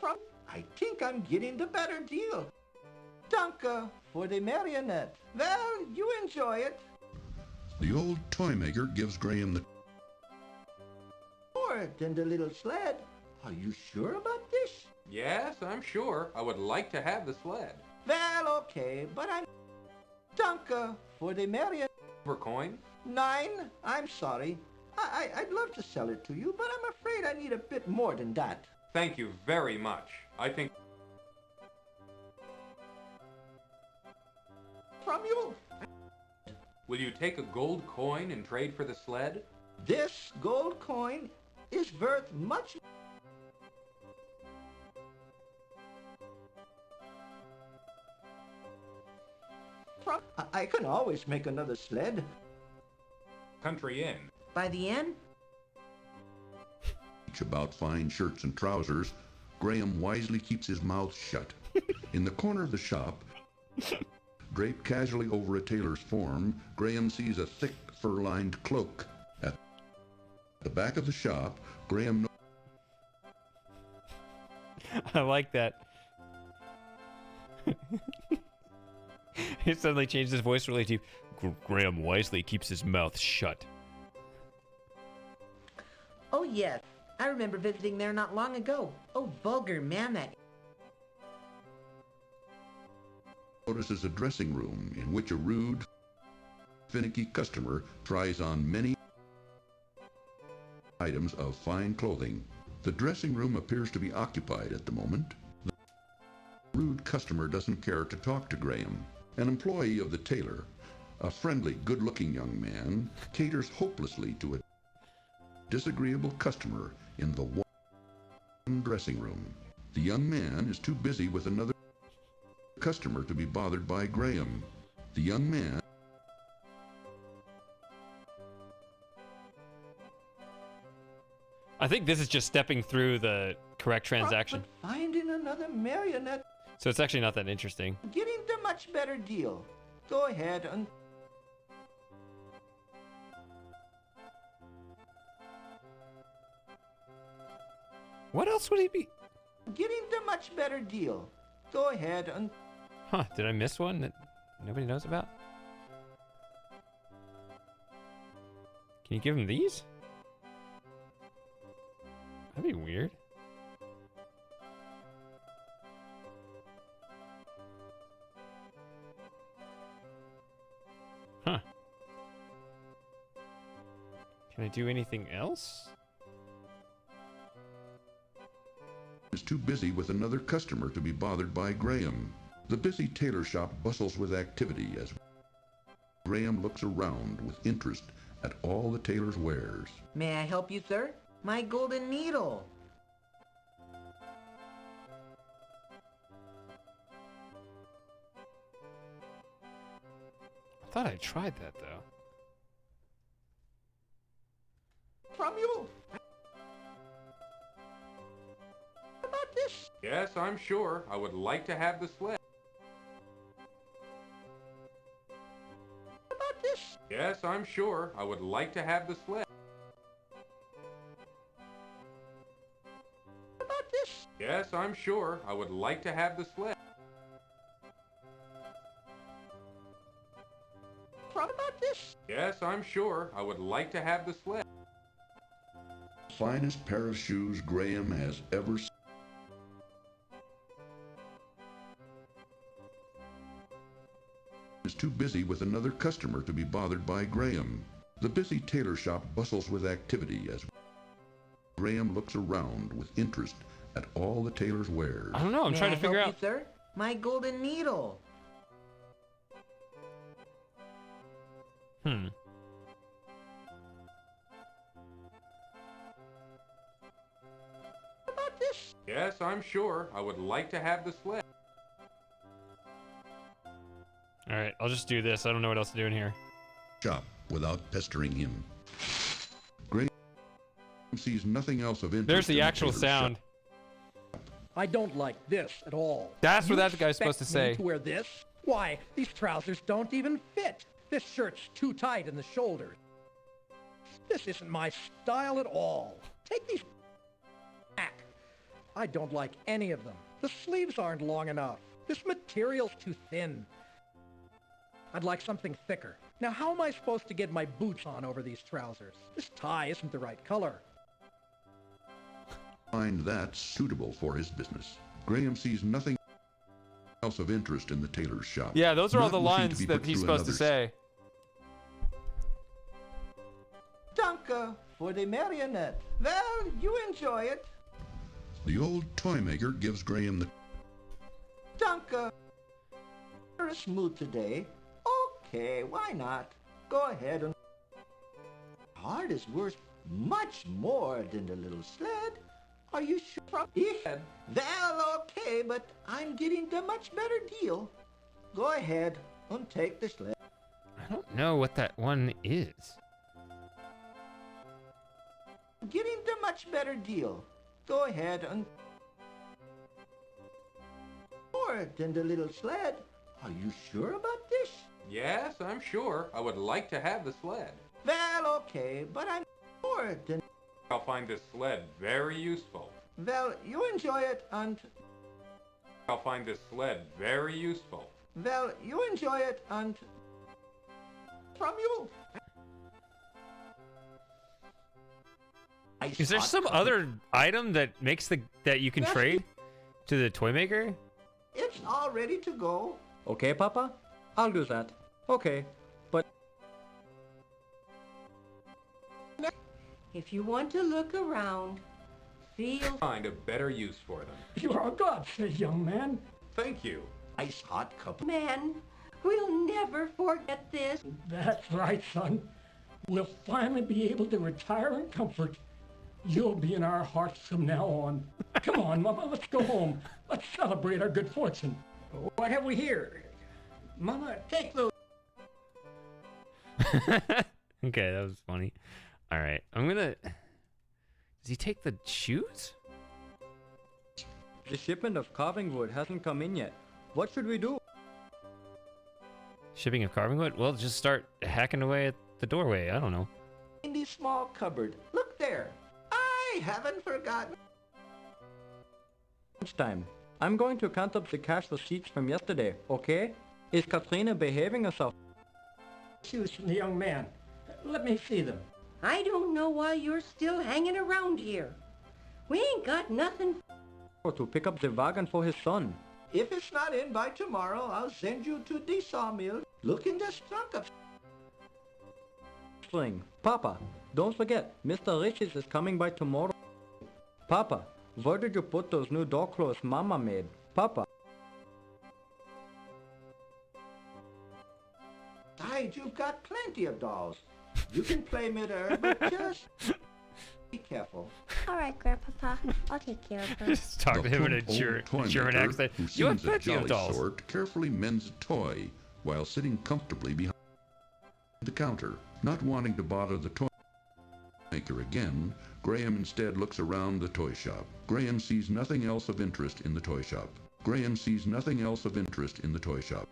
[SPEAKER 5] From I think I'm getting the better deal. Danke for the marionette. Well, you enjoy it.
[SPEAKER 3] The old toy maker gives Graham the
[SPEAKER 5] More than the little sled. Are you sure about this?
[SPEAKER 6] Yes, I'm sure. I would like to have the sled.
[SPEAKER 5] Well, okay, but I'm Danke for the marionette.
[SPEAKER 6] For coin?
[SPEAKER 5] 9. I'm sorry. I'd love to sell it to you, but I'm afraid I need a bit more than that.
[SPEAKER 6] Thank you very much. I think...
[SPEAKER 5] From you.
[SPEAKER 6] Will you take a gold coin and trade for the sled?
[SPEAKER 5] This gold coin is worth much. I can always make another sled.
[SPEAKER 6] Country Inn.
[SPEAKER 21] By the end?
[SPEAKER 3] About fine shirts and trousers, Graham wisely keeps his mouth shut. In the corner of the shop, draped casually over a tailor's form, Graham sees a thick fur-lined cloak. At the back of the shop, Graham
[SPEAKER 1] I like that. He suddenly changed his voice really deep. Graham wisely keeps his mouth shut.
[SPEAKER 21] Oh, yes. I remember visiting there not long ago. Oh, vulgar man, that...
[SPEAKER 3] notices a dressing room in which a rude, finicky customer tries on many items of fine clothing. The dressing room appears to be occupied at the moment. The rude customer doesn't care to talk to Graham. An employee of the tailor, a friendly, good-looking young man, caters hopelessly to a disagreeable customer in the one dressing room. The young man is too busy with another customer to be bothered by Graham. The young man
[SPEAKER 1] I think this is just stepping through the correct transaction.
[SPEAKER 5] But finding another marionette.
[SPEAKER 1] So it's actually not that interesting.
[SPEAKER 5] Getting the much better deal. Go ahead and...
[SPEAKER 1] What else would he be?
[SPEAKER 5] Getting the much better deal. Go ahead and...
[SPEAKER 1] Huh, did I miss one that nobody knows about? Can you give him these? That'd be weird. Huh. Can I do anything else?
[SPEAKER 3] is too busy with another customer to be bothered by Graham. The busy tailor shop bustles with activity as Graham looks around with interest at all the tailor's wares.
[SPEAKER 21] May I help you, sir? My golden needle.
[SPEAKER 1] I thought I tried that, though.
[SPEAKER 5] From you. About this?
[SPEAKER 6] Yes, I'm sure. I would like to have the sled.
[SPEAKER 5] About this?
[SPEAKER 6] Yes, I'm sure. I would like to have the sled.
[SPEAKER 5] About this?
[SPEAKER 6] Yes, I'm sure. I would like to have the sled.
[SPEAKER 5] From about this?
[SPEAKER 6] Yes, I'm sure. I would like to have the sled.
[SPEAKER 3] Finest pair of shoes Graham has ever seen. too busy with another customer to be bothered by Graham. The busy tailor shop bustles with activity as Graham looks around with interest at all the tailor's wares.
[SPEAKER 1] I don't know. I'm trying to figure out.
[SPEAKER 21] Sir? My golden needle.
[SPEAKER 1] Hmm.
[SPEAKER 5] About this?
[SPEAKER 6] Yes, I'm sure. I would like to have the sled.
[SPEAKER 1] All right, I'll just do this. I don't know what else to do in here.
[SPEAKER 3] Shop without pestering him. Graham sees nothing else of interest.
[SPEAKER 1] There's the
[SPEAKER 3] in
[SPEAKER 1] actual
[SPEAKER 3] tailor's
[SPEAKER 1] sound.
[SPEAKER 3] shop.
[SPEAKER 13] I don't like this at all.
[SPEAKER 1] That's what
[SPEAKER 13] You
[SPEAKER 1] that guy's supposed to
[SPEAKER 13] expect me
[SPEAKER 1] say.
[SPEAKER 13] to wear this? Why, these trousers don't even fit. This shirt's too tight in the shoulders. This isn't my style at all. Take these back. I don't like any of them. The sleeves aren't long enough. This material's too thin. I'd like something thicker. Now, how am I supposed to get my boots on over these trousers? This tie isn't the right color.
[SPEAKER 3] Find that suitable for his business. Graham sees nothing else of interest in the tailor's shop.
[SPEAKER 1] Yeah, those are all
[SPEAKER 3] Not
[SPEAKER 1] the
[SPEAKER 3] wishing to
[SPEAKER 1] lines
[SPEAKER 3] be
[SPEAKER 1] that
[SPEAKER 3] put
[SPEAKER 1] he's
[SPEAKER 3] through
[SPEAKER 1] supposed to
[SPEAKER 3] another
[SPEAKER 1] say.
[SPEAKER 5] Danke for the marionette. Well, you enjoy it.
[SPEAKER 3] The old toy maker gives Graham the
[SPEAKER 5] Danke. You're a smooth today. Okay, why not? Go ahead and... Heart is worth much more than the little sled. Are you sure? Yeah. Well, okay, but I'm getting the much better deal. Go ahead and take the sled.
[SPEAKER 1] I don't know what that one is.
[SPEAKER 5] Getting the much better deal. Go ahead and... More than the little sled. Are you sure about this?
[SPEAKER 6] Yes, I'm sure. I would like to have the sled.
[SPEAKER 5] Well, okay, but I'm more than...
[SPEAKER 6] I'll find this sled very useful.
[SPEAKER 5] Well, you enjoy it and...
[SPEAKER 6] I'll find this sled very useful.
[SPEAKER 5] Well, you enjoy it and... From you.
[SPEAKER 1] Is there some other item that makes that you can trade to the toy maker?
[SPEAKER 5] It's all ready to go.
[SPEAKER 18] Okay, Papa? I'll do that. Okay, but...
[SPEAKER 17] If you want to look around, feel...
[SPEAKER 6] Find a better use for them.
[SPEAKER 19] You are a godsend, young man.
[SPEAKER 6] Thank you.
[SPEAKER 5] Ice hot cup.
[SPEAKER 17] Man, we'll never forget this.
[SPEAKER 19] That's right, son. We'll finally be able to retire in comfort. You'll be in our hearts from now on. Come on, Mama, let's go home. Let's celebrate our good fortune.
[SPEAKER 13] What have we here? Mama, take those.
[SPEAKER 1] Okay, that was funny. All right, I'm gonna... Does he take the shoes?
[SPEAKER 18] The shipment of carving wood hasn't come in yet. What should we do?
[SPEAKER 1] Shipping of carving wood? Well, just start hacking away at the doorway. I don't know.
[SPEAKER 5] In the small cupboard. Look there. I haven't forgotten.
[SPEAKER 18] Lunchtime. I'm going to count up the cash receipts from yesterday, okay? Is Katrina behaving herself?
[SPEAKER 19] Shoes from the young man. Let me see them.
[SPEAKER 17] I don't know why you're still hanging around here. We ain't got nothing.
[SPEAKER 18] Or to pick up the wagon for his son.
[SPEAKER 5] If it's not in by tomorrow, I'll send you to the sawmill. Look in the trunk of...
[SPEAKER 18] String. Papa, don't forget, Mr. Riches is coming by tomorrow. Papa, where did you put those new dog clothes Mama made? Papa.
[SPEAKER 5] Besides, you've got plenty of dolls. You can play mid-air, but just be careful.
[SPEAKER 8] All right, Grandpapa. I'll take care of her.
[SPEAKER 1] Just talk to him in a German accent.
[SPEAKER 3] Who
[SPEAKER 1] You have
[SPEAKER 3] seems a
[SPEAKER 1] plenty of
[SPEAKER 3] jolly
[SPEAKER 1] dolls.
[SPEAKER 3] sort, carefully mends a toy while sitting comfortably behind the counter. Not wanting to bother the toy maker again, Graham instead looks around the toy shop. Graham sees nothing else of interest in the toy shop. Graham sees nothing else of interest in the toy shop.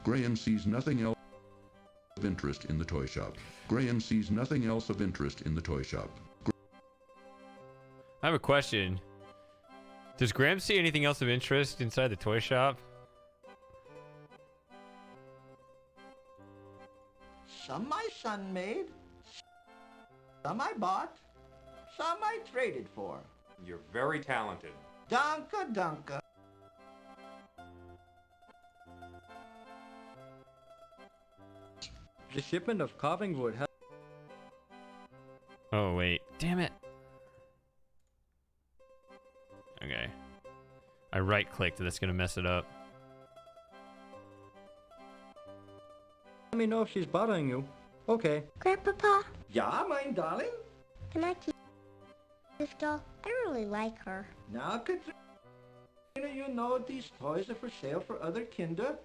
[SPEAKER 3] Graham sees nothing else of interest in the toy shop. Graham sees nothing else of interest in the toy shop.
[SPEAKER 1] I have a question. Does Graham see anything else of interest inside the toy shop?
[SPEAKER 5] Some my son made. Some I bought. Some I traded for.
[SPEAKER 6] You're very talented.
[SPEAKER 5] Danke, danke.
[SPEAKER 18] The shipment of carving wood has...
[SPEAKER 1] Oh, wait. Damn it. Okay. I right-clicked. That's going to mess it up.
[SPEAKER 18] Let me know if she's bothering you. Okay.
[SPEAKER 8] Grandpapa,
[SPEAKER 5] Yeah, my darling?
[SPEAKER 8] can I keep this doll? I really like her.
[SPEAKER 5] Now, Katrina, you know these toys are for sale for other kinder.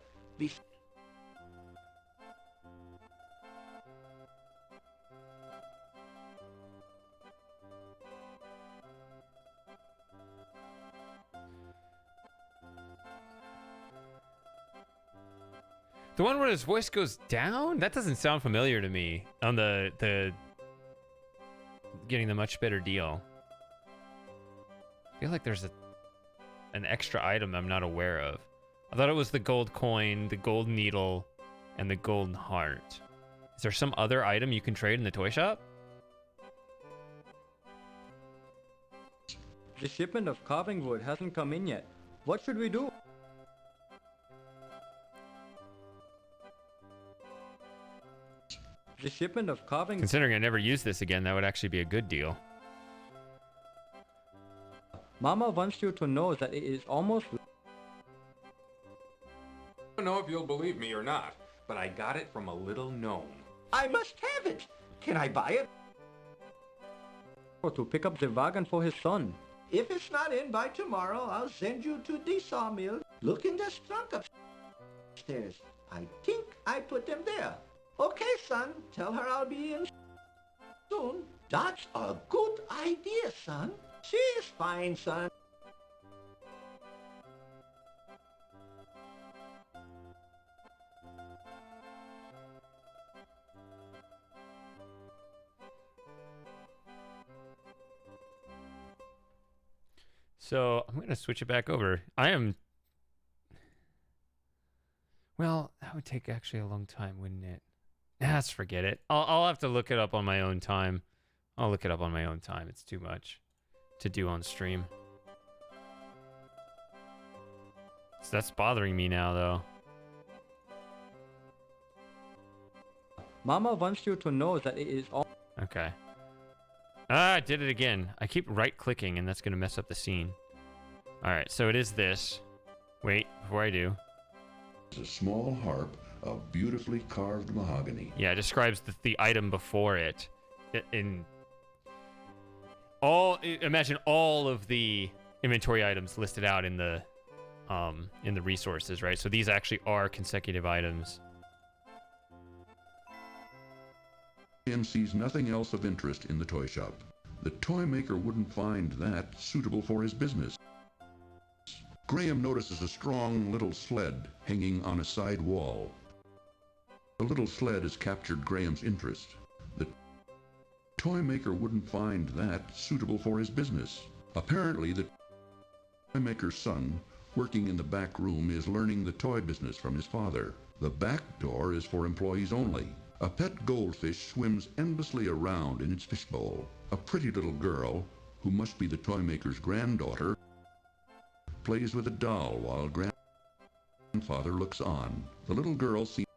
[SPEAKER 1] The one where his voice goes down? That doesn't sound familiar to me. On the getting the much better deal. I feel like there's an extra item I'm not aware of. I thought it was the gold coin, the gold needle, and the golden heart. Is there some other item you can trade in the toy shop?
[SPEAKER 18] The shipment of carving wood hasn't come in yet. What should we do? The shipment of carving...
[SPEAKER 1] Considering I never use this again, that would actually be a good deal.
[SPEAKER 18] Mama wants you to know that it is almost...
[SPEAKER 6] I don't know if you'll believe me or not, but I got it from a little gnome.
[SPEAKER 5] I must have it. Can I buy it?
[SPEAKER 18] To pick up the wagon for his son.
[SPEAKER 5] If it's not in by tomorrow, I'll send you to the sawmill. Look in the trunk upstairs. I think I put them there. Okay, son. Tell her I'll be in soon. That's a good idea, son. She's fine, son.
[SPEAKER 1] So I'm going to switch it back over. Well, that would take actually a long time, wouldn't it? Let's forget it. I'll have to look it up on my own time. I'll look it up on my own time. It's too much to do on stream. So that's bothering me now, though.
[SPEAKER 18] Mama wants you to know that it is all...
[SPEAKER 1] Okay. Ah, I did it again. I keep right-clicking, and that's going to mess up the scene. All right, so it is this. Wait, before I do.
[SPEAKER 3] It's a small harp of beautifully carved mahogany.
[SPEAKER 1] Yeah, it describes the item before it. Imagine all of the inventory items listed out in the resources, right? So these actually are consecutive items.
[SPEAKER 3] Graham sees nothing else of interest in the toy shop. The toy maker wouldn't find that suitable for his business. Graham notices a strong little sled hanging on a side wall. The little sled has captured Graham's interest. The toy maker wouldn't find that suitable for his business. Apparently, the toy maker's son, working in the back room, is learning the toy business from his father. The back door is for employees only. A pet goldfish swims endlessly around in its fishbowl. A pretty little girl, who must be the toy maker's granddaughter, plays with a doll while grandfather looks on. The little girl seems...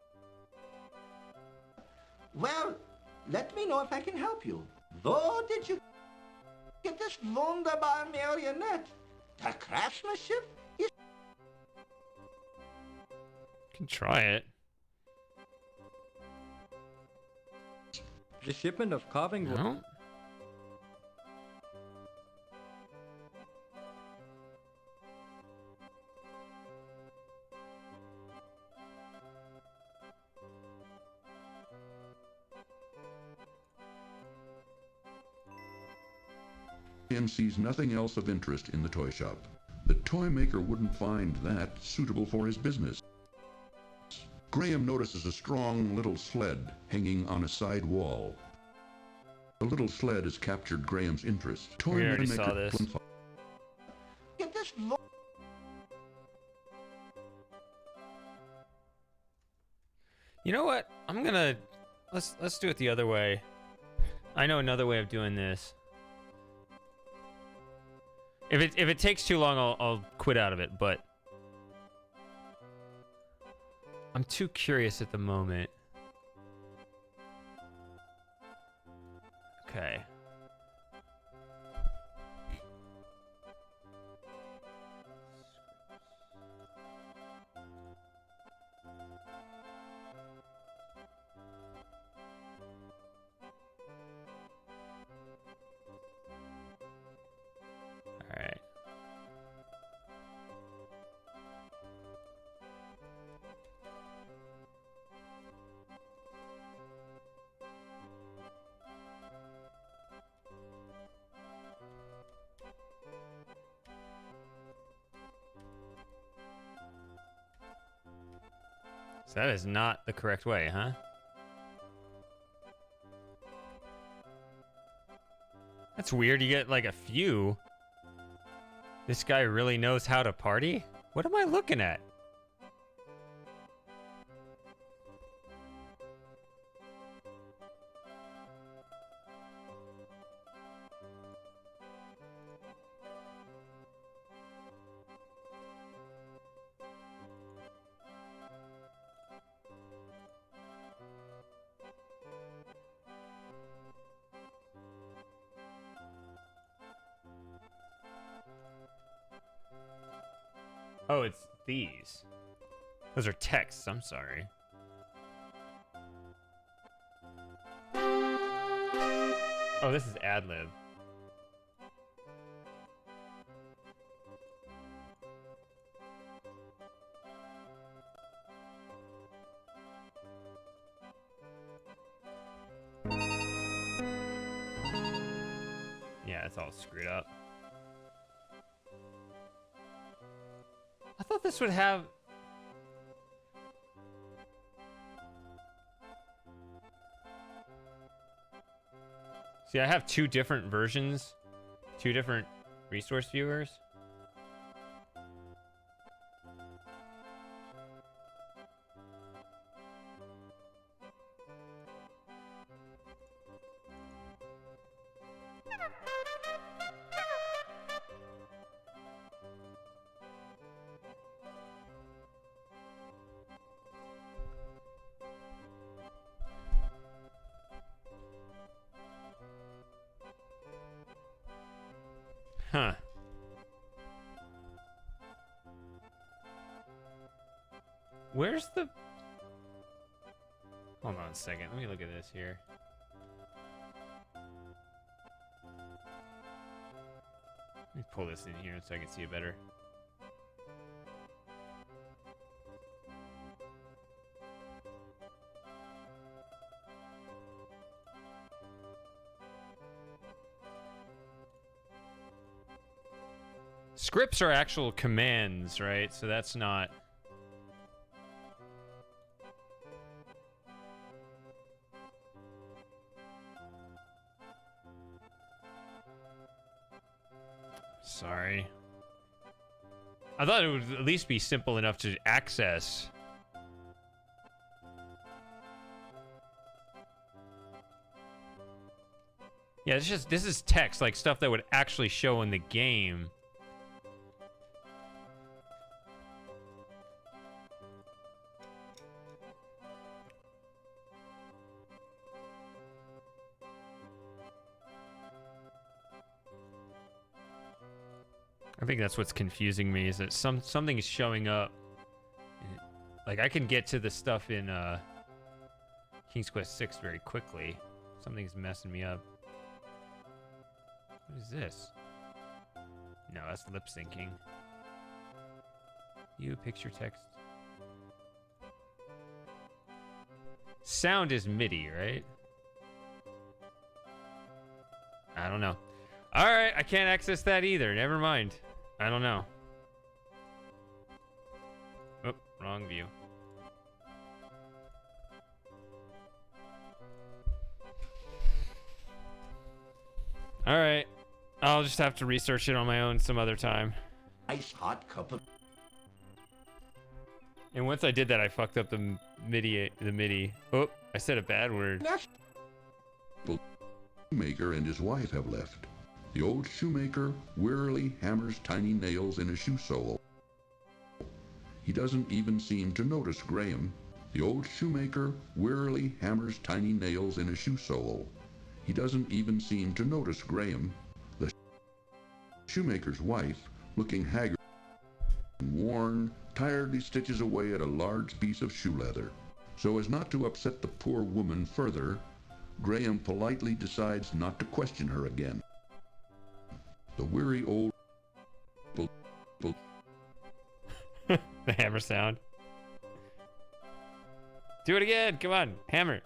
[SPEAKER 5] Well, let me know if I can help you. Where did you get this wunderbar marionette? The craftsmanship is...
[SPEAKER 1] Can try it.
[SPEAKER 18] The shipment of carving wood...
[SPEAKER 1] No?
[SPEAKER 3] Graham sees nothing else of interest in the toy shop. The toy maker wouldn't find that suitable for his business. Graham notices a strong little sled hanging on a side wall. The little sled has captured Graham's interest. Toy
[SPEAKER 1] We already
[SPEAKER 3] maker
[SPEAKER 1] saw this.
[SPEAKER 5] Get this...
[SPEAKER 1] You know what? I'm gonna let's do it the other way. I know another way of doing this. If it takes too long, I'll quit out of it. But I'm too curious at the moment. Okay. All right. So that is not the correct way, huh? That's weird. You get like a few. This guy really knows how to party? What am I looking at? Oh, it's these. Those are texts. I'm sorry. Oh, this is ad-lib. Yeah, it's all screwed up. I thought this would have... See, I have two different versions, two different resource viewers. Huh. Where's the... Hold on a second. Let me look at this here. Let me pull this in here so I can see it better. Scripts are actual commands, right? So that's not... Sorry. I thought it would at least be simple enough to access. Yeah, it's just, this is text, like stuff that would actually show in the game. I think that's what's confusing me, is that something is showing up. Like, I can get to the stuff in King's Quest 6 very quickly. Something's messing me up. What is this? No, that's lip syncing. You picture text. Sound is MIDI, right? I don't know. All right, I can't access that either. Never mind. I don't know. Oh, wrong view. All right. I'll just have to research it on my own some other time.
[SPEAKER 5] Nice hot cup of...
[SPEAKER 1] And once I did that, I fucked up the MIDI. Oh, I said a bad word.
[SPEAKER 3] Shoemaker and his wife have left. The old shoemaker wearily hammers tiny nails in a shoe sole. He doesn't even seem to notice Graham. The old shoemaker wearily hammers tiny nails in a shoe sole. He doesn't even seem to notice Graham, the shoemaker's wife, looking haggard and worn, tiredly stitches away at a large piece of shoe leather. So as not to upset the poor woman further, Graham politely decides not to question her again. The weary old...
[SPEAKER 1] The hammer sound. Do it again. Come on. Hammer.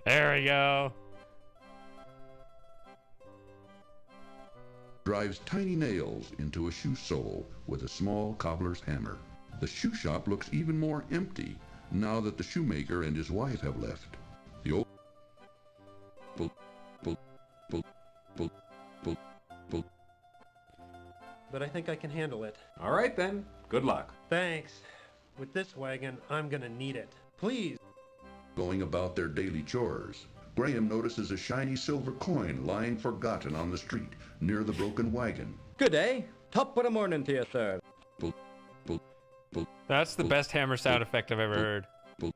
[SPEAKER 1] There we go.
[SPEAKER 3] Drives tiny nails into a shoe sole with a small cobbler's hammer. The shoe shop looks even more empty now that the shoemaker and his wife have left. The old...
[SPEAKER 14] But I think I can handle it.
[SPEAKER 6] All right then. Good luck.
[SPEAKER 14] Thanks. With this wagon, I'm gonna need it. Please.
[SPEAKER 3] Going about their daily chores, Graham notices a shiny silver coin lying forgotten on the street near the broken wagon.
[SPEAKER 18] Good day. Top of the morning to you, sir.
[SPEAKER 1] That's the best hammer sound effect I've ever heard.
[SPEAKER 8] Look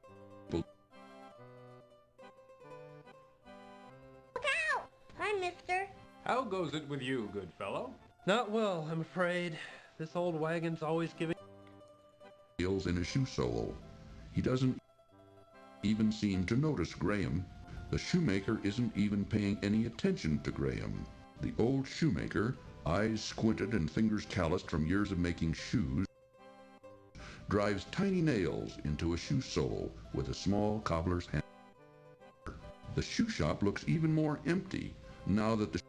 [SPEAKER 8] out! Hi, mister.
[SPEAKER 6] How goes it with you, good fellow?
[SPEAKER 14] Not well, I'm afraid. This old wagon's always giving...
[SPEAKER 3] Nails in a shoe sole. He doesn't even seem to notice Graham. The shoemaker isn't even paying any attention to Graham. The old shoemaker, eyes squinted and fingers calloused from years of making shoes, drives tiny nails into a shoe sole with a small cobbler's hammer. The shoe shop looks even more empty now that the...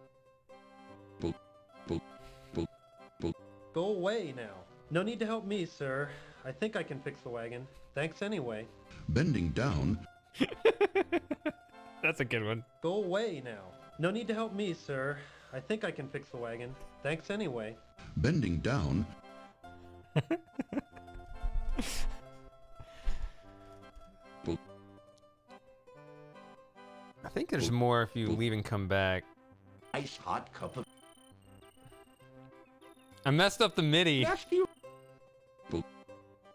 [SPEAKER 14] Go away now. No need to help me, sir. I think I can fix the wagon. Thanks anyway.
[SPEAKER 3] Bending down...
[SPEAKER 1] That's a good one.
[SPEAKER 14] Go away now. No need to help me, sir. I think I can fix the wagon. Thanks anyway.
[SPEAKER 3] Bending down...
[SPEAKER 1] I think there's more if you leave and come back.
[SPEAKER 5] Ice hot cup of...
[SPEAKER 1] I messed up the MIDI.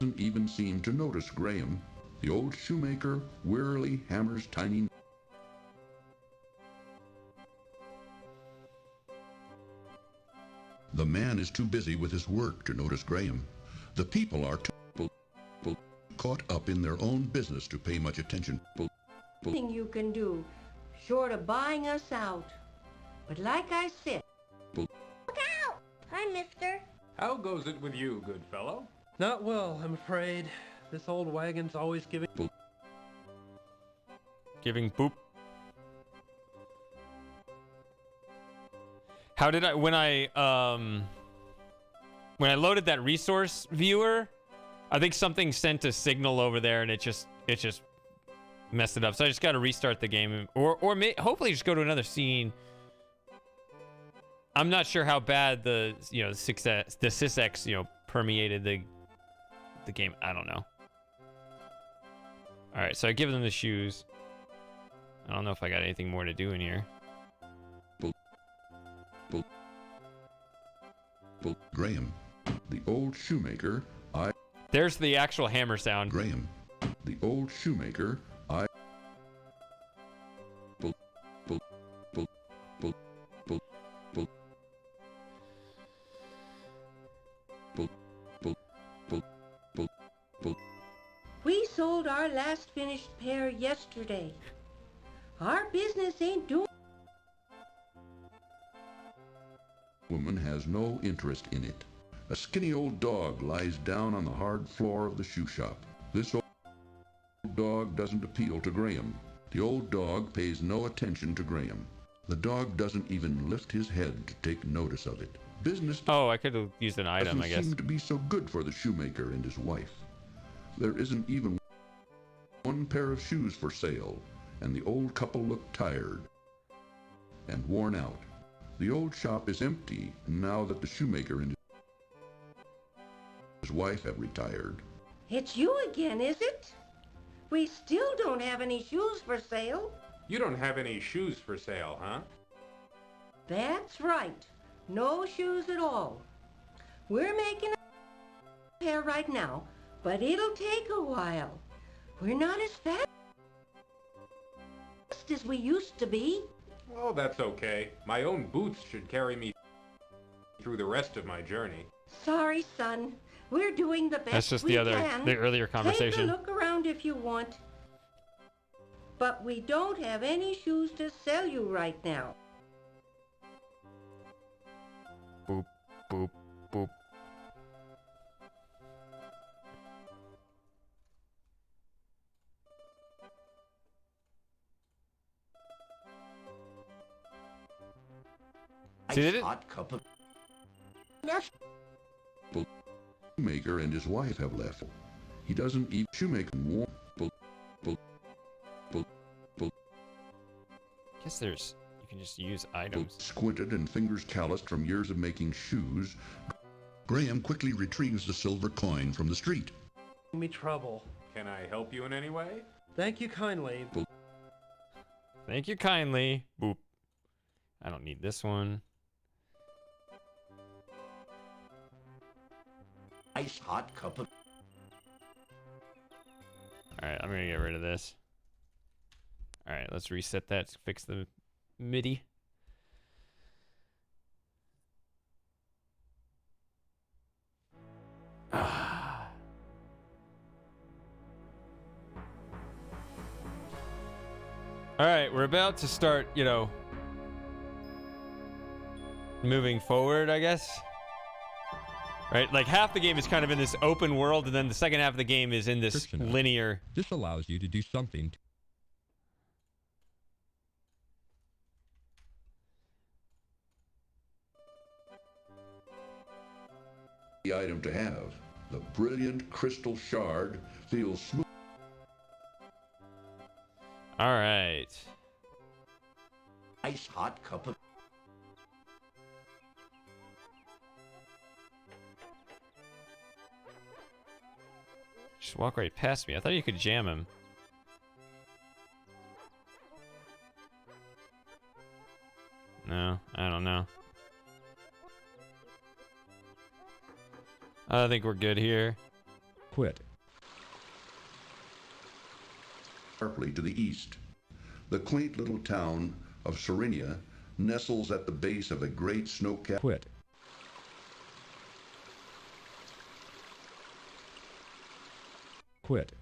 [SPEAKER 3] Doesn't even seem to notice Graham. The old shoemaker wearily hammers tiny... The man is too busy with his work to notice Graham. The people are too caught up in their own business to pay much attention.
[SPEAKER 22] Nothing you can do, short of buying us out. But like I said...
[SPEAKER 8] Look out! Hi, mister.
[SPEAKER 6] How goes it with you, good fellow?
[SPEAKER 14] Not well, I'm afraid. This old wagon's always giving...
[SPEAKER 1] Giving boop. How did I... When I loaded that resource viewer, I think something sent a signal over there and it just messed it up. So I just got to restart the game, or hopefully just go to another scene. I'm not sure how bad the SysX permeated the game. I don't know. All right, so I give them the shoes. I don't know if I got anything more to do in here.
[SPEAKER 3] Graham, the old shoemaker,
[SPEAKER 1] There's the actual hammer sound.
[SPEAKER 3] Graham, the old shoemaker,
[SPEAKER 22] We sold our last finished pair yesterday. Our business ain't doing...
[SPEAKER 3] Woman has no interest in it. A skinny old dog lies down on the hard floor of the shoe shop. This old dog doesn't appeal to Graham. The old dog pays no attention to Graham. The dog doesn't even lift his head to take notice of it. Business...
[SPEAKER 1] Oh, I could have used an item, I guess.
[SPEAKER 3] Doesn't seem to be so good for the shoemaker and his wife. There isn't even one pair of shoes for sale, and the old couple look tired and worn out. The old shop is empty now that the shoemaker and his wife have retired.
[SPEAKER 22] It's you again, is it? We still don't have any shoes for sale.
[SPEAKER 6] You don't have any shoes for sale, huh?
[SPEAKER 22] That's right. No shoes at all. We're making a pair right now, but it'll take a while. We're not as fast as we used to be.
[SPEAKER 6] Oh, that's okay. My own boots should carry me through the rest of my journey.
[SPEAKER 22] Sorry, son. We're doing the best
[SPEAKER 1] That's just
[SPEAKER 22] we
[SPEAKER 1] the earlier conversation.
[SPEAKER 22] Take a look around if you want. But we don't have any shoes to sell you right now.
[SPEAKER 1] Boop, boop, boop. See, they did-
[SPEAKER 3] hot cup of Shoemaker and his wife have left. He doesn't eat Shoemaker warm.
[SPEAKER 1] Guess there's, you can just use items.
[SPEAKER 3] Squinted and fingers calloused from years of making shoes, Graham quickly retrieves the silver coin from the street.
[SPEAKER 14] Me trouble.
[SPEAKER 6] Can I help you in any way?
[SPEAKER 14] Thank you kindly.
[SPEAKER 1] Thank you kindly. Boop. I don't need this one.
[SPEAKER 3] Ice hot cup of...
[SPEAKER 1] Alright, I'm gonna get rid of this. Alright, let's reset that, fix the MIDI. Alright, we're about to start, you know, moving forward, I guess. Right? Like half the game is kind of in this open world, and then the second half of the game is in this linear.
[SPEAKER 2] This allows you to do something.
[SPEAKER 3] The item to have. The brilliant crystal shard feels smooth.
[SPEAKER 1] Alright.
[SPEAKER 3] Ice hot cup of...
[SPEAKER 1] Just walk right past me. I thought you could jam him. No, I don't know. I think we're good here.
[SPEAKER 2] Quit.
[SPEAKER 3] Sharply to the east. The quaint little town of Serenia nestles at the base of a great snow-capped...
[SPEAKER 2] Quit. Quit.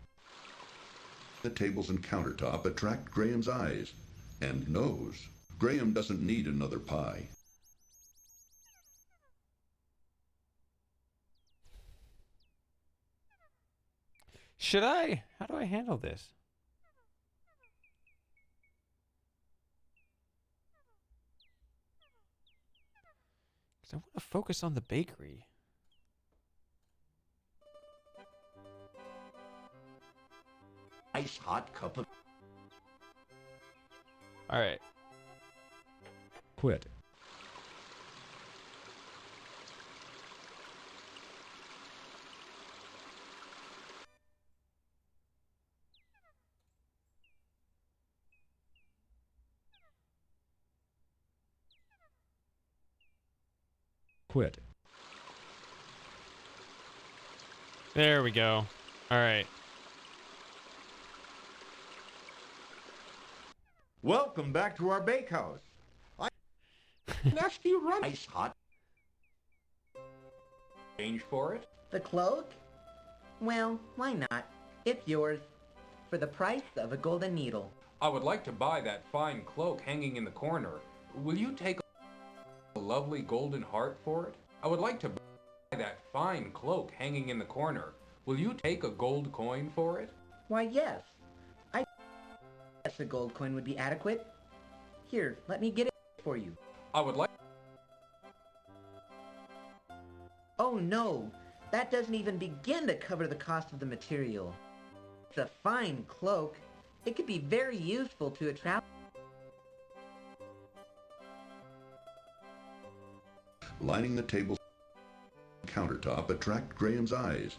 [SPEAKER 3] The tables and countertop attract Graham's eyes and nose. Graham doesn't need another pie.
[SPEAKER 1] Should I? How do I handle this? Because I want to focus on the bakery.
[SPEAKER 3] Ice hot cup of...
[SPEAKER 1] All right.
[SPEAKER 2] Quit. Quit.
[SPEAKER 1] There we go. All right.
[SPEAKER 11] Welcome back to our bakehouse.
[SPEAKER 4] Nasty run.
[SPEAKER 3] Ice hot.
[SPEAKER 6] Change for it?
[SPEAKER 21] The cloak? Well, why not? It's yours. For the price of a golden needle.
[SPEAKER 6] I would like to buy that fine cloak hanging in the corner. Will you take a lovely golden heart for it? I would like to buy that fine cloak hanging in the corner. Will you take a gold coin for it?
[SPEAKER 21] Why, yes. I guess a gold coin would be adequate. Here, let me get it for you.
[SPEAKER 6] I would like...
[SPEAKER 21] Oh no, that doesn't even begin to cover the cost of the material. It's a fine cloak. It could be very useful to a traveler.
[SPEAKER 3] Lining the table countertop attract Graham's eyes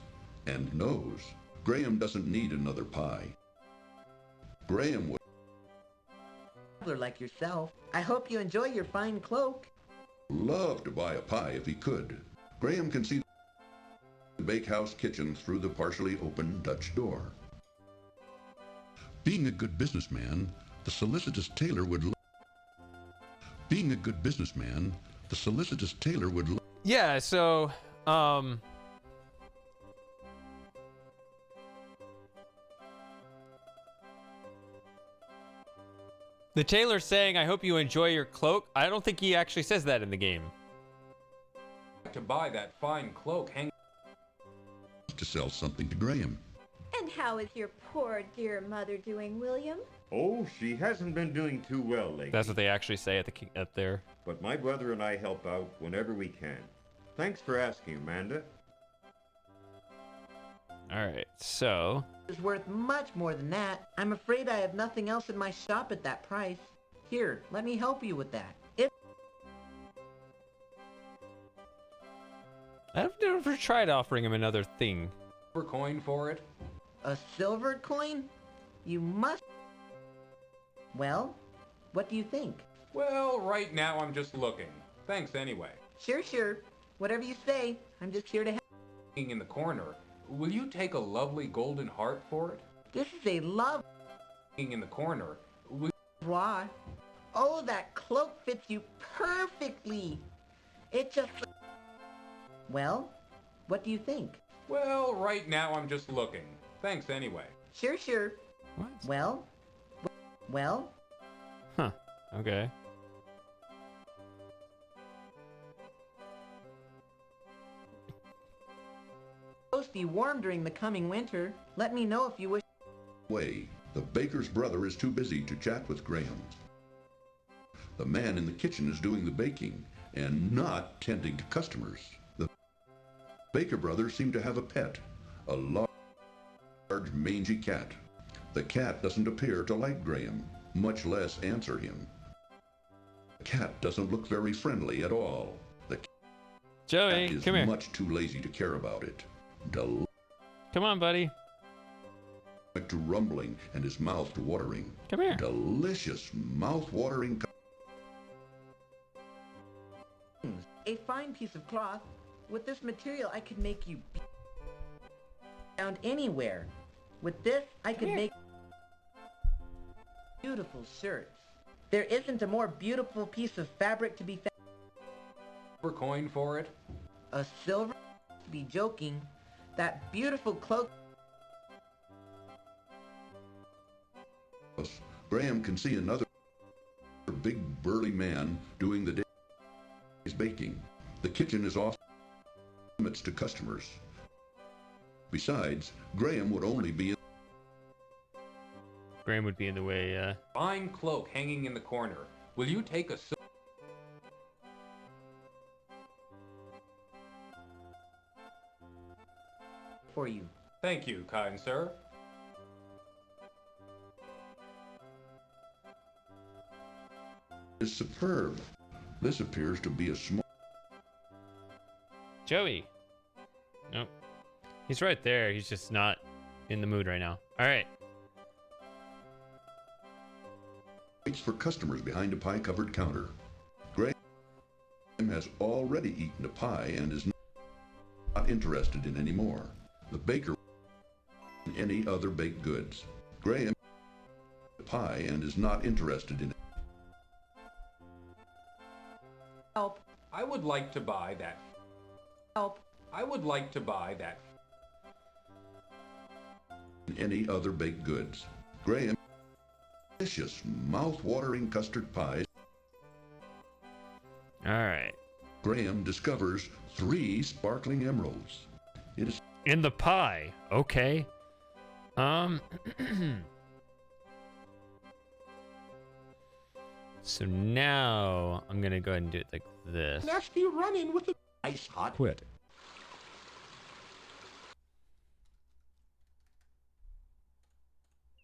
[SPEAKER 3] and nose. Graham doesn't need another pie. Graham would
[SPEAKER 21] Like yourself. I hope you enjoy your fine cloak.
[SPEAKER 3] love to buy a pie if he could. Graham can see the bakehouse kitchen through the partially open Dutch door. Being a good businessman, the solicitous tailor would... Being a good businessman, the solicitous tailor would...
[SPEAKER 1] Yeah, so, the tailor's saying, I hope you enjoy your cloak. I don't think he actually says that in the game.
[SPEAKER 6] To buy that fine cloak hang
[SPEAKER 3] to sell something to Graham.
[SPEAKER 12] And how is your poor dear mother doing, William?
[SPEAKER 11] Oh, she hasn't been doing too well lately.
[SPEAKER 1] That's what they actually say at the up there.
[SPEAKER 11] But my brother and I help out whenever we can. Thanks for asking, Amanda.
[SPEAKER 1] All right, so
[SPEAKER 21] It's worth much more than that. I'm afraid I have nothing else in my shop at that price. Here, let me help you with that.
[SPEAKER 1] I've never tried offering him another thing.
[SPEAKER 6] for coin for it.
[SPEAKER 21] A silver coin? You must... Well, what do you think?
[SPEAKER 6] Well, right now I'm just looking. Thanks anyway.
[SPEAKER 21] Sure. Whatever you say. I'm just here to help.
[SPEAKER 6] In the corner, will you take a lovely golden heart for it?
[SPEAKER 21] This is a love...
[SPEAKER 6] In the corner, will...
[SPEAKER 21] Why? Oh, that cloak fits you perfectly. It just... Well, what do you think?
[SPEAKER 6] Well, right now I'm just looking. Thanks anyway.
[SPEAKER 21] Sure.
[SPEAKER 1] What?
[SPEAKER 21] Well?
[SPEAKER 1] Huh. Okay.
[SPEAKER 21] Supposed to be warm during the coming winter. Let me know if you wish...
[SPEAKER 3] Way, the baker's brother is too busy to chat with Graham. The man in the kitchen is doing the baking and not tending to customers. The baker brother seemed to have a pet, a large mangy cat. The cat doesn't appear to like Graham, much less answer him. The cat doesn't look very friendly at all. The
[SPEAKER 1] Joey,
[SPEAKER 3] cat is
[SPEAKER 1] come here.
[SPEAKER 3] much too lazy to care about it.
[SPEAKER 1] Come on, buddy.
[SPEAKER 3] To rumbling and his mouth to watering.
[SPEAKER 1] Come here.
[SPEAKER 3] Delicious, mouth-watering.
[SPEAKER 21] A fine piece of cloth. With this material, I could make you found anywhere. With this, I could make beautiful shirts. There isn't a more beautiful piece of fabric to be found.
[SPEAKER 6] For coin for it?
[SPEAKER 21] A silver? To be joking. That beautiful cloak.
[SPEAKER 3] Graham can see another big burly man doing the day's baking. The kitchen is off limits to customers. Besides, Graham would only be in...
[SPEAKER 1] Graham would be in the way, yeah.
[SPEAKER 6] Fine cloak hanging in the corner. Will you take a...
[SPEAKER 21] For you.
[SPEAKER 6] Thank you, kind sir.
[SPEAKER 3] is superb. This appears to be a small...
[SPEAKER 1] Joey. Nope. He's right there. He's just not in the mood right now. All right.
[SPEAKER 3] Waits for customers behind a pie-covered counter. Graham has already eaten a pie and is not interested in any more. The baker in any other baked goods. Graham a pie and is not interested in it.
[SPEAKER 21] Help.
[SPEAKER 6] I would like to buy that.
[SPEAKER 21] Help.
[SPEAKER 6] I would like to buy that.
[SPEAKER 3] In any other baked goods. Graham delicious, mouth-watering custard pies.
[SPEAKER 1] All right.
[SPEAKER 3] Graham discovers 3 sparkling emeralds. It is
[SPEAKER 1] in the pie. Okay. So now I'm gonna go ahead and do it like this.
[SPEAKER 4] Nasty run-in with the
[SPEAKER 3] ice hot.
[SPEAKER 2] Quit.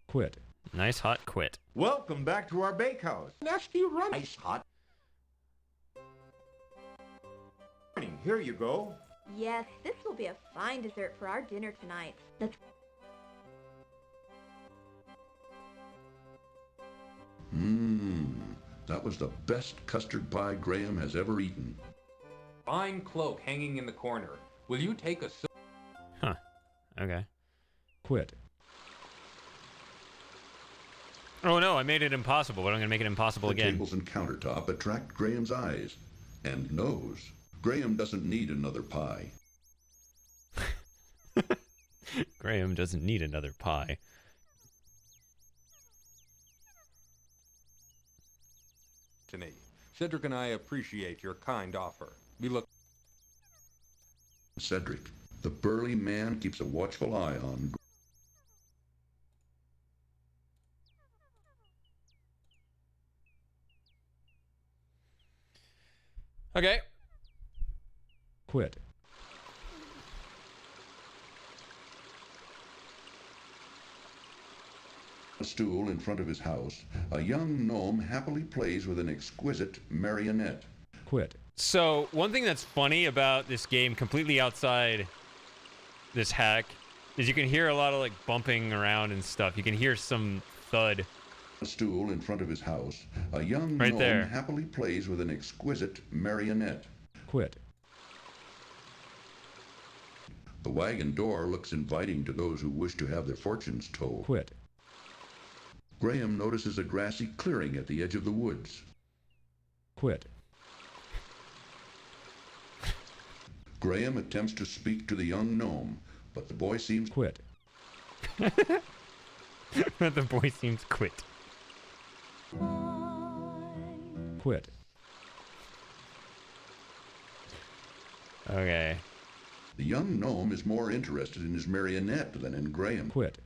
[SPEAKER 2] Quit.
[SPEAKER 1] Nice hot quit.
[SPEAKER 11] Welcome back to our bakehouse.
[SPEAKER 4] nasty run.
[SPEAKER 3] Ice hot.
[SPEAKER 11] Here you go.
[SPEAKER 12] Yes, this will be a fine dessert for our dinner tonight. Let's...
[SPEAKER 3] That was the best custard pie Graham has ever eaten.
[SPEAKER 6] Fine cloak hanging in the corner. Will you take a...
[SPEAKER 1] Huh. Okay.
[SPEAKER 2] Quit.
[SPEAKER 1] Oh no, I made it impossible, but I'm going to make it impossible
[SPEAKER 3] The
[SPEAKER 1] again.
[SPEAKER 3] tables and countertop attract Graham's eyes and nose. Graham doesn't need another pie.
[SPEAKER 1] Graham doesn't need another pie.
[SPEAKER 6] Cedric and I appreciate your kind offer. We look...
[SPEAKER 3] Cedric, the burly man, keeps a watchful eye on...
[SPEAKER 1] Okay.
[SPEAKER 2] Quit.
[SPEAKER 3] A stool in front of his house, a young gnome happily plays with an exquisite marionette.
[SPEAKER 2] Quit.
[SPEAKER 1] So, one thing that's funny about this game, completely outside this hack, is you can hear a lot of, like, bumping around and stuff. You can hear some thud.
[SPEAKER 3] A stool in front of his house, a young
[SPEAKER 1] Right
[SPEAKER 3] gnome
[SPEAKER 1] there.
[SPEAKER 3] happily plays with an exquisite marionette.
[SPEAKER 2] Quit.
[SPEAKER 3] The wagon door looks inviting to those who wish to have their fortunes told.
[SPEAKER 2] Quit.
[SPEAKER 3] Graham notices a grassy clearing at the edge of the woods.
[SPEAKER 2] Quit.
[SPEAKER 3] Graham attempts to speak to the young gnome, but the boy seems...
[SPEAKER 2] Quit.
[SPEAKER 1] The boy seems quit.
[SPEAKER 2] Quit.
[SPEAKER 1] Okay.
[SPEAKER 3] The young gnome is more interested in his marionette than in Graham.
[SPEAKER 2] Quit.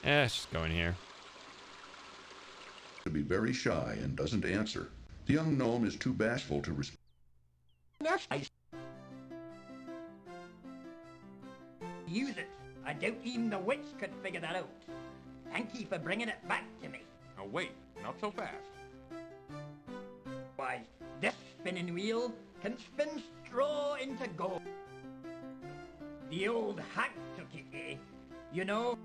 [SPEAKER 1] Let's just go in here.
[SPEAKER 3] To be very shy and doesn't answer. The young gnome is too bashful to respond.
[SPEAKER 16] Use it. I doubt even the witch could figure that out. Thank you for bringing it back to me.
[SPEAKER 6] Now wait, not so fast.
[SPEAKER 16] Why, this spinning wheel can spin straw into gold. The old hack took it, eh? You know,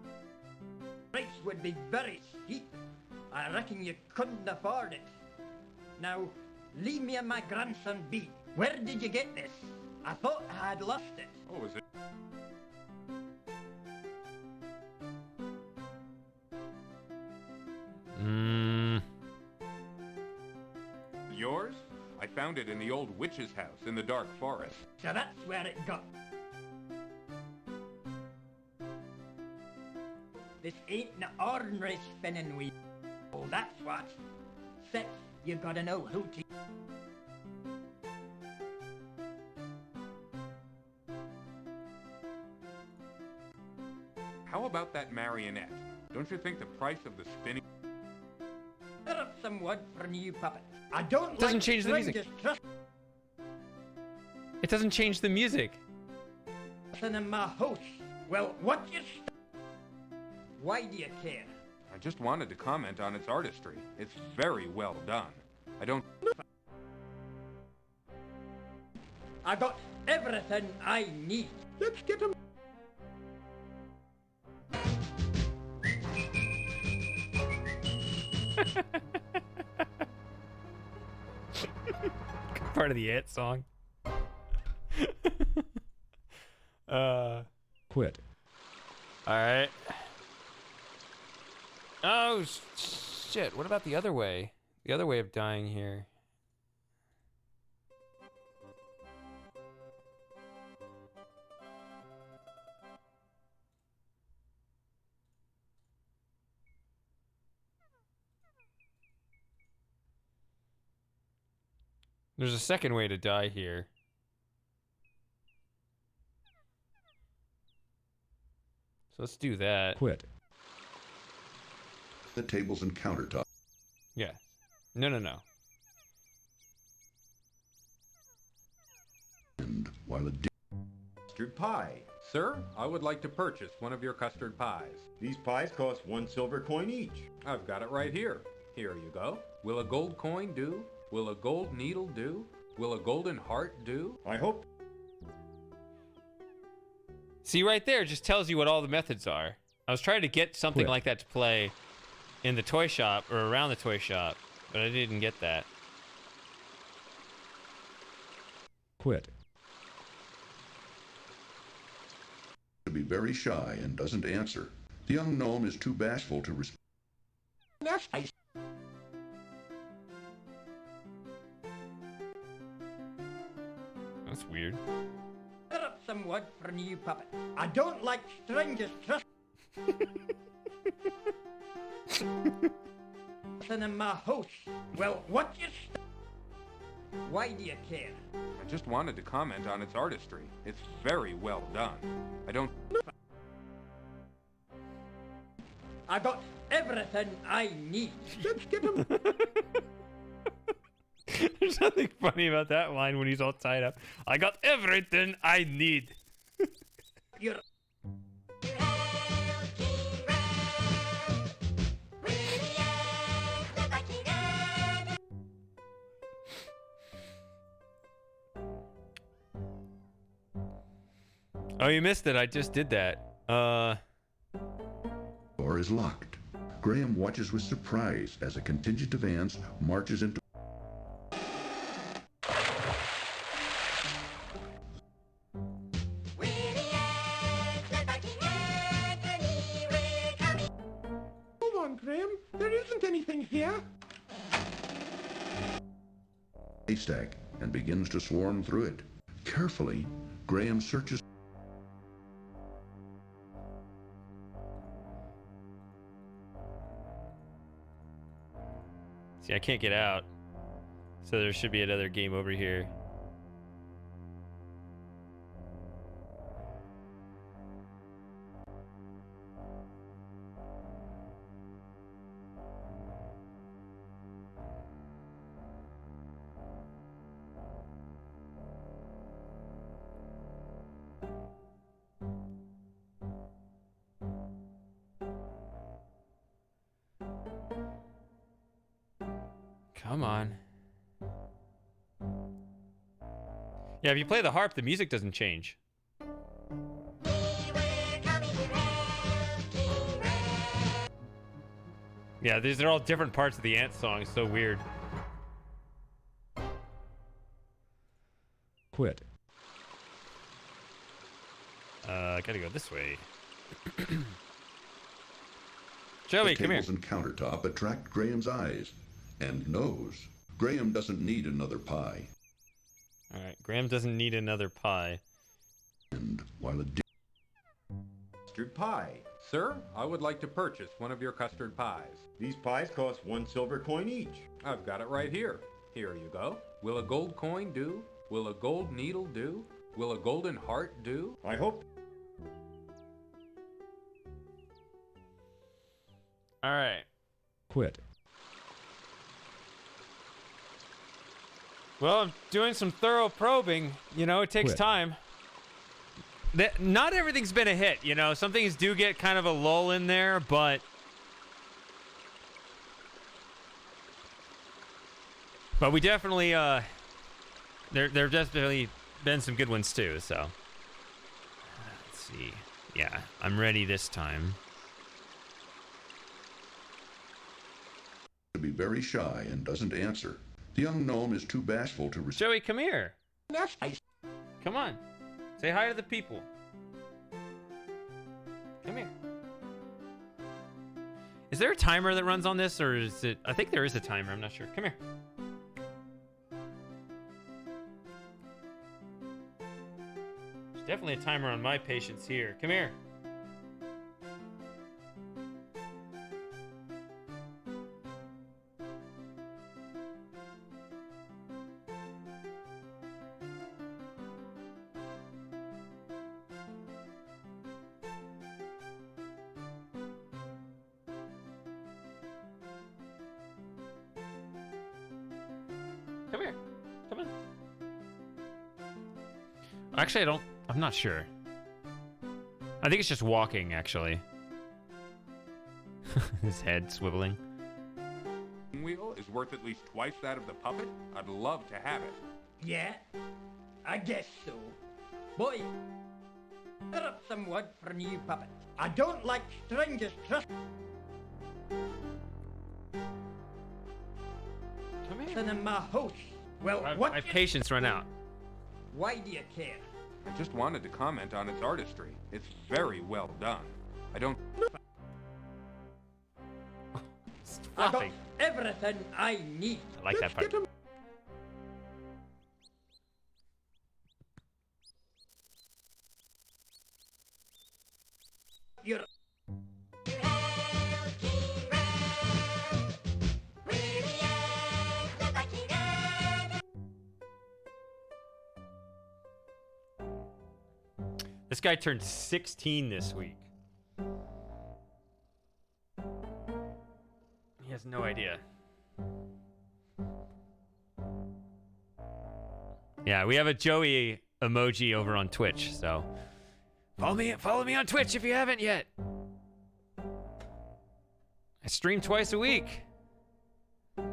[SPEAKER 16] price would be very steep. I reckon you couldn't afford it. Now, leave me and my grandson be. Where did you get this? I thought I had lost it.
[SPEAKER 6] Oh, is it? Yours? I found it in the old witch's house in the dark forest.
[SPEAKER 16] So that's where it got. This ain't no ordinary spinning wheel. Oh, that's what. Six, you gotta know who to...
[SPEAKER 6] How about that marionette? Don't you think the price of the spinning...
[SPEAKER 16] Set up some wood for a new puppet. I don't
[SPEAKER 1] Doesn't
[SPEAKER 16] like
[SPEAKER 1] change the music.
[SPEAKER 16] strangers trust
[SPEAKER 1] It doesn't change the music.
[SPEAKER 16] in my house. Well, what you... Why do you care?
[SPEAKER 6] I just wanted to comment on its artistry. It's very well done. I don't...
[SPEAKER 16] I got everything I need.
[SPEAKER 4] Let's get him.
[SPEAKER 1] Part of the It song.
[SPEAKER 2] Quit.
[SPEAKER 1] Alright. Oh, shit. What about the other way? The other way of dying here. There's a second way to die here. So let's do that.
[SPEAKER 2] Quit.
[SPEAKER 3] The tables and countertop.
[SPEAKER 1] Yeah. No.
[SPEAKER 3] And while a
[SPEAKER 11] Custard pie.
[SPEAKER 6] Sir, I would like to purchase one of your custard pies.
[SPEAKER 11] These pies cost 1 silver coin each.
[SPEAKER 6] I've got it right here. Here you go. Will a gold coin do? Will a gold needle do? Will a golden heart do?
[SPEAKER 11] I hope.
[SPEAKER 1] See, right there just tells you what all the methods are. I was trying to get something
[SPEAKER 2] Quit.
[SPEAKER 1] like that to play in the toy shop or around the toy shop, but I didn't get that.
[SPEAKER 2] Quit.
[SPEAKER 3] To be very shy and doesn't answer. The young gnome is too bashful to respond.
[SPEAKER 1] That's weird.
[SPEAKER 16] Put up some wood for a new puppet. I don't like strangers trust. In my house. Well, what you? Why do you care?
[SPEAKER 6] I just wanted to comment on its artistry. It's very well done. I don't...
[SPEAKER 16] I got everything I need.
[SPEAKER 4] Let's get him.
[SPEAKER 1] There's nothing funny about that line when he's all tied up. I got everything I need.
[SPEAKER 16] You're...
[SPEAKER 1] Oh, you missed it. I just did that.
[SPEAKER 3] Door is locked. Graham watches with surprise as a contingent of ants marches into...
[SPEAKER 4] Hold on, Graham. There isn't anything here.
[SPEAKER 3] haystack and begins to swarm through it. Carefully, Graham searches...
[SPEAKER 1] See, I can't get out. So there should be another game over here. Come on. Yeah, if you play the harp, the music doesn't change. Yeah, these are all different parts of the ant song. It's so weird.
[SPEAKER 2] Quit.
[SPEAKER 1] I gotta go this way. Joey,
[SPEAKER 3] the
[SPEAKER 1] come here.
[SPEAKER 3] tables and countertop attract Graham's eyes and nose. Graham doesn't need another pie.
[SPEAKER 1] All right, Graham doesn't need another pie.
[SPEAKER 3] And while a
[SPEAKER 11] Custard pie.
[SPEAKER 6] Sir, I would like to purchase one of your custard pies.
[SPEAKER 11] These pies cost 1 silver coin each.
[SPEAKER 6] I've got it right here. Here you go. Will a gold coin do? Will a gold needle do? Will a golden heart do?
[SPEAKER 11] I hope.
[SPEAKER 1] All right.
[SPEAKER 2] Quit.
[SPEAKER 1] Well, I'm doing some thorough probing. You know, it takes
[SPEAKER 2] Quit.
[SPEAKER 1] time. Not everything's been a hit, you know. Some things do get kind of a lull in there, but... But we definitely, there've definitely been some good ones too, so... Let's see. Yeah, I'm ready this time.
[SPEAKER 3] to be very shy and doesn't answer. The young gnome is too bashful to receive.
[SPEAKER 1] Joey, come here. Come on. Say hi to the people. Come here. Is there a timer that runs on this, or is it... I think there is a timer. I'm not sure. Come here. There's definitely a timer on my patience here. Come here. Come here. Come on. Actually, I'm not sure. I think it's just walking, actually. His head swiveling.
[SPEAKER 6] Wheel is worth at least twice that of the puppet. I'd love to have it.
[SPEAKER 16] Yeah, I guess so. Boy, put up some wood for a new puppet. I don't like strangers trust.
[SPEAKER 1] Come here.
[SPEAKER 16] In my house. Well,
[SPEAKER 1] My patience run out.
[SPEAKER 16] Why do you care?
[SPEAKER 6] I just wanted to comment on its artistry. It's very well done. I don't...
[SPEAKER 16] I got everything I need.
[SPEAKER 1] I like that part.
[SPEAKER 16] You're...
[SPEAKER 1] This guy turned 16 this week. He has no idea. Yeah, we have a Joey emoji over on Twitch, so follow me on Twitch if you haven't yet. I stream twice a week. More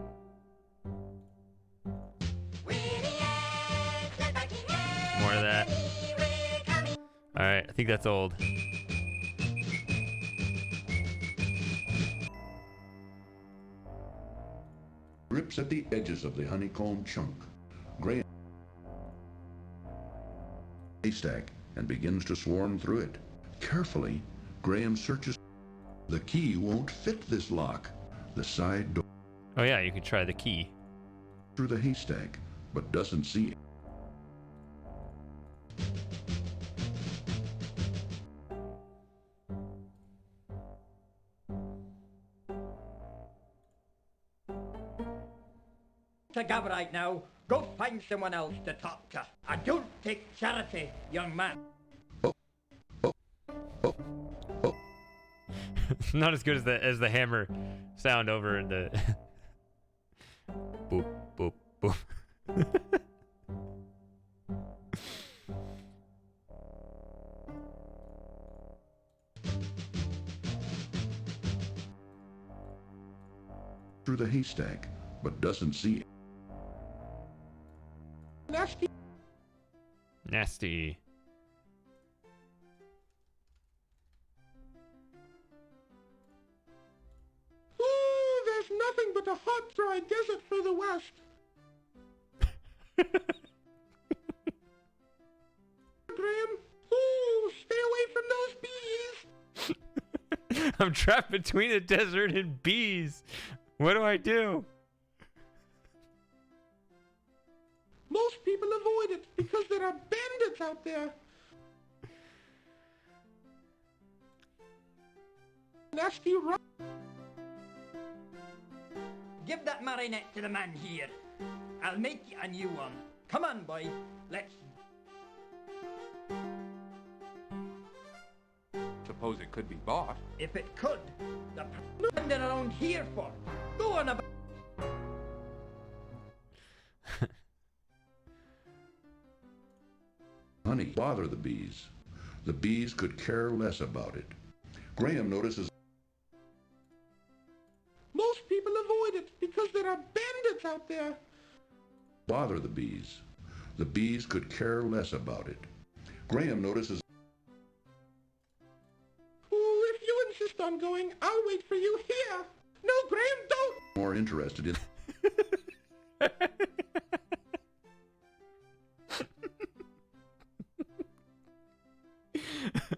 [SPEAKER 1] of that. All right, I think that's old.
[SPEAKER 3] Grips at the edges of the honeycomb chunk. Graham haystack and begins to swarm through it. Carefully, Graham searches. The key won't fit this lock. The side door
[SPEAKER 1] Oh yeah, you could try the key.
[SPEAKER 3] through the haystack, but doesn't see.
[SPEAKER 16] To Gab right now. Go find someone else to talk to. I don't take charity, young man.
[SPEAKER 1] Not as good as the hammer sound over in the boop boop boop.
[SPEAKER 3] Through the haystack, but doesn't see.
[SPEAKER 4] Nasty.
[SPEAKER 1] Nasty.
[SPEAKER 4] Ooh, there's nothing but a hot, dry desert for the west. Graham, ooh, stay away from those bees.
[SPEAKER 1] I'm trapped between the desert and bees. What do I do?
[SPEAKER 4] Most people avoid it because there are bandits out there. Nasty rock.
[SPEAKER 16] Give that marionette to the man here. I'll make you a new one. Come on, boy. Let's...
[SPEAKER 6] Suppose it could be bought.
[SPEAKER 16] If it could, the standing around here for. Go on about...
[SPEAKER 3] Honey, bother the bees. The bees could care less about it. Graham notices.
[SPEAKER 4] Most people avoid it because there are bandits out there.
[SPEAKER 3] Bother the bees. The bees could care less about it. Graham notices.
[SPEAKER 4] Ooh, if you insist on going, I'll wait for you here. No, Graham, don't.
[SPEAKER 3] More interested in.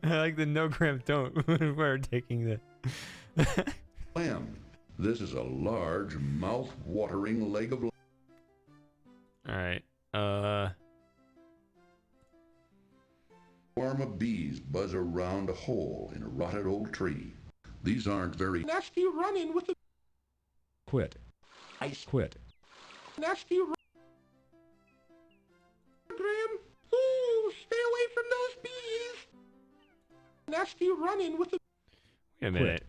[SPEAKER 1] I like the no Graham don't. We're taking the
[SPEAKER 3] Lamb. This is a large, mouth-watering leg of.
[SPEAKER 1] All right.
[SPEAKER 3] Swarm of bees buzz around a hole in a rotted old tree. These aren't very.
[SPEAKER 4] Nasty run-in with the.
[SPEAKER 2] Quit. Quit.
[SPEAKER 4] Nasty run. Graham, ooh, stay away from those bees. Nasty run-in with the.
[SPEAKER 1] Wait a minute.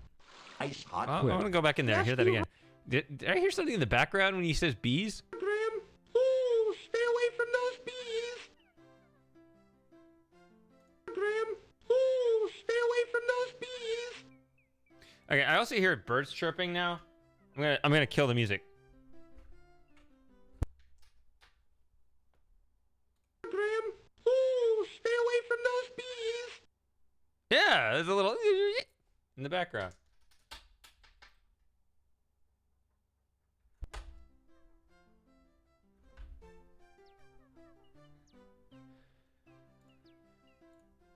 [SPEAKER 5] Ice hot.
[SPEAKER 1] I want to go back in there and hear that again. Did I hear something in the background when he says bees?
[SPEAKER 4] Graham, ooh, stay away from those bees. Graham, ooh, stay away from those bees.
[SPEAKER 1] Okay, I also hear birds chirping now. I'm gonna kill the music.
[SPEAKER 4] Graham, ooh, stay away from those bees.
[SPEAKER 1] Yeah, there's a little in the background.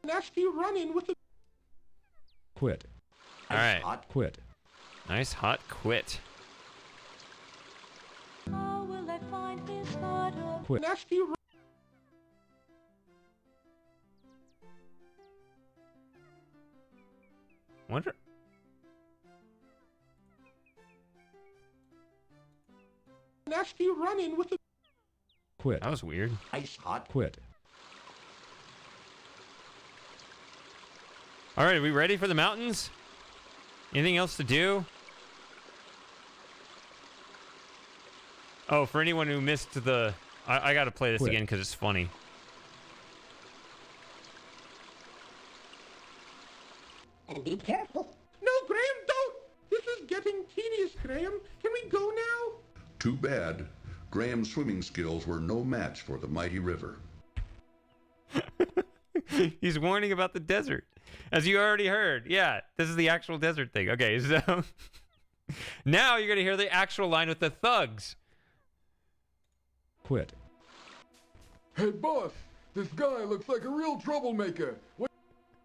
[SPEAKER 4] nasty run-in with the...
[SPEAKER 2] Quit.
[SPEAKER 1] All right.
[SPEAKER 5] Hot.
[SPEAKER 2] Quit.
[SPEAKER 1] Nice hot quit.
[SPEAKER 2] Quit.
[SPEAKER 4] Nasty run...
[SPEAKER 1] Wonder.
[SPEAKER 4] Nasty run-in with the...
[SPEAKER 2] Quit.
[SPEAKER 1] That was weird.
[SPEAKER 5] Ice hot.
[SPEAKER 2] Quit.
[SPEAKER 1] All right, are we ready for the mountains? Anything else to do? Oh, for anyone who missed the... I got to play this
[SPEAKER 2] Quit.
[SPEAKER 1] again because it's funny.
[SPEAKER 22] And be careful.
[SPEAKER 4] No, Graham, don't! This is getting tedious, Graham. Can we go now?
[SPEAKER 3] Too bad. Graham's swimming skills were no match for the mighty river.
[SPEAKER 1] He's warning about the desert. As you already heard. Yeah, this is the actual desert thing. Okay, so... now you're going to hear the actual line with the thugs.
[SPEAKER 2] Quit.
[SPEAKER 7] Hey, boss, this guy looks like a real troublemaker. What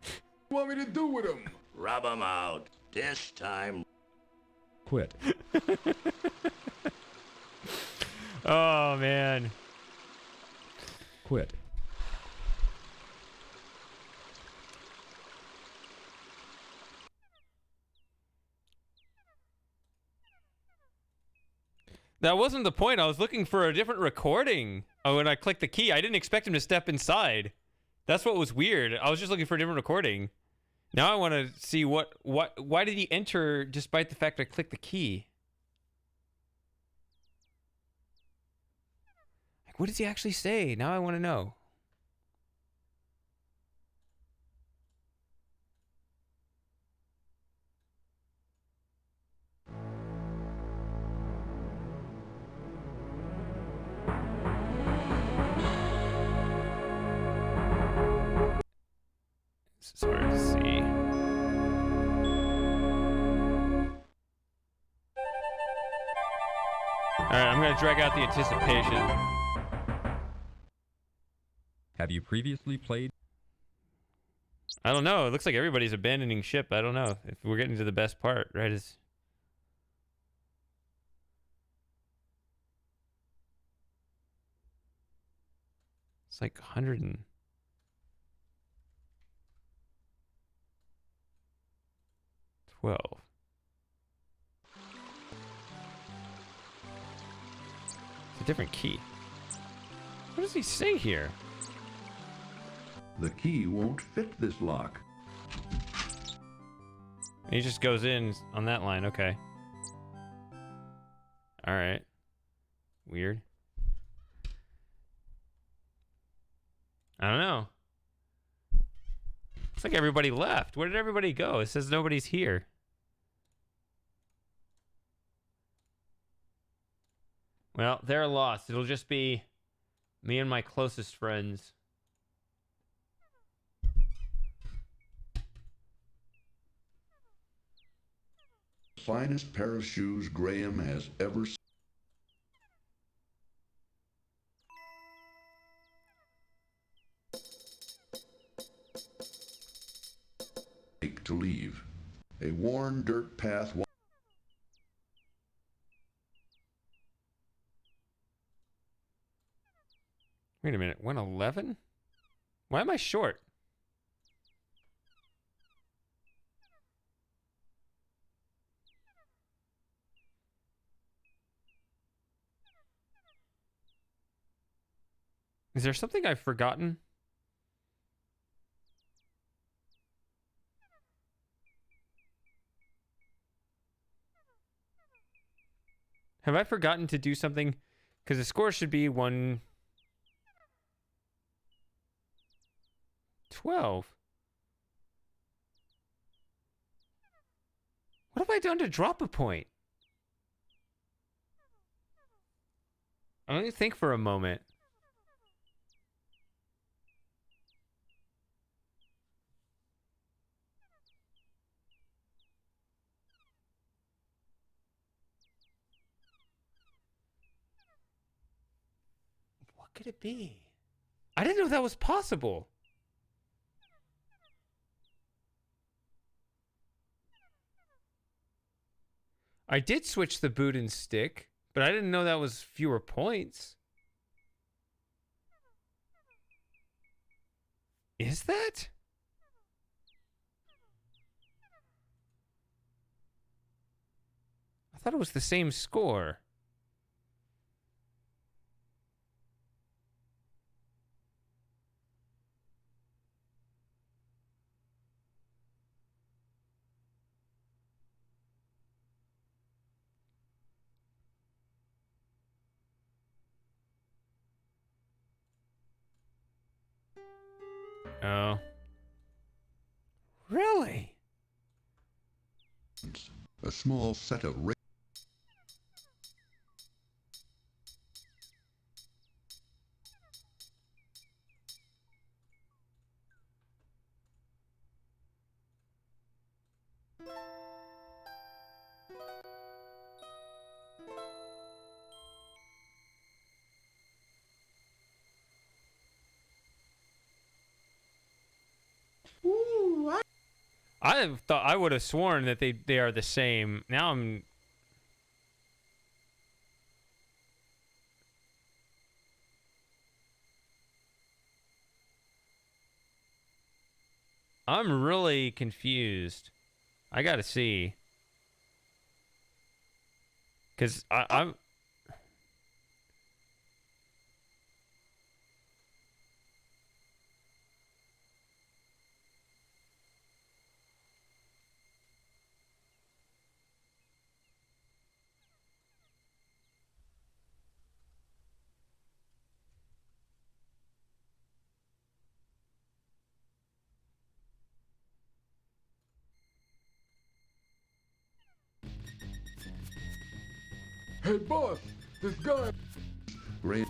[SPEAKER 7] do you want me to do with him?
[SPEAKER 9] Rub him out. This time.
[SPEAKER 2] Quit.
[SPEAKER 1] Oh, man.
[SPEAKER 2] Quit.
[SPEAKER 1] That wasn't the point. I was looking for a different recording. Oh, when I clicked the key, I didn't expect him to step inside. That's what was weird. I was just looking for a different recording. Now I want to see why did he enter despite the fact I clicked the key? Like, what does he actually say? Now I want to know. It's hard to see. Alright, I'm gonna drag out the anticipation.
[SPEAKER 2] Have you previously played?
[SPEAKER 1] I don't know. It looks like everybody's abandoning ship. I don't know if we're getting to the best part, right? It's like 100 12. It's a different key. What does he say here?
[SPEAKER 3] The key won't fit this lock.
[SPEAKER 1] He just goes in on that line. Okay. All right. Weird. I don't know. Looks like everybody left. Where did everybody go? It says nobody's here. Well, they're lost. It'll just be me and my closest friends.
[SPEAKER 3] Finest pair of shoes Graham has ever seen. To leave. A worn dirt path.
[SPEAKER 1] Wait a minute. 111? Why am I short? Is there something I've forgotten? Have I forgotten to do something? Because the score should be 112. What have I done to drop a point? Let me think for a moment. What could it be? I didn't know that was possible. I did switch the boot and stick, but I didn't know that was fewer points. Is that? I thought it was the same score. Oh. Really?
[SPEAKER 3] A small set of
[SPEAKER 4] Ooh,
[SPEAKER 1] I thought I would have sworn that they are the same. Now I'm really confused. I gotta see. Cause I'm
[SPEAKER 7] Hey, boss, this guy...
[SPEAKER 3] Graham.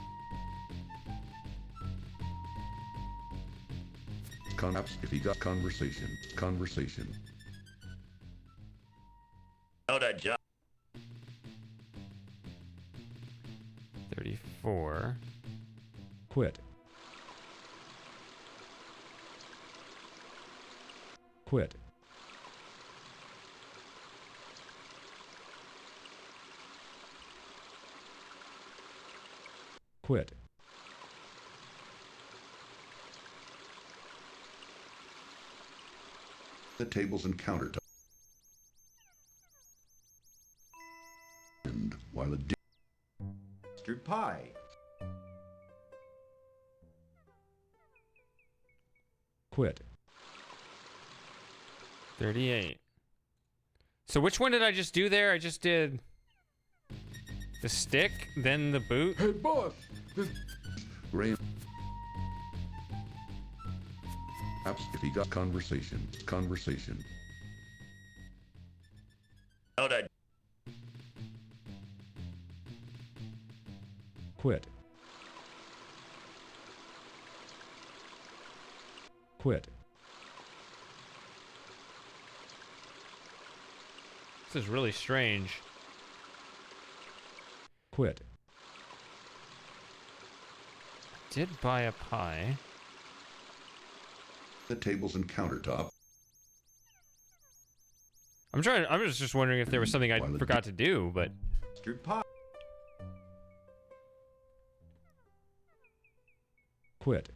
[SPEAKER 3] Perhaps if he got conversation.
[SPEAKER 9] Know that job.
[SPEAKER 1] 34.
[SPEAKER 2] Quit. Quit. Quit.
[SPEAKER 3] The tables and countertop. And while a
[SPEAKER 11] Custard pie.
[SPEAKER 2] Quit.
[SPEAKER 1] 38. So which one did I just do there? I just did the stick, then the boot.
[SPEAKER 7] Hey, boss, this...
[SPEAKER 3] Graham. Perhaps if he got conversation.
[SPEAKER 9] Know that.
[SPEAKER 2] Quit. Quit.
[SPEAKER 1] This is really strange.
[SPEAKER 2] Quit.
[SPEAKER 1] Did buy a pie.
[SPEAKER 3] The tables and countertop.
[SPEAKER 1] I'm just wondering if there was something I forgot to do, but
[SPEAKER 11] Custard pie.
[SPEAKER 2] Quit.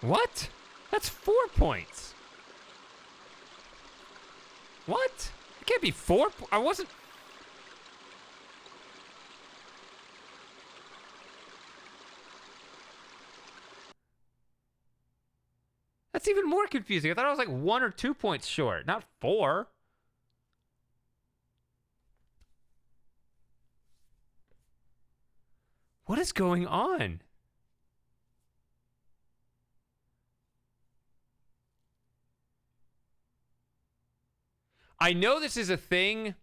[SPEAKER 1] what? That's 4 points. What? It can't be 4. I wasn't. That's even more confusing. I thought I was like 1 or 2 points short, not 4. What is going on? I know this is a thing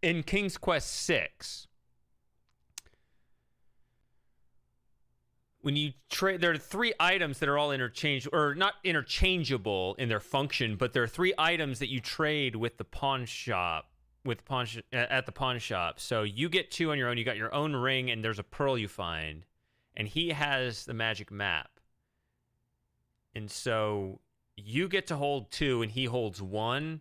[SPEAKER 1] in King's Quest 6. When you trade, there are 3 items that are all interchangeable, or not interchangeable in their function, but there are 3 items that you trade with the pawn shop, at the pawn shop. So you get 2 on your own. You got your own ring, and there's a pearl you find, and he has the magic map. And so you get to hold 2 and he holds 1.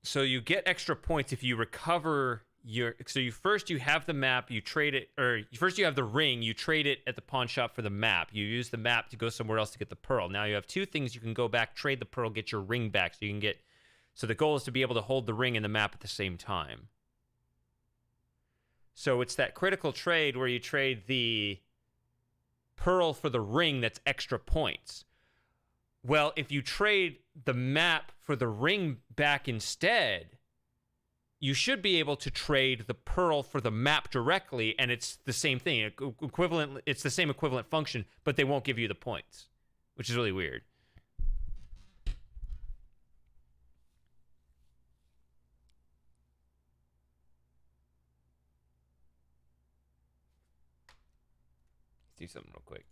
[SPEAKER 1] So you get extra points if you recover your... So you have the map, you trade it, or first you have the ring, you trade it at the pawn shop for the map. You use the map to go somewhere else to get the pearl. Now you have 2 things you can go back, trade the pearl, get your ring back. So you can get... So the goal is to be able to hold the ring and the map at the same time. So it's that critical trade where you trade the pearl for the ring that's extra points. Well, if you trade the map for the ring back instead, you should be able to trade the pearl for the map directly, and it's the same thing. Equivalent. It's the same equivalent function, but they won't give you the points, which is really weird. Let's do something real quick.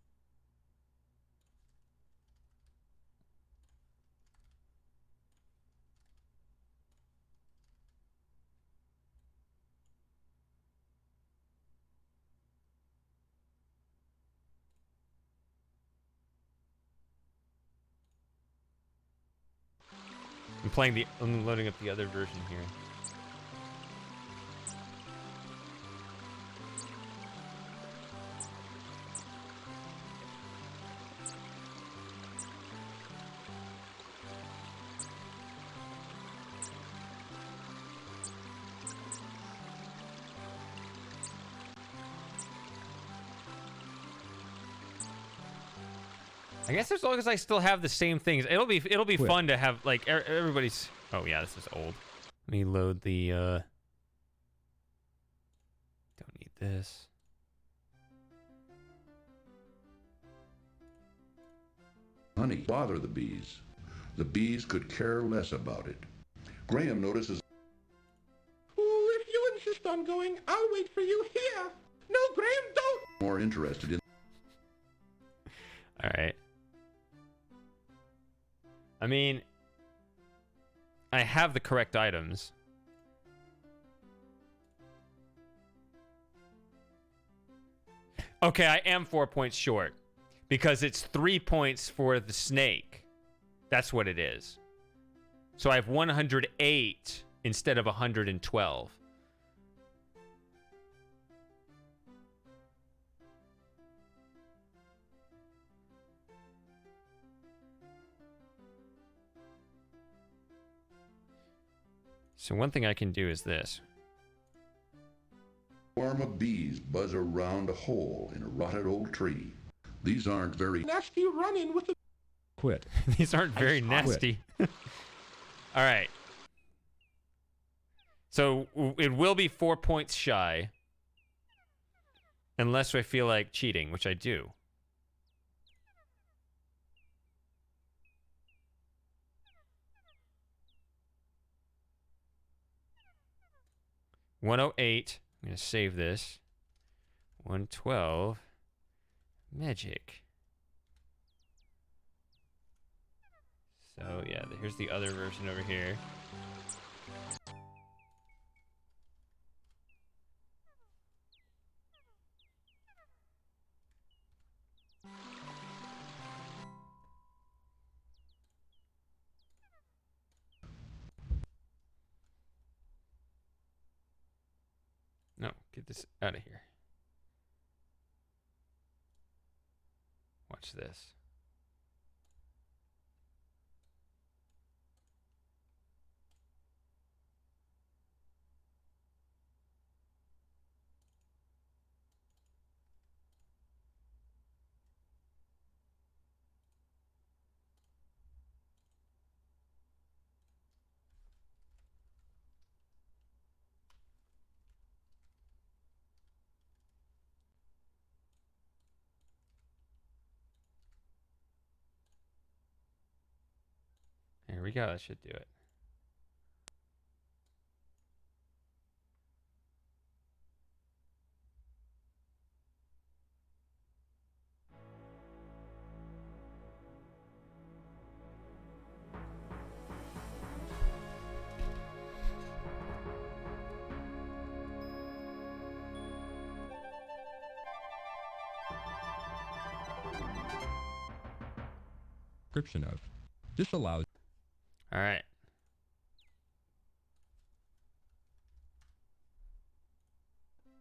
[SPEAKER 1] I'm loading up the other version here. I guess as long as I still have the same things, it'll be fun to have like everybody's. Oh yeah, this is old. Let me load the. Don't need this.
[SPEAKER 3] Honey, bother the bees. The bees could care less about it. Graham notices.
[SPEAKER 4] Ooh, if you insist on going, I'll wait for you here. No, Graham, don't.
[SPEAKER 3] More interested in.
[SPEAKER 1] All right. I mean, I have the correct items. Okay, I am 4 points short because it's 3 points for the snake. That's what it is. So I have 108 instead of 112. So one thing I can do is this.
[SPEAKER 3] Swarm of bees buzz around a hole in a rotted old tree. These aren't very
[SPEAKER 4] nasty run-in with the...
[SPEAKER 2] Quit.
[SPEAKER 1] These aren't very nasty. All right. So it will be 4 points shy. Unless I feel like cheating, which I do. $108. I'm going to save this. 112. Magic. So, yeah, here's the other version over here. No, get this out of here. Watch this. There we go. That should do it.
[SPEAKER 2] description of. This allows...
[SPEAKER 1] All right.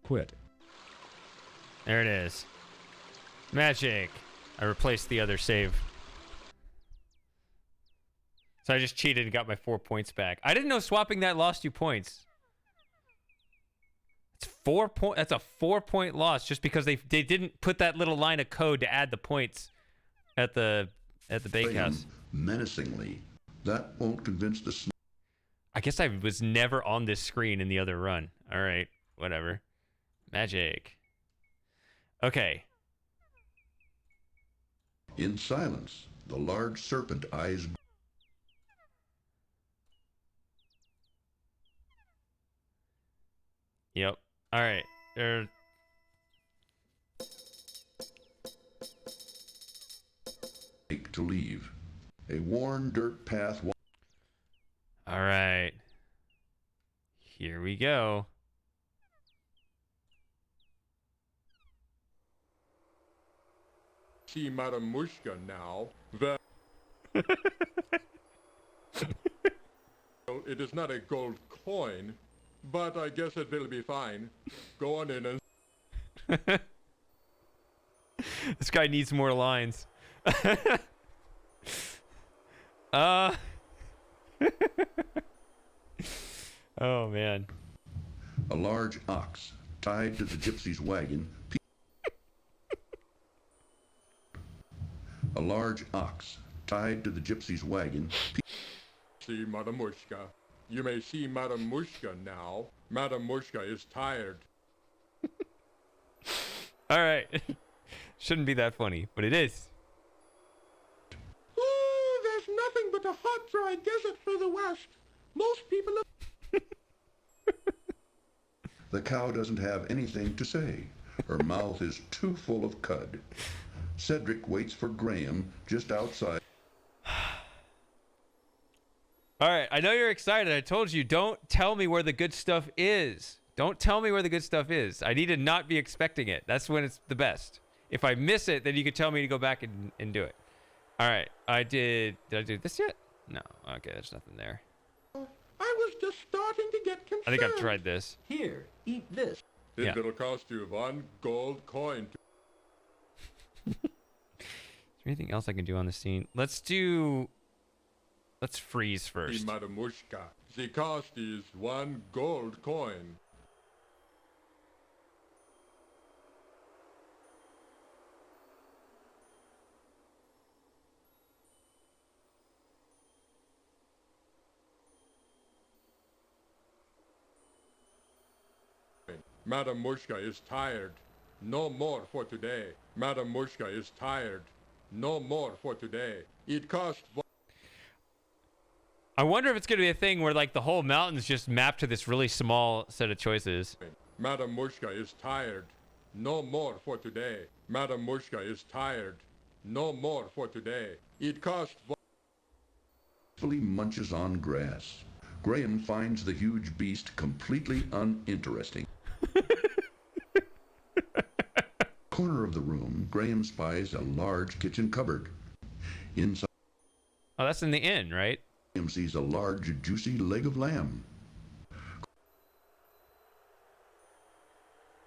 [SPEAKER 2] Quit.
[SPEAKER 1] There it is. Magic. I replaced the other save. So I just cheated and got my 4 points back. I didn't know swapping that lost you points. It's 4 point. That's a 4-point loss just because they didn't put that little line of code to add the points at the bakehouse.
[SPEAKER 3] Menacingly. That won't convince the
[SPEAKER 1] I guess I was never on this screen in the other run. All right, whatever. Magic. Okay.
[SPEAKER 3] In silence, the large serpent eyes...
[SPEAKER 1] Yep. All right.
[SPEAKER 3] To leave. A worn dirt path...
[SPEAKER 1] All right. Here we go.
[SPEAKER 7] See Madame Mushka now. That... It is not a gold coin, but I guess it will be fine. Go on in and...
[SPEAKER 1] This guy needs more lines. Oh, man.
[SPEAKER 3] A large ox tied to the gypsy's wagon. A large ox tied to the gypsy's wagon.
[SPEAKER 7] See Madame Mushka. You may see Madame Mushka now. Madame Mushka is tired.
[SPEAKER 1] All right. Shouldn't be that funny, but it is.
[SPEAKER 4] Ooh, there's nothing but a hot, dry desert further west. Most people are...
[SPEAKER 3] The cow doesn't have anything to say. Her mouth is too full of cud. Cedric waits for Graham just outside.
[SPEAKER 1] All right, I know you're excited. I told you, don't tell me where the good stuff is. Don't tell me where the good stuff is. I need to not be expecting it. That's when it's the best. If I miss it, then you could tell me to go back and do it. All right, did I do this yet? No, okay, there's nothing there.
[SPEAKER 4] I was just starting to get concerned.
[SPEAKER 1] I think I've tried this.
[SPEAKER 5] Here, eat this.
[SPEAKER 7] It will cost you 1 gold coin.
[SPEAKER 1] Is there anything else I can do on the scene? Let's freeze first.
[SPEAKER 7] Madame Mushka. The cost is 1 gold coin. Madame Mushka is tired. No more for today. Madame Mushka is tired. No more for today. It costs...
[SPEAKER 1] I wonder if it's going to be a thing where like the whole mountain's just mapped to this really small set of choices.
[SPEAKER 7] Madame Mushka is tired. No more for today. Madame Mushka is tired. No more for today. It costs...
[SPEAKER 3] Fully munches on grass. Graham finds the huge beast completely uninteresting. Corner of the room, Graham spies a large kitchen cupboard. Inside...
[SPEAKER 1] Oh, that's in the inn, right?
[SPEAKER 3] Graham sees a large, juicy leg of lamb.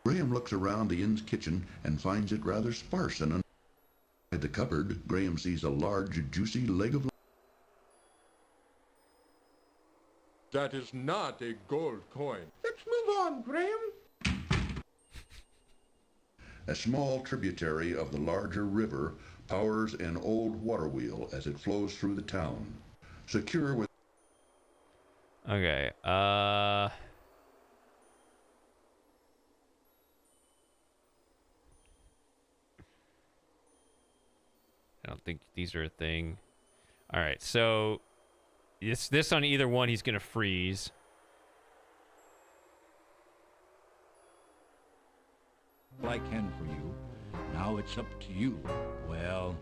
[SPEAKER 3] Graham looks around the inn's kitchen and finds it rather sparse and inside the cupboard, Graham sees a large, juicy leg of lamb.
[SPEAKER 7] That is not a gold coin.
[SPEAKER 4] Let's move on, Graham.
[SPEAKER 3] A small tributary of the larger river powers an old water wheel as it flows through the town. Secure with...
[SPEAKER 1] Okay, I don't think these are a thing. All right, so this on either one, he's gonna freeze.
[SPEAKER 9] I can for you. Now it's up to you. Well...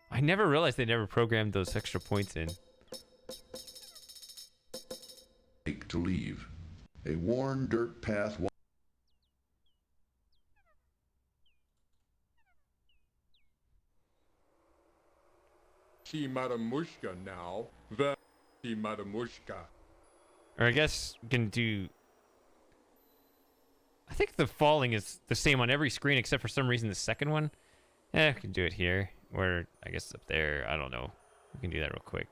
[SPEAKER 1] I never realized they never programmed those extra points in.
[SPEAKER 3] Make to leave. A worn dirt path.
[SPEAKER 7] See Madame Mushka now. Where see Madame Mushka?
[SPEAKER 1] Or I guess we can do... I think the falling is the same on every screen except for some reason the second one. We can do it here. Or I guess up there. I don't know. We can do that real quick.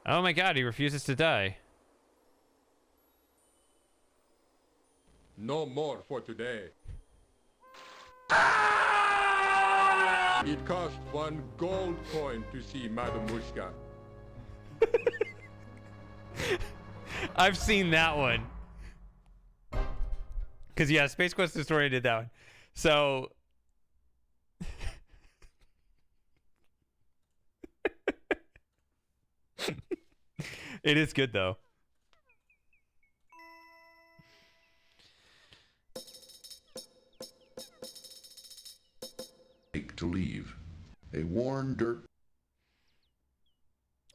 [SPEAKER 1] Oh my god, he refuses to die.
[SPEAKER 7] No more for today. It cost 1 gold coin to see Madame Mushka.
[SPEAKER 1] I've seen that one. Because, yeah, Space Quest Historian did that one. So... It is good, though.
[SPEAKER 3] Make to leave. A worn dirt.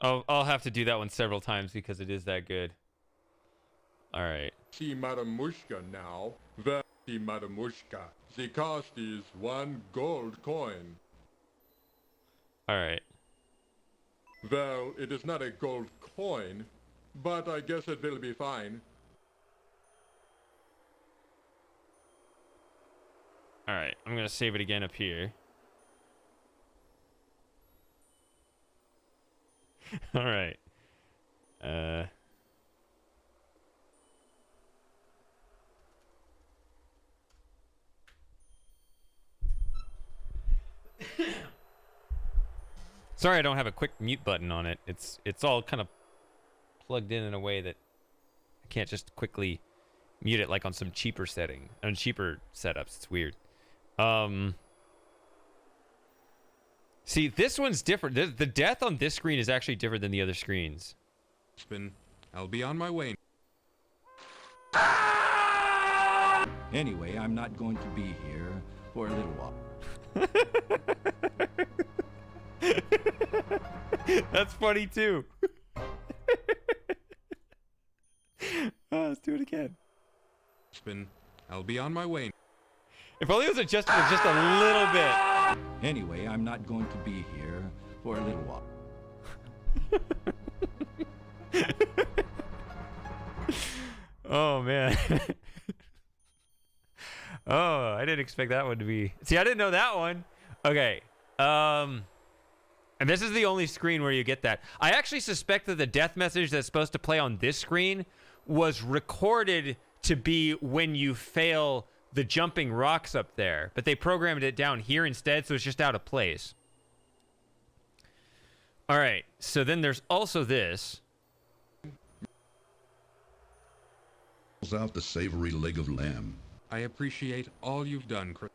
[SPEAKER 1] I'll have to do that one several times because it is that good. All right.
[SPEAKER 7] See Madame Mushka now. Where see Madame Mushka? The cost is 1 gold coin.
[SPEAKER 1] All right.
[SPEAKER 7] Well, it is not a gold coin, but I guess it will be fine.
[SPEAKER 1] All right. I'm going to save it again up here. All right. Sorry, I don't have a quick mute button on it. It's all kind of plugged in a way that I can't just quickly mute it like on some cheaper setting, on cheaper setups. It's weird. See, this one's different. The death on this screen is actually different than the other screens.
[SPEAKER 6] I'll be on my way.
[SPEAKER 10] Anyway, I'm not going to be here for a little while.
[SPEAKER 1] That's funny too. Let's do it again.
[SPEAKER 6] I'll be on my way.
[SPEAKER 1] If only it was adjusted just a little bit.
[SPEAKER 10] Anyway, I'm not going to be here for a little while.
[SPEAKER 1] Oh man. Oh, I didn't expect that one to be. See, I didn't know that one. Okay. And this is the only screen where you get that. I actually suspect that the death message that's supposed to play on this screen was recorded to be when you fail the jumping rocks up there, but they programmed it down here instead, so it's just out of place. All right, so then there's also this.
[SPEAKER 3] Pulls out the savory leg of lamb.
[SPEAKER 6] I appreciate all you've done, Chris.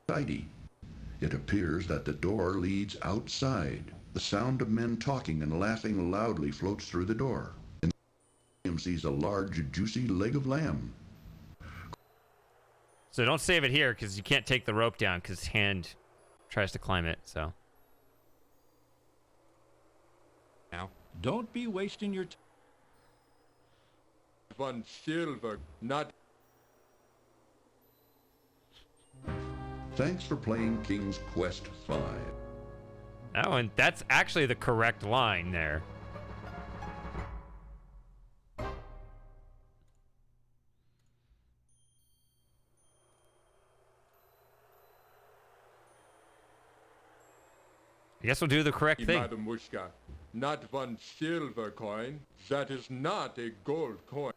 [SPEAKER 3] Tidy. It appears that the door leads outside. The sound of men talking and laughing loudly floats through the door. And William sees a large, juicy leg of lamb.
[SPEAKER 1] So don't save it here because you can't take the rope down because his hand tries to climb it. So
[SPEAKER 10] now, don't be wasting your time.
[SPEAKER 7] 1 silver, not.
[SPEAKER 3] Thanks for playing King's Quest V.
[SPEAKER 1] that one, that's actually the correct line there. I guess we'll do the correct thing.
[SPEAKER 7] Madame Mushka, not 1 silver coin. That is not a gold coin.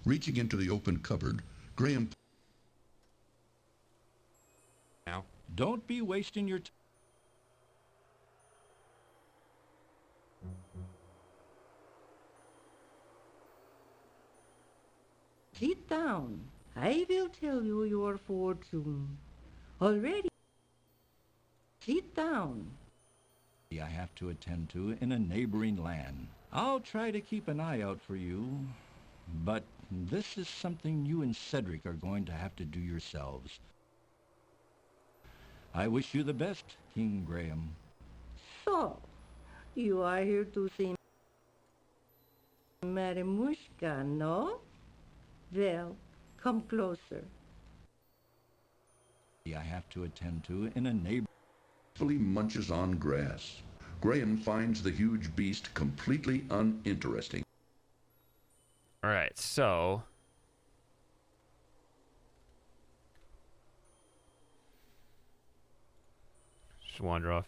[SPEAKER 3] Reaching into the open cupboard, Graham...
[SPEAKER 10] Now, don't be wasting your time.
[SPEAKER 22] Sit down. I will tell you your fortune. Already. Sit down.
[SPEAKER 10] I have to attend to in a neighboring land. I'll try to keep an eye out for you, but This is something you and Cedric are going to have to do yourselves. I wish you the best, King Graham.
[SPEAKER 22] So, you are here to see Marimushka, no? Well, come closer.
[SPEAKER 10] I have to attend to in a neighbor.
[SPEAKER 3] Peacefully munches on grass. Graham finds the huge beast completely uninteresting.
[SPEAKER 1] All right, so just wander off.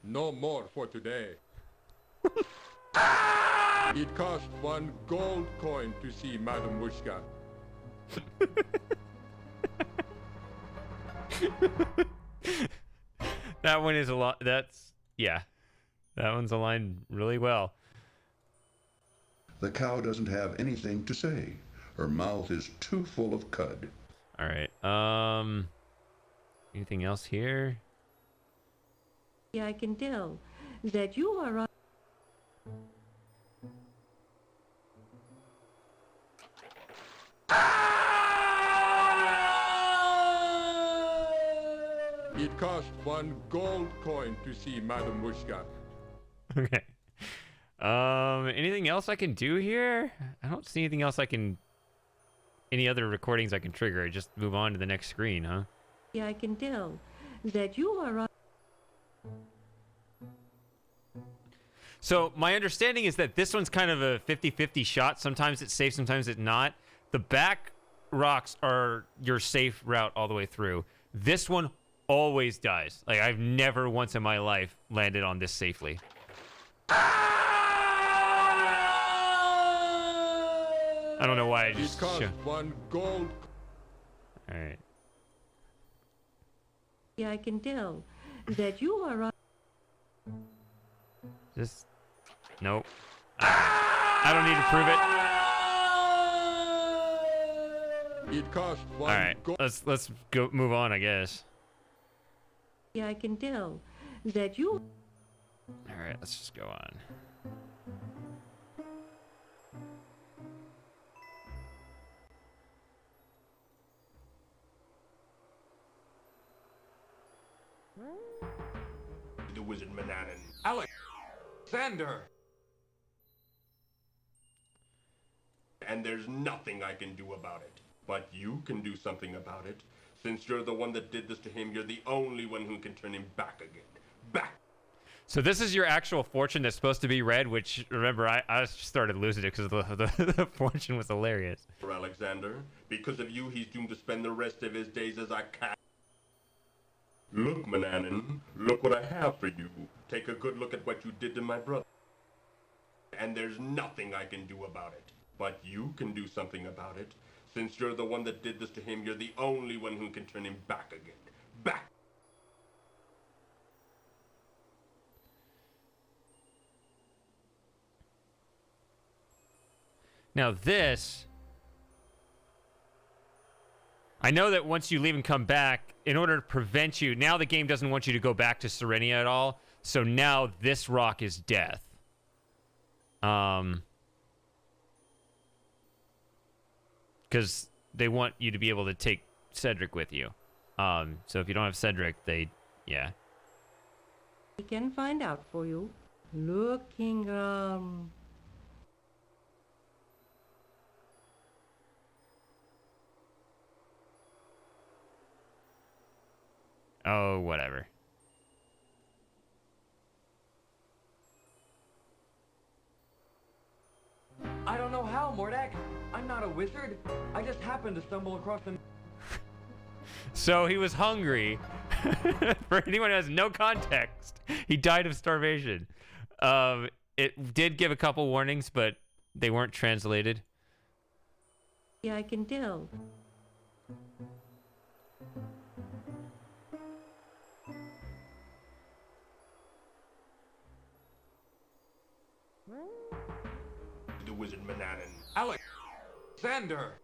[SPEAKER 7] No more for today. It cost 1 gold coin to see Madam Mushka.
[SPEAKER 1] That one is a lot. That's, yeah. That one's aligned really well.
[SPEAKER 3] The cow doesn't have anything to say. Her mouth is too full of cud.
[SPEAKER 1] All right. Anything else here?
[SPEAKER 22] I can tell that you are on.
[SPEAKER 7] It cost 1 gold coin to see Madam Mushka.
[SPEAKER 1] Okay. Anything else I can do here? I don't see anything else I can... Any other recordings I can trigger. I just move on to the next screen, huh?
[SPEAKER 22] I can tell that you are on.
[SPEAKER 1] So my understanding is that this one's kind of a 50-50 shot. Sometimes it's safe, sometimes it's not. The back rocks are your safe route all the way through. This one always dies. Like, I've never once in my life landed on this safely. I don't know why I just...
[SPEAKER 7] It cost 1 gold.
[SPEAKER 1] All right.
[SPEAKER 22] I can tell that you are on.
[SPEAKER 1] Just... Nope. I don't need to prove it.
[SPEAKER 7] It cost 1
[SPEAKER 1] All right. Let's go move on, I guess.
[SPEAKER 22] I can tell that you.
[SPEAKER 1] All right, let's just go on.
[SPEAKER 6] The wizard Manannan. Alexander!
[SPEAKER 15] And there's nothing I can do about it. But you can do something about it. Since you're the one that did this to him, you're the only one who can turn him back again. Back!
[SPEAKER 1] So this is your actual fortune that's supposed to be red, which, remember, I started losing it because the fortune was hilarious.
[SPEAKER 15] For Alexander, because of you, he's doomed to spend the rest of his days as a cat. Look, Manannan, look what I have for you. Take a good look at what you did to my brother. And there's nothing I can do about it. But you can do something about it. Since you're the one that did this to him, you're the only one who can turn him back again. Back!
[SPEAKER 1] Now this... I know that once you leave and come back, in order to prevent you... Now the game doesn't want you to go back to Serenia at all. So now this rock is death. Because they want you to be able to take Cedric with you. So if you don't have Cedric, yeah.
[SPEAKER 22] We can find out for you. Looking,
[SPEAKER 1] Oh, whatever.
[SPEAKER 18] I don't know how, Mordak. I'm not a wizard. I just happened to stumble across them.
[SPEAKER 1] So he was hungry. For anyone who has no context, he died of starvation. It did give a couple warnings, but they weren't translated.
[SPEAKER 22] I can tell.
[SPEAKER 15] The wizard Manannan.
[SPEAKER 6] Alexander!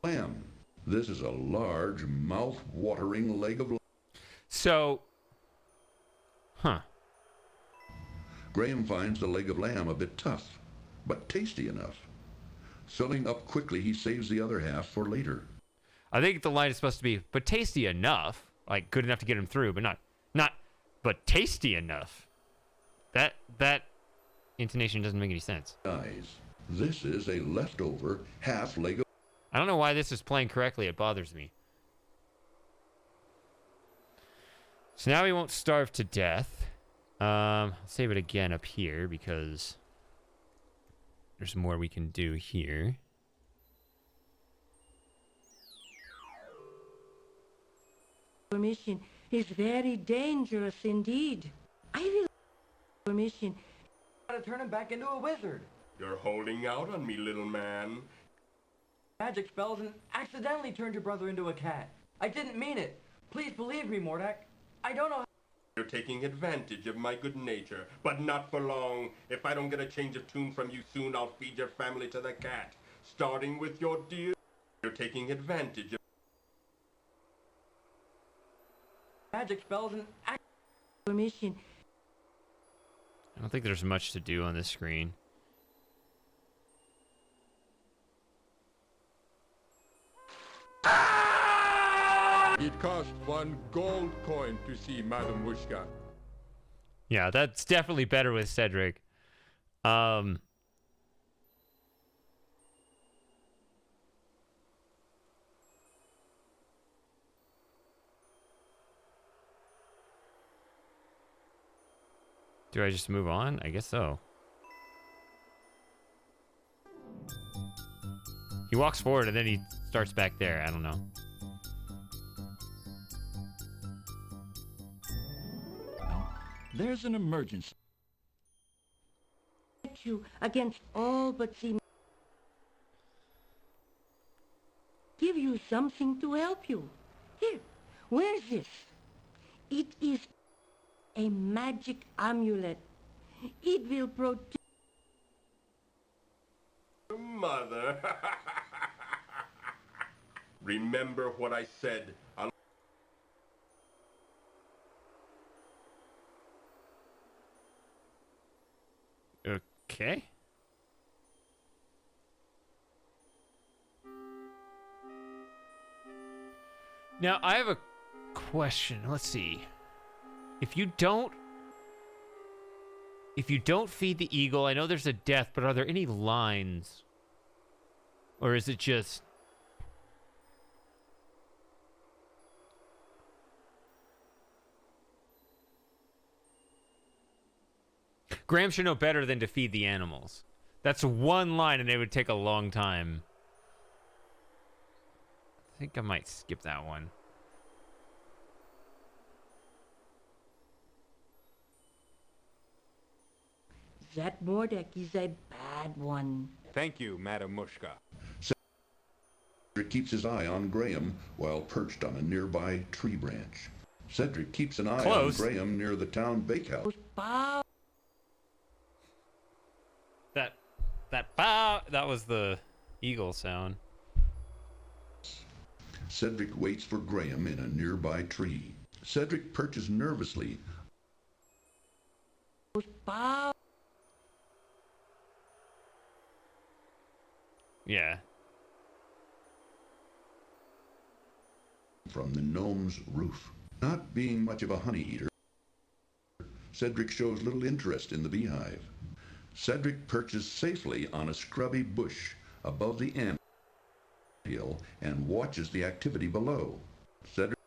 [SPEAKER 3] Lamb. This is a large, mouth-watering leg of lamb.
[SPEAKER 1] So... Huh.
[SPEAKER 3] Graham finds the leg of lamb a bit tough, but tasty enough. Filling up quickly, he saves the other half for later.
[SPEAKER 1] I think the line is supposed to be, but tasty enough, like good enough to get him through, but not, but tasty enough. That intonation doesn't make any sense.
[SPEAKER 3] Guys, this is a leftover half leg of...
[SPEAKER 1] I don't know why this is playing correctly. It bothers me. So now he won't starve to death. I'll save it again up here because there's more we can do here.
[SPEAKER 22] Mission is very dangerous indeed. I will mission.
[SPEAKER 18] Gotta turn him back into a wizard.
[SPEAKER 15] You're holding out on me, little man.
[SPEAKER 18] Magic spells and accidentally turned your brother into a cat. I didn't mean it. Please believe me, Mordak. I don't know how...
[SPEAKER 15] You're taking advantage of my good nature, but not for long. If I don't get a change of tune from you soon, I'll feed your family to the cat. Starting with your dear... You're taking advantage of...
[SPEAKER 18] Magic spells and...
[SPEAKER 22] Mission.
[SPEAKER 1] I don't think there's much to do on this screen.
[SPEAKER 7] It cost 1 gold coin to see Madame Mushka.
[SPEAKER 1] Yeah, that's definitely better with Cedric. Do I just move on? I guess so. He walks forward and then he starts back there. I don't know.
[SPEAKER 10] There's an emergency.
[SPEAKER 22] You against all but the... Give you something to help you. Here, where's this? It is a magic amulet. It will protect...
[SPEAKER 15] Mother. Remember what I said.
[SPEAKER 1] Okay. Now, I have a question. Let's see. If you don't feed the eagle, I know there's a death, but are there any lines? Or is it just... Graham should know better than to feed the animals. That's one line and it would take a long time. I think I might skip that one.
[SPEAKER 22] That Mordak is a bad one.
[SPEAKER 6] Thank you, Madame Mushka.
[SPEAKER 3] Cedric keeps his eye on Graham while perched on a nearby tree branch. Cedric keeps an eye on Graham near the town bakehouse.
[SPEAKER 1] That was the eagle sound.
[SPEAKER 3] Cedric waits for Graham in a nearby tree. Cedric perches nervously.
[SPEAKER 1] Yeah.
[SPEAKER 3] From the gnome's roof. Not being much of a honey eater, Cedric shows little interest in the beehive. Cedric perches safely on a scrubby bush above the ant hill and watches the activity below. Cedric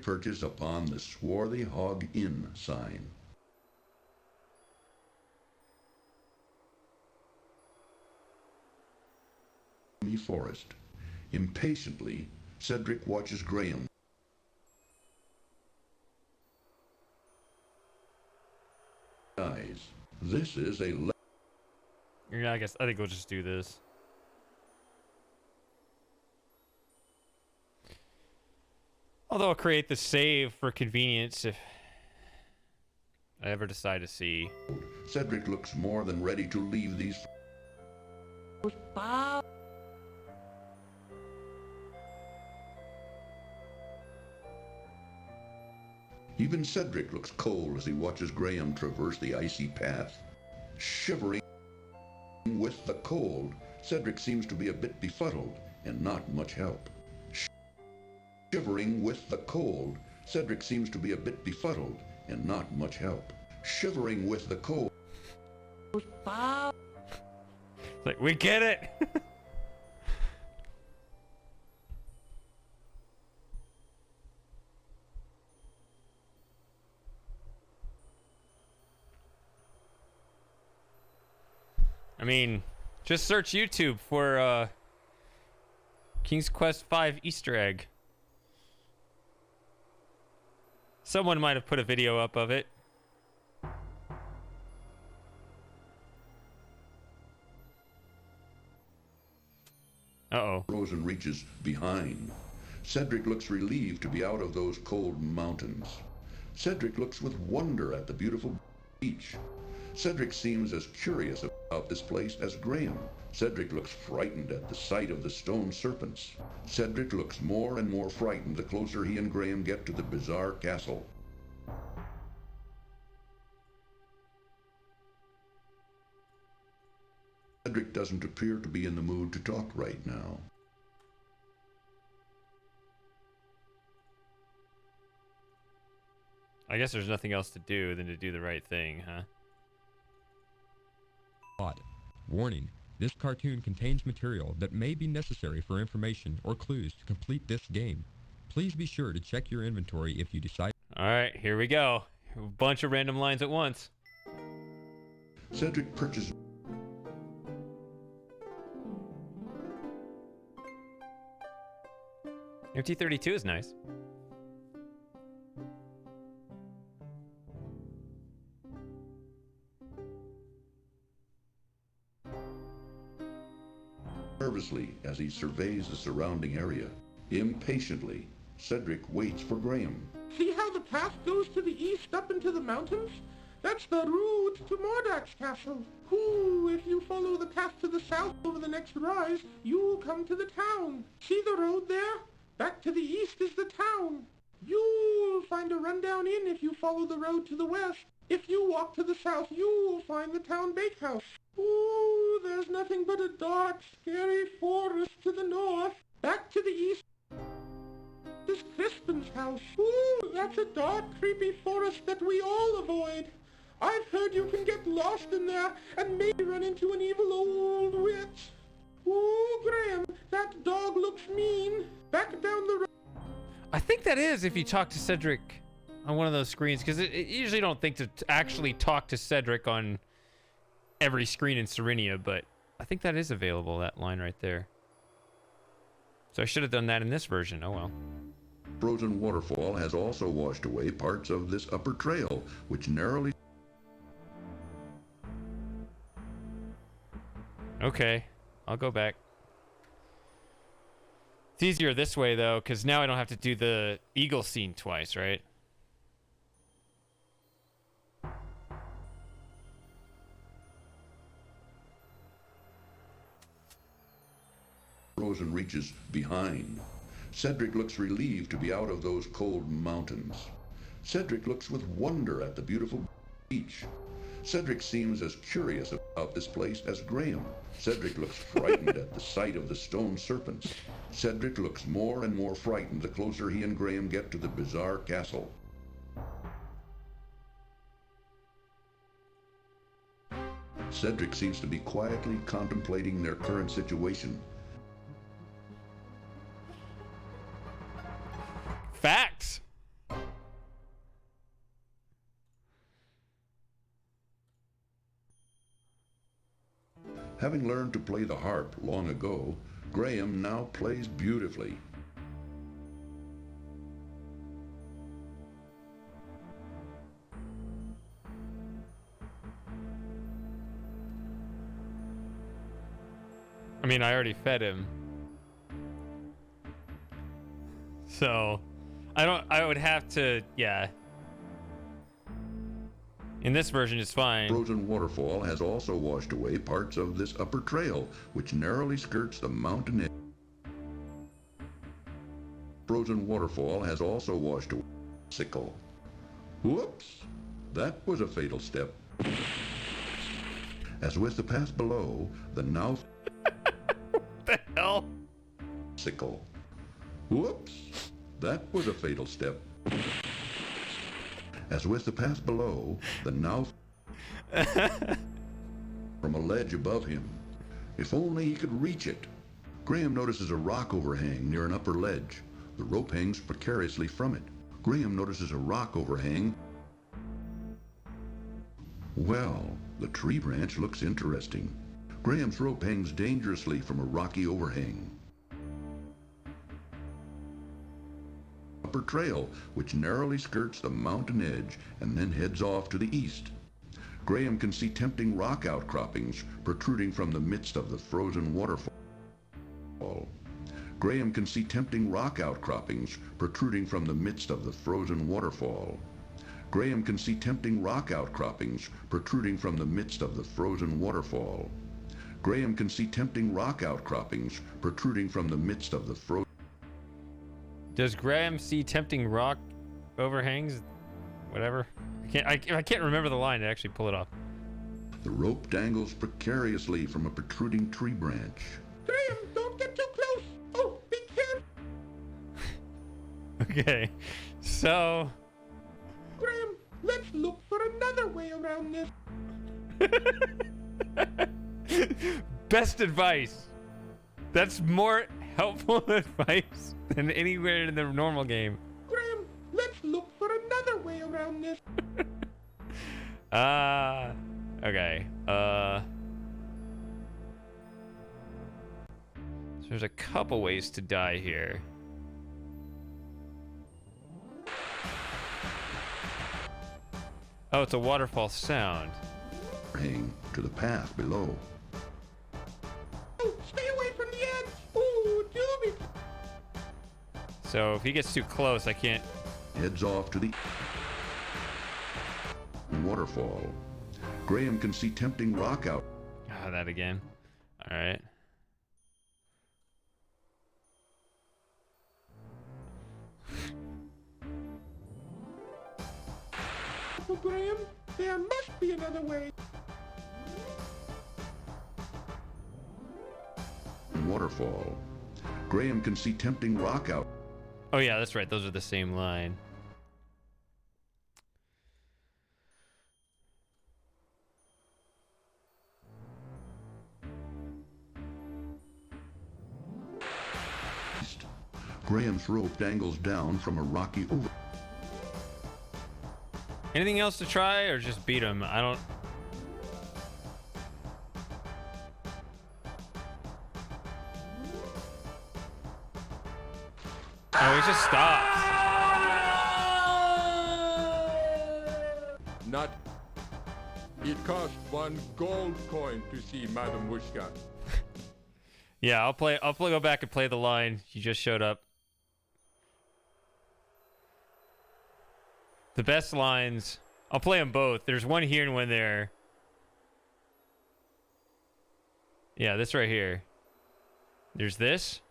[SPEAKER 3] perches upon the Swarthy Hog Inn sign. Forest. Impatiently, Cedric watches Graham. Guys, this is a...
[SPEAKER 1] Yeah, I think we'll just do this. Although I'll create the save for convenience if I ever decide to see.
[SPEAKER 3] Cedric looks more than ready to leave these... Even Cedric looks cold as he watches Graham traverse the icy path. Shivering with the cold, Cedric seems to be a bit befuddled and not much help. Shivering with the cold, Cedric seems to be a bit befuddled and not much help. Shivering with the cold.
[SPEAKER 1] Like, we get it. I mean, just search YouTube for King's Quest V Easter egg. Someone might have put a video up of it. Uh-oh.
[SPEAKER 3] Frozen reaches behind. Cedric looks relieved to be out of those cold mountains. Cedric looks with wonder at the beautiful beach. Cedric seems as curious about this place as Graham. Cedric looks frightened at the sight of the stone serpents. Cedric looks more and more frightened the closer he and Graham get to the bizarre castle. Cedric doesn't appear to be in the mood to talk right now.
[SPEAKER 1] I guess there's nothing else to do than to do the right thing, huh?
[SPEAKER 2] Warning. This cartoon contains material that may be necessary for information or clues to complete this game. Please be sure to check your inventory if you decide...
[SPEAKER 1] Alright, here we go. A bunch of random lines at once.
[SPEAKER 3] Cedric purchases...
[SPEAKER 1] MT32 is nice.
[SPEAKER 3] Nervously as he surveys the surrounding area. Impatiently, Cedric waits for Graham.
[SPEAKER 4] See how the path goes to the east up into the mountains? That's the route to Mordak's castle. Ooh, if you follow the path to the south over the next rise, you'll come to the town. See the road there? Back to the east is the town. You'll find a rundown inn if you follow the road to the west. If you walk to the south, you'll find the town bakehouse. Ooh, there's nothing but a dark, scary forest to the north. Back to the east is Crispin's house. Ooh, that's a dark, creepy forest that we all avoid. I've heard you can get lost in there and maybe run into an evil old witch. Ooh, Graham, that dog looks mean. Back down the road.
[SPEAKER 1] I think that is if you talk to Cedric on one of those screens, because you usually don't think to actually talk to Cedric on every screen in Serenia, but I think that is available, that line right there. So I should have done that in this version. Oh well.
[SPEAKER 3] Frozen waterfall has also washed away parts of this upper trail, which narrowly...
[SPEAKER 1] Okay, I'll go back. It's easier this way, though, because now I don't have to do the eagle scene twice, right?
[SPEAKER 3] Frozen reaches behind. Cedric looks relieved to be out of those cold mountains. Cedric looks with wonder at the beautiful beach. Cedric seems as curious about this place as Graham. Cedric looks frightened at the sight of the stone serpents. Cedric looks more and more frightened the closer he and Graham get to the bizarre castle. Cedric seems to be quietly contemplating their current situation.
[SPEAKER 1] Facts!
[SPEAKER 3] Having learned to play the harp long ago, Graham now plays beautifully.
[SPEAKER 1] I mean, I already fed him. So, I would have to, yeah. In this version, it's fine.
[SPEAKER 3] Frozen waterfall has also washed away parts of this upper trail, which narrowly skirts the mountain edge. Frozen waterfall has also washed away sickle. Whoops! That was a fatal step. As with the path below, the now...
[SPEAKER 1] the hell?
[SPEAKER 3] Sickle. Whoops! That was a fatal step. As with the path below, the now... from a ledge above him. If only he could reach it. Graham notices a rock overhang near an upper ledge. The rope hangs precariously from it. Graham notices a rock overhang. Well, the tree branch looks interesting. Graham's rope hangs dangerously from a rocky overhang. Upper trail, which narrowly skirts the mountain edge and then heads off to the east. Graham can see tempting rock outcroppings protruding from the midst of the frozen waterfall. Graham can see tempting rock outcroppings protruding from the midst of the frozen waterfall. Graham can see tempting rock outcroppings protruding from the midst of the frozen waterfall. Graham can see tempting rock outcroppings protruding from the midst of the frozen...
[SPEAKER 1] Does Graham see tempting rock overhangs? Whatever. I can't remember the line to actually pull it off.
[SPEAKER 3] The rope dangles precariously from a protruding tree branch.
[SPEAKER 4] Graham, don't get too close. Oh, be careful.
[SPEAKER 1] Okay, so...
[SPEAKER 4] Graham, let's look for another way around this.
[SPEAKER 1] Best advice. That's more helpful advice than anywhere in the normal game.
[SPEAKER 4] Graham, let's look for another way around this.
[SPEAKER 1] Okay. So there's a couple ways to die here. Oh, it's a waterfall sound.
[SPEAKER 3] Hang to the path below.
[SPEAKER 4] Oh, stay away from the edge. Oh, Dooby.
[SPEAKER 1] So if he gets too close, I can't...
[SPEAKER 3] Heads off to the waterfall. Graham can see tempting rock out.
[SPEAKER 1] Oh, that again. All right.
[SPEAKER 4] Oh, Graham, there must be another way.
[SPEAKER 3] Waterfall. Graham can see tempting rock out.
[SPEAKER 1] Oh yeah, that's right. Those are the same line.
[SPEAKER 3] Graham's rope dangles down from a rocky over.
[SPEAKER 1] Anything else to try, or just beat him? I don't... Oh, he just stopped.
[SPEAKER 7] Not. It cost 1 gold coin to see Madame Mushka.
[SPEAKER 1] Yeah, I'll go back and play the line. You just showed up. The best lines. I'll play them both. There's one here and one there. Yeah, this right here. There's this.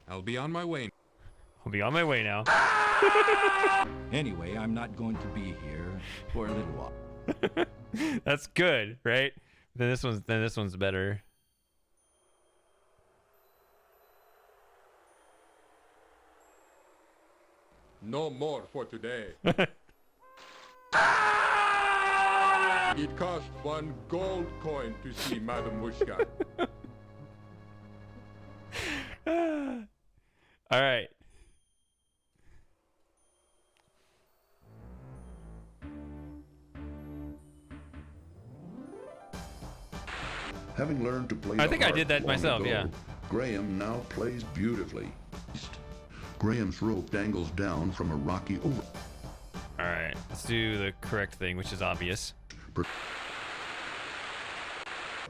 [SPEAKER 6] I'll be on my way.
[SPEAKER 1] I'll be on my way now.
[SPEAKER 10] Anyway, I'm not going to be here for a little while.
[SPEAKER 1] That's good, right? Then this one's better.
[SPEAKER 7] No more for today. It cost 1 gold coin to see Madame Mushka.
[SPEAKER 1] All right.
[SPEAKER 3] Having learned to play
[SPEAKER 1] I think I
[SPEAKER 3] harp
[SPEAKER 1] did that
[SPEAKER 3] long
[SPEAKER 1] myself,
[SPEAKER 3] ago,
[SPEAKER 1] yeah.
[SPEAKER 3] Graham now plays beautifully. Graham's rope dangles down from a rocky over.
[SPEAKER 1] All right, let's do the correct thing, which is obvious.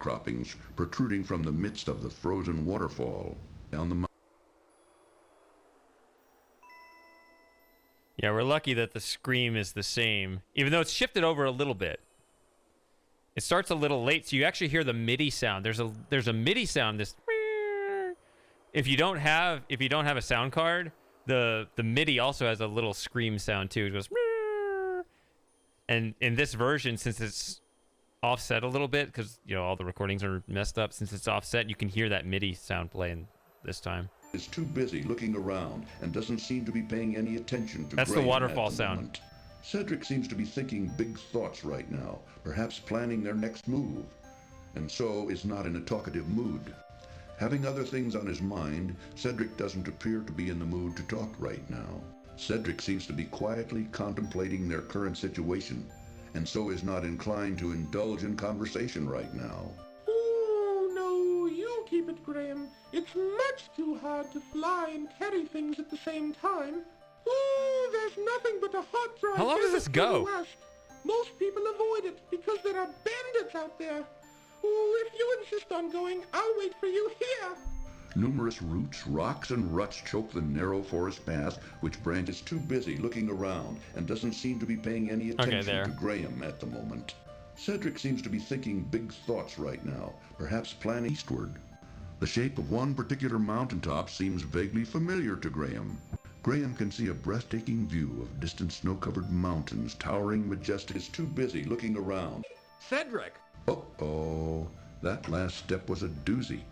[SPEAKER 3] Croppings protruding from the midst of the frozen waterfall down the mountain.
[SPEAKER 1] Yeah, we're lucky that the scream is the same, even though it's shifted over a little bit. It starts a little late, so you actually hear the MIDI sound. There's a MIDI sound. This if you don't have a sound card, the MIDI also has a little scream sound too. It goes And in this version, since it's offset a little bit, because all the recordings are messed up, since it's offset, you can hear that MIDI sound playing this time.
[SPEAKER 3] Is too busy looking around and doesn't seem to be paying any attention to
[SPEAKER 1] That's the
[SPEAKER 3] Graham
[SPEAKER 1] waterfall
[SPEAKER 3] at the
[SPEAKER 1] sound.
[SPEAKER 3] moment. Cedric seems to be thinking big thoughts right now, perhaps planning their next move, and so is not in a talkative mood. Having other things on his mind, Cedric doesn't appear to be in the mood to talk right now. Cedric seems to be quietly contemplating their current situation, and so is not inclined to indulge in conversation right now.
[SPEAKER 4] Oh, no, you keep it, Graham. It's much too hard to fly and carry things at the same time. Oh, there's nothing but a hot, dry
[SPEAKER 1] How long does
[SPEAKER 4] desert
[SPEAKER 1] this
[SPEAKER 4] to
[SPEAKER 1] go?
[SPEAKER 4] the west. Most people avoid it because there are bandits out there. Oh, if you insist on going, I'll wait for you here.
[SPEAKER 3] Numerous roots, rocks, and ruts choke the narrow forest path, which Brand is too busy looking around and doesn't seem to be paying any attention to Graham at the moment. Cedric seems to be thinking big thoughts right now, perhaps planning eastward. The shape of one particular mountaintop seems vaguely familiar to Graham. Graham can see a breathtaking view of distant snow-covered mountains towering majestic. Is too busy looking around.
[SPEAKER 6] Cedric!
[SPEAKER 3] Uh-oh, that last step was a doozy.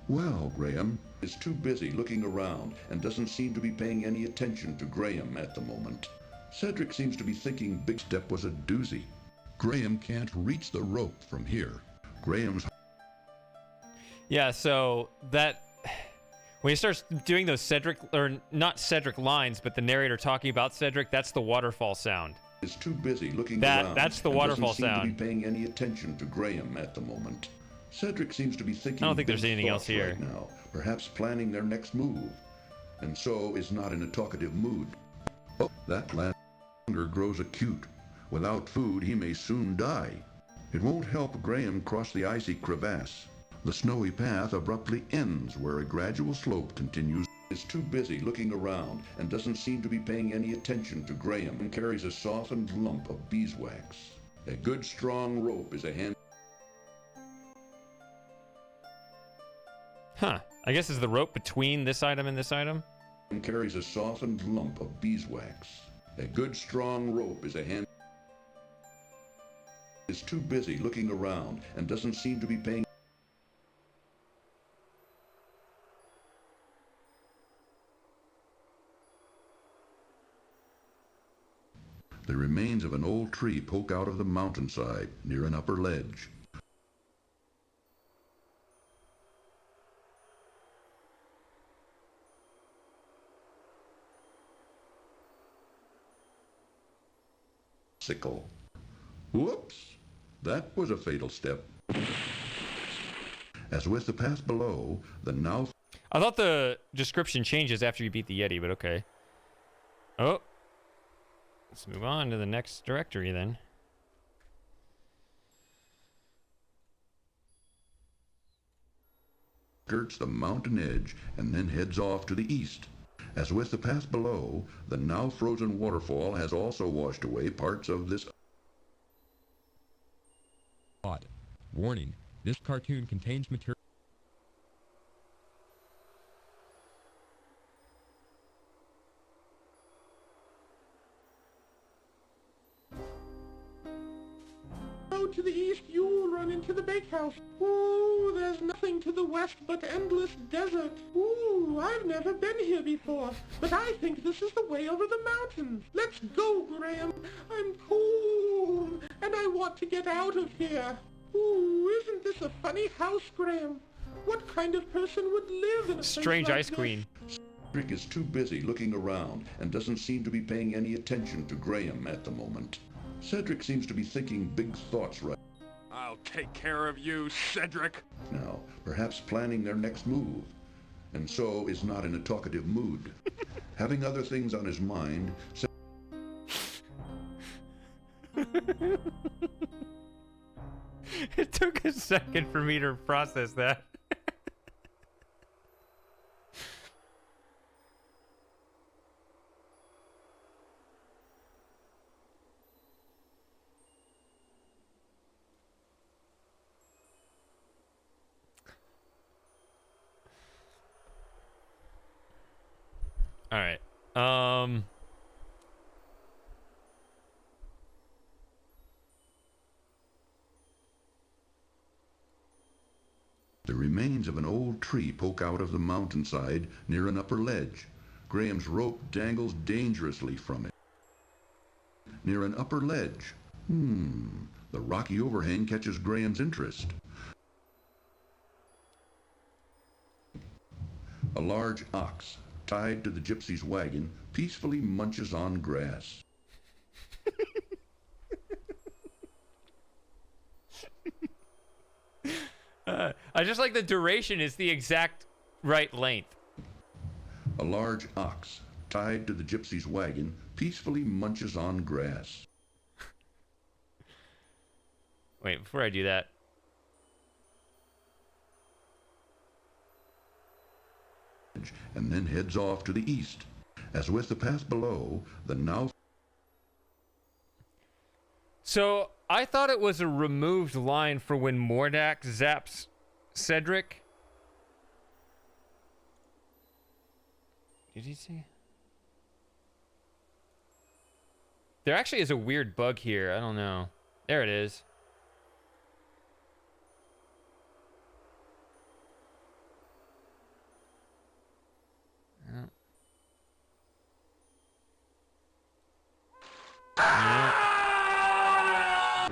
[SPEAKER 3] Well, Graham is too busy looking around and doesn't seem to be paying any attention to Graham at the moment. Cedric seems to be thinking big step was a doozy. Graham can't reach the rope from here. Graham's...
[SPEAKER 1] Yeah, so that... When he starts doing those Cedric, or not Cedric lines, but the narrator talking about Cedric, that's the waterfall sound.
[SPEAKER 3] Is too busy looking
[SPEAKER 1] around.
[SPEAKER 3] That's
[SPEAKER 1] the waterfall
[SPEAKER 3] sound.
[SPEAKER 1] sound.
[SPEAKER 3] Doesn't seem to be paying any attention to Graham at the moment. Cedric seems to be thinking
[SPEAKER 1] I don't think
[SPEAKER 3] big
[SPEAKER 1] there's anything else
[SPEAKER 3] thoughts
[SPEAKER 1] here.
[SPEAKER 3] right now, perhaps planning their next move, and so is not in a talkative mood. Oh, that last hunger grows acute. Without food, he may soon die. It won't help Graham cross the icy crevasse. The snowy path abruptly ends where a gradual slope continues. Is too busy looking around and doesn't seem to be paying any attention to Graham and carries a softened lump of beeswax. A good strong rope is a hand.
[SPEAKER 1] Huh. I guess is the rope between this item and this item?
[SPEAKER 3] And carries a softened lump of beeswax. A good strong rope is a hand. Is too busy looking around and doesn't seem to be paying. The remains of an old tree poke out of the mountainside near an upper ledge. Sickle. Whoops! That was a fatal step. As with the path below, the now...
[SPEAKER 1] I thought the description changes after you beat the Yeti, but okay. Oh. Let's move on to the next directory then.
[SPEAKER 3] skirts the mountain edge and then heads off to the east. As with the path below, the now frozen waterfall has also washed away parts of this.
[SPEAKER 2] Warning, this cartoon contains material.
[SPEAKER 4] Go to the east, you'll run into the bakehouse. Ooh, there's nothing to the west but endless desert. Ooh, I've never been here before, but I think this is the way over the mountains. Let's go, Graham. I'm cold, and I want to get out of here. Ooh, isn't this a funny house, Graham? What kind of person would live in a
[SPEAKER 1] Strange
[SPEAKER 4] place like
[SPEAKER 1] Ice
[SPEAKER 4] this?
[SPEAKER 1] Queen.
[SPEAKER 3] Rick is too busy looking around and doesn't seem to be paying any attention to Graham at the moment. Cedric seems to be thinking big thoughts right
[SPEAKER 6] I'll take care of you, Cedric.
[SPEAKER 3] now, perhaps planning their next move, and so is not in a talkative mood. Having other things on his mind,
[SPEAKER 1] It took a second for me to process that. All right.
[SPEAKER 3] remains of an old tree poke out of the mountainside near an upper ledge. Graham's rope dangles dangerously from it. Near an upper ledge. The rocky overhang catches Graham's interest. A large ox, tied to the gypsy's wagon, peacefully munches on grass.
[SPEAKER 1] I just like the duration is the exact right length.
[SPEAKER 3] A large ox, tied to the gypsy's wagon, peacefully munches on grass.
[SPEAKER 1] Wait, before I do that.
[SPEAKER 3] And then heads off to the east. As with the path below, the now...
[SPEAKER 1] So, I thought it was a removed line for when Mordak zaps Cedric. Did he say? There actually is a weird bug here. I don't know. There it is.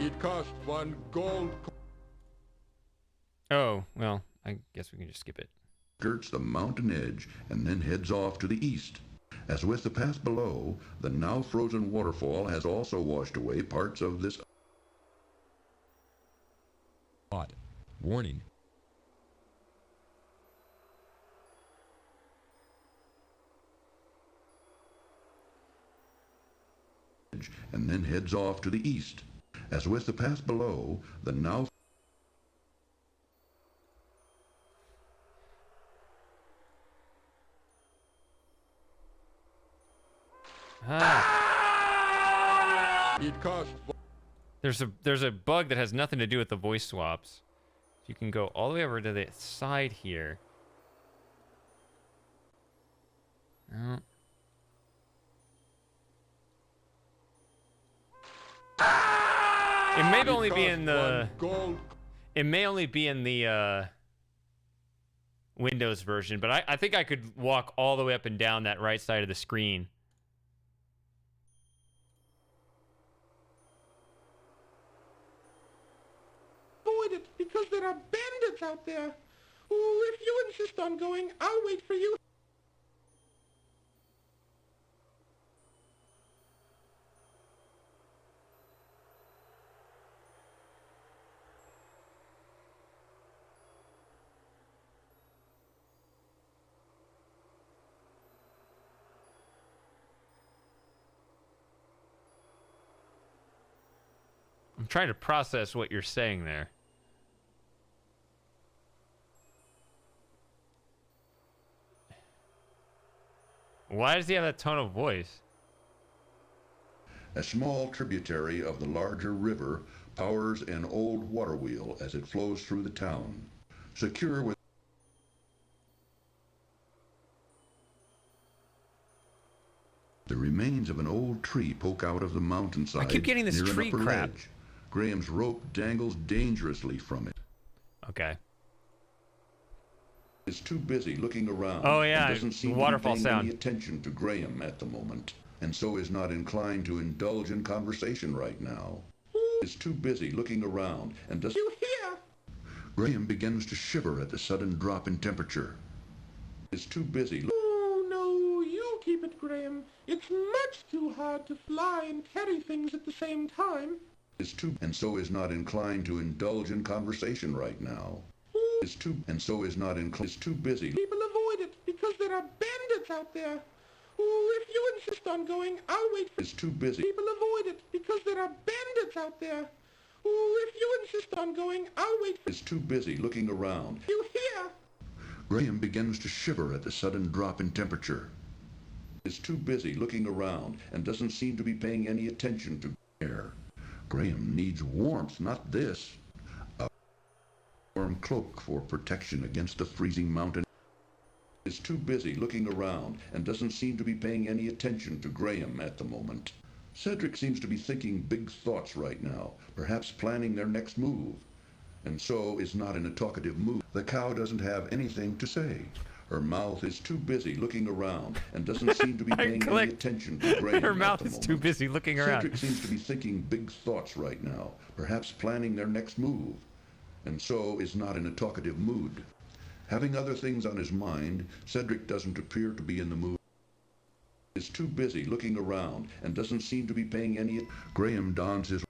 [SPEAKER 7] It cost 1 gold.
[SPEAKER 1] Oh, well, I guess we can just skip it.
[SPEAKER 3] Skirts the mountain edge and then heads off to the east. As with the path below, the now frozen waterfall has also washed away parts of this...
[SPEAKER 2] Warning.
[SPEAKER 3] And then heads off to the east. As with the path below, the now...
[SPEAKER 7] It cost...
[SPEAKER 1] There's a bug that has nothing to do with the voice swaps. You can go all the way over to the side here. Oh. It may only be in the... It may only be in the Windows version, but I think I could walk all the way up and down that right side of the screen.
[SPEAKER 4] Avoid it, because there are bandits out there. Ooh, if you insist on going, I'll wait for you.
[SPEAKER 1] I'm trying to process what you're saying there. Why does he have that tone of voice?
[SPEAKER 3] A small tributary of the larger river powers an old water wheel as it flows through the town. Secure with... The remains of an old tree poke out of the mountainside.
[SPEAKER 1] I keep getting this
[SPEAKER 3] near an
[SPEAKER 1] tree
[SPEAKER 3] upper
[SPEAKER 1] crap.
[SPEAKER 3] ledge. Graham's rope dangles dangerously from it.
[SPEAKER 1] Okay.
[SPEAKER 3] Is too busy looking around.
[SPEAKER 1] Oh, yeah,
[SPEAKER 3] and doesn't seem
[SPEAKER 1] waterfall
[SPEAKER 3] to be paying
[SPEAKER 1] sound.
[SPEAKER 3] any attention to Graham at the moment, and so is not inclined to indulge in conversation right now. Is too busy looking around and does...
[SPEAKER 4] You hear?
[SPEAKER 3] Graham begins to shiver at the sudden drop in temperature. Is too busy...
[SPEAKER 4] Oh, no, you keep it, Graham. It's much too hard to fly and carry things at the same time.
[SPEAKER 3] Is too... and so is not inclined to indulge in conversation right now. Is too... and so is not inclined... is too busy...
[SPEAKER 4] People avoid it, because there are bandits out there. Ooh, if you insist on going, I'll wait for...
[SPEAKER 3] Is too busy...
[SPEAKER 4] People avoid it, because there are bandits out there. Ooh, if you insist on going, I'll wait for...
[SPEAKER 3] Is too busy looking around.
[SPEAKER 4] You hear?
[SPEAKER 3] Graham begins to shiver at the sudden drop in temperature. Is too busy looking around and doesn't seem to be paying any attention to air. Graham needs warmth, not this. A warm cloak for protection against the freezing mountain. Is too busy looking around and doesn't seem to be paying any attention to Graham at the moment. Cedric seems to be thinking big thoughts right now, perhaps planning their next move. and so is not in a talkative mood. The cow doesn't have anything to say. Her mouth is too busy looking around and doesn't seem to be paying any attention to Graham.
[SPEAKER 1] Her mouth is too busy looking around.
[SPEAKER 3] Cedric seems to be thinking big thoughts right now, perhaps planning their next move, and so is not in a talkative mood. Having other things on his mind, Cedric doesn't appear to be in the mood. Is too busy looking around and doesn't seem to be paying any. Graham dons his.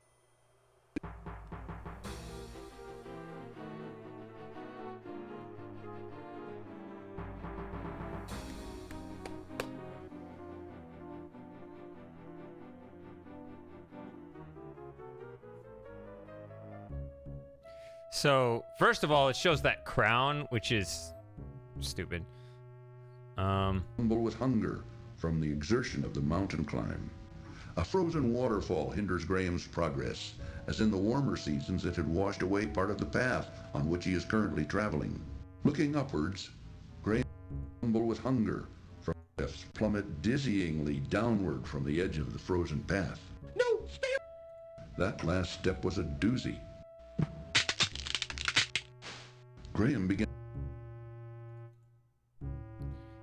[SPEAKER 1] So, first of all, it shows that crown, which is stupid.
[SPEAKER 3] Humble with hunger from the exertion of the mountain climb. A frozen waterfall hinders Graham's progress, as in the warmer seasons it had washed away part of the path on which he is currently traveling. Looking upwards, Graham, humble with hunger from the cliffs, plummet dizzyingly downward from the edge of the frozen path.
[SPEAKER 4] No, stay!
[SPEAKER 3] That last step was a doozy. Graham began.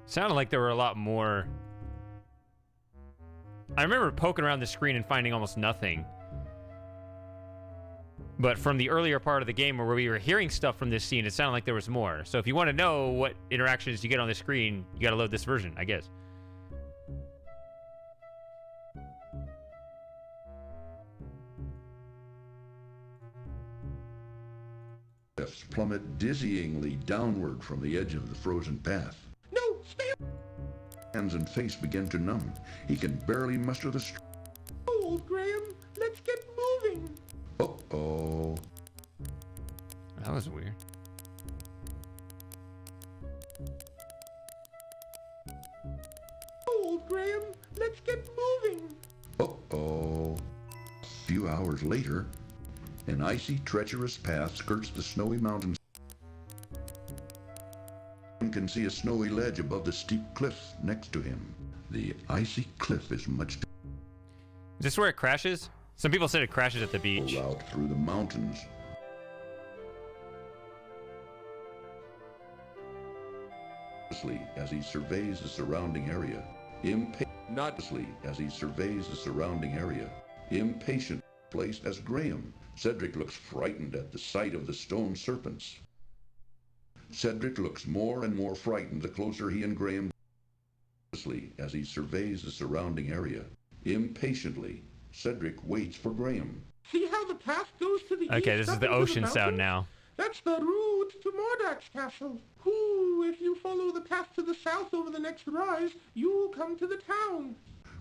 [SPEAKER 1] Sounded like there were a lot more. I remember poking around the screen and finding almost nothing. But from the earlier part of the game where we were hearing stuff from this scene, it sounded like there was more. So if you want to know what interactions you get on the screen, you got to load this version, I guess.
[SPEAKER 3] Plummet dizzyingly downward from the edge of the frozen path.
[SPEAKER 4] No, stay!
[SPEAKER 3] Hands and face begin to numb. He can barely muster the strength.
[SPEAKER 4] Hold, Graham. Let's get moving.
[SPEAKER 3] Uh-oh.
[SPEAKER 1] That was weird.
[SPEAKER 4] Hold, Graham. Let's get moving.
[SPEAKER 3] Uh-oh. A few hours later, an icy, treacherous path skirts the snowy mountains. One can see a snowy ledge above the steep cliffs next to him. The icy cliff is much.
[SPEAKER 1] Is this where it crashes? Some people said it crashes at the beach.
[SPEAKER 3] Out through the mountains. As he surveys the surrounding area, impatiently as he surveys the surrounding area, impatient placed as Graham. Cedric looks frightened at the sight of the stone serpents. Cedric looks more and more frightened the closer he and Graham as he surveys the surrounding area. Impatiently, Cedric waits for Graham.
[SPEAKER 4] See how the path goes to the east?
[SPEAKER 1] Okay, this is the ocean sound now.
[SPEAKER 4] That's the route to Mordak's castle. Ooh, if you follow the path to the south over the next rise, you'll come to the town.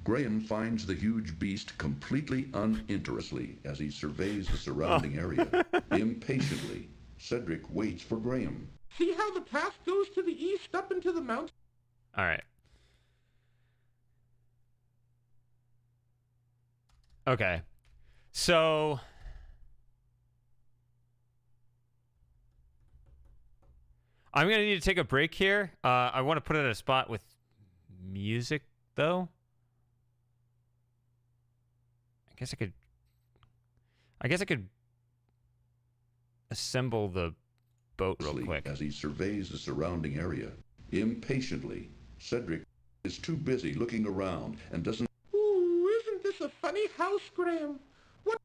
[SPEAKER 3] Graham finds the huge beast completely uninterestingly as he surveys the surrounding area. Impatiently, Cedric waits for Graham.
[SPEAKER 4] See how the path goes to the east up into the mountain?
[SPEAKER 1] All right. Okay. So I'm going to need to take a break here. I want to put it at a spot with music, though. I guess I could assemble the boat real quick.
[SPEAKER 3] As he surveys the surrounding area, impatiently, Cedric is too busy looking around and doesn't.
[SPEAKER 4] Ooh, isn't this a funny house, Graham? What?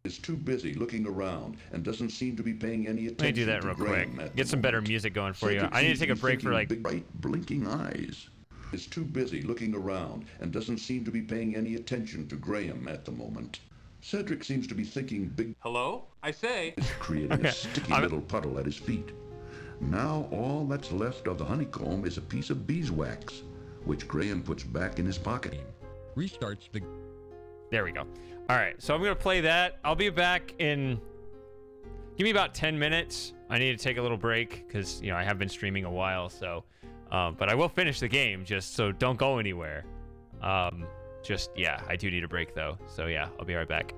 [SPEAKER 3] Is too busy looking around and doesn't seem to be paying any attention.
[SPEAKER 1] Let me do that real quick. Get some better music going for you. I need to take a break for like.
[SPEAKER 3] Big, bright, blinking eyes. Is too busy looking around and doesn't seem to be paying any attention to Graham at the moment. Cedric seems to be thinking big.
[SPEAKER 6] Hello? I say.
[SPEAKER 3] Is creating a sticky little puddle at his feet. Now all that's left of the honeycomb is a piece of beeswax, which Graham puts back in his pocket.
[SPEAKER 2] Restarts the.
[SPEAKER 1] There we go. All right, so I'm gonna play that. I'll be back in. Give me about 10 minutes. I need to take a little break because I have been streaming a while, so. But I will finish the game, just so don't go anywhere. I do need a break though. So yeah, I'll be right back.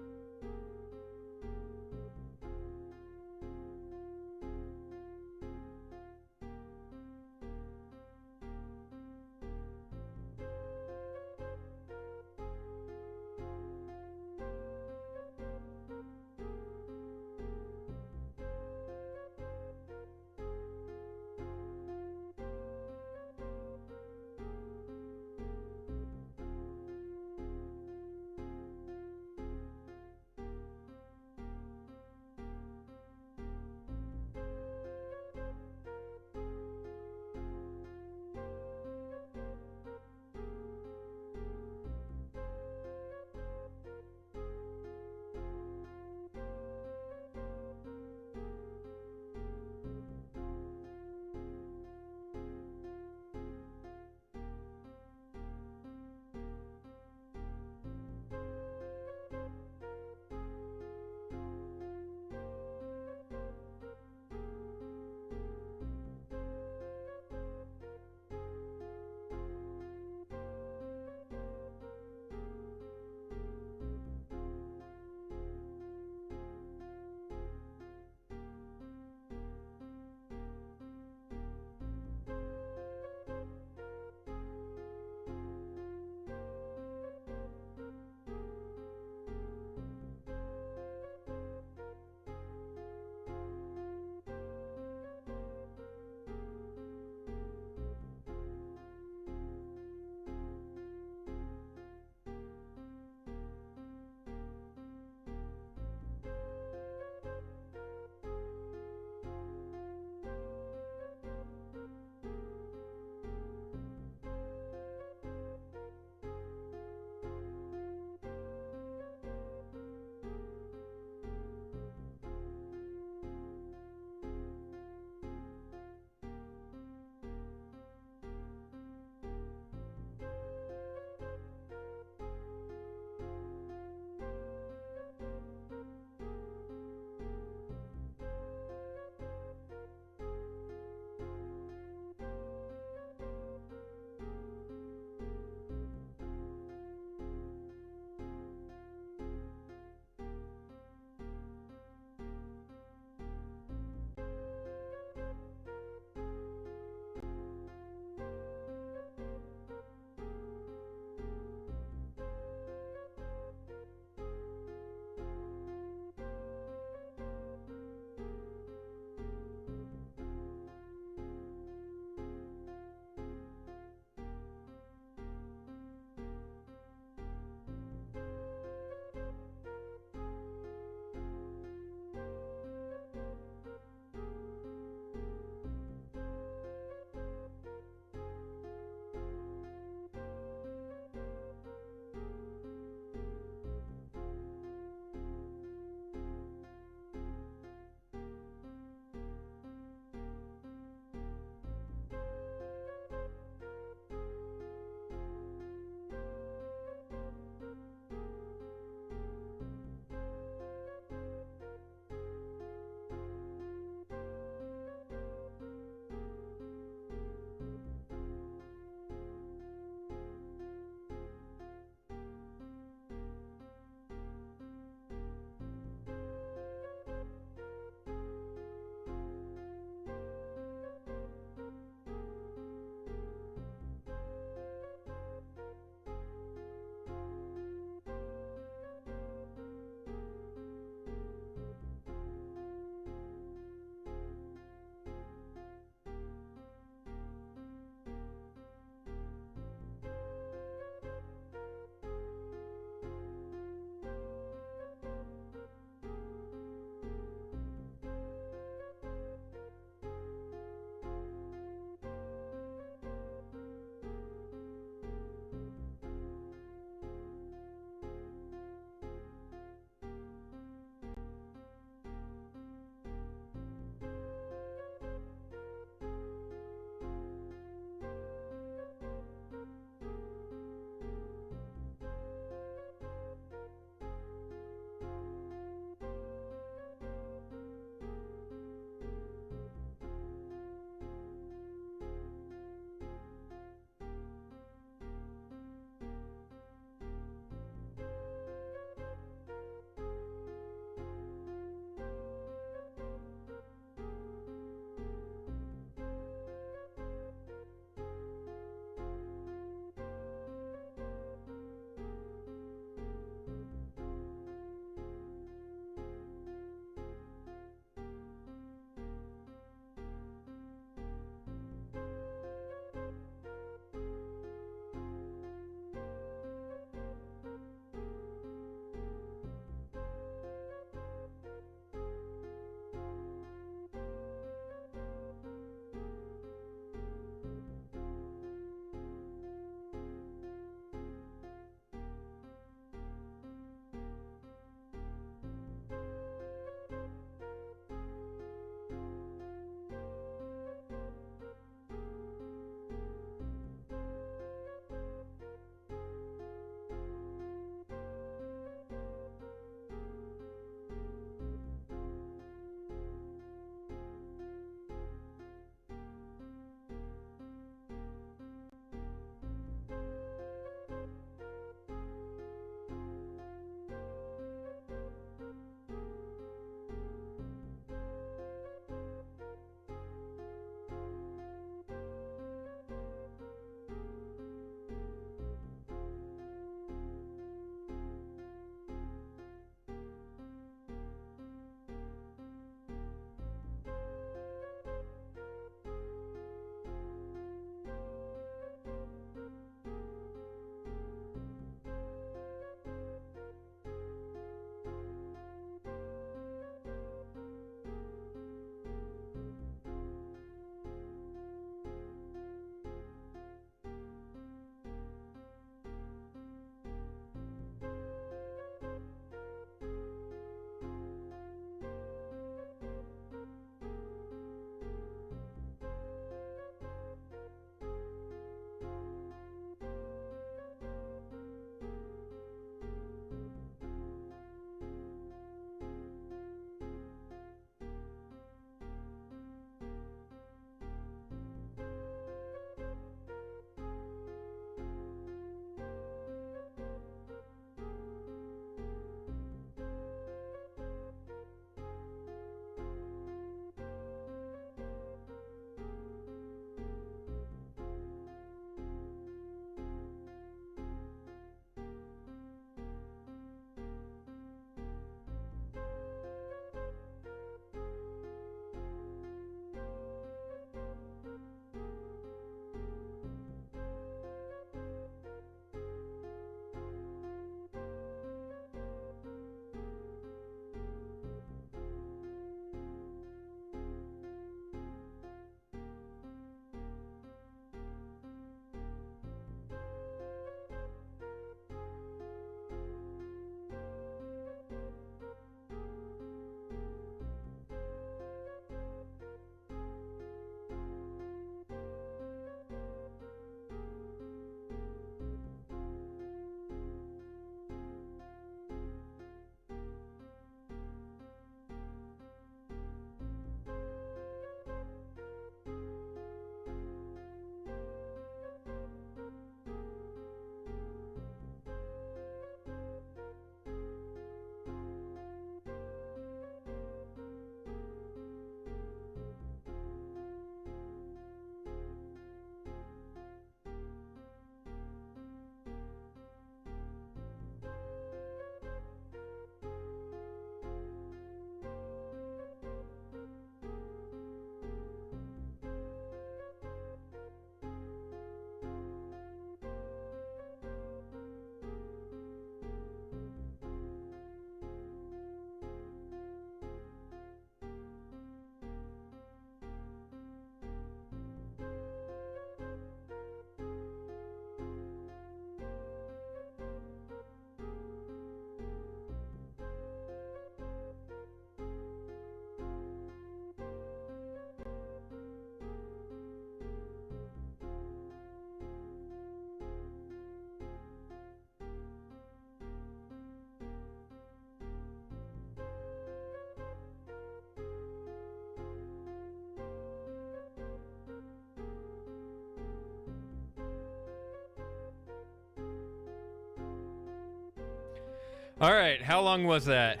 [SPEAKER 1] All right, how long was that?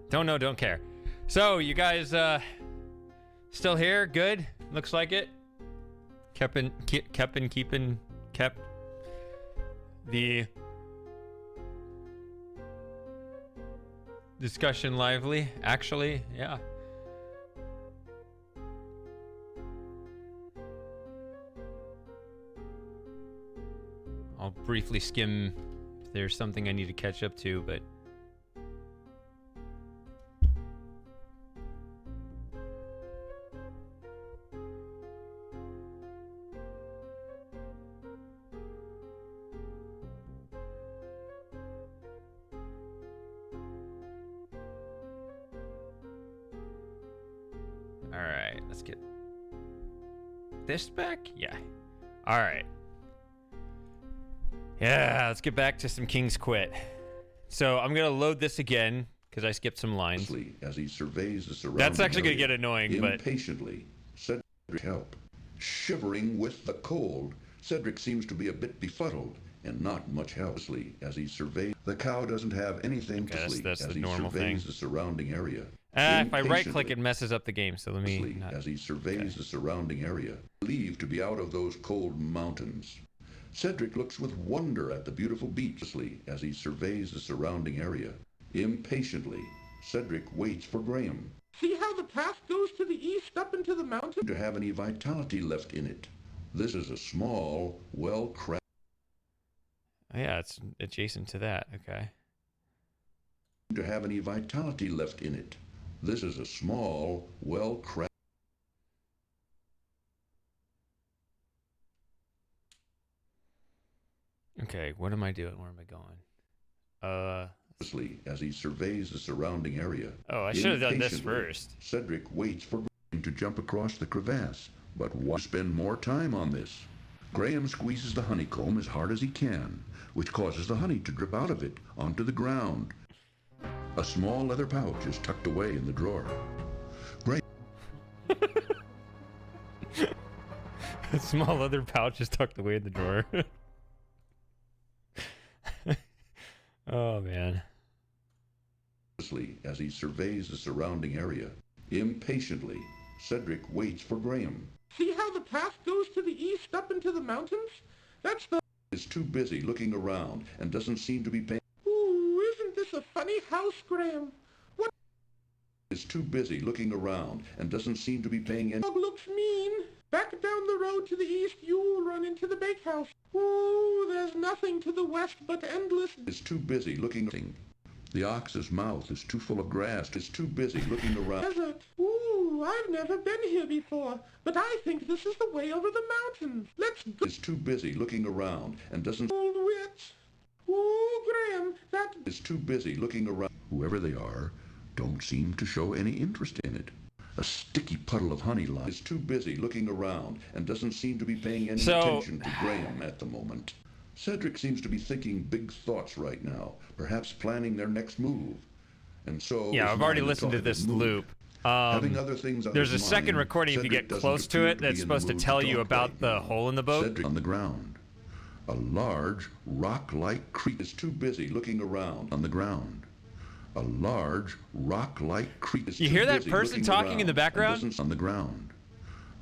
[SPEAKER 1] Don't know, don't care. So, you guys still here? Good? Looks like it. Kept the discussion lively, actually. Yeah. I'll briefly skim if there's something I need to catch up to, but all right, let's get this back. Yeah. All right. Yeah, let's get back to some King's Quit. So I'm gonna load this again because I skipped some lines.
[SPEAKER 3] As he surveys the surrounding
[SPEAKER 1] That's actually gonna
[SPEAKER 3] area,
[SPEAKER 1] get annoying, but
[SPEAKER 3] impatiently, Cedric help. Shivering with the cold, Cedric seems to be a bit befuddled and not much help. As he surveys, the cow doesn't have anything to sleep
[SPEAKER 1] that's
[SPEAKER 3] as
[SPEAKER 1] the
[SPEAKER 3] he
[SPEAKER 1] normal
[SPEAKER 3] surveys
[SPEAKER 1] thing.
[SPEAKER 3] the surrounding area.
[SPEAKER 1] if I right click, it messes up the game. So let me.
[SPEAKER 3] As he surveys the surrounding area, believed to be out of those cold mountains. Cedric looks with wonder at the beautiful beach as he surveys the surrounding area. Impatiently, Cedric waits for Graham
[SPEAKER 4] See how the path goes to the east up into the mountain?
[SPEAKER 3] to have any vitality left in it. This is a small, well-crafted.
[SPEAKER 1] Oh, yeah, it's adjacent to that. Okay.
[SPEAKER 3] To have any vitality left in it. This is a small, well-crafted.
[SPEAKER 1] Okay, what am I doing? Where am I going?
[SPEAKER 3] As he surveys the surrounding area.
[SPEAKER 1] Oh, I should have done this
[SPEAKER 3] Impatiently,
[SPEAKER 1] first.
[SPEAKER 3] Cedric waits for Graham to jump across the crevasse, but why spend more time on this? Graham squeezes the honeycomb as hard as he can, which causes the honey to drip out of it onto the ground. A small leather pouch is tucked away in the drawer. Graham
[SPEAKER 1] A small leather pouch is tucked away in the drawer. Oh, man.
[SPEAKER 3] As he surveys the surrounding area. Impatiently, Cedric waits for Graham.
[SPEAKER 4] See how the path goes to the east up into the mountains? That's the...
[SPEAKER 3] Is too busy looking around and doesn't seem to be paying...
[SPEAKER 4] Ooh, isn't this a funny house, Graham? What...
[SPEAKER 3] Is too busy looking around and doesn't seem to be paying any...
[SPEAKER 4] Dog looks mean. Back down the road to the east, you'll run into the bakehouse. Ooh, there's nothing to the west but endless...
[SPEAKER 3] Is too busy looking... The ox's mouth is too full of grass. Is too busy looking around.
[SPEAKER 4] Desert. Ooh, I've never been here before, but I think this is the way over the mountains. Let's go.
[SPEAKER 3] Is too busy looking around and doesn't...
[SPEAKER 4] Old witch. Ooh, Graham, that...
[SPEAKER 3] Is too busy looking around. Whoever they are, don't seem to show any interest in it. A sticky puddle of honey is too busy looking around and doesn't seem to be paying any attention to Graham at the moment. Cedric seems to be thinking big thoughts right now, perhaps planning their next move. And so...
[SPEAKER 1] Yeah, I've already listened to this loop.
[SPEAKER 3] Having other things on
[SPEAKER 1] There's a
[SPEAKER 3] his
[SPEAKER 1] second
[SPEAKER 3] mind,
[SPEAKER 1] recording if you
[SPEAKER 3] Cedric
[SPEAKER 1] get close
[SPEAKER 3] doesn't
[SPEAKER 1] to
[SPEAKER 3] appear
[SPEAKER 1] it
[SPEAKER 3] to
[SPEAKER 1] that's
[SPEAKER 3] be in
[SPEAKER 1] supposed
[SPEAKER 3] the
[SPEAKER 1] to
[SPEAKER 3] mood
[SPEAKER 1] tell
[SPEAKER 3] to
[SPEAKER 1] you
[SPEAKER 3] talk
[SPEAKER 1] about
[SPEAKER 3] right
[SPEAKER 1] the
[SPEAKER 3] now.
[SPEAKER 1] hole in the boat.
[SPEAKER 3] Cedric on the ground. A large, rock-like creek is too busy looking around on the ground. A large, rock-like creek is
[SPEAKER 1] You
[SPEAKER 3] too
[SPEAKER 1] hear that
[SPEAKER 3] busy
[SPEAKER 1] person
[SPEAKER 3] looking
[SPEAKER 1] talking in the
[SPEAKER 3] around
[SPEAKER 1] background?
[SPEAKER 3] and doesn't on the ground.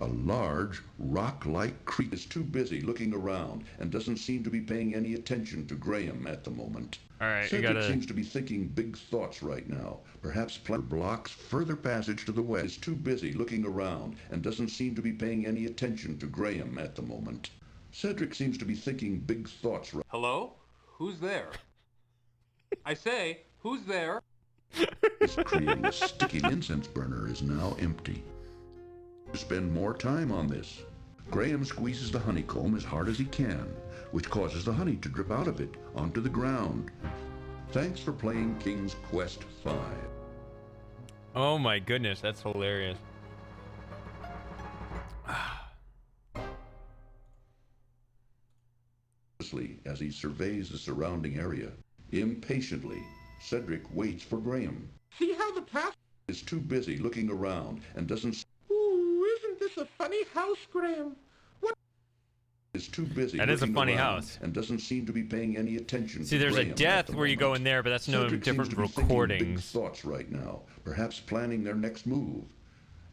[SPEAKER 3] A large, rock-like creek is too busy looking around and doesn't seem to be paying any attention to Graham at the moment.
[SPEAKER 1] All right, you
[SPEAKER 3] Cedric
[SPEAKER 1] gotta...
[SPEAKER 3] seems to be thinking big thoughts right now. Perhaps blocks further passage to the west. Is too busy looking around and doesn't seem to be paying any attention to Graham at the moment. Cedric seems to be thinking big thoughts right...
[SPEAKER 6] Hello? Who's there? I say, who's there?
[SPEAKER 3] His creating sticky incense burner is now empty. To spend more time on this, Graham squeezes the honeycomb as hard as he can, which causes the honey to drip out of it onto the ground. Thanks for playing King's Quest V.
[SPEAKER 1] Oh my goodness, that's hilarious.
[SPEAKER 3] As he surveys the surrounding area, impatiently, Cedric waits for Graham.
[SPEAKER 4] See how the path...
[SPEAKER 3] Is too busy looking around and doesn't...
[SPEAKER 4] Ooh, isn't this a funny house, Graham? What...
[SPEAKER 3] Is too too busy.
[SPEAKER 1] That is a
[SPEAKER 3] looking
[SPEAKER 1] funny
[SPEAKER 3] around
[SPEAKER 1] house.
[SPEAKER 3] And doesn't seem to be paying any attention.
[SPEAKER 1] See,
[SPEAKER 3] to
[SPEAKER 1] there's a
[SPEAKER 3] Graham at
[SPEAKER 1] death
[SPEAKER 3] the
[SPEAKER 1] where you go
[SPEAKER 3] moment.
[SPEAKER 1] in there, but that's no
[SPEAKER 3] Cedric seems
[SPEAKER 1] different
[SPEAKER 3] to be thinking big
[SPEAKER 1] recordings.
[SPEAKER 3] thoughts right now, perhaps planning their next move.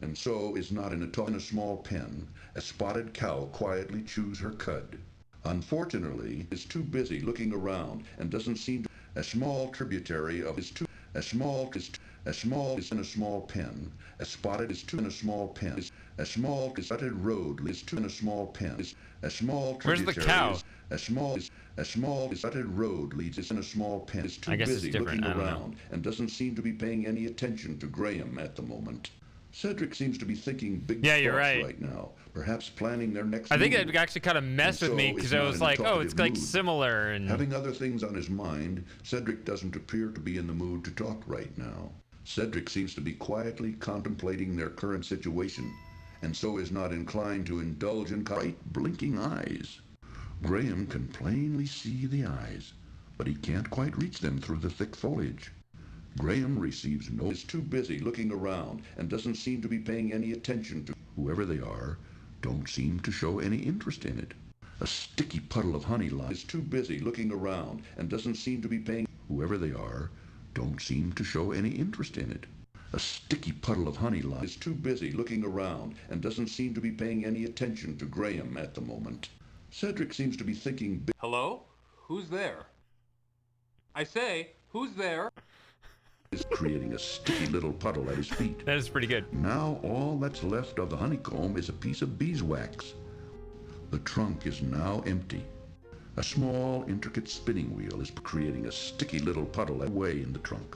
[SPEAKER 3] And so is not in a small pen. A spotted cow quietly chews her cud. Unfortunately, is too busy looking around and doesn't seem to. A small tributary of is too. A small is in a small pen. A spotted is too in a small pen. A small spotted road is too in a small pen. A small
[SPEAKER 1] Where's
[SPEAKER 3] tributary.
[SPEAKER 1] the cow?
[SPEAKER 3] A small spotted road leads us in a small pen. Is too
[SPEAKER 1] I guess it's
[SPEAKER 3] busy
[SPEAKER 1] different.
[SPEAKER 3] looking
[SPEAKER 1] I don't know.
[SPEAKER 3] around and doesn't seem to be paying any attention to Graham at the moment. Cedric seems to be thinking big
[SPEAKER 1] Yeah, you're
[SPEAKER 3] thoughts
[SPEAKER 1] right.
[SPEAKER 3] now, perhaps planning their next
[SPEAKER 1] I think
[SPEAKER 3] move.
[SPEAKER 1] it actually kind of messed
[SPEAKER 3] And
[SPEAKER 1] with me
[SPEAKER 3] so
[SPEAKER 1] because
[SPEAKER 3] is
[SPEAKER 1] I
[SPEAKER 3] not
[SPEAKER 1] was
[SPEAKER 3] in a
[SPEAKER 1] like, oh,
[SPEAKER 3] talkative
[SPEAKER 1] it's like
[SPEAKER 3] mood.
[SPEAKER 1] similar. And
[SPEAKER 3] Having other things on his mind, Cedric doesn't appear to be in the mood to talk right now. Cedric seems to be quietly contemplating their current situation, and so is not inclined to indulge in bright, blinking eyes. Graham can plainly see the eyes, but he can't quite reach them through the thick foliage. Graham receives no. Is too busy looking around and doesn't seem to be paying any attention to whoever they are. Don't seem to show any interest in it. A sticky puddle of honey lies. Is too busy looking around and doesn't seem to be paying whoever they are. Don't seem to show any interest in it. A sticky puddle of honey lies. Is too busy looking around and doesn't seem to be paying any attention to Graham at the moment. Cedric seems to be thinking big.
[SPEAKER 6] Hello? Who's there? I say, who's there?
[SPEAKER 3] Is creating a sticky little puddle at his feet.
[SPEAKER 1] That is pretty good.
[SPEAKER 3] Now all that's left of the honeycomb is a piece of beeswax. The trunk is now empty. A small, intricate spinning wheel is creating a sticky little puddle away in the trunk.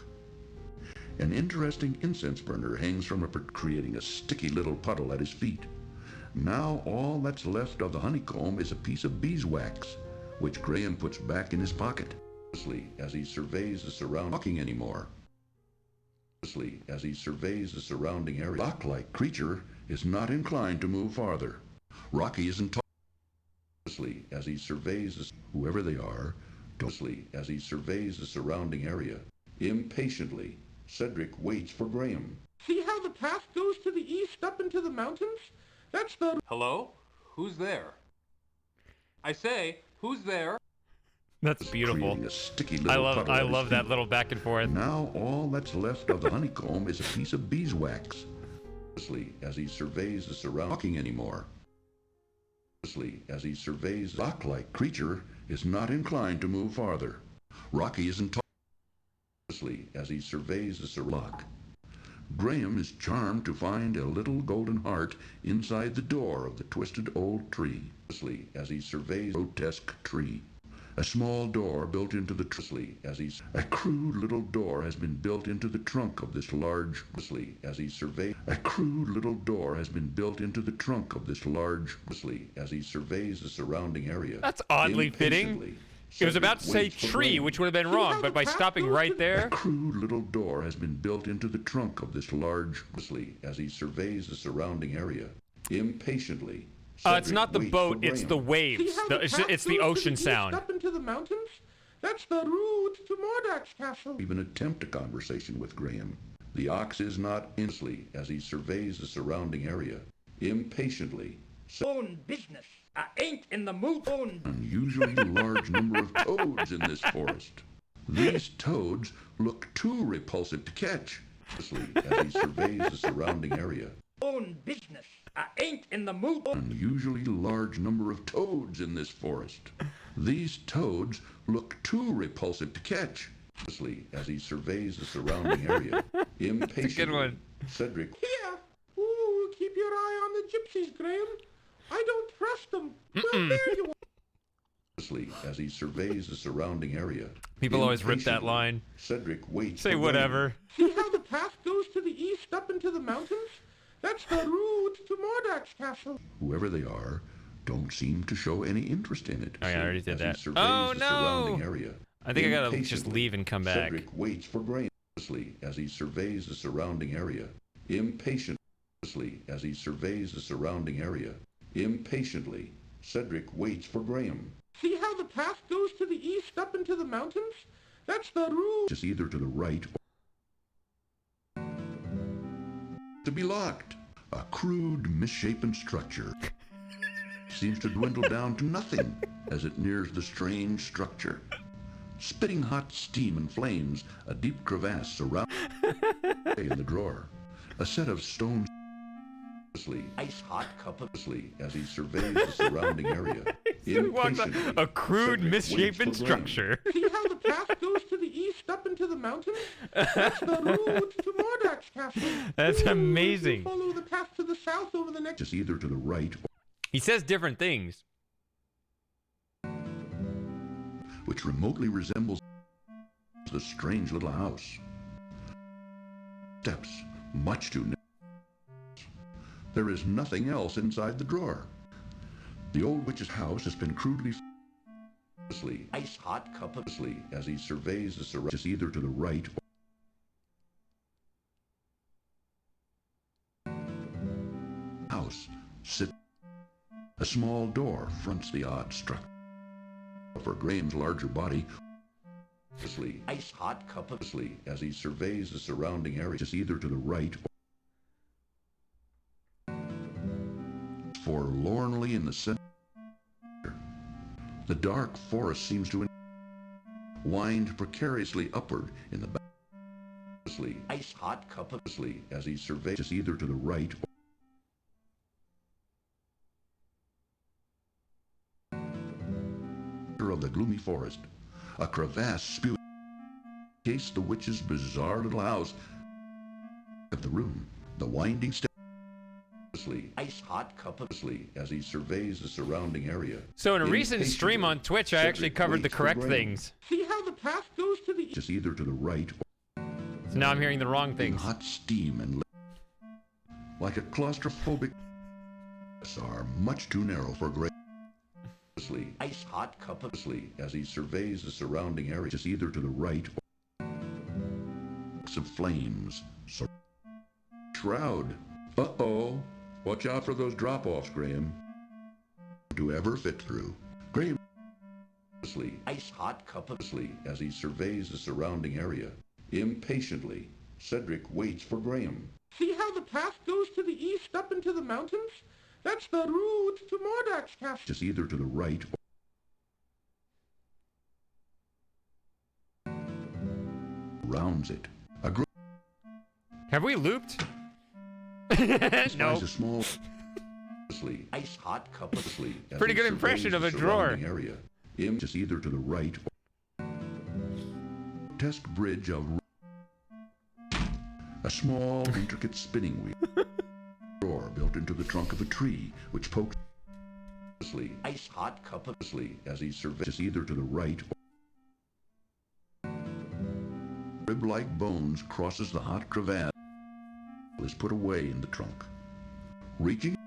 [SPEAKER 3] An interesting incense burner hangs from creating a sticky little puddle at his feet. Now all that's left of the honeycomb is a piece of beeswax, which Graham puts back in his pocket. As he surveys the surrounding, talking anymore. As he surveys the surrounding area, rock-like creature is not inclined to move farther. Rocky isn't talking. As he surveys whoever they are, as he surveys the surrounding area, impatiently, Cedric waits for Graham.
[SPEAKER 4] See how the path goes to the east up into the mountains? That's the...
[SPEAKER 6] Hello? Who's there? I say, who's there?
[SPEAKER 1] That's beautiful.
[SPEAKER 3] Creating a sticky little puddle
[SPEAKER 1] I
[SPEAKER 3] at his
[SPEAKER 1] love that
[SPEAKER 3] feet.
[SPEAKER 1] little back and forth.
[SPEAKER 3] Now all that's left of the honeycomb is a piece of beeswax. As he surveys the surrounding, talking anymore. As he surveys the rock-like creature is not inclined to move farther. Rocky isn't talking. As he surveys the surrounding. Graham is charmed to find a little golden heart inside the door of the twisted old tree. As he surveys the grotesque tree. A small door built into the a crude little door has been built into the trunk of this large as he surveys a crude little door has been built into the trunk of this large as he surveys the surrounding area.
[SPEAKER 1] That's oddly fitting. It was about to say tree, which would have been wrong, but by stopping right there.
[SPEAKER 3] A crude little door has been built into the trunk of this large as he surveys the surrounding area. Impatiently.
[SPEAKER 1] It's not the boat, it's the waves. It's the ocean sound.
[SPEAKER 4] Up into the mountains? That's the route to Mordak's castle.
[SPEAKER 3] Even attempt a conversation with Graham. The ox is not instantly as he surveys the surrounding area. Impatiently.
[SPEAKER 16] Own business. I ain't in the mood.
[SPEAKER 3] Unusually large number of toads in this forest. These toads look too repulsive to catch. As he surveys the surrounding area.
[SPEAKER 16] Own business. I ain't in the mood.
[SPEAKER 3] Unusually large number of toads in this forest. These toads look too repulsive to catch. As he surveys the surrounding area. Impatiently.
[SPEAKER 1] That's a good one.
[SPEAKER 3] Cedric.
[SPEAKER 4] Here. Ooh, keep your eye on the gypsies, Graham. I don't trust them. Well, there you are.
[SPEAKER 3] As he surveys the surrounding area.
[SPEAKER 1] People always rip that line.
[SPEAKER 3] Cedric waits.
[SPEAKER 1] Say whatever.
[SPEAKER 4] See how the path goes to the east up into the mountains? That's the route to Mordak's castle.
[SPEAKER 3] Whoever they are, don't seem to show any interest in it.
[SPEAKER 1] Oh, yeah, I already did that.
[SPEAKER 3] Oh,
[SPEAKER 1] no!
[SPEAKER 3] Surrounding area.
[SPEAKER 1] I think I gotta just leave and come back.
[SPEAKER 3] Cedric waits for Graham as he surveys the surrounding area. Impatiently as he surveys the surrounding area. Impatiently, Cedric waits for Graham.
[SPEAKER 4] See how the path goes to the east up into the mountains? That's the route.
[SPEAKER 3] Just either to the right or to be locked. A crude, misshapen structure seems to dwindle down to nothing as it nears the strange structure. Spitting hot steam and flames, a deep crevasse surrounds in the drawer. A set of stones
[SPEAKER 5] Ice hot cup of
[SPEAKER 3] as he surveys the surrounding area.
[SPEAKER 1] He walks on a crude,
[SPEAKER 3] Cedric
[SPEAKER 1] misshapen
[SPEAKER 3] waits for Graham.
[SPEAKER 1] structure.
[SPEAKER 4] See how the path goes to the east up into the mountains? That's the route to Mordak's castle.
[SPEAKER 1] That's amazing.
[SPEAKER 4] Follow the path to the south over the next...
[SPEAKER 3] Just either to the right or
[SPEAKER 1] He says different things.
[SPEAKER 3] which remotely resembles the strange little house. Steps, much too narrow. There is nothing else inside the drawer. The old witch's house has been crudely
[SPEAKER 5] ice hot cup of
[SPEAKER 3] as he surveys the surroundings, just either to the right or house. A small door fronts the odd structure. For Graham's larger body,
[SPEAKER 5] ice hot cup of
[SPEAKER 3] as he surveys the surrounding area, just either to the right or forlornly in the center. The dark forest seems to wind precariously upward in the back.
[SPEAKER 5] Ice hot cup of
[SPEAKER 3] as he surveys, just either to the right of the gloomy forest. A crevasse spewing cased the witch's bizarre little house of the room. The winding stairs
[SPEAKER 5] ice hot cup of
[SPEAKER 3] as he surveys the surrounding area.
[SPEAKER 1] So in a recent stream on Twitch, I actually covered the correct things.
[SPEAKER 4] See how the path goes to the east?
[SPEAKER 3] Just either to the right or
[SPEAKER 1] So now I'm hearing the wrong things.
[SPEAKER 3] hot steam and like a claustrophobic are much too narrow for Graham.
[SPEAKER 5] ice hot cup of
[SPEAKER 3] As he surveys the surrounding area, just either to the right or of flames. Shroud. Uh-oh. Watch out for those drop-offs, Graham. To ever fit through. Graham
[SPEAKER 5] ice hot cup of
[SPEAKER 3] as he surveys the surrounding area. Impatiently, Cedric waits for Graham.
[SPEAKER 4] See how the path goes to the east up into the mountains? That's the route to Mordak's castle.
[SPEAKER 3] Just either to the right or rounds it.
[SPEAKER 1] Have we looped? No.
[SPEAKER 3] A small
[SPEAKER 5] ice hot cup of
[SPEAKER 1] Pretty good impression of a drawer.
[SPEAKER 3] Area. Just either to the right or test bridge of a small intricate spinning wheel drawer built into the trunk of a tree which pokes
[SPEAKER 5] ice hot cup of
[SPEAKER 3] as he surveys either to the right or rib-like bones crosses the hot crevasse is put away in the trunk, reaching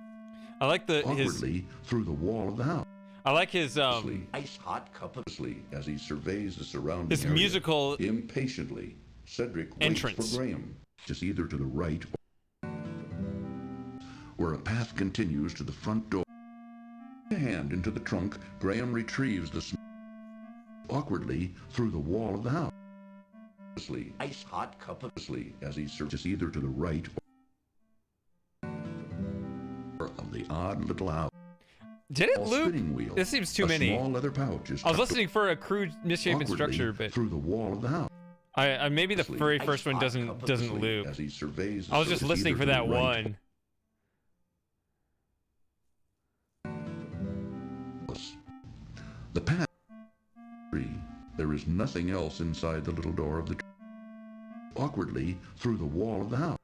[SPEAKER 1] I like
[SPEAKER 3] awkwardly through the wall of the house.
[SPEAKER 1] I like his
[SPEAKER 5] ice hot cup of
[SPEAKER 3] as he surveys the surrounding
[SPEAKER 1] his
[SPEAKER 3] area.
[SPEAKER 1] musical
[SPEAKER 3] Impatiently, Cedric
[SPEAKER 1] entrance.
[SPEAKER 3] waits for Graham, just either to the right or where a path continues to the front door. A hand into the trunk, Graham retrieves the awkwardly through the wall of the house.
[SPEAKER 5] Ice hot cup of
[SPEAKER 3] as he searches either to the right or of the odd little house.
[SPEAKER 1] Did it
[SPEAKER 3] Small
[SPEAKER 1] loop?
[SPEAKER 3] spinning wheel,
[SPEAKER 1] This seems too
[SPEAKER 3] a
[SPEAKER 1] many.
[SPEAKER 3] Small leather pouch is
[SPEAKER 1] I was
[SPEAKER 3] tucked
[SPEAKER 1] listening for a crude, misshapen
[SPEAKER 3] awkwardly
[SPEAKER 1] structure, but
[SPEAKER 3] through the wall of the house.
[SPEAKER 1] I maybe the very first one doesn't loop.
[SPEAKER 3] As he surveys
[SPEAKER 1] I was just
[SPEAKER 3] surface
[SPEAKER 1] listening
[SPEAKER 3] either
[SPEAKER 1] for
[SPEAKER 3] to
[SPEAKER 1] that
[SPEAKER 3] the right
[SPEAKER 1] one.
[SPEAKER 3] The path tree. There is nothing else inside the little door of the awkwardly through the wall of the house.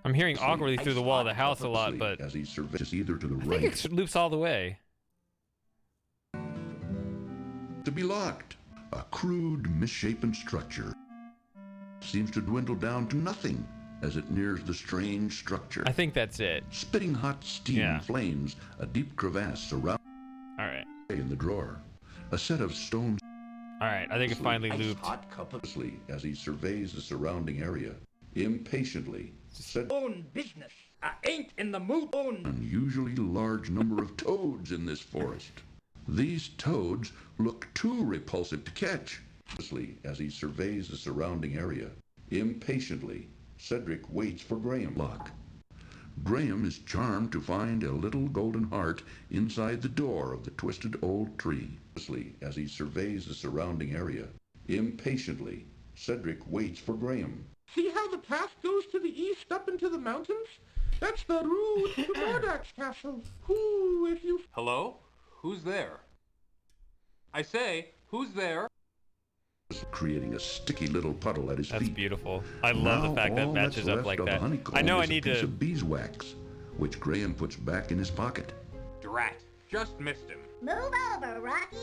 [SPEAKER 1] I'm hearing awkwardly through the wall of the house a lot, but
[SPEAKER 3] as he surveys either to the
[SPEAKER 1] I
[SPEAKER 3] right
[SPEAKER 1] think it loops all the way.
[SPEAKER 3] to be locked. A crude, misshapen structure seems to dwindle down to nothing as it nears the strange structure.
[SPEAKER 1] I think that's it.
[SPEAKER 3] Spitting hot steam
[SPEAKER 1] Yeah.
[SPEAKER 3] and flames, a deep crevasse surrounds
[SPEAKER 1] All right.
[SPEAKER 3] in the drawer. A set of stones
[SPEAKER 1] All right. I think it finally looped.
[SPEAKER 5] hot cup of
[SPEAKER 3] as he surveys the surrounding area. Impatiently, said
[SPEAKER 16] Own business. I ain't in the mood.
[SPEAKER 3] unusually large number of toads in this forest. These toads look too repulsive to catch. As he surveys the surrounding area. Impatiently, Cedric waits for Graham. Lock. Graham is charmed to find a little golden heart inside the door of the twisted old tree. As he surveys the surrounding area, impatiently, Cedric waits for Graham.
[SPEAKER 4] See how the path goes to the east up into the mountains? That's the route to Mordak's castle. Whoo, if you...
[SPEAKER 6] Hello? Who's there? I say, who's there?
[SPEAKER 3] Creating a sticky little puddle at his feet.
[SPEAKER 1] That's beautiful. I love the fact that matches up like that. I know I need
[SPEAKER 3] to... a piece
[SPEAKER 1] to...
[SPEAKER 3] of beeswax, which Graham puts back in his pocket.
[SPEAKER 6] Drat. Just missed him.
[SPEAKER 8] Move over, Rocky.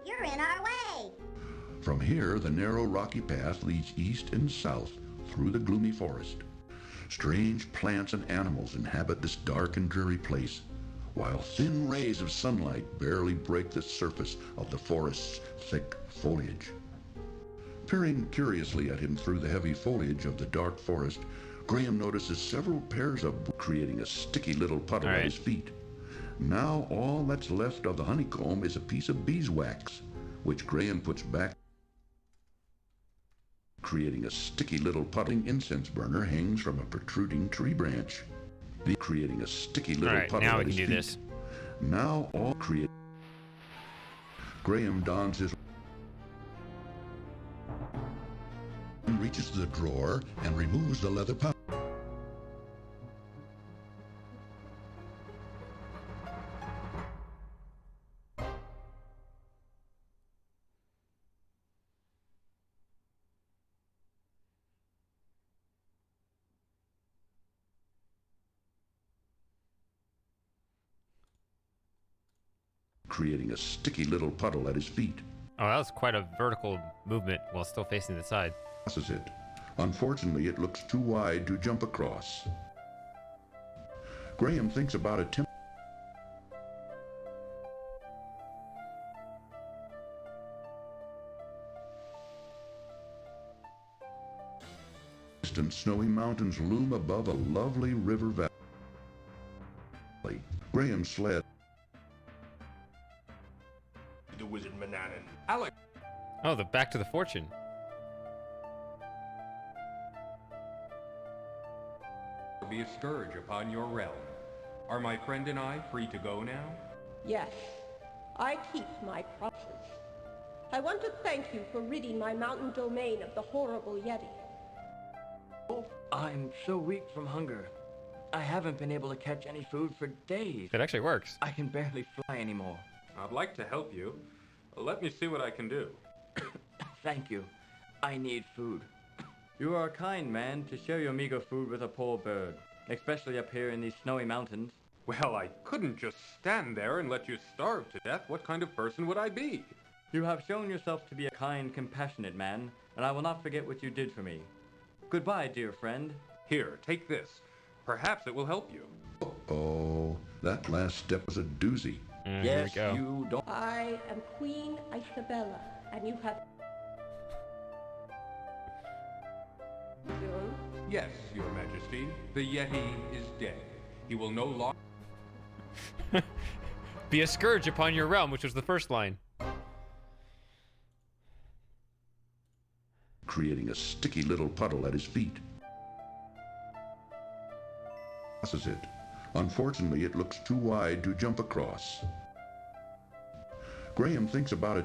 [SPEAKER 8] You're in our way.
[SPEAKER 3] From here, the narrow rocky path leads east and south through the gloomy forest. Strange plants and animals inhabit this dark and dreary place, while thin rays of sunlight barely break the surface of the forest's thick foliage. Peering curiously at him through the heavy foliage of the dark forest, Graham notices several pairs of creating a sticky little puddle at his feet. Now all that's left of the honeycomb is a piece of beeswax, which Graham puts back. Creating a sticky little puddling incense burner hangs from a protruding tree branch. Creating a sticky little puddle
[SPEAKER 1] now
[SPEAKER 3] at
[SPEAKER 1] we
[SPEAKER 3] his
[SPEAKER 1] can
[SPEAKER 3] feet.
[SPEAKER 1] do this.
[SPEAKER 3] Now all create. Graham dons his... reaches the drawer and removes the leather pouch. Creating a sticky little puddle at his feet.
[SPEAKER 1] Oh, that was quite a vertical movement while still facing the side.
[SPEAKER 3] Crosses it. Unfortunately, it looks too wide to jump across. Graham thinks about a distant snowy mountains loom above a lovely river valley. Graham's sled.
[SPEAKER 15] The wizard Manannan.
[SPEAKER 6] Alex!
[SPEAKER 1] Oh, the Back to the Fortune.
[SPEAKER 6] Be a scourge upon your realm. Are my friend and I free to go now?
[SPEAKER 17] Yes, I keep my promises. I want to thank you for ridding my mountain domain of the horrible Yeti.
[SPEAKER 18] I'm so weak from hunger. I haven't been able to catch any food for days.
[SPEAKER 1] It actually works.
[SPEAKER 18] I can barely fly anymore.
[SPEAKER 6] I'd like to help you. Let me see what I can do.
[SPEAKER 18] Thank you. I need food. You are a kind man to share your meager food with a poor bird, especially up here in these snowy mountains.
[SPEAKER 6] Well, I couldn't just stand there and let you starve to death. What kind of person would I be?
[SPEAKER 18] You have shown yourself to be a kind, compassionate man, and I will not forget what you did for me. Goodbye, dear friend.
[SPEAKER 6] Here, take this. Perhaps it will help you.
[SPEAKER 3] Oh, that last step was a doozy.
[SPEAKER 18] Yes, you don't.
[SPEAKER 17] I am Queen Isabella, and you have...
[SPEAKER 6] Yes, Your Majesty. The Yeti is dead. He will no longer...
[SPEAKER 1] Be a scourge upon your realm, which was the first line.
[SPEAKER 3] Creating a sticky little puddle at his feet. Crosses it. Unfortunately, it looks too wide to jump across. Graham thinks about a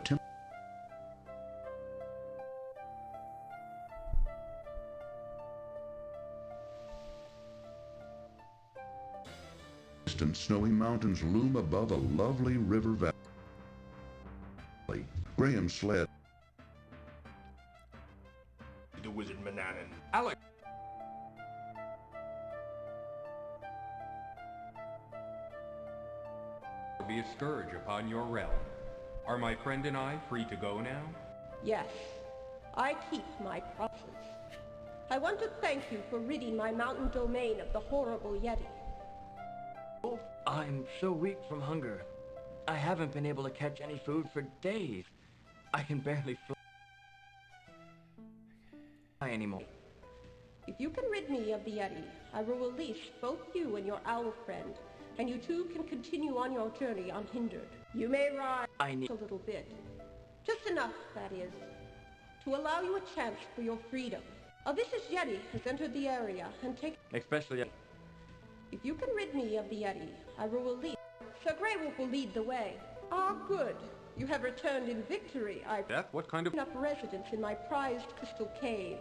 [SPEAKER 3] distant snowy mountains loom above a lovely river valley. Graham's sled.
[SPEAKER 15] The wizard Manannan.
[SPEAKER 6] Alex! Be a scourge upon your realm. Are my friend and I free to go now?
[SPEAKER 17] Yes, I keep my promises. I want to thank you for ridding my mountain domain of the horrible Yeti.
[SPEAKER 18] I'm so weak from hunger. I haven't been able to catch any food for days. I can barely fly anymore.
[SPEAKER 17] If you can rid me of the Yeti, I will release both you and your owl friend, and you two can continue on your journey unhindered. You may ride a little bit. Just enough, that is, to allow you a chance for your freedom. A vicious Yeti has entered the area and taken...
[SPEAKER 18] Especially...
[SPEAKER 17] If you can rid me of the Yeti, I will release. Sir Greywolf will lead the way. Ah, good. You have returned in victory.
[SPEAKER 6] Death? What kind of...
[SPEAKER 17] Up residence in my prized crystal cave.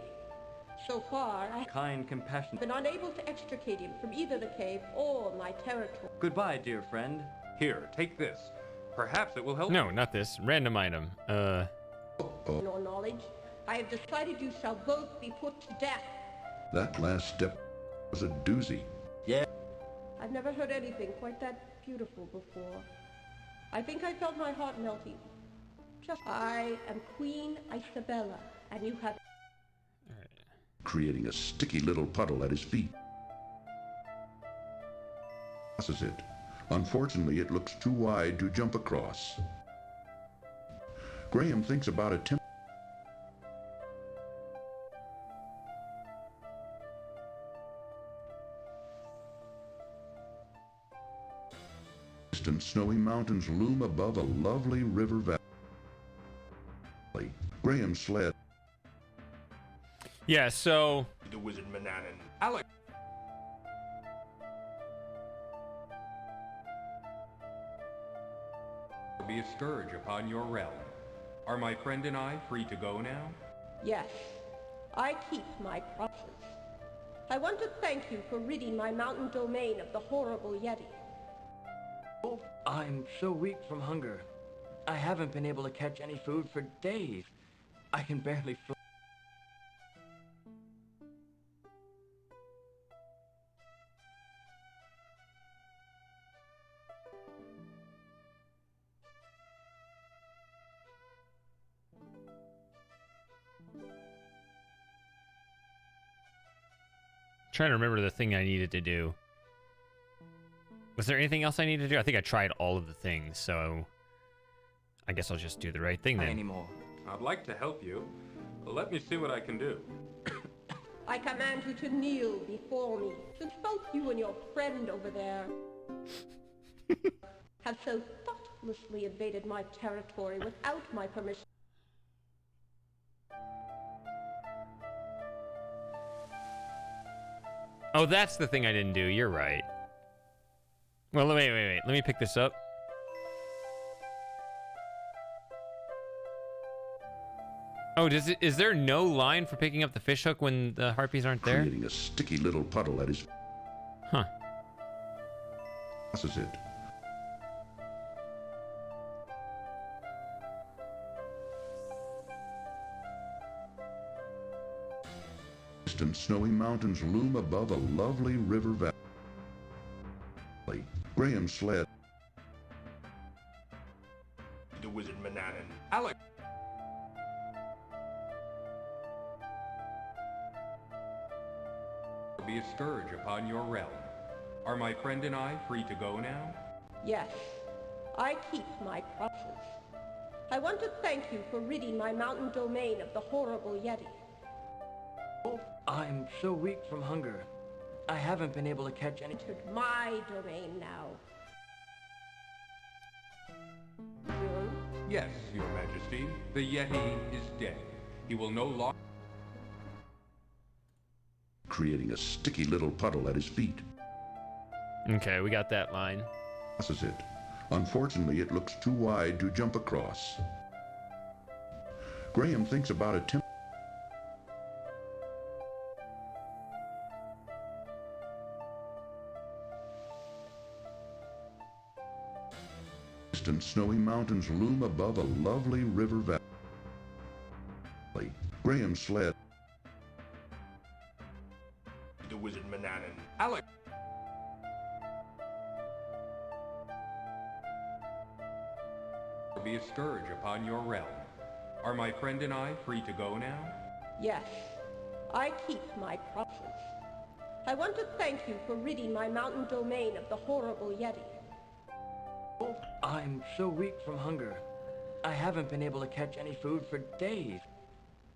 [SPEAKER 17] So far, I
[SPEAKER 18] Kind, compassionate.
[SPEAKER 17] have been unable to extricate him from either the cave or my territory.
[SPEAKER 18] Goodbye, dear friend.
[SPEAKER 6] Here, take this. Perhaps it will help.
[SPEAKER 1] No, not this. Random item.
[SPEAKER 17] In your knowledge, I have decided you shall both be put to death.
[SPEAKER 3] That last step was a doozy.
[SPEAKER 18] Yeah.
[SPEAKER 17] I've never heard anything quite that beautiful before. I think I felt my heart melting. I am Queen Isabella, and you have...
[SPEAKER 3] Creating a sticky little puddle at his feet. Crosses it. Unfortunately, it looks too wide to jump across. Graham thinks about attempting. Distant snowy mountains loom above a lovely river valley. Graham's sled.
[SPEAKER 1] Yeah, so...
[SPEAKER 15] The wizard Mananan.
[SPEAKER 6] Alex! Be a scourge upon your realm. Are my friend and I free to go now?
[SPEAKER 17] Yes, I keep my promises. I want to thank you for ridding my mountain domain of the horrible Yeti.
[SPEAKER 18] Oh, I'm so weak from hunger. I haven't been able to catch any food for days. I can barely fly.
[SPEAKER 1] Trying to remember the thing I needed to do. Was there anything else I needed to do? I think I tried all of the things, so I guess I'll just do the right thing then.
[SPEAKER 18] Anymore.
[SPEAKER 6] I'd like to help you. Let me see what I can do.
[SPEAKER 17] I command you to kneel before me, since both you and your friend over there have so thoughtlessly invaded my territory without my permission.
[SPEAKER 1] Oh, that's the thing I didn't do. You're right. Well, wait. Let me pick this up. Oh, is there no line for picking up the fishhook when the harpies aren't there?
[SPEAKER 3] Creating a sticky little puddle at his...
[SPEAKER 1] Huh.
[SPEAKER 3] Crosses it. Distant snowy mountains loom above a lovely river valley. Graham's sled.
[SPEAKER 15] The wizard Mananan.
[SPEAKER 6] Alex! Be a scourge upon your realm. Are my friend and I free to go now?
[SPEAKER 17] Yes, I keep my promises. I want to thank you for ridding my mountain domain of the horrible Yeti.
[SPEAKER 18] I'm so weak from hunger. I haven't been able to catch any...
[SPEAKER 17] Entered my domain now.
[SPEAKER 6] Yes, your majesty. The Yeti is dead. He will no longer...
[SPEAKER 3] Creating a sticky little puddle at his feet.
[SPEAKER 1] Okay, we got that line.
[SPEAKER 3] Crosses it. Unfortunately, it looks too wide to jump across. Graham thinks about attempting... Distant snowy mountains loom above a lovely river valley. Graham's sled.
[SPEAKER 15] The wizard Mananan.
[SPEAKER 6] Alex! Be a scourge upon your realm. Are my friend and I free to go now?
[SPEAKER 17] Yes, I keep my promises. I want to thank you for ridding my mountain domain of the horrible Yeti.
[SPEAKER 18] I'm so weak from hunger. I haven't been able to catch any food for days.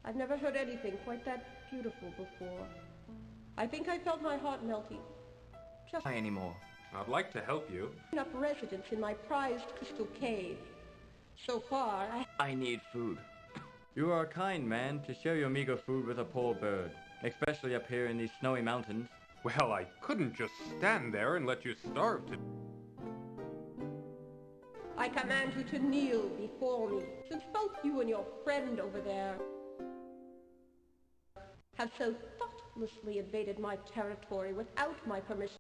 [SPEAKER 17] I've never heard anything quite that beautiful before. I think I felt my heart melting. Just
[SPEAKER 18] Anymore.
[SPEAKER 6] I'd like to help you.
[SPEAKER 17] up residence in my prized crystal cave. So far,
[SPEAKER 18] I need food. You are a kind man to share your meager food with a poor bird, especially up here in these snowy mountains.
[SPEAKER 6] Well, I couldn't just stand there and let you starve to...
[SPEAKER 17] I command you to kneel before me, since both you and your friend over there have so thoughtlessly invaded my territory without my permission.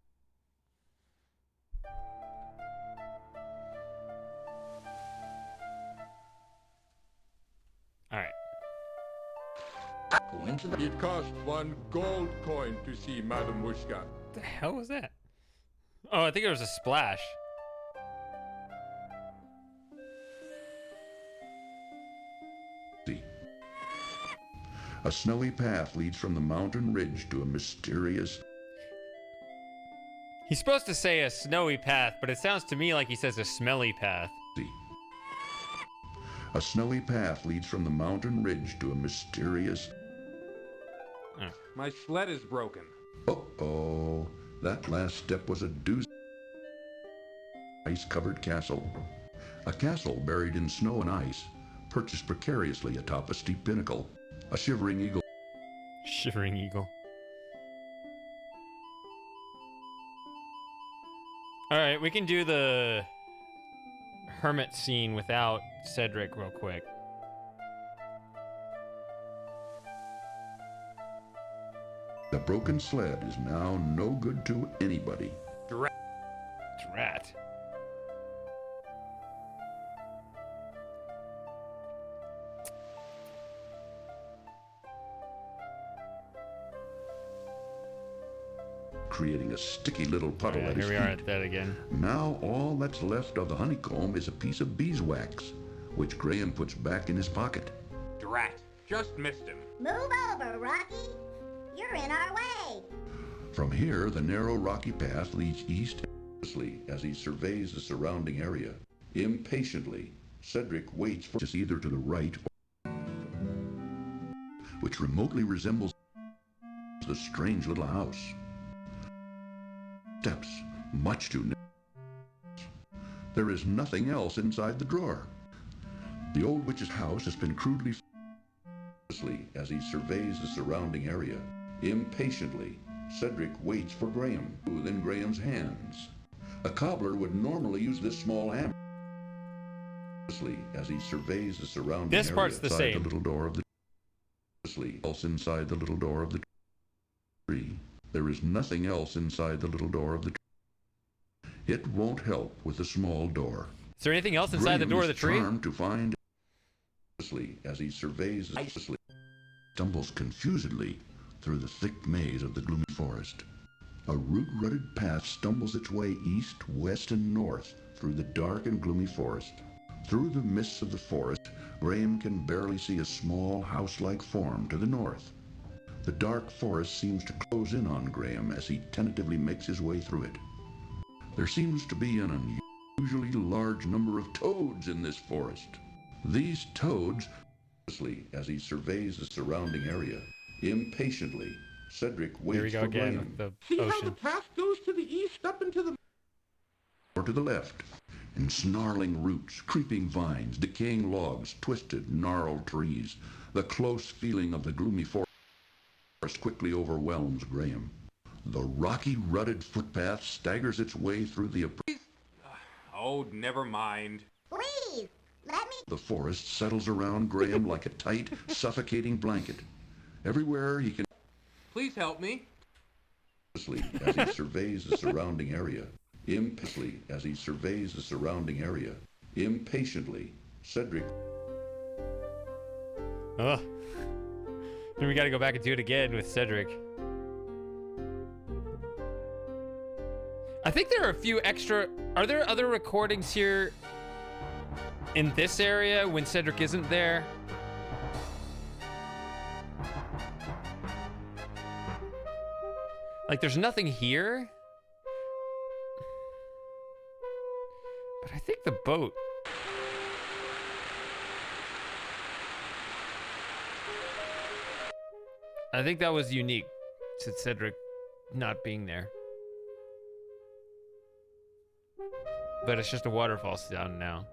[SPEAKER 1] Alright.
[SPEAKER 7] It cost 1 gold coin to see Madame Mushka.
[SPEAKER 1] What the hell was that? Oh, I think it was a splash.
[SPEAKER 3] A snowy path leads from the mountain ridge to a mysterious...
[SPEAKER 1] He's supposed to say a snowy path, but it sounds to me like he says a smelly path.
[SPEAKER 3] A snowy path leads from the mountain ridge to a mysterious...
[SPEAKER 6] My sled is broken.
[SPEAKER 3] Uh-oh. That last step was a doozy. Ice-covered castle. A castle buried in snow and ice, perched precariously atop a steep pinnacle. A shivering eagle.
[SPEAKER 1] Shivering eagle. Alright, we can do the hermit scene without Cedric real quick.
[SPEAKER 3] The broken sled is now no good to anybody.
[SPEAKER 1] Drat.
[SPEAKER 3] Creating a sticky little puddle at his
[SPEAKER 1] Here we
[SPEAKER 3] feet.
[SPEAKER 1] are at that again.
[SPEAKER 3] Now all that's left of the honeycomb is a piece of beeswax, which Graham puts back in his pocket.
[SPEAKER 6] Drat. Just missed him.
[SPEAKER 8] Move over, Rocky. You're in our way.
[SPEAKER 3] From here, the narrow rocky path leads east as he surveys the surrounding area. Impatiently, Cedric waits for just either to the right or which remotely resembles the strange little house. Steps, much too narrow. There is nothing else inside the drawer. The old witch's house has been crudely as he surveys the surrounding area. Impatiently, Cedric waits for Graham, who in Graham's hands. A cobbler would normally use this small hammer as he surveys the surrounding area.
[SPEAKER 1] This part's the same.
[SPEAKER 3] The little door of the else inside the little door of the tree. There is nothing else inside the little door of the tree. It won't help with the small door.
[SPEAKER 1] Is there anything else inside the door of the tree?
[SPEAKER 3] Charmed to find as he surveys the stumbles confusedly through the thick maze of the gloomy forest. A root-rutted path stumbles its way east, west, and north through the dark and gloomy forest. Through the mists of the forest, Graham can barely see a small house-like form to the north. The dark forest seems to close in on Graham as he tentatively makes his way through it. There seems to be an unusually large number of toads in this forest. These toads, as he surveys the surrounding area, impatiently, Cedric waits
[SPEAKER 1] Here we go
[SPEAKER 3] for
[SPEAKER 1] again
[SPEAKER 3] Graham.
[SPEAKER 1] with the
[SPEAKER 4] See how
[SPEAKER 1] ocean.
[SPEAKER 4] the path goes to the east up into the...
[SPEAKER 3] Or to the left, and snarling roots, creeping vines, decaying logs, twisted, gnarled trees. The close feeling of the gloomy forest quickly overwhelms Graham. The rocky, rutted footpath staggers its way through the...
[SPEAKER 6] Oh, never mind.
[SPEAKER 8] Please, let me...
[SPEAKER 3] The forest settles around Graham like a tight, suffocating blanket. Everywhere he can...
[SPEAKER 6] Please help me.
[SPEAKER 3] As he surveys the surrounding area. Impatiently, as he surveys the surrounding area. Impatiently, Cedric...
[SPEAKER 1] Ugh. Then we gotta go back and do it again with Cedric. I think there are a few extra... Are there other recordings here in this area when Cedric isn't there? Like, there's nothing here? But I think the boat... I think that was unique to Cedric not being there. But it's just a waterfall sound now.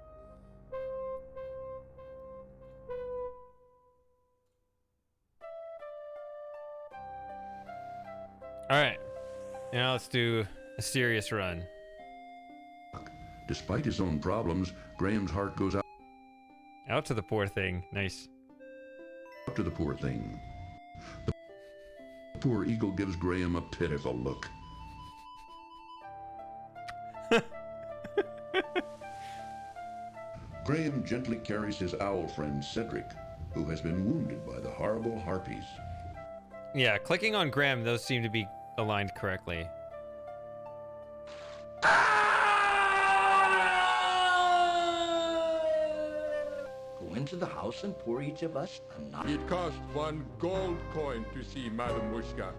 [SPEAKER 1] All right. Now let's do a serious run.
[SPEAKER 3] Despite his own problems, Graham's heart goes out
[SPEAKER 1] to the poor thing. Nice.
[SPEAKER 3] to the poor thing. The poor eagle gives Graham a pitiful look. Graham gently carries his owl friend Cedric, who has been wounded by the horrible harpies.
[SPEAKER 1] Yeah, clicking on Graham, those seem to be aligned correctly.
[SPEAKER 5] Go into the house and pour each of us a knife.
[SPEAKER 7] It cost 1 gold coin to see Madam Mushka.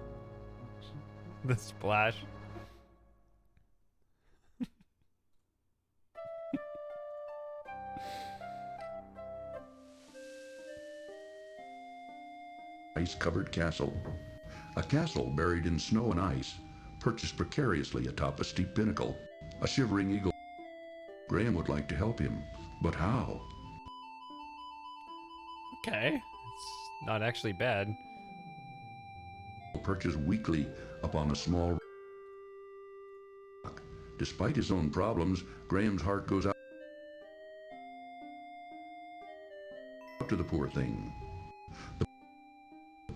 [SPEAKER 1] The splash.
[SPEAKER 3] Ice-covered castle. A castle buried in snow and ice, perched precariously atop a steep pinnacle. A shivering eagle. Graham would like to help him, but how?
[SPEAKER 1] Okay, it's not actually bad.
[SPEAKER 3] Perches weakly upon a small rock. Despite his own problems, Graham's heart goes out to the poor thing. The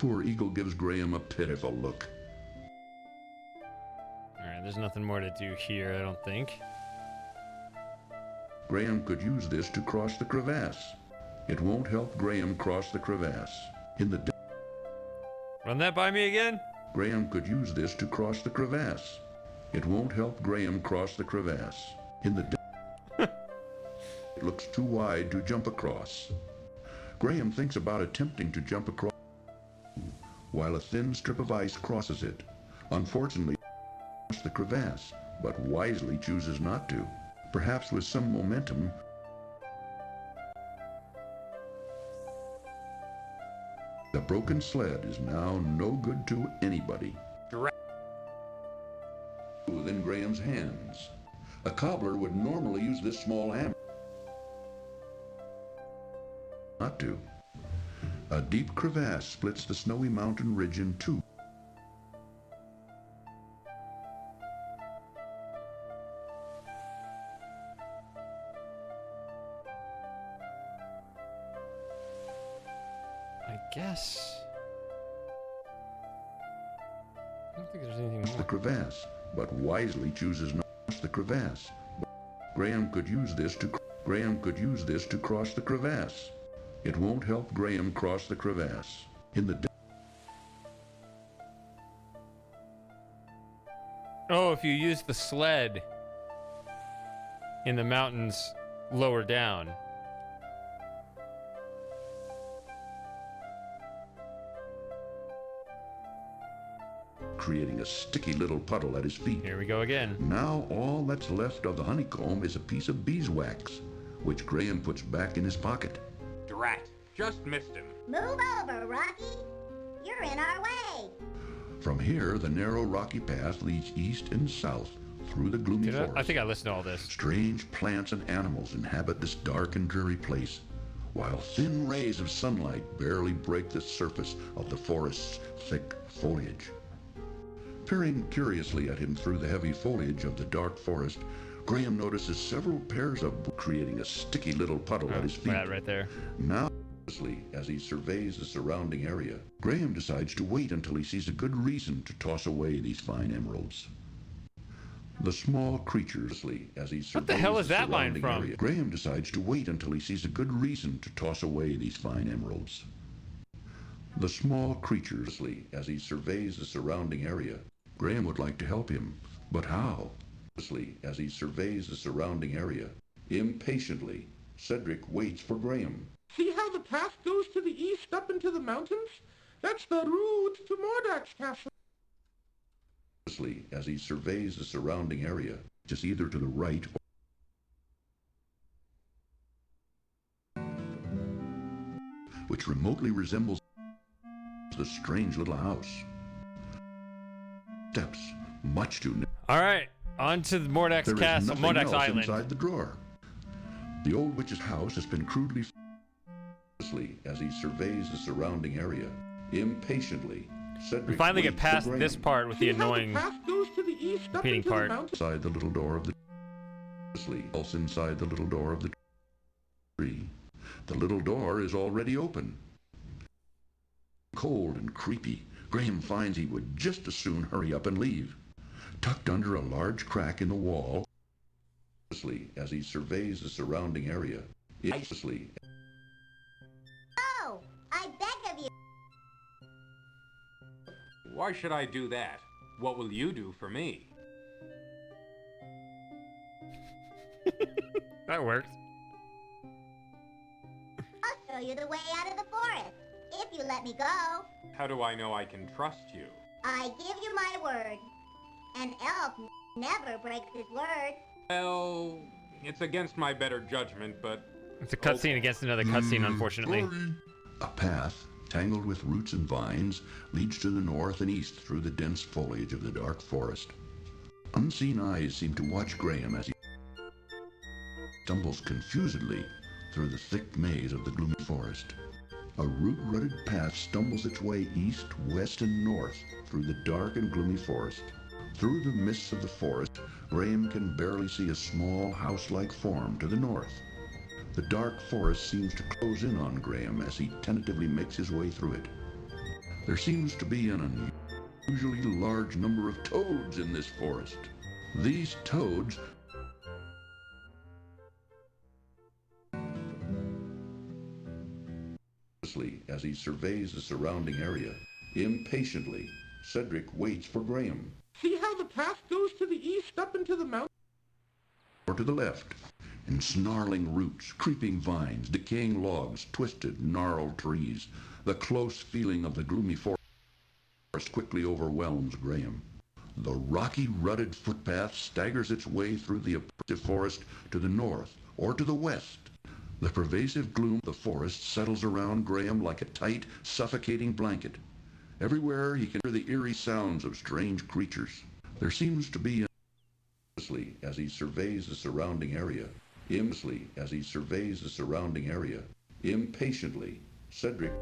[SPEAKER 3] poor eagle gives Graham a pitiful look.
[SPEAKER 1] Alright, there's nothing more to do here, I don't think.
[SPEAKER 3] Graham could use this to cross the crevasse. It won't help Graham cross the crevasse. In the
[SPEAKER 1] Run that by me again?
[SPEAKER 3] Graham could use this to cross the crevasse. It won't help Graham cross the crevasse. In the it looks too wide to jump across. Graham thinks about attempting to jump across while a thin strip of ice crosses it. Unfortunately, the crevasse, but wisely chooses not to. Perhaps with some momentum, the broken sled is now no good to anybody. Within Graham's hands. A cobbler would normally use this small hammer. Not to. A deep crevasse splits the snowy mountain ridge in two.
[SPEAKER 1] I guess. I don't think there's anything more.
[SPEAKER 3] The crevasse, but wisely chooses not to cross the crevasse. Graham could use this to cross the crevasse. It won't help Graham cross the crevasse. In the
[SPEAKER 1] Oh, if you use the sled in the mountains lower down.
[SPEAKER 3] creating a sticky little puddle at his feet.
[SPEAKER 1] Here we go again.
[SPEAKER 3] Now all that's left of the honeycomb is a piece of beeswax, which Graham puts back in his pocket.
[SPEAKER 6] Drat, just missed him.
[SPEAKER 8] Move over, Rocky. You're in our way.
[SPEAKER 3] From here, the narrow rocky path leads east and south through the gloomy forest.
[SPEAKER 1] I think I listened to all this.
[SPEAKER 3] Strange plants and animals inhabit this dark and dreary place, while thin rays of sunlight barely break the surface of the forest's thick foliage. Peering curiously at him through the heavy foliage of the dark forest, Graham notices several pairs of creating a sticky little puddle at his feet.
[SPEAKER 1] That right there.
[SPEAKER 3] Now, as he surveys the surrounding area, Graham decides to wait until he sees a good reason to toss away these fine emeralds. The small creatures, as he surveys
[SPEAKER 1] what the hell is that line from?
[SPEAKER 3] Area, Graham decides to wait until he sees a good reason to toss away these fine emeralds. The small creatures, as he surveys the surrounding area, Graham would like to help him, but how? As he surveys the surrounding area, impatiently, Cedric waits for Graham.
[SPEAKER 4] See how the path goes to the east up into the mountains? That's the route to Mordak's castle.
[SPEAKER 3] As he surveys the surrounding area, just either to the right or which remotely resembles the strange little house. Steps, much too near.
[SPEAKER 1] All right, on to the Mordak's castle, Mordak's island.
[SPEAKER 3] Inside the drawer. The old witch's house has been crudely as he surveys the surrounding area. Impatiently, Cedric
[SPEAKER 1] we finally get
[SPEAKER 3] waits
[SPEAKER 1] past
[SPEAKER 3] for
[SPEAKER 1] this part with the
[SPEAKER 4] See how
[SPEAKER 1] annoying
[SPEAKER 4] the path goes to the east up
[SPEAKER 1] Repeating
[SPEAKER 4] into
[SPEAKER 1] part.
[SPEAKER 4] the mountain.
[SPEAKER 3] Inside the little door of the else inside the little door of the tree. The little door is already open. Cold and creepy, Graham finds he would just as soon hurry up and leave. Tucked under a large crack in the wall, as he surveys the surrounding area,
[SPEAKER 8] Oh, I beg of you.
[SPEAKER 6] Why should I do that? What will you do for me?
[SPEAKER 1] That works.
[SPEAKER 8] I'll show you the way out of the forest, if you let me go.
[SPEAKER 6] How do I know I can trust you?
[SPEAKER 8] I give you my word. An elf never breaks his word.
[SPEAKER 6] Well, it's against my better judgment, but...
[SPEAKER 1] It's a cutscene against another cutscene, unfortunately.
[SPEAKER 3] A path, tangled with roots and vines, leads to the north and east through the dense foliage of the dark forest. Unseen eyes seem to watch Graham as he stumbles confusedly through the thick maze of the gloomy forest. A root-rutted path stumbles its way east, west, and north through the dark and gloomy forest. Through the mists of the forest, Graham can barely see a small house-like form to the north. The dark forest seems to close in on Graham as he tentatively makes his way through it. There seems to be an unusually large number of toads in this forest. These toads as he surveys the surrounding area. Impatiently, Cedric waits for Graham.
[SPEAKER 4] See how the path goes to the east up into the mountain?
[SPEAKER 3] Or to the left, in snarling roots, creeping vines, decaying logs, twisted, gnarled trees. The close feeling of the gloomy forest quickly overwhelms Graham. The rocky, rutted footpath staggers its way through the oppressive forest to the north or to the west. The pervasive gloom of the forest settles around Graham like a tight, suffocating blanket. Everywhere he can hear the eerie sounds of strange creatures. There seems to be as he surveys the surrounding area. Impatiently, Cedric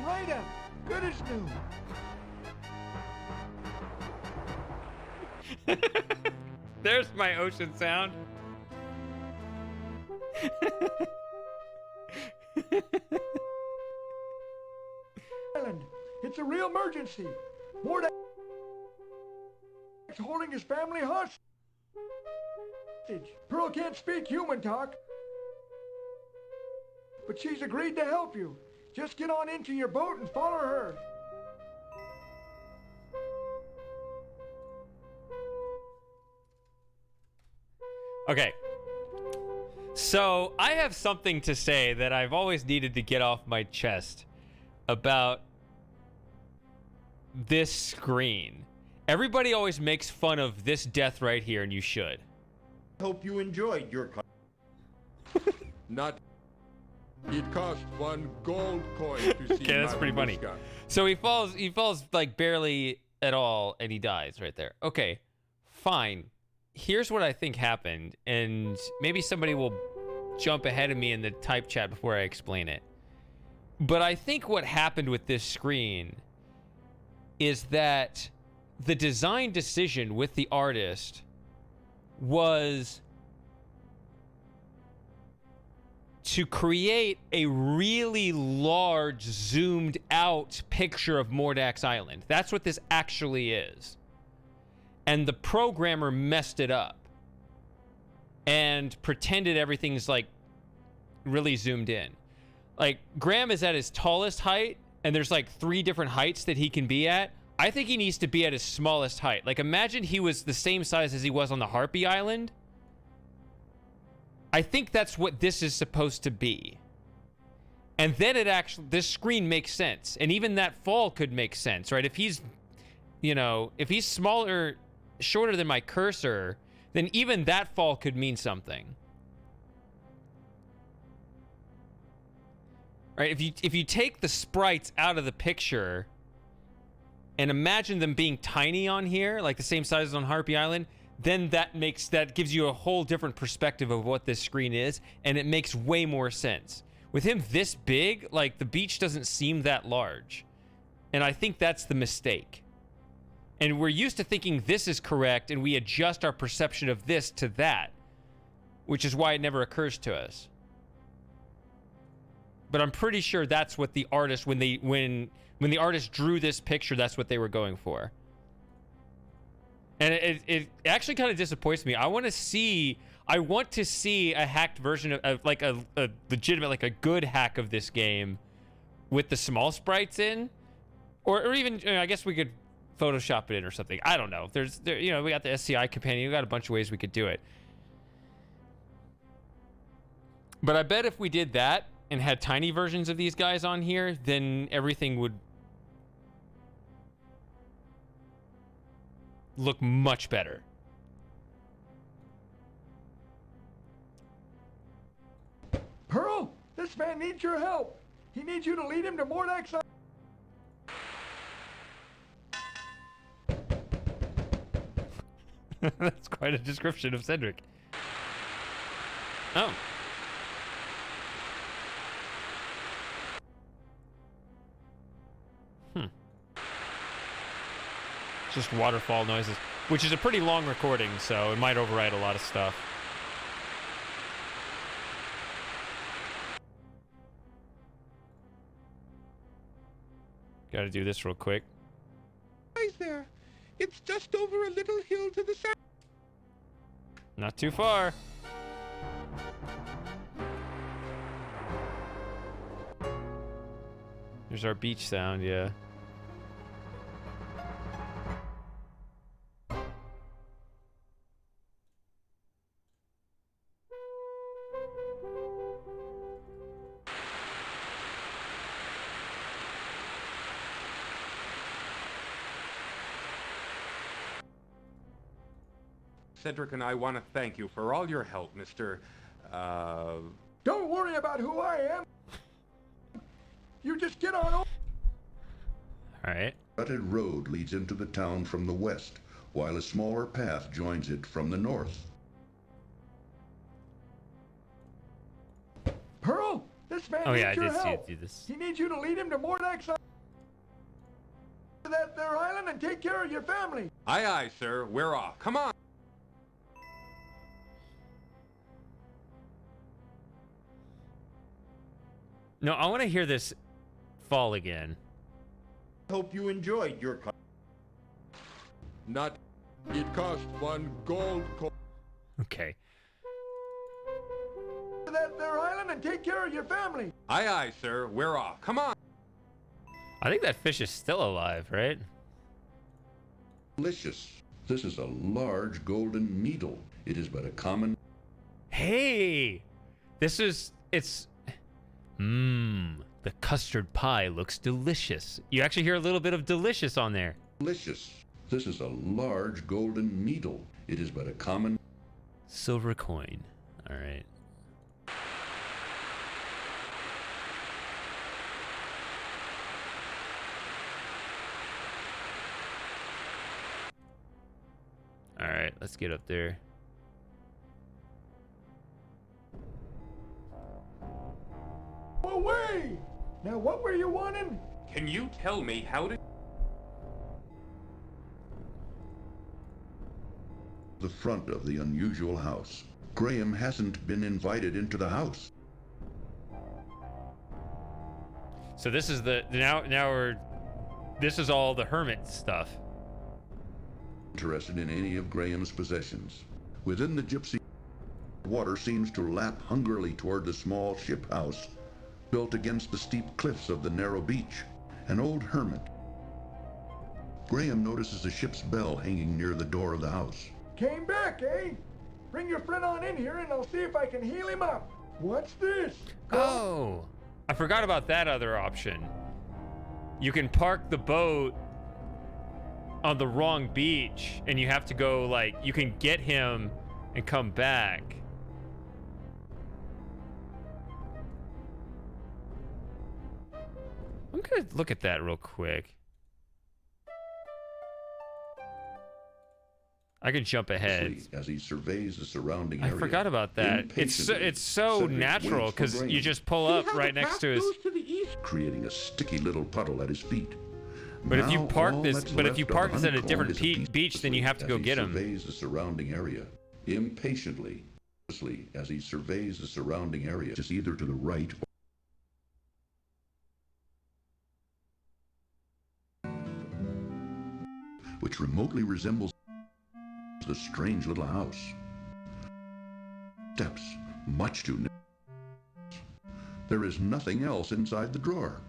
[SPEAKER 13] Right good as new.
[SPEAKER 1] There's my ocean sound.
[SPEAKER 13] Island, it's a real emergency. Mordek's holding his family hostage. Pearl can't speak human talk, but she's agreed to help you. Just get on into your boat and follow her.
[SPEAKER 1] Okay. So, I have something to say that I've always needed to get off my chest about this screen. Everybody always makes fun of this death right here, and you should.
[SPEAKER 11] Hope you enjoyed your...
[SPEAKER 7] Not... It cost 1 gold coin to see
[SPEAKER 1] Okay, that's pretty funny.
[SPEAKER 7] Mamushka.
[SPEAKER 1] So he falls like barely at all, and he dies right there. Okay, fine. Here's what I think happened, and maybe somebody will jump ahead of me in the type chat before I explain it. But I think what happened with this screen is that the design decision with the artist was to create a really large, zoomed out picture of Mordek's Island. That's what this actually is. And the programmer messed it up and pretended everything's like really zoomed in. Like, Graham is at his tallest height, and there's like 3 different heights that he can be at. I think he needs to be at his smallest height. Like, imagine he was the same size as he was on the Harpy Island. I think that's what this is supposed to be. And then this screen makes sense. And even that fall could make sense, right? If he's, if he's shorter than my cursor, then even that fall could mean something. Right? If you take the sprites out of the picture, and imagine them being tiny on here, like the same size as on Harpy Island, then that gives you a whole different perspective of what this screen is, and it makes way more sense. With him this big, like, the beach doesn't seem that large. And I think that's the mistake. And we're used to thinking this is correct, and we adjust our perception of this to that, which is why it never occurs to us. But I'm pretty sure that's what the artist, when the artist drew this picture, that's what they were going for. And it actually kind of disappoints me. I want to see a hacked version of like a legitimate, like a good hack of this game with the small sprites in, or even, I guess we could Photoshop it in or something. I don't know. We got the SCI companion. We got a bunch of ways we could do it. But I bet if we did that and had tiny versions of these guys on here, then everything would look much better.
[SPEAKER 13] Pearl, this man needs your help. He needs you to lead him to Mordek's Island.
[SPEAKER 1] That's quite a description of Cedric. Oh. Just waterfall noises, which is a pretty long recording, so it might override a lot of stuff. Gotta do this real quick.
[SPEAKER 4] There. It's just over a little hill to the south.
[SPEAKER 1] Not too far. There's our beach sound, yeah.
[SPEAKER 6] Cedric and I want to thank you for all your help, Mr.
[SPEAKER 13] Don't worry about who I am. You just get on over.
[SPEAKER 1] Alright.
[SPEAKER 3] A rutted road leads into the town from the west, while a smaller path joins it from the north.
[SPEAKER 13] Pearl, this man
[SPEAKER 1] needs
[SPEAKER 13] your
[SPEAKER 1] your
[SPEAKER 13] help.
[SPEAKER 1] see it do this.
[SPEAKER 13] He needs you to lead him to Mordek's their island and take care of your family.
[SPEAKER 6] Aye, aye, sir. We're off. Come on.
[SPEAKER 1] No, I want to hear this fall again.
[SPEAKER 11] Hope you enjoyed your
[SPEAKER 7] Not. It cost 1 gold coin.
[SPEAKER 1] Okay.
[SPEAKER 13] Their island and take care of your family.
[SPEAKER 6] Aye, aye, sir. We're off. Come on.
[SPEAKER 1] I think that fish is still alive, right?
[SPEAKER 3] Delicious. This is a large golden needle. It is but a common...
[SPEAKER 1] Hey! The custard pie looks delicious. You actually hear a little bit of delicious on there.
[SPEAKER 3] Delicious. This is a large golden needle. It is but a common...
[SPEAKER 1] Silver coin. All right. All right, let's get up there.
[SPEAKER 13] Away! Now what were you wanting?
[SPEAKER 6] Can you tell me how to...
[SPEAKER 3] The front of the unusual house. Graham hasn't been invited into the house.
[SPEAKER 1] So this is this is all the hermit stuff.
[SPEAKER 3] Interested in any of Graham's possessions. Within the gypsy, water seems to lap hungrily toward the small ship house built against the steep cliffs of the narrow beach. An old hermit. Graham notices a ship's bell hanging near the door of the house.
[SPEAKER 13] Came back, eh? Bring your friend on in here and I'll see if I can heal him up. What's this?
[SPEAKER 1] Oh, I forgot about that other option. You can park the boat on the wrong beach and you have to go, like, you can get him and come back. I'm gonna look at that real quick. I can jump ahead.
[SPEAKER 3] As he surveys the surrounding
[SPEAKER 1] I
[SPEAKER 3] area.
[SPEAKER 1] forgot about that. It's so
[SPEAKER 3] Cedric
[SPEAKER 1] natural
[SPEAKER 3] waits for
[SPEAKER 1] because you
[SPEAKER 3] Graham,
[SPEAKER 1] just pull up right next to his.
[SPEAKER 3] creating a sticky little puddle at his feet.
[SPEAKER 1] But if you
[SPEAKER 3] Now
[SPEAKER 1] park
[SPEAKER 3] all
[SPEAKER 1] this,
[SPEAKER 3] that's
[SPEAKER 1] but if you
[SPEAKER 3] left of
[SPEAKER 1] park
[SPEAKER 3] the
[SPEAKER 1] this at a
[SPEAKER 3] honeycomb
[SPEAKER 1] different
[SPEAKER 3] is a piece
[SPEAKER 1] beach, then you have to
[SPEAKER 3] as
[SPEAKER 1] go
[SPEAKER 3] he
[SPEAKER 1] get him.
[SPEAKER 3] surveys the surrounding area impatiently, as he surveys the surrounding area, just either to the right or which remotely resembles the strange little house. Steps, much too narrow. There is nothing else inside the drawer.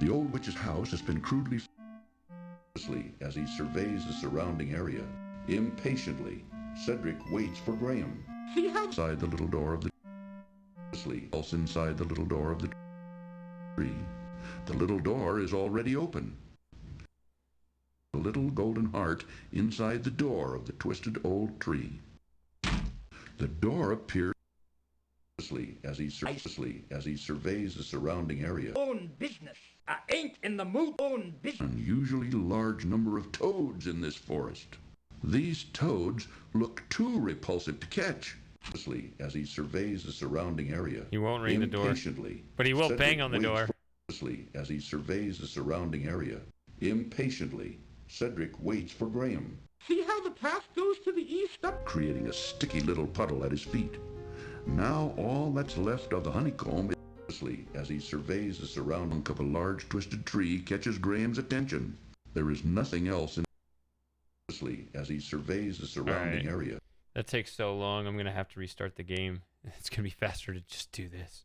[SPEAKER 3] The old witch's house has been crudely as he surveys the surrounding area. Impatiently, Cedric waits for Graham. Inside the little door of the else inside the little door of the tree. The little door is already open. The little golden heart inside the door of the twisted old tree. The door appears as he surveys the surrounding area.
[SPEAKER 18] Own business. I ain't in the mood. Own business.
[SPEAKER 3] Unusually large number of toads in this forest. These toads look too repulsive to catch. As he surveys the surrounding area.
[SPEAKER 1] He won't ring the door,
[SPEAKER 3] Impatiently,
[SPEAKER 1] but he will
[SPEAKER 3] Cedric
[SPEAKER 1] bang on the
[SPEAKER 3] waits
[SPEAKER 1] door.
[SPEAKER 3] as he surveys the surrounding area. Impatiently, Cedric waits for Graham.
[SPEAKER 4] See how the path goes to the east up?
[SPEAKER 3] Creating a sticky little puddle at his feet. Now all that's left of the honeycomb is as he surveys the surrounding of a large twisted tree catches Graham's attention. There is nothing else in as he surveys the surrounding area.
[SPEAKER 1] That takes so long. I'm gonna have to restart the game. It's gonna be faster to just do this.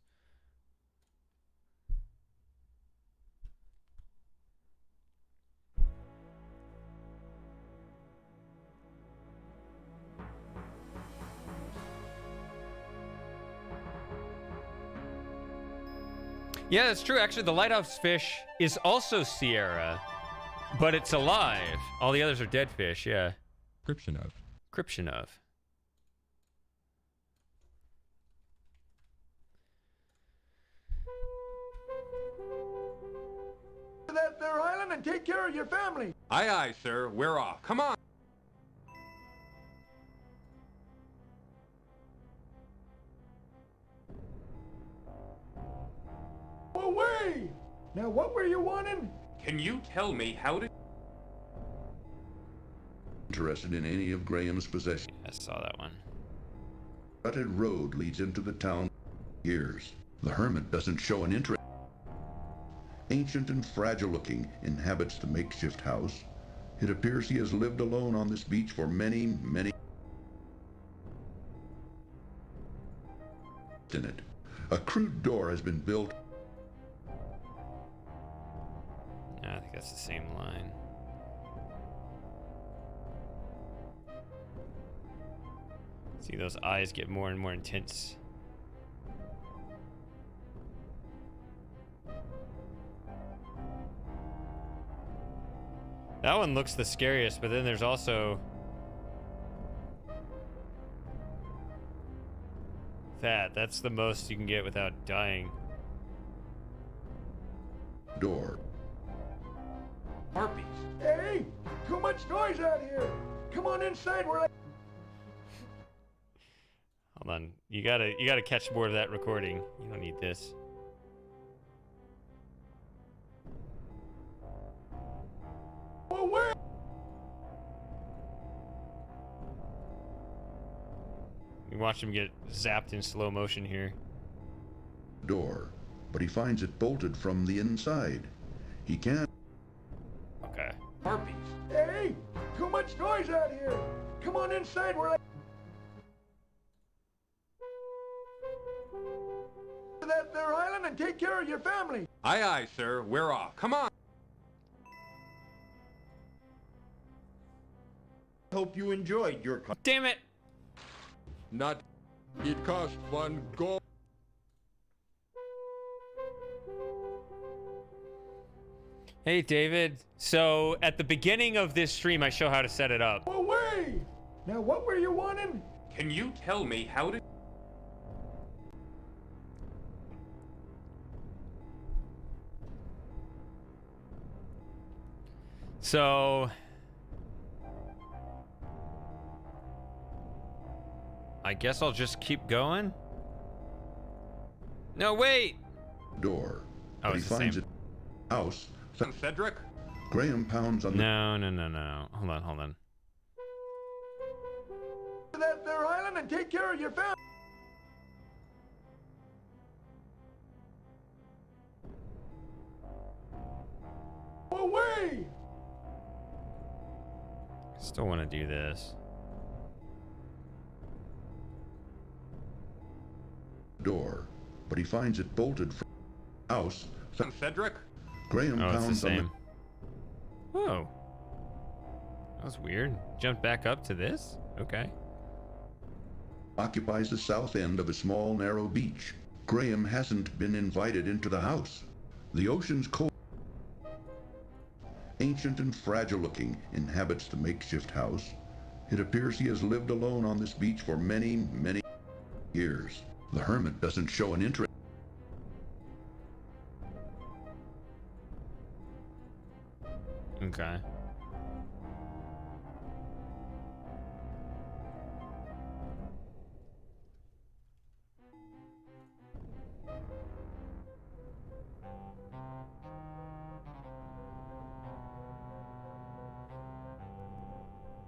[SPEAKER 1] Yeah, that's true. Actually, the lighthouse fish is also Sierra, but it's alive. All the others are dead fish, yeah.
[SPEAKER 2] Description of.
[SPEAKER 1] Description of.
[SPEAKER 13] To that there island and take care of your family.
[SPEAKER 6] Aye, aye, sir. We're off. Come on.
[SPEAKER 13] Away! Now what were you wanting?
[SPEAKER 6] Can you tell me how to...
[SPEAKER 3] Interested in any of Graham's possessions.
[SPEAKER 1] I saw that one.
[SPEAKER 3] Rutted road leads into the town for years. The hermit doesn't show an interest. Ancient and fragile looking, inhabits the makeshift house. It appears he has lived alone on this beach for many, many in it. A crude door has been built.
[SPEAKER 1] I think that's the same line. See, those eyes get more and more intense. That one looks the scariest, but then there's also that. That's the most you can get without dying.
[SPEAKER 3] Door.
[SPEAKER 6] Harpies.
[SPEAKER 13] Hey, too much noise out here. Come on inside where I...
[SPEAKER 1] Hold on. You gotta catch more of that recording. You don't need this.
[SPEAKER 13] Away!
[SPEAKER 1] You watch him get zapped in slow motion here.
[SPEAKER 3] Door, but he finds it bolted from the inside. He can't.
[SPEAKER 1] Okay.
[SPEAKER 6] Harpies.
[SPEAKER 13] Hey, too much noise out here. Come on inside where I... To that there island and take care of your family.
[SPEAKER 6] Aye, aye, sir. We're off. Come on.
[SPEAKER 11] Hope you enjoyed your...
[SPEAKER 1] Damn it!
[SPEAKER 7] Not... It cost 1 gold.
[SPEAKER 1] Hey, David. So, at the beginning of this stream, I show how to set it up.
[SPEAKER 13] Away! Now what were you wanting?
[SPEAKER 6] Can you tell me how to...
[SPEAKER 1] So... I guess I'll just keep going. No, wait.
[SPEAKER 3] Door.
[SPEAKER 1] Oh,
[SPEAKER 3] But he
[SPEAKER 1] it's the
[SPEAKER 3] finds
[SPEAKER 1] same.
[SPEAKER 3] it house.
[SPEAKER 6] Cedric?
[SPEAKER 3] Graham pounds on the
[SPEAKER 1] No. Hold on.
[SPEAKER 13] To that there island and take care of your family. Away!
[SPEAKER 1] Still want to do this.
[SPEAKER 3] door, but he finds it bolted from the house.
[SPEAKER 6] Cedric?
[SPEAKER 3] Graham
[SPEAKER 1] Oh, it's the
[SPEAKER 3] pounds on
[SPEAKER 1] same. Oh. That was weird. Jumped back up to this? Okay.
[SPEAKER 3] occupies the south end of a small, narrow beach. Graham hasn't been invited into the house. The ocean's cold. Ancient and fragile-looking, inhabits the makeshift house. It appears he has lived alone on this beach for many, many years. The hermit doesn't show an interest.
[SPEAKER 1] Okay.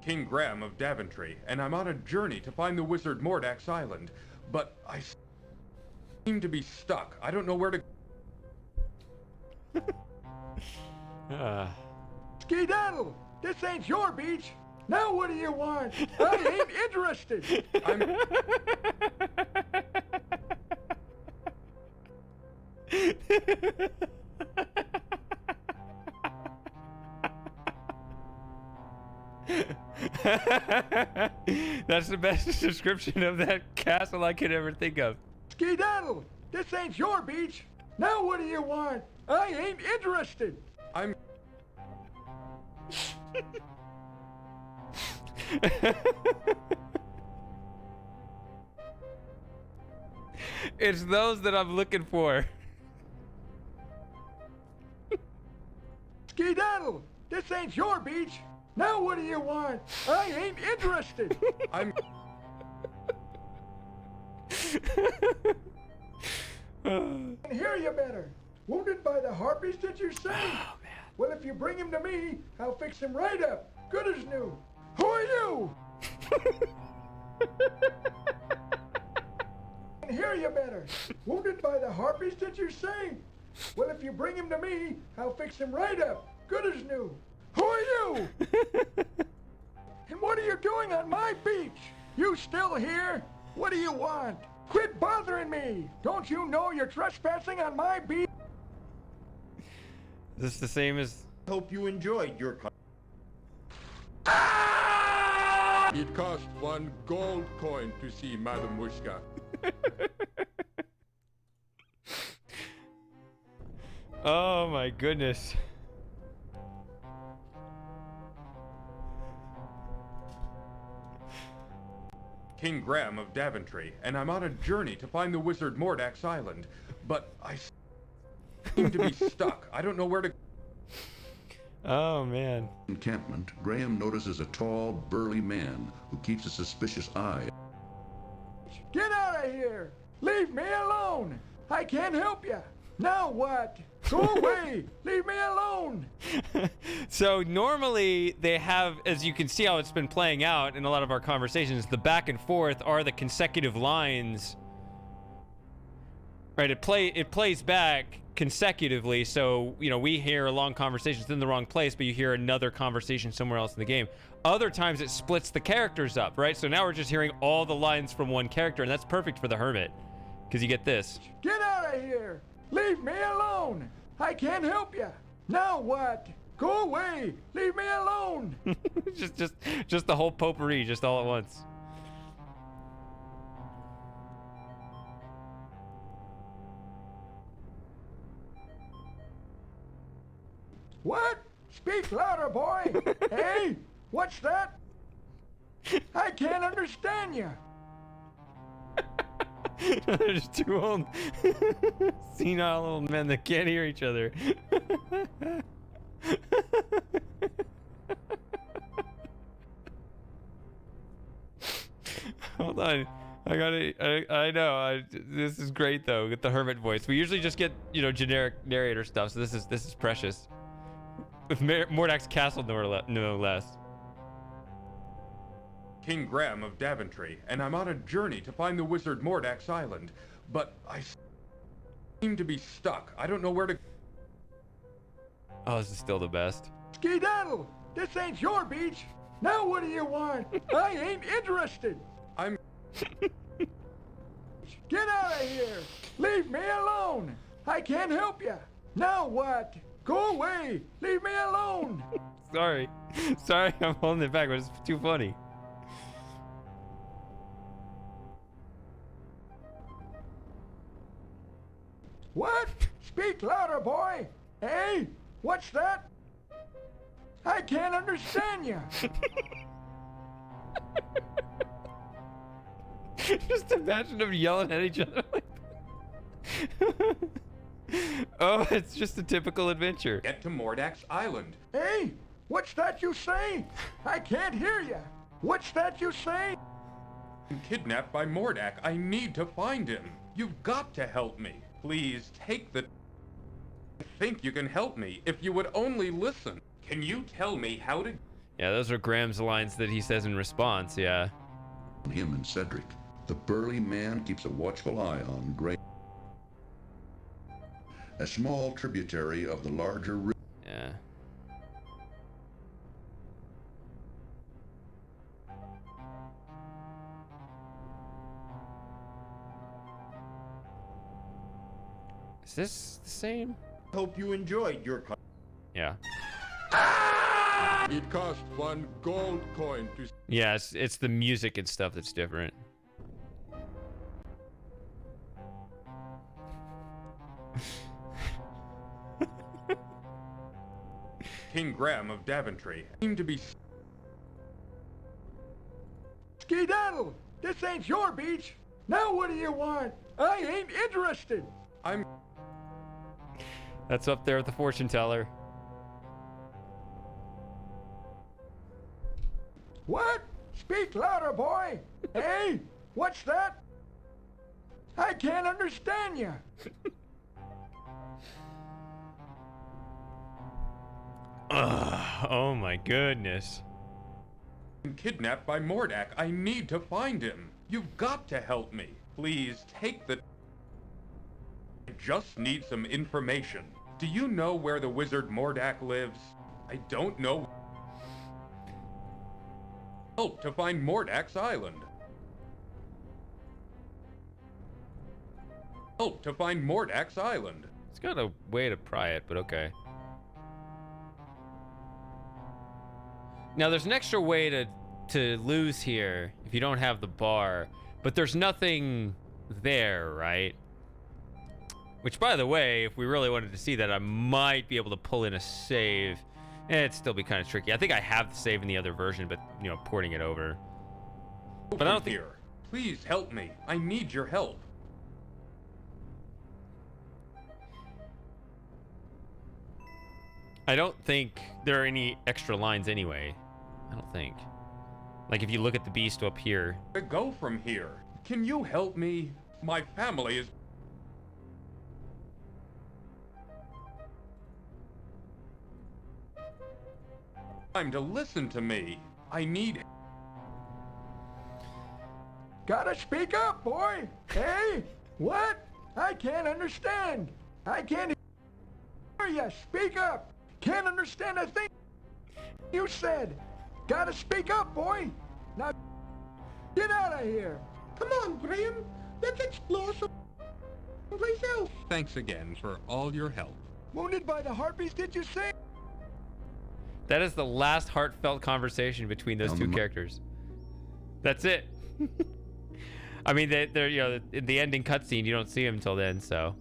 [SPEAKER 6] King Graham of Daventry, and I'm on a journey to find the wizard Mordax Island, but I seem to be stuck. I don't know where to...
[SPEAKER 13] Skedaddle! This ain't your beach! Now what do you want? I ain't interested!
[SPEAKER 1] That's the best description of that castle I could ever think of.
[SPEAKER 13] Skedaddle! This ain't your beach! Now what do you want? I ain't interested!
[SPEAKER 6] I'm...
[SPEAKER 1] It's those that I'm looking for.
[SPEAKER 13] Skedaddle! This ain't your beach! Now what do you want? I ain't interested!
[SPEAKER 6] I'm...
[SPEAKER 13] And hear you better. Wounded by the harpies, did you say?
[SPEAKER 1] Oh, man.
[SPEAKER 13] Well, if you bring him to me, I'll fix him right up. Good as new. Who are you? And hear you better. Wounded by the harpies, did you say? Well, if you bring him to me, I'll fix him right up. Good as new. Who are you? And what are you doing on my beach? You still here? What do you want? Quit bothering me! Don't you know you're trespassing on my beach?
[SPEAKER 1] Is this the same as...
[SPEAKER 11] Hope you enjoyed your...
[SPEAKER 7] It cost 1 gold coin to see Madame Mushka.
[SPEAKER 1] Oh my goodness.
[SPEAKER 6] King Graham of Daventry, and I'm on a journey to find the wizard Mordax Island, but I seem to be stuck. I don't know where to...
[SPEAKER 1] Oh, man.
[SPEAKER 3] Encampment, Graham notices a tall, burly man who keeps a suspicious eye.
[SPEAKER 13] Get out of here! Leave me alone! I can't help you! Now what? Go away! Leave me alone!
[SPEAKER 1] So normally they have, as you can see how it's been playing out in a lot of our conversations, the back and forth are the consecutive lines. Right, it plays back consecutively, so, you know, we hear long conversations in the wrong place, but you hear another conversation somewhere else in the game. Other times it splits the characters up, right? So now we're just hearing all the lines from one character, and that's perfect for the Hermit, because you get this.
[SPEAKER 13] Get out of here! Leave me alone! I can't help you! Now what? Go away! Leave me alone!
[SPEAKER 1] just the whole potpourri, just all at once.
[SPEAKER 13] What? Speak louder, boy! Hey? What's that? I can't understand you!
[SPEAKER 1] There's two old senile old men that can't hear each other. Hold on. I know. This is great though. With the hermit voice, we usually just get generic narrator stuff. So this is precious. With Mordak's castle, no less.
[SPEAKER 6] King Graham of Daventry, and I'm on a journey to find the wizard Mordak's island. But I seem to be stuck. I don't know where to...
[SPEAKER 1] Oh, this is still the best.
[SPEAKER 13] Skedaddle! This ain't your beach! Now what do you want? I ain't interested!
[SPEAKER 6] I'm...
[SPEAKER 13] Get out of here! Leave me alone! I can't help you! Now what? Go away! Leave me alone!
[SPEAKER 1] Sorry, I'm holding it back, but it's too funny.
[SPEAKER 13] What? Speak louder, boy! Hey? What's that? I can't understand you!
[SPEAKER 1] Just imagine them yelling at each other like that. Oh, it's just a typical adventure.
[SPEAKER 6] Get to Mordak's island.
[SPEAKER 13] Hey, what's that you say? I can't hear you. What's that you say?
[SPEAKER 6] I'm kidnapped by Mordak. I need to find him. You've got to help me. Please take the... I think you can help me if you would only listen. Can you tell me how to...
[SPEAKER 1] Yeah, those are Graham's lines that he says in response, yeah.
[SPEAKER 3] Him and Cedric. The burly man keeps a watchful eye on Graham, a small tributary of the larger river.
[SPEAKER 1] Yeah. Is this the same?
[SPEAKER 11] Hope you enjoyed your...
[SPEAKER 1] Yeah.
[SPEAKER 7] It cost 1 gold coin to...
[SPEAKER 1] Yeah, it's the music and stuff that's different.
[SPEAKER 6] King Graham of Daventry seem to be...
[SPEAKER 13] Skedaddle! This ain't your beach! Now what do you want? I ain't interested!
[SPEAKER 6] I'm...
[SPEAKER 1] That's up there with the fortune teller.
[SPEAKER 13] What? Speak louder, boy! Hey, what's that? I can't understand you.
[SPEAKER 1] Oh my goodness.
[SPEAKER 6] I'm kidnapped by Mordak. I need to find him. You've got to help me. Please take the... I just need some information. Do you know where the wizard Mordak lives? I don't know. Help to find Mordak's island. Help to find Mordak's island.
[SPEAKER 1] It's got a way to pry it, but okay. Now there's an extra way to lose here if you don't have the bar, but there's nothing there, right? Which, by the way, if we really wanted to see that, I might be able to pull in a save. It'd still be kind of tricky. I think I have the save in the other version, but, porting it over. But I don't think...
[SPEAKER 6] Here. Please help me. I need your help.
[SPEAKER 1] I don't think there are any extra lines anyway. I don't think. Like, if you look at the beast up here.
[SPEAKER 6] To go from here. Can you help me? My family is... Time to listen to me. I need...
[SPEAKER 13] Gotta speak up, boy. Hey, what? I can't understand. I can't hear you. Speak up. Can't understand a thing you said. Gotta speak up, boy. Now, get out of here.
[SPEAKER 4] Come on, Graham. Let's explore someplace else.
[SPEAKER 6] Thanks again for all your help.
[SPEAKER 13] Wounded by the harpies, did you say?
[SPEAKER 1] That is the last heartfelt conversation between those two characters. That's it. I mean, they're in the ending cutscene, you don't see him until then, so.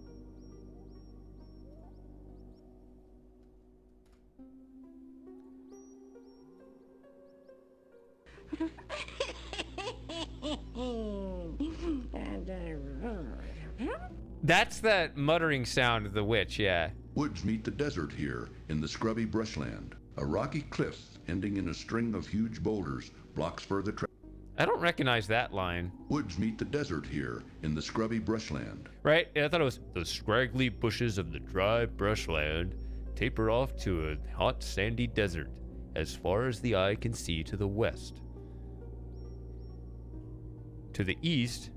[SPEAKER 1] That's that muttering sound of the witch, yeah.
[SPEAKER 3] Woods meet the desert here in the scrubby brushland. A rocky cliff ending in a string of huge boulders blocks further travel.
[SPEAKER 1] I don't recognize that line.
[SPEAKER 3] Woods meet the desert here in the scrubby brushland.
[SPEAKER 1] Right? Yeah, I thought it was the scraggly bushes of the dry brushland taper off to a hot sandy desert as far as the eye can see to the west. To the east,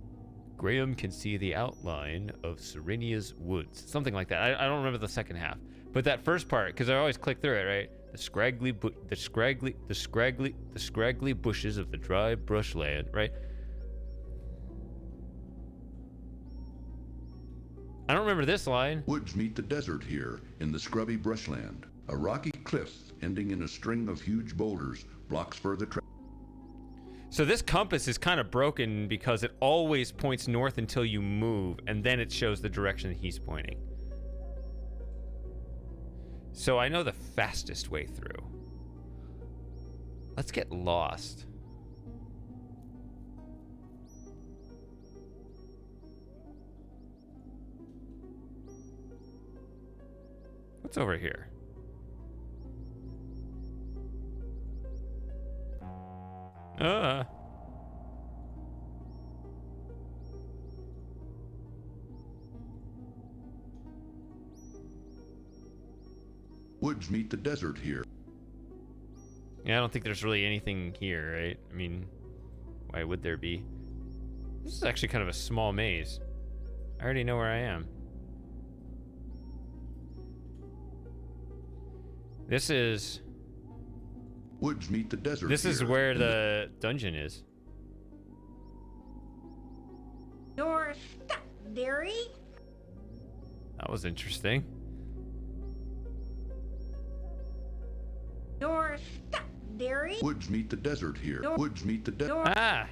[SPEAKER 1] Graham can see the outline of Serenia's woods. Something like that. I don't remember the second half. But that first part, because I always click through it, right? The scraggly bushes of the dry brushland, right? I don't remember this line.
[SPEAKER 3] Woods meet the desert here in the scrubby brushland. A rocky cliff ending in a string of huge boulders blocks further travel.
[SPEAKER 1] So this compass is kind of broken because it always points north until you move, and then it shows the direction he's pointing. So I know the fastest way through. Let's get lost. What's over here?
[SPEAKER 3] Woods meet the desert here.
[SPEAKER 1] Yeah, I don't think there's really anything here, right? I mean, why would there be? This is actually kind of a small maze. I already know where I am. This is...
[SPEAKER 3] Woods meet the desert.
[SPEAKER 1] This is where the dungeon is.
[SPEAKER 22] You're stuck, dearie.
[SPEAKER 1] That was interesting.
[SPEAKER 22] You're stuck, dearie.
[SPEAKER 3] Woods meet the desert here. Woods meet the desert.
[SPEAKER 1] Ah!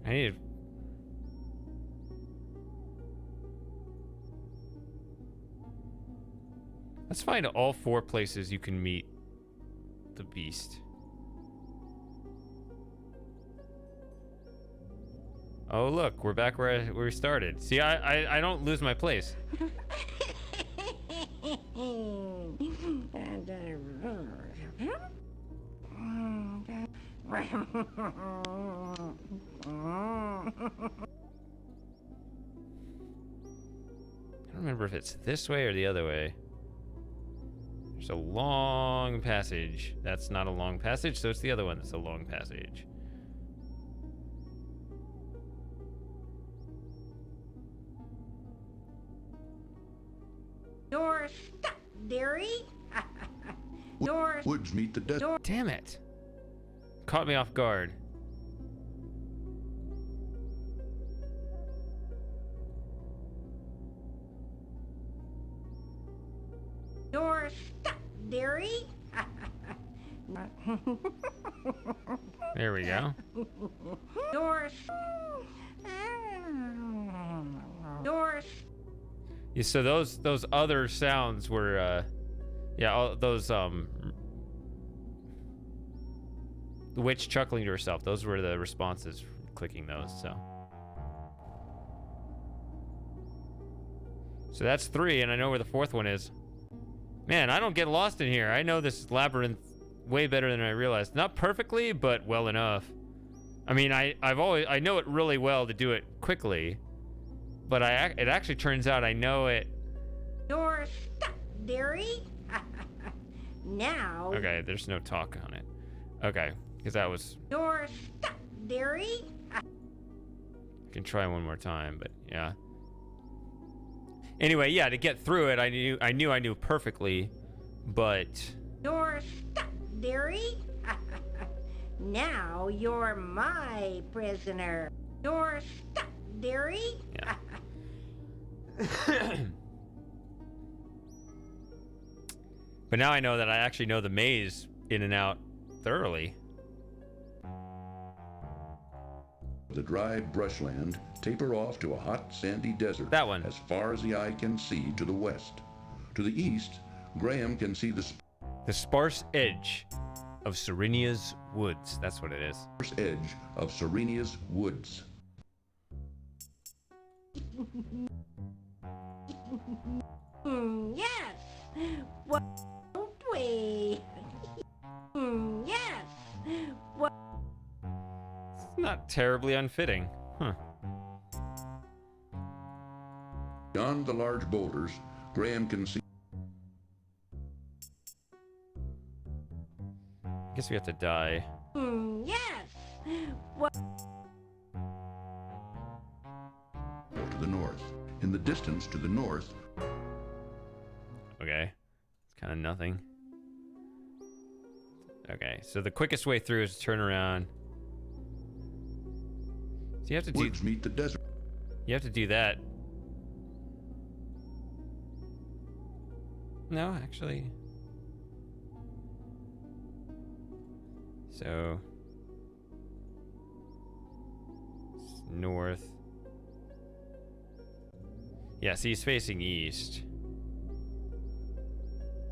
[SPEAKER 1] I need to... Let's find all 4 places you can meet the beast. Oh look, we're back where we started. See, I don't lose my place. I don't remember if it's this way or the other way. There's a long passage. That's not a long passage, so it's the other one that's a long passage.
[SPEAKER 22] You're stuck, dearie. You're...
[SPEAKER 3] Woods meet the desert.
[SPEAKER 1] Damn it. Caught me off guard.
[SPEAKER 22] You're stuck, dearie.
[SPEAKER 1] There we go.
[SPEAKER 22] You're...
[SPEAKER 1] Yeah, so those other sounds were yeah, all those the witch chuckling to herself, those were the responses from clicking those. So that's 3, and I know where the 4th one is. Man, I don't get lost in here. I know this labyrinth way better than I realized. Not perfectly, but well enough. I mean, I know it really well to do it quickly, but it actually turns out I know it.
[SPEAKER 22] You're stuck, dearie. Now.
[SPEAKER 1] Okay, there's no talk on it. Okay, because that was.
[SPEAKER 22] You're stuck, dearie.
[SPEAKER 1] I can try one more time, but yeah. Anyway, yeah, to get through it, I knew perfectly, but.
[SPEAKER 22] You're stuck, dearie. Now you're my prisoner. You're stuck, dearie.
[SPEAKER 1] Yeah. But now I know that I actually know the maze in and out thoroughly.
[SPEAKER 3] The dry brushland taper off to a hot, sandy desert.
[SPEAKER 1] That one.
[SPEAKER 3] As far as the eye can see to the west. To the east, Graham can see the
[SPEAKER 1] sparse edge of Serenia's woods. That's what it is.
[SPEAKER 3] sparse edge of Serenia's woods.
[SPEAKER 22] Yes. Won't we? Yes. What?
[SPEAKER 1] It's not terribly unfitting. Huh.
[SPEAKER 3] Beyond the large boulders, Graham can see.
[SPEAKER 1] I guess we have to die.
[SPEAKER 22] Yes. What?
[SPEAKER 3] To the north. In the distance to the north.
[SPEAKER 1] Okay. It's kind of nothing. Okay, so the quickest way through is to turn around. So you have to
[SPEAKER 3] Woods meet the desert.
[SPEAKER 1] You have to do that. No, actually. So it's north. Yeah, so he's facing east.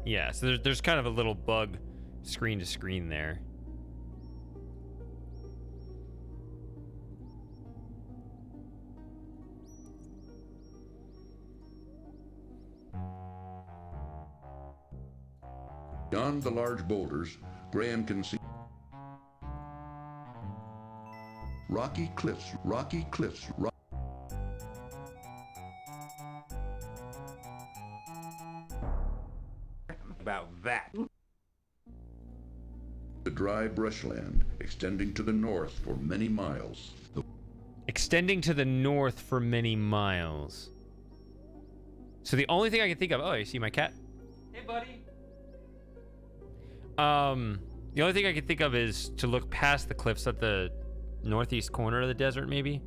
[SPEAKER 1] Yeah, so there's kind of a little bug screen to screen there.
[SPEAKER 3] Beyond the large boulders, Graham can see rocky cliffs,
[SPEAKER 6] About that.
[SPEAKER 3] The dry brushland extending to the north for many miles.
[SPEAKER 1] Extending to the north for many miles. So the only thing I can think of... Oh, you see my cat? Hey, buddy. The only thing I can think of is to look past the cliffs at the northeast corner of the desert, maybe?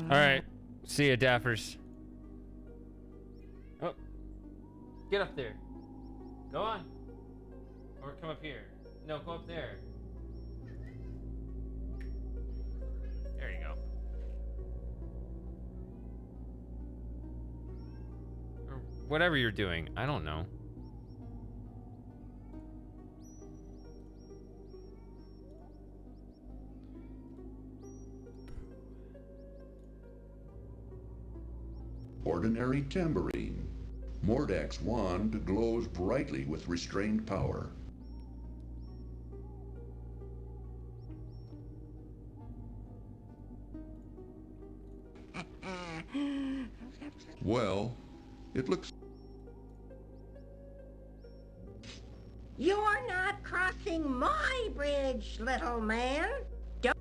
[SPEAKER 1] Alright. See ya, Daffers. Oh. Get up there. Go on. Or come up here. No, go up there. There you go. Or whatever you're doing. I don't know.
[SPEAKER 3] Ordinary tambourine. Mordak's wand glows brightly with restrained power. Well, it looks...
[SPEAKER 22] You're not crossing my bridge, little man. Don't.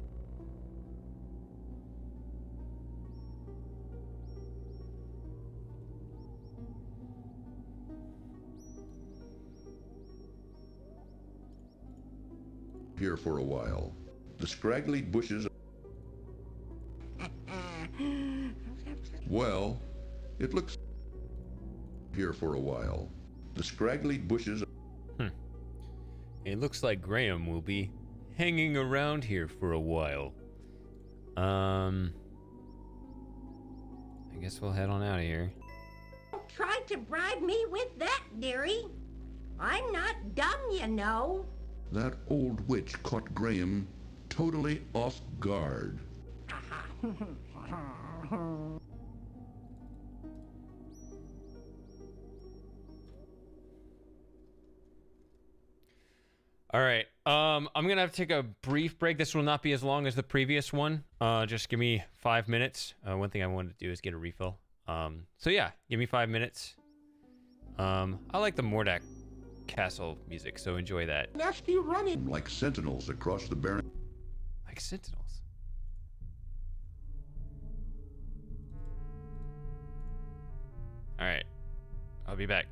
[SPEAKER 3] Here for a while. The scraggly bushes... Well, it looks... Here for a while. The scraggly bushes...
[SPEAKER 1] It looks like Graham will be hanging around here for a while. I guess we'll head on out of here.
[SPEAKER 22] Don't try to bribe me with that, dearie. I'm not dumb, you know.
[SPEAKER 3] That old witch caught Graham totally off guard.
[SPEAKER 1] All right. I'm gonna have to take a brief break. This will not be as long as the previous one. Just give me 5 minutes. One thing I wanted to do is get a refill. So yeah, give me 5 minutes. I like the Mordak Castle music, so enjoy that.
[SPEAKER 3] Nasty running like sentinels across the barren.
[SPEAKER 1] Like sentinels. All right. I'll be back.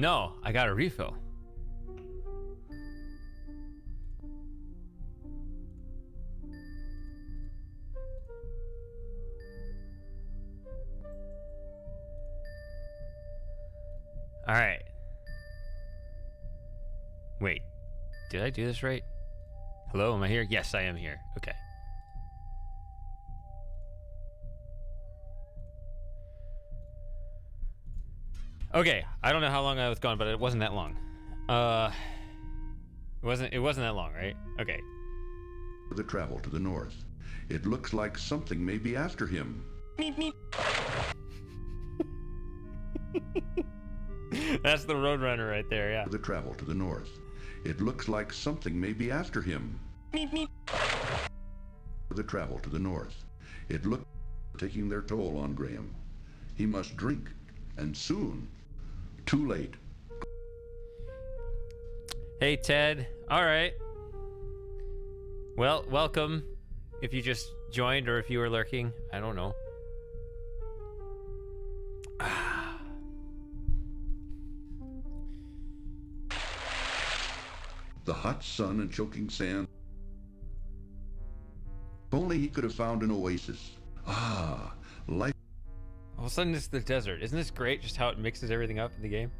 [SPEAKER 1] No, I got a refill. All right. Wait, did I do this right? Hello, am I here? Yes, I am here. Okay. Okay, I don't know how long I was gone, but it wasn't that long. It wasn't that long, right? Okay.
[SPEAKER 3] The travel to the north. It looks like something may be after him.
[SPEAKER 1] Meep, meep. That's the Roadrunner right there, yeah.
[SPEAKER 3] The travel to the north. It looks like something may be after him.
[SPEAKER 1] Meep, meep.
[SPEAKER 3] The travel to the north. It looks taking their toll on Graham. He must drink, and soon. Too late.
[SPEAKER 1] Hey, Ted. All right. Well, welcome. If you just joined or if you were lurking, I don't know.
[SPEAKER 3] The hot sun and choking sand. If only he could have found an oasis. Ah, life.
[SPEAKER 1] All of a sudden, it's the desert. Isn't this great? Just how it mixes everything up in the game.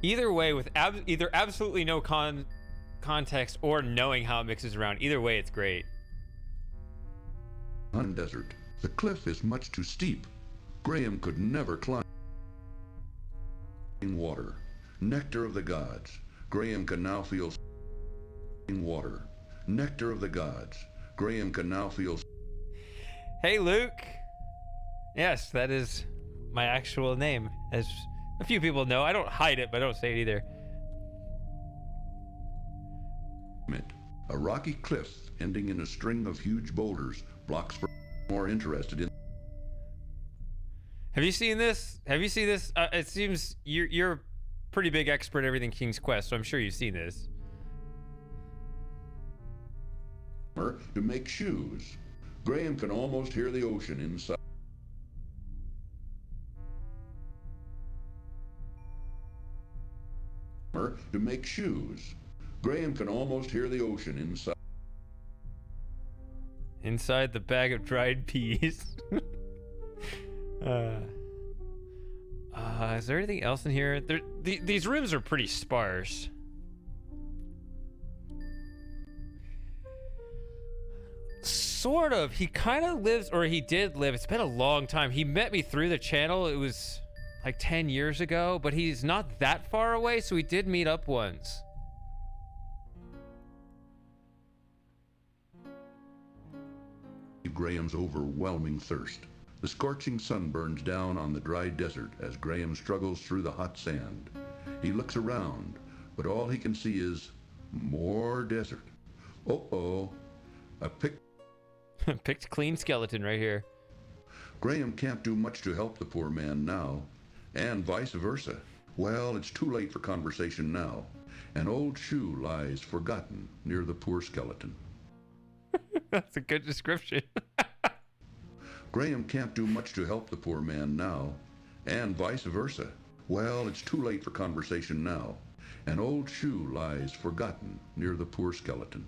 [SPEAKER 1] Either way, with either absolutely no context or knowing how it mixes around, either way, it's great.
[SPEAKER 3] On desert, the cliff is much too steep. Graham could never climb. Water, nectar of the gods. Graham can now feel water, nectar of the gods. Graham can now feel.
[SPEAKER 1] Hey, Luke. Yes, that is my actual name, as a few people know. I don't hide it, but I don't say it either.
[SPEAKER 3] A rocky cliff ending in a string of huge boulders blocks for more interested in.
[SPEAKER 1] Have you seen this? Have you seen this? It seems you're a pretty big expert in everything King's Quest, so I'm sure you've seen this.
[SPEAKER 3] To make shoes. Graham can almost hear the ocean inside. To make shoes. Graham can almost hear the ocean inside.
[SPEAKER 1] Inside the bag of dried peas. Is there anything else in here? These rooms are pretty sparse. Sort of. He kind of lives, or he did live. It's been a long time. He met me through the channel. It was like 10 years ago, but he's not that far away, so we did meet up once.
[SPEAKER 3] Graham's overwhelming thirst. The scorching sun burns down on the dry desert as Graham struggles through the hot sand. He looks around, but all he can see is more desert. Uh-oh. A
[SPEAKER 1] picked clean skeleton right here.
[SPEAKER 3] Graham can't do much to help the poor man now, and vice versa. Well, it's too late for conversation now. An old shoe lies forgotten near the poor skeleton.
[SPEAKER 1] That's a good description.
[SPEAKER 3] Graham can't do much to help the poor man now, and vice versa. Well, it's too late for conversation now. An old shoe lies forgotten near the poor skeleton.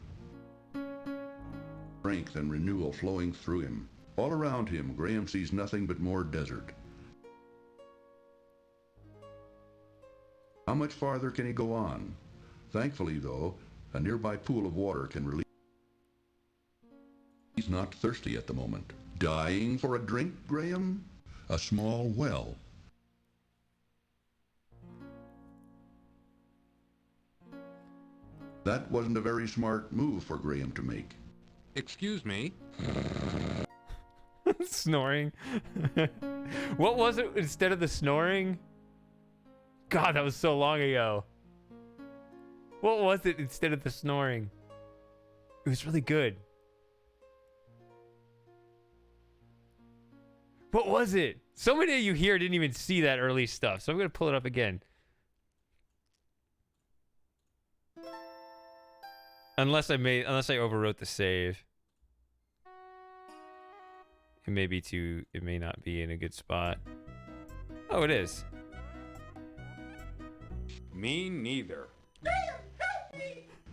[SPEAKER 3] Strength and renewal flowing through him. All around him, Graham sees nothing but more desert. How much farther can he go on? Thankfully, though, a nearby pool of water can relieve. He's not thirsty at the moment. Dying for a drink, Graham? A small well. That wasn't a very smart move for Graham to make.
[SPEAKER 6] Excuse me?
[SPEAKER 1] Snoring. What was it instead of the snoring? God, that was so long ago. What was it instead of the snoring? It was really good. What was it? So many of you here didn't even see that early stuff, so I'm going to pull it up again. Unless I overwrote the save. It may not be in a good spot. Oh, it is.
[SPEAKER 6] Me neither.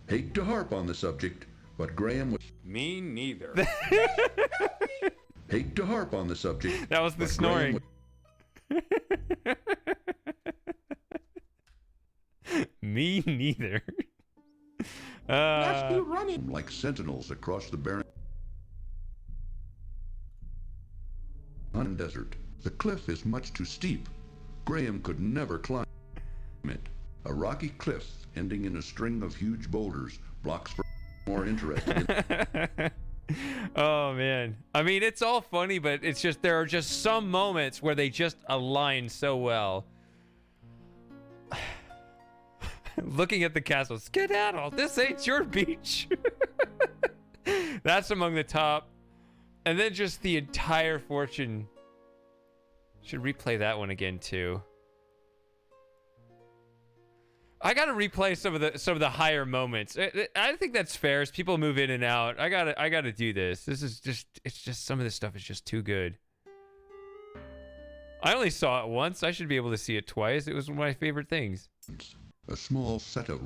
[SPEAKER 3] Hate to harp on the subject, but Graham was...
[SPEAKER 6] Me neither.
[SPEAKER 3] Hate to harp on the subject.
[SPEAKER 1] That was the
[SPEAKER 3] but Graham
[SPEAKER 1] snoring. Me neither.
[SPEAKER 3] Nasty running like sentinels across the barren desert. The cliff is much too steep. Graham could never climb it. A rocky cliff ending in a string of huge boulders blocks for more interested in...
[SPEAKER 1] Oh man, I mean, it's all funny, but it's just there are just some moments where they just align so well. Looking at the castle, skedaddle, this ain't your beach. That's among the top. And then just the entire fortune. Should replay that one again too. I gotta replay some of the higher moments. I think that's fair as people move in and out. I gotta do this. It's just some of this stuff is just too good. I only saw it once. I should be able to see it twice. It was one of my favorite things.
[SPEAKER 3] A small set of...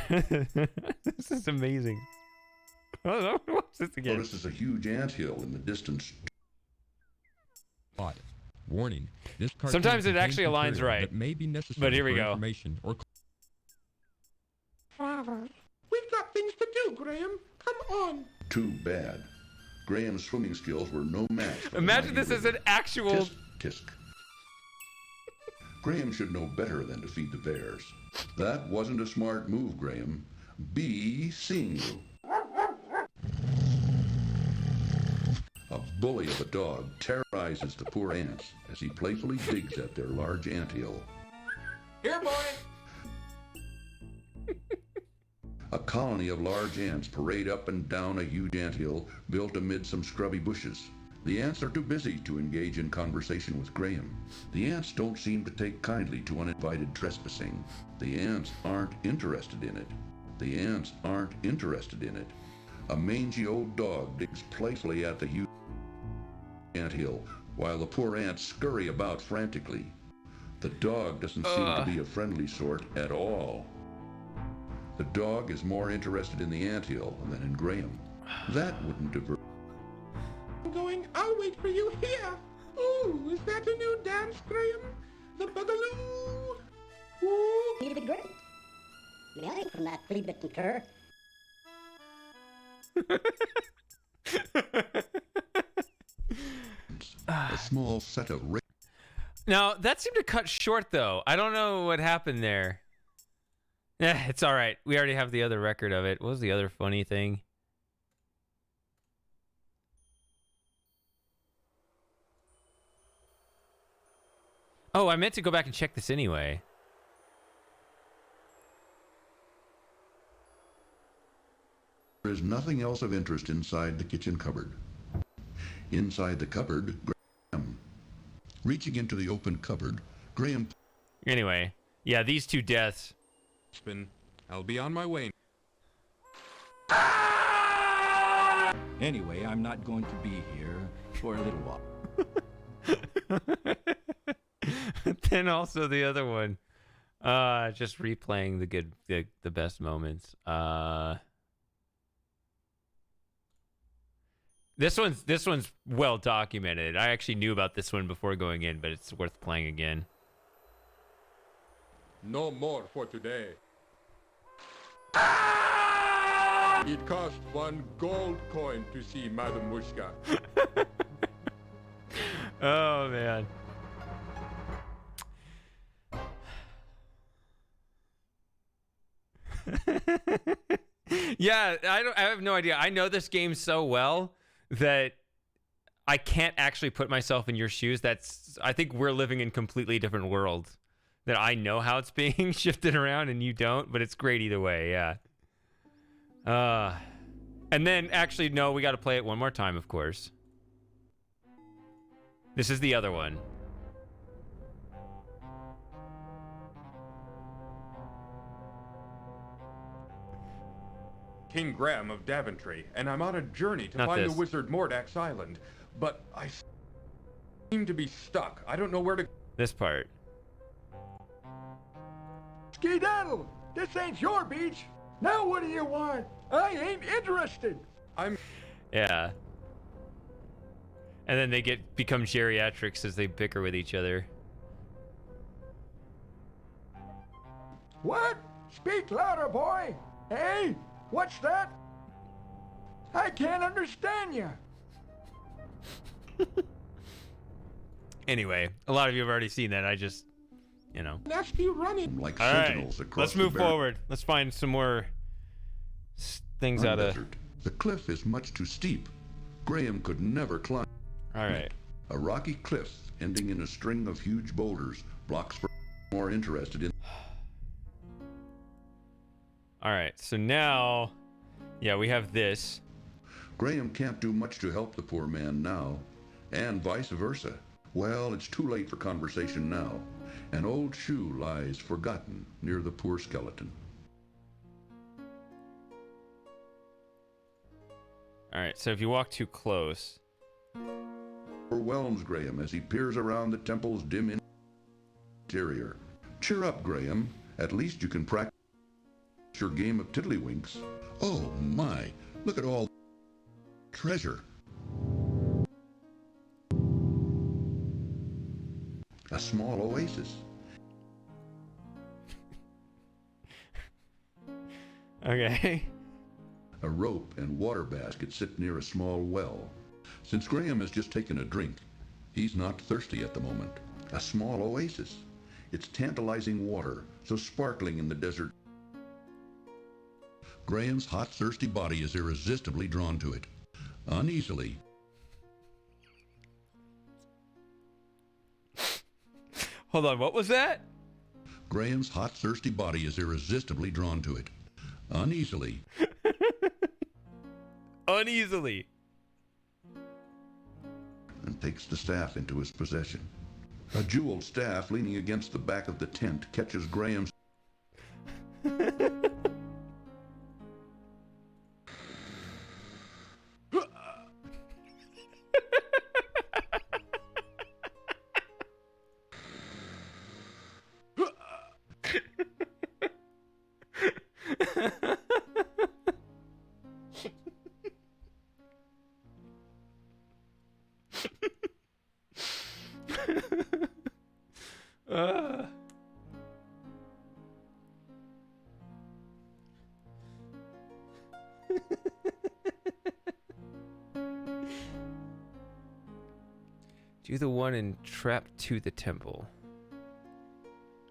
[SPEAKER 1] This is amazing. What's this again?
[SPEAKER 3] Notices a huge anthill in the distance.
[SPEAKER 2] Warning. This cartoon
[SPEAKER 1] Sometimes it actually
[SPEAKER 2] contains
[SPEAKER 1] aligns
[SPEAKER 2] material
[SPEAKER 1] right.
[SPEAKER 2] that may be necessary
[SPEAKER 1] But here we
[SPEAKER 2] for
[SPEAKER 1] go.
[SPEAKER 2] information or
[SPEAKER 4] Father, we've got things to do, Graham. Come on.
[SPEAKER 3] Too bad. Graham's swimming skills were no match. for the
[SPEAKER 1] Imagine
[SPEAKER 3] mighty
[SPEAKER 1] this as an actual...
[SPEAKER 3] Tisk, tisk. Graham should know better than to feed the bears. That wasn't a smart move, Graham. Be seeing you. A bully of a dog terrorizes the poor ants as he playfully digs at their large anthill.
[SPEAKER 6] Here, boy!
[SPEAKER 3] A colony of large ants parade up and down a huge anthill built amid some scrubby bushes. The ants are too busy to engage in conversation with Graham. The ants don't seem to take kindly to uninvited trespassing. The ants aren't interested in it. The ants aren't interested in it. A mangy old dog digs playfully at the huge anthill while the poor ants scurry about frantically. The dog doesn't seem to be a friendly sort at all. The dog is more interested in the anthill than in Graham. That wouldn't divert.
[SPEAKER 4] I'm going. I'll wait for you here. Ooh, is that a new dance, Graham? The Boogaloo. Ooh.
[SPEAKER 19] Need a big grin. May I from that flea bitten cur?
[SPEAKER 3] A small set of
[SPEAKER 1] Now, that seemed to cut short, though. I don't know what happened there. Yeah, it's all right. We already have the other record of it. What was the other funny thing? Oh, I meant to go back and check this anyway.
[SPEAKER 3] There is nothing else of interest inside the kitchen cupboard. Inside the cupboard, Graham. Reaching into the open cupboard, Graham...
[SPEAKER 1] Anyway, yeah, these two deaths.
[SPEAKER 6] I'll be on my way.
[SPEAKER 10] Anyway, I'm not going to be here for a little while.
[SPEAKER 1] Then also the other one. Just replaying the best moments. This one's well documented. I actually knew about this one before going in, but it's worth playing again.
[SPEAKER 7] No more for today. It cost 1 gold coin to see Madame Mushka.
[SPEAKER 1] Oh man. Yeah, I have no idea. I know this game so well that I can't actually put myself in your shoes. I think we're living in completely different worlds. That I know how it's being shifted around and you don't, but it's great either way, yeah. And then actually no, we got to play it one more time, of course. This is the other one.
[SPEAKER 6] King Graham of Daventry, and I'm on a journey to
[SPEAKER 1] Not
[SPEAKER 6] find
[SPEAKER 1] this.
[SPEAKER 6] the wizard Mordax Island. But I seem to be stuck. I don't know where to...
[SPEAKER 1] This part.
[SPEAKER 13] Skedaddle! This ain't your beach! Now what do you want? I ain't interested!
[SPEAKER 1] Yeah. And then they become geriatrics as they bicker with each other.
[SPEAKER 13] What? Speak louder, boy! Hey? What's that? I can't understand you.
[SPEAKER 1] Anyway, a lot of you have already seen that. I just, you know.
[SPEAKER 4] Nasty running.
[SPEAKER 3] Like
[SPEAKER 1] All right,
[SPEAKER 3] sentinels across
[SPEAKER 1] let's
[SPEAKER 3] the
[SPEAKER 1] move
[SPEAKER 3] barren
[SPEAKER 1] forward. Let's find some more things out of...
[SPEAKER 3] desert. The cliff is much too steep. Graham could never climb.
[SPEAKER 1] All right.
[SPEAKER 3] A rocky cliff ending in a string of huge boulders blocks for more interested in...
[SPEAKER 1] All right, so now, yeah, we have this.
[SPEAKER 3] Graham can't do much to help the poor man now, and vice versa. Well, it's too late for conversation now. An old shoe lies forgotten near the poor skeleton.
[SPEAKER 1] All right, so if you walk too close...
[SPEAKER 3] Overwhelms Graham as he peers around the temple's dim interior. Cheer up, Graham. At least you can practice your game of tiddlywinks. Oh my, look at all treasure. A small oasis.
[SPEAKER 1] Okay.
[SPEAKER 3] A rope and water basket sit near a small well. Since Graham has just taken a drink, he's not thirsty at the moment. A small oasis. It's tantalizing water, so sparkling in the desert. Graham's hot, thirsty body is irresistibly drawn to it. Uneasily.
[SPEAKER 1] Hold on, what was that?
[SPEAKER 3] Graham's hot, thirsty body is irresistibly drawn to it. Uneasily.
[SPEAKER 1] Uneasily.
[SPEAKER 3] And takes the staff into his possession. A jeweled staff leaning against the back of the tent catches Graham's...
[SPEAKER 1] Do the one and trap to the temple.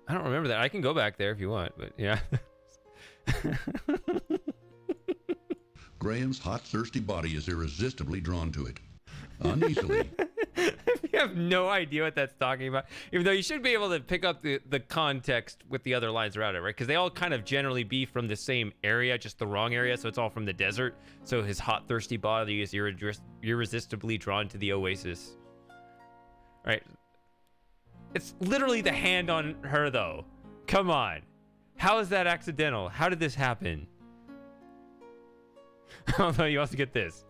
[SPEAKER 1] I don't remember that. I can go back there if you want, but yeah.
[SPEAKER 3] Graham's hot, thirsty body is irresistibly drawn to it. Uneasily.
[SPEAKER 1] You have no idea what that's talking about. Even though you should be able to pick up the context with the other lines around it, right? Because they all kind of generally be from the same area, just the wrong area. So it's all from the desert. So his hot, thirsty body is irresistibly drawn to the oasis. Right. It's literally the hand on her, though. Come on. How is that accidental? How did this happen? Although you also get this.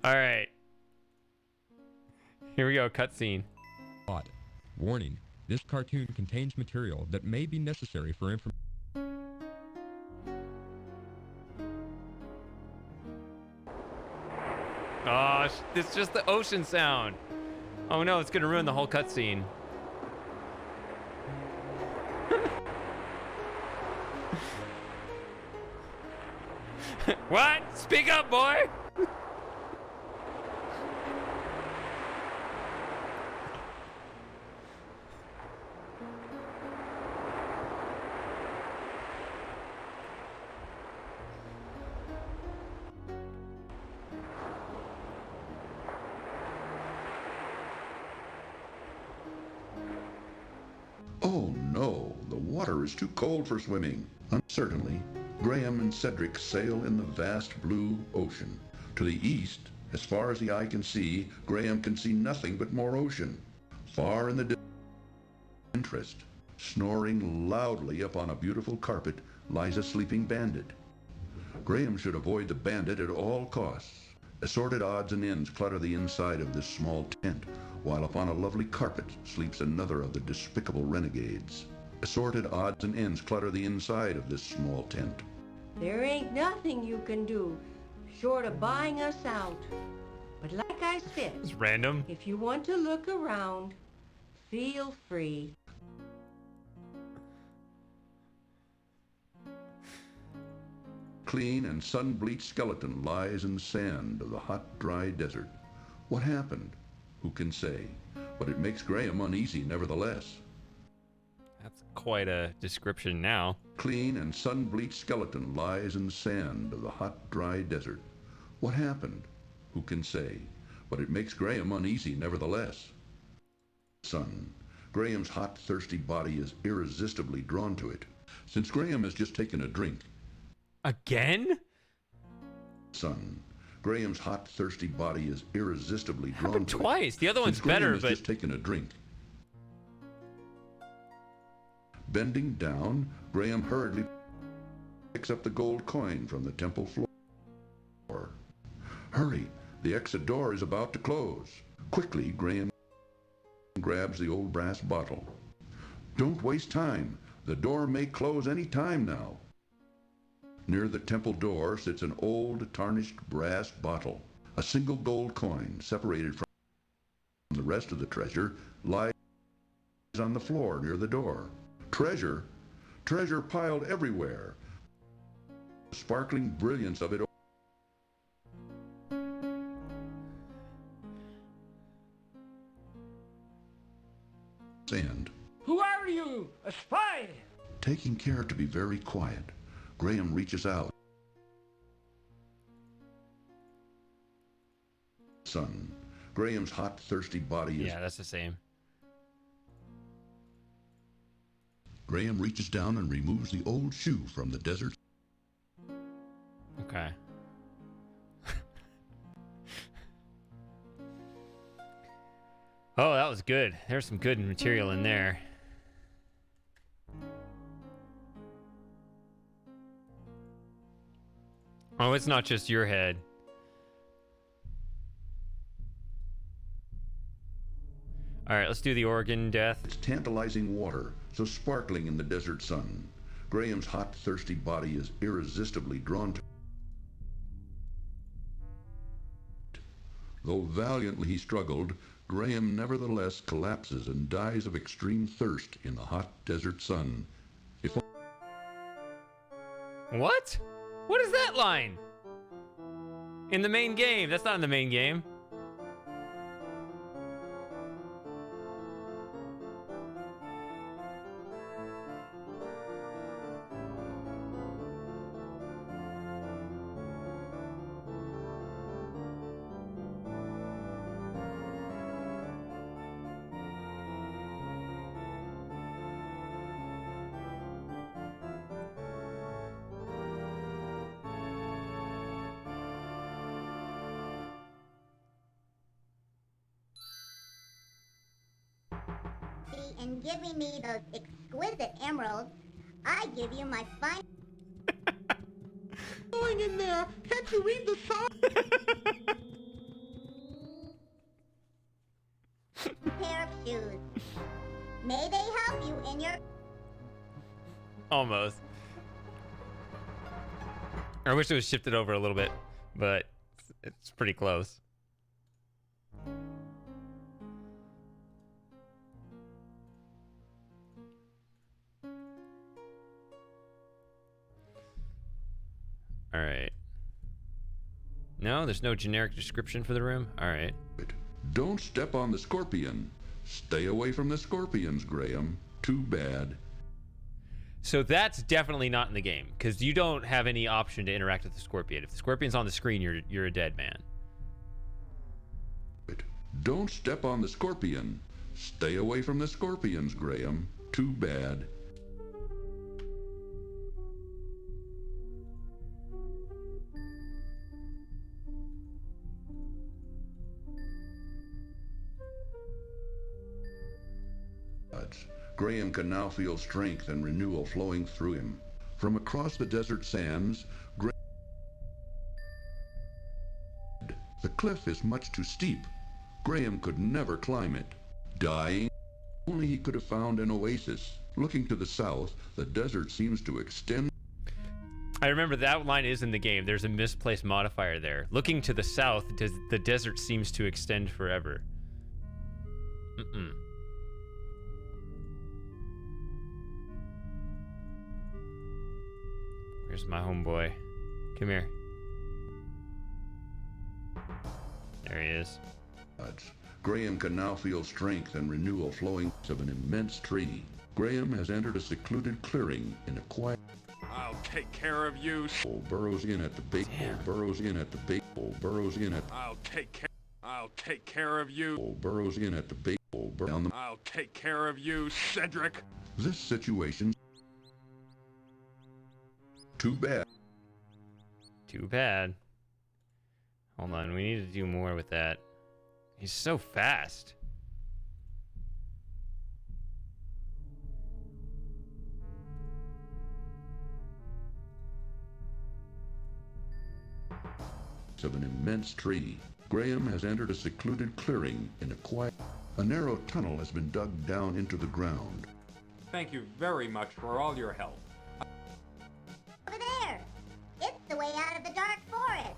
[SPEAKER 1] All right. Here we go. Cutscene.
[SPEAKER 2] Warning. This cartoon contains material that may be necessary for information.
[SPEAKER 1] Oh, it's just the ocean sound. Oh no, it's gonna ruin the whole cutscene. What? Speak up, boy!
[SPEAKER 3] Oh no, the water is too cold for swimming. Uncertainly, Graham and Cedric sail in the vast blue ocean. To the east, as far as the eye can see, Graham can see nothing but more ocean. Far in the distance, interest, snoring loudly upon a beautiful carpet, lies a sleeping bandit. Graham should avoid the bandit at all costs. Assorted odds and ends clutter the inside of this small tent, while upon a lovely carpet sleeps another of the despicable renegades. Assorted odds and ends clutter the inside of this small tent.
[SPEAKER 22] There ain't nothing you can do short of buying us out. But like I said,
[SPEAKER 1] It's random.
[SPEAKER 22] if you want to look around, feel free.
[SPEAKER 3] Clean and sun-bleached skeleton lies in the sand of the hot, dry desert. What happened? Who can say? But it makes Graham uneasy nevertheless.
[SPEAKER 1] That's quite a description now.
[SPEAKER 3] Clean and sun-bleached skeleton lies in the sand of the hot, dry desert. What happened? Who can say? But it makes Graham uneasy nevertheless. Sun. Graham's hot, thirsty body is irresistibly drawn to it. Since Graham has just taken a drink.
[SPEAKER 1] Again?
[SPEAKER 3] Sun. Graham's hot, thirsty body is irresistibly drawn
[SPEAKER 1] Happened
[SPEAKER 3] to
[SPEAKER 1] twice.
[SPEAKER 3] it.
[SPEAKER 1] The other one's
[SPEAKER 3] Since Graham
[SPEAKER 1] better,
[SPEAKER 3] has
[SPEAKER 1] but
[SPEAKER 3] just taken a drink. Bending down, Graham hurriedly picks up the gold coin from the temple floor. Hurry! The exit door is about to close. Quickly, Graham grabs the old brass bottle. Don't waste time. The door may close any time now. Near the temple door sits an old, tarnished brass bottle. A single gold coin, separated from the rest of the treasure, lies on the floor near the door. Treasure? Treasure piled everywhere. The sparkling brilliance of it sand.
[SPEAKER 13] Who are you? A spy?
[SPEAKER 3] Taking care to be very quiet, Graham reaches out. Sun. Graham's hot, thirsty body is...
[SPEAKER 1] Yeah, that's the same.
[SPEAKER 3] Graham reaches down and removes the old shoe from the desert.
[SPEAKER 1] Okay. Oh, that was good. There's some good material in there. Oh, it's not just your head. All right, let's do the organ death.
[SPEAKER 3] It's tantalizing water, so sparkling in the desert sun. Graham's hot, thirsty body is irresistibly drawn to it. Though valiantly he struggled, Graham nevertheless collapses and dies of extreme thirst in the hot desert sun. If
[SPEAKER 1] What? What is that line? In the main game. That's not in the main game.
[SPEAKER 8] In giving me those exquisite emeralds, I give you my fine...
[SPEAKER 4] Going in there, can't you read the sign?
[SPEAKER 8] pair of shoes. May they help you in your...
[SPEAKER 1] Almost. I wish it was shifted over a little bit, but it's pretty close. All right. No, there's no generic description for the room? All right.
[SPEAKER 3] Don't step on the scorpion. Stay away from the scorpions, Graham. Too bad.
[SPEAKER 1] So that's definitely not in the game, because you don't have any option to interact with the scorpion. If the scorpion's on the screen, you're a dead man.
[SPEAKER 3] Don't step on the scorpion. Stay away from the scorpions, Graham. Too bad. Graham can now feel strength and renewal flowing through him. From across the desert sands, The cliff is much too steep. Graham could never climb it. Dying, only he could have found an oasis. Looking to the south, the desert seems to extend.
[SPEAKER 1] I remember that line is in the game. There's a misplaced modifier there. Looking to the south, the desert seems to extend forever. Where's my homeboy? Come here. There he is.
[SPEAKER 3] Graham can now feel strength and renewal flowing of an immense tree. Graham has entered a secluded clearing in a quiet.
[SPEAKER 6] I'll take care of you.
[SPEAKER 3] Burrows in at the base. Burrows in at the base. Burrows in at.
[SPEAKER 6] I'll take care of you.
[SPEAKER 3] Burrows in at the base. Down the.
[SPEAKER 6] I'll take care of you, Cedric.
[SPEAKER 3] This situation. Too bad.
[SPEAKER 1] Too bad. Hold on, we need to do more with that. He's so fast.
[SPEAKER 3] Of an immense tree. Graham has entered a secluded clearing in a quiet. A narrow tunnel has been dug down into the ground.
[SPEAKER 6] Thank you very much for all your help.
[SPEAKER 8] Over there! It's the way out of the dark forest!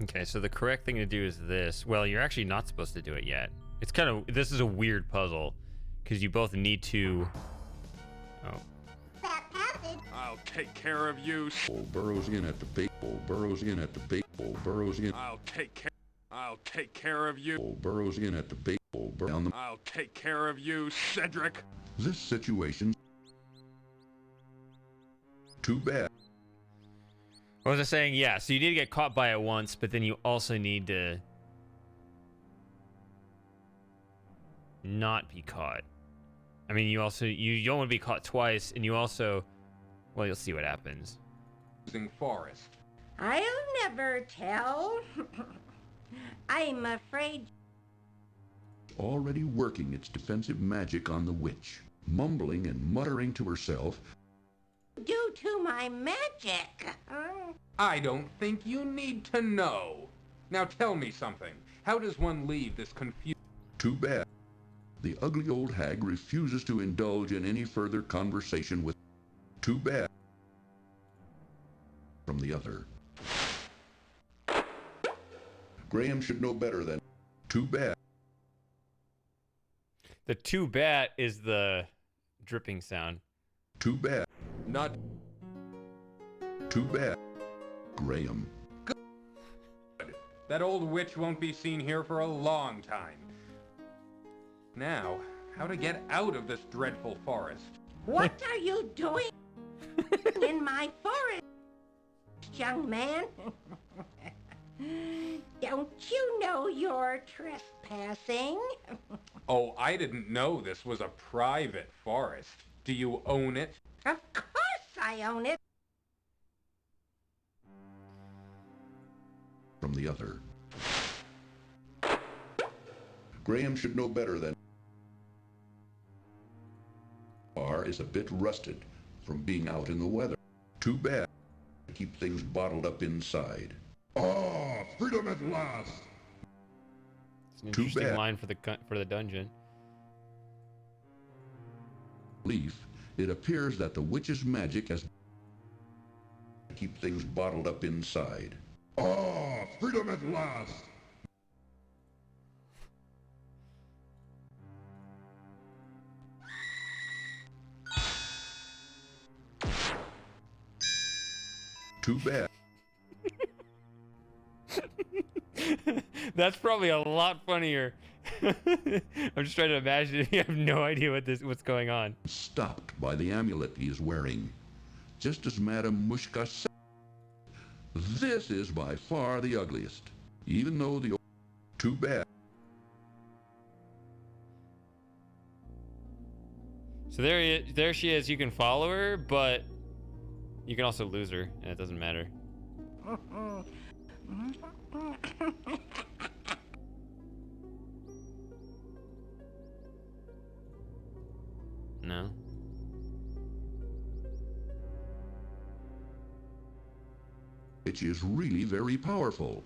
[SPEAKER 1] Okay, so the correct thing to do is this. Well, you're actually not supposed to do it yet. It's kind of, this is a weird puzzle because you both need to. Oh.
[SPEAKER 6] I'll take care of you.
[SPEAKER 3] Burrows in at the base. Burrows in at the base. Burrows in.
[SPEAKER 6] I'll take care of you.
[SPEAKER 3] Burrows in at the base. Down the.
[SPEAKER 6] I'll take care of you, Cedric.
[SPEAKER 3] This situation. Too bad.
[SPEAKER 1] What was I saying? Yeah, so you need to get caught by it once, but then you also need to not be caught. I mean, you don't want to be caught twice, and you also, well, you'll see what happens.
[SPEAKER 6] Forest.
[SPEAKER 22] I'll never tell. I'm afraid.
[SPEAKER 3] Already working its defensive magic on the witch, mumbling and muttering to herself.
[SPEAKER 22] Due to my magic.
[SPEAKER 6] I don't think you need to know. Now tell me something. How does one leave this confused?
[SPEAKER 3] Too bad. The ugly old hag refuses to indulge in any further conversation with. Too bad. From the other. Graham should know better than. Too bad.
[SPEAKER 1] The too bad is the dripping sound.
[SPEAKER 3] Too bad.
[SPEAKER 6] Not.
[SPEAKER 3] Too bad. Graham.
[SPEAKER 6] Good. That old witch won't be seen here for a long time. Now, how to get out of this dreadful forest?
[SPEAKER 22] What are you doing in my forest, young man? Don't you know you're trespassing?
[SPEAKER 6] Oh, I didn't know this was a private forest. Do you own it?
[SPEAKER 22] Of course I own it.
[SPEAKER 3] From the other. Graham should know better than. Bar is a bit rusted from being out in the weather. Too bad. Keep things bottled up inside.
[SPEAKER 7] Oh, freedom at last!
[SPEAKER 1] It's an interesting line for the dungeon.
[SPEAKER 3] Leaf. It appears that the witch's magic has keep things bottled up inside.
[SPEAKER 7] Oh, freedom at last!
[SPEAKER 3] Too bad.
[SPEAKER 1] That's probably a lot funnier. I'm just trying to imagine. You have no idea what's going on.
[SPEAKER 3] Stopped by the amulet he is wearing. Just as Madame Mushka said, this is by far the ugliest. Even though the... Too bad.
[SPEAKER 1] So there she is. You can follow her, but you can also lose her, and it doesn't matter. No.
[SPEAKER 3] Which is really very powerful.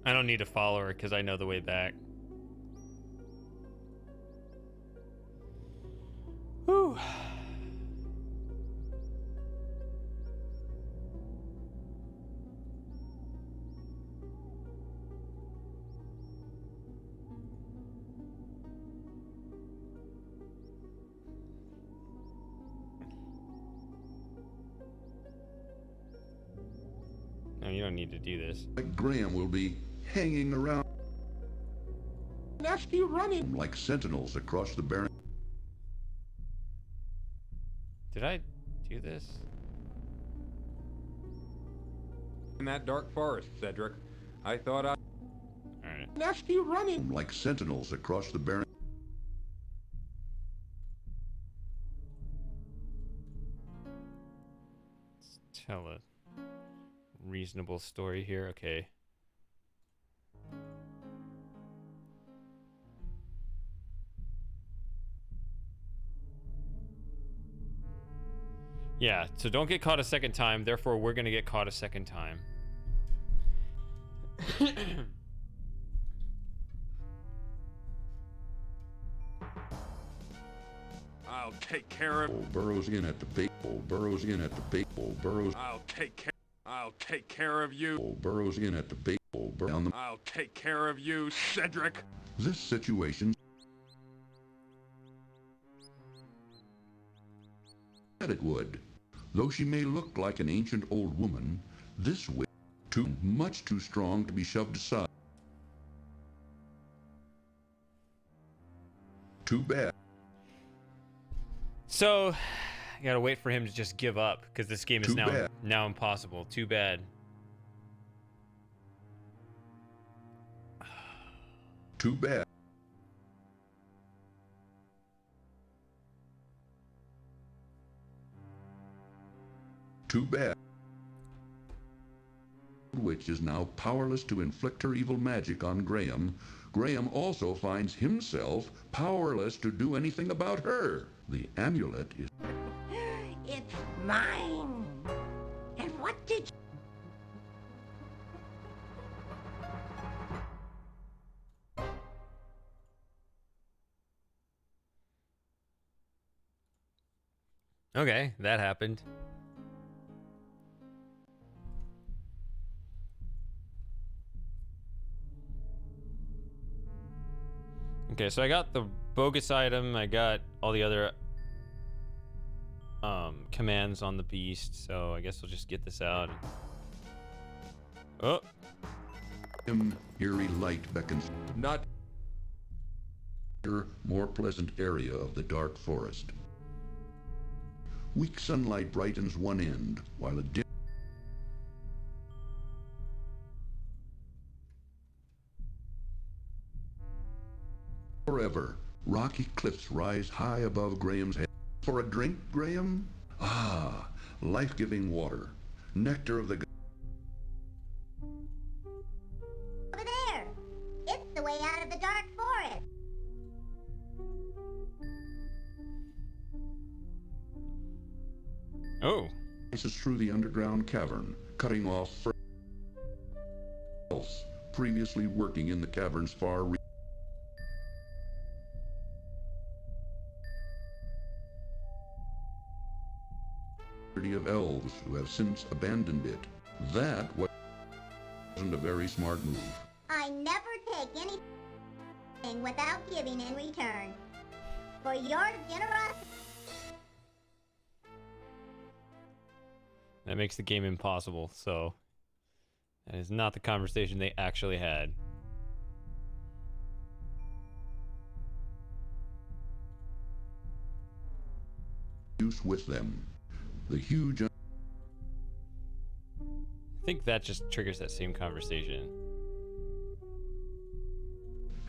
[SPEAKER 1] I don't need to follow her because I know the way back. Whew. No, you don't need to do this.
[SPEAKER 3] Like Graham will be hanging around
[SPEAKER 4] Nasty running.
[SPEAKER 3] like sentinels across the barren.
[SPEAKER 1] Did I do this?
[SPEAKER 6] In that dark forest, Cedric. I thought I...
[SPEAKER 1] Alright.
[SPEAKER 4] Nasty running.
[SPEAKER 3] Like sentinels across the barren.
[SPEAKER 1] Let's tell a reasonable story here. Okay. Yeah, so don't get caught a second time, therefore we're gonna get caught a second time.
[SPEAKER 6] I'll take care of...
[SPEAKER 3] Burrows in at the bait. Burrows in at the bait. Burrows.
[SPEAKER 6] I'll take care of you.
[SPEAKER 3] Burrows in at the bait. Down the.
[SPEAKER 6] I'll take care of you, Cedric.
[SPEAKER 3] This situation. Said it would. Though she may look like an ancient old woman, this witch much too strong to be shoved aside. Too bad.
[SPEAKER 1] So, I gotta wait for him to just give up, because this game is
[SPEAKER 3] Too bad.
[SPEAKER 1] now impossible. Too bad.
[SPEAKER 3] Too bad. Too bad. Witch is now powerless to inflict her evil magic on Graham. Graham also finds himself powerless to do anything about her. The amulet is...
[SPEAKER 22] It's mine. And what did
[SPEAKER 1] Okay, that happened. Okay, so I got the bogus item, I got all the other commands on the beast, so I guess we'll just get this out. Oh!
[SPEAKER 3] Eerie light beckons.
[SPEAKER 6] Not...
[SPEAKER 3] more pleasant area of the dark forest. Weak sunlight brightens one end, while a dim... Forever, rocky cliffs rise high above Graham's head. For a drink, Graham? Ah, life-giving water. Nectar of the...
[SPEAKER 8] Over there. It's the way out of the dark forest.
[SPEAKER 1] Oh.
[SPEAKER 3] Passes through the underground cavern, cutting off else previously working in the cavern's far reach. Of elves who have since abandoned it. That wasn't a very smart move.
[SPEAKER 8] I never take anything without giving in return. For your generosity.
[SPEAKER 1] That makes the game impossible, so that is not the conversation they actually had.
[SPEAKER 3] Use with them. The huge...
[SPEAKER 1] I think that just triggers that same conversation.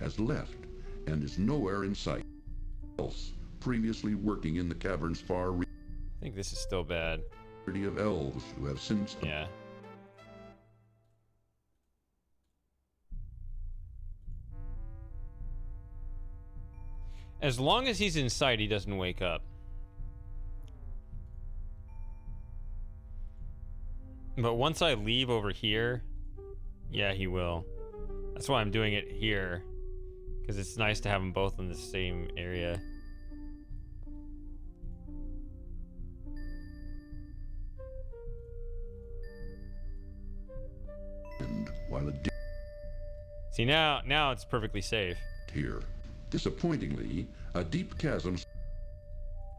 [SPEAKER 3] has left and is nowhere in sight. Else, previously working in the cavern's far reach.
[SPEAKER 1] I think this is still bad.
[SPEAKER 3] Of elves who have since.
[SPEAKER 1] Yeah. As long as he's in sight, he doesn't wake up. But once I leave over here, yeah, he will. That's why I'm doing it here, because it's nice to have them both in the same area.
[SPEAKER 3] And while
[SPEAKER 1] see, now it's perfectly safe.
[SPEAKER 3] Here, disappointingly, a deep chasm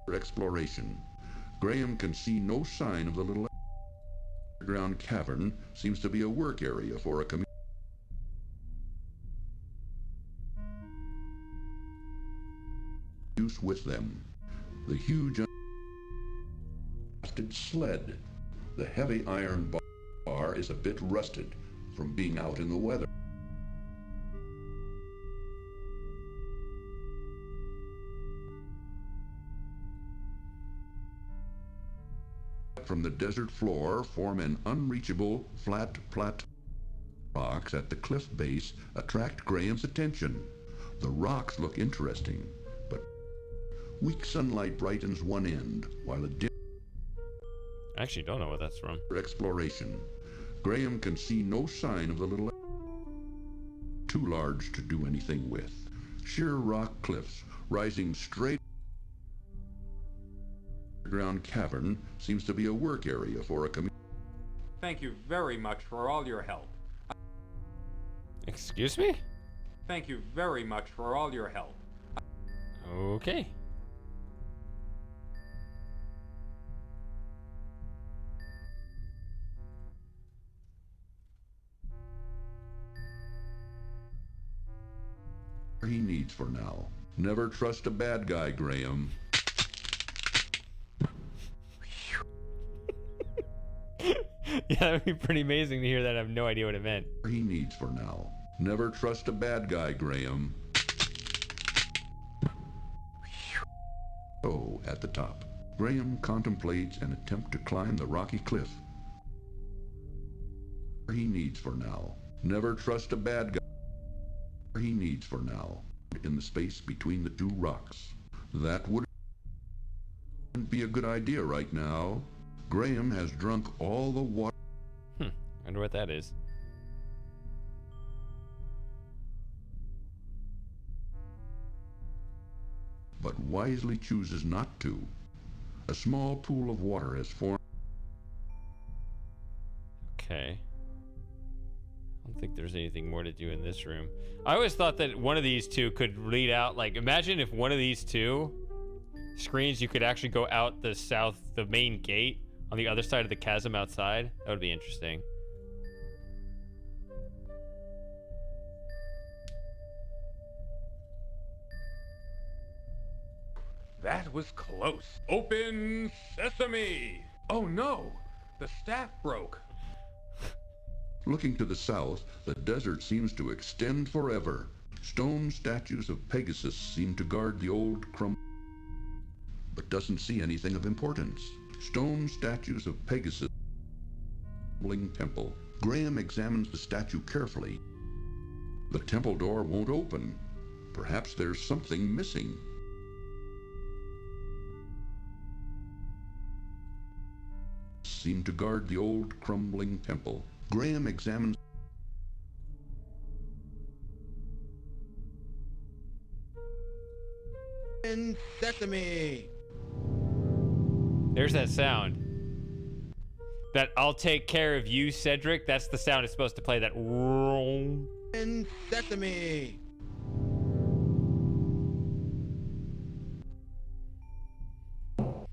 [SPEAKER 3] for exploration. Graham can see no sign of the little underground cavern. Seems to be a work area for a community. Use with them. The huge sled. The heavy iron bar is a bit rusted from being out in the weather. From the desert floor form an unreachable flat rocks at the cliff base attract Graham's attention. The rocks look interesting, but weak sunlight brightens one end while a dim
[SPEAKER 1] I actually don't know what that's from.
[SPEAKER 3] Exploration. Graham can see no sign of the little too large to do anything with. Sheer rock cliffs rising straight underground cavern seems to be a work area for a community.
[SPEAKER 6] Thank you very much for all your help.
[SPEAKER 1] Excuse me?
[SPEAKER 6] Thank you very much for all your help.
[SPEAKER 1] Okay.
[SPEAKER 3] He needs for now. Never trust a bad guy, Graham.
[SPEAKER 1] Yeah, that would be pretty amazing to hear that. I have no idea what it meant.
[SPEAKER 3] He needs for now. Never trust a bad guy, Graham. Oh, at the top. Graham contemplates an attempt to climb the rocky cliff. He needs for now. Never trust a bad guy. He needs for now. In the space between the two rocks. That wouldn't be a good idea right now. Graham has drunk all the water.
[SPEAKER 1] I wonder what that is.
[SPEAKER 3] But wisely chooses not to. A small pool of water has formed.
[SPEAKER 1] Okay. I don't think there's anything more to do in this room. I always thought that one of these two could lead out, like, imagine if one of these two screens you could actually go out the main gate on the other side of the chasm outside. That would be interesting.
[SPEAKER 6] That was close. Open sesame! Oh no! The staff broke.
[SPEAKER 3] Looking to the south, the desert seems to extend forever. Stone statues of Pegasus seem to guard the old but doesn't see anything of importance. Stone statues of Pegasus temple. Graham examines the statue carefully. The temple door won't open. Perhaps there's something missing. Seem to guard the old crumbling temple. Graham examines.
[SPEAKER 14] In sesame.
[SPEAKER 1] There's that sound. That I'll take care of you, Cedric. That's the sound it's supposed to play. That.
[SPEAKER 14] In sesame.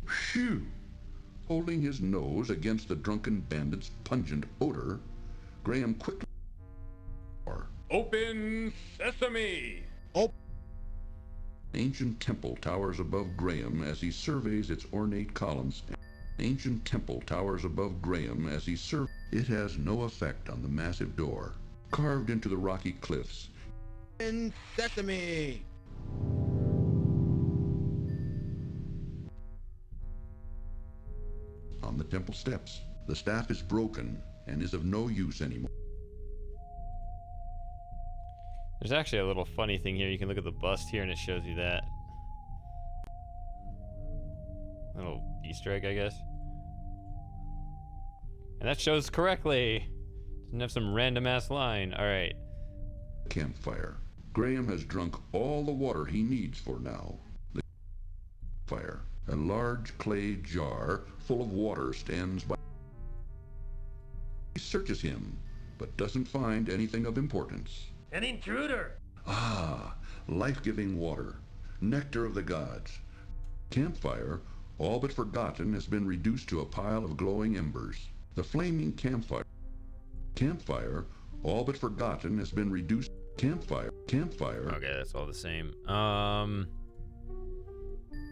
[SPEAKER 3] Phew! Holding his nose against the drunken bandit's pungent odor, Graham quickly.
[SPEAKER 6] Open sesame!
[SPEAKER 3] Ancient temple towers above Graham as he surveys its ornate columns. Ancient temple towers above Graham as he surveys. It has no effect on the massive door. Carved into the rocky cliffs,
[SPEAKER 14] In sesame.
[SPEAKER 3] On the temple steps, the staff is broken and is of no use anymore.
[SPEAKER 1] There's actually a little funny thing here. You can look at the bust here and it shows you that. Little Easter egg, I guess. And that shows correctly. Doesn't have some random ass line. Alright.
[SPEAKER 3] Campfire. Graham has drunk all the water he needs for now. The fire. A large clay jar full of water stands by. He searches him, but doesn't find anything of importance.
[SPEAKER 9] An intruder!
[SPEAKER 3] Ah, life-giving water. Nectar of the gods. Campfire, all but forgotten, has been reduced to a pile of glowing embers. The flaming campfire. Campfire, all but forgotten, has been reduced. Campfire.
[SPEAKER 1] Okay, that's all the same.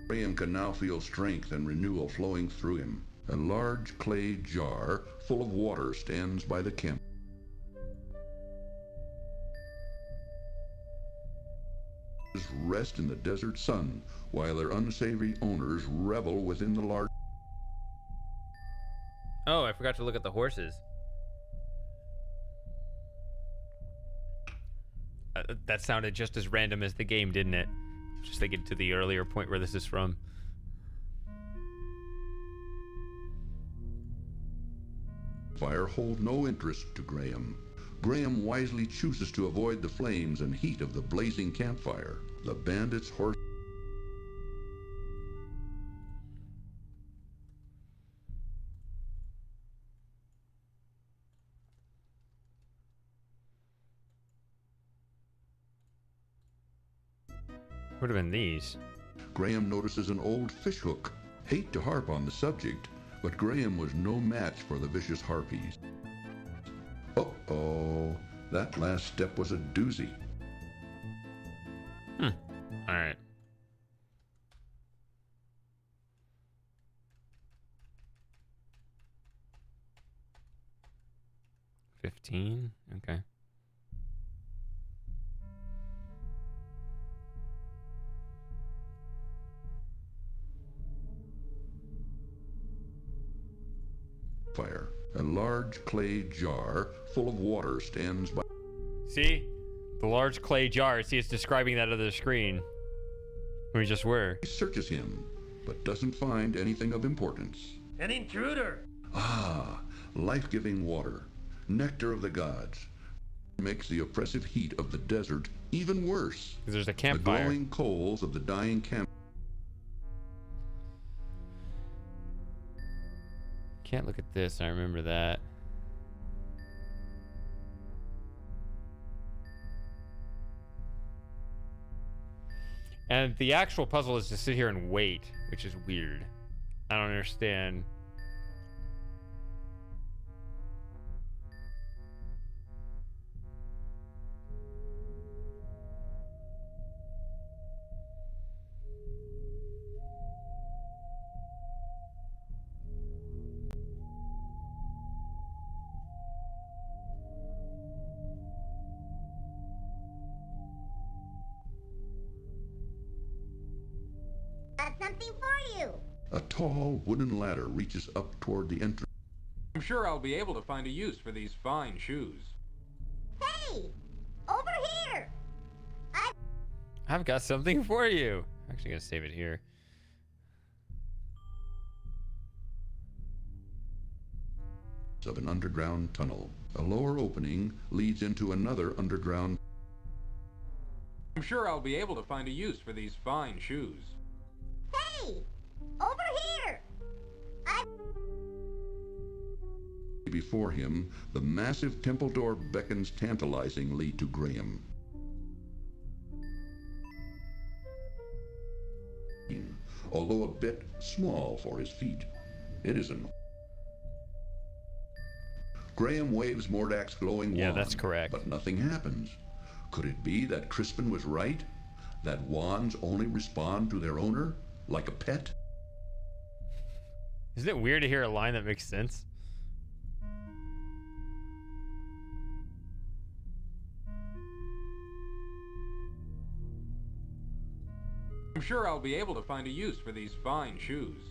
[SPEAKER 3] Graham can now feel strength and renewal flowing through him. A large clay jar full of water stands by the camp. Rest in the desert sun while their unsavory owners revel within the large.
[SPEAKER 1] Oh, I forgot to look at the horses. That sounded just as random as the game, didn't it? Just thinking to the earlier point where this is from.
[SPEAKER 3] Fire hold no interest to Graham. Graham wisely chooses to avoid the flames and heat of the blazing campfire. The bandit's horse.
[SPEAKER 1] Would have been these.
[SPEAKER 3] Graham notices an old fishhook. Hate to harp on the subject, but Graham was no match for the vicious harpies. Uh-oh, that last step was a doozy.
[SPEAKER 1] All right. $15. Okay.
[SPEAKER 3] Fire. A large clay jar full of water stands by.
[SPEAKER 1] See? The large clay jar. See, it's describing that other screen. We just were.
[SPEAKER 3] He searches him, but doesn't find anything of importance.
[SPEAKER 9] An intruder!
[SPEAKER 3] Ah, life-giving water. Nectar of the gods. Makes the oppressive heat of the desert even worse.
[SPEAKER 1] Because there's a campfire.
[SPEAKER 3] The glowing coals of the dying camp.
[SPEAKER 1] Can't look at this. I remember that. And the actual puzzle is to sit here and wait, which is weird. I don't understand.
[SPEAKER 8] Got something for you.
[SPEAKER 3] A tall wooden ladder reaches up toward the entrance.
[SPEAKER 6] I'm sure I'll be able to find a use for these fine shoes.
[SPEAKER 8] Hey, over here.
[SPEAKER 1] I've got something for you. I'm actually gonna save it here.
[SPEAKER 3] Of an underground tunnel. A lower opening leads into another underground.
[SPEAKER 6] I'm sure I'll be able to find a use for these fine shoes.
[SPEAKER 8] Hey, over here.
[SPEAKER 3] Before him, the massive temple door beckons tantalizingly to Graham. Although a bit small for his feet, it isn't. Graham waves Mordak's glowing wand.
[SPEAKER 1] Yeah, that's correct.
[SPEAKER 3] But nothing happens. Could it be that Crispin was right? That wands only respond to their owner, like a pet?
[SPEAKER 1] Isn't it weird to hear a line that makes sense?
[SPEAKER 6] sure I'll be able to find a use for these fine shoes.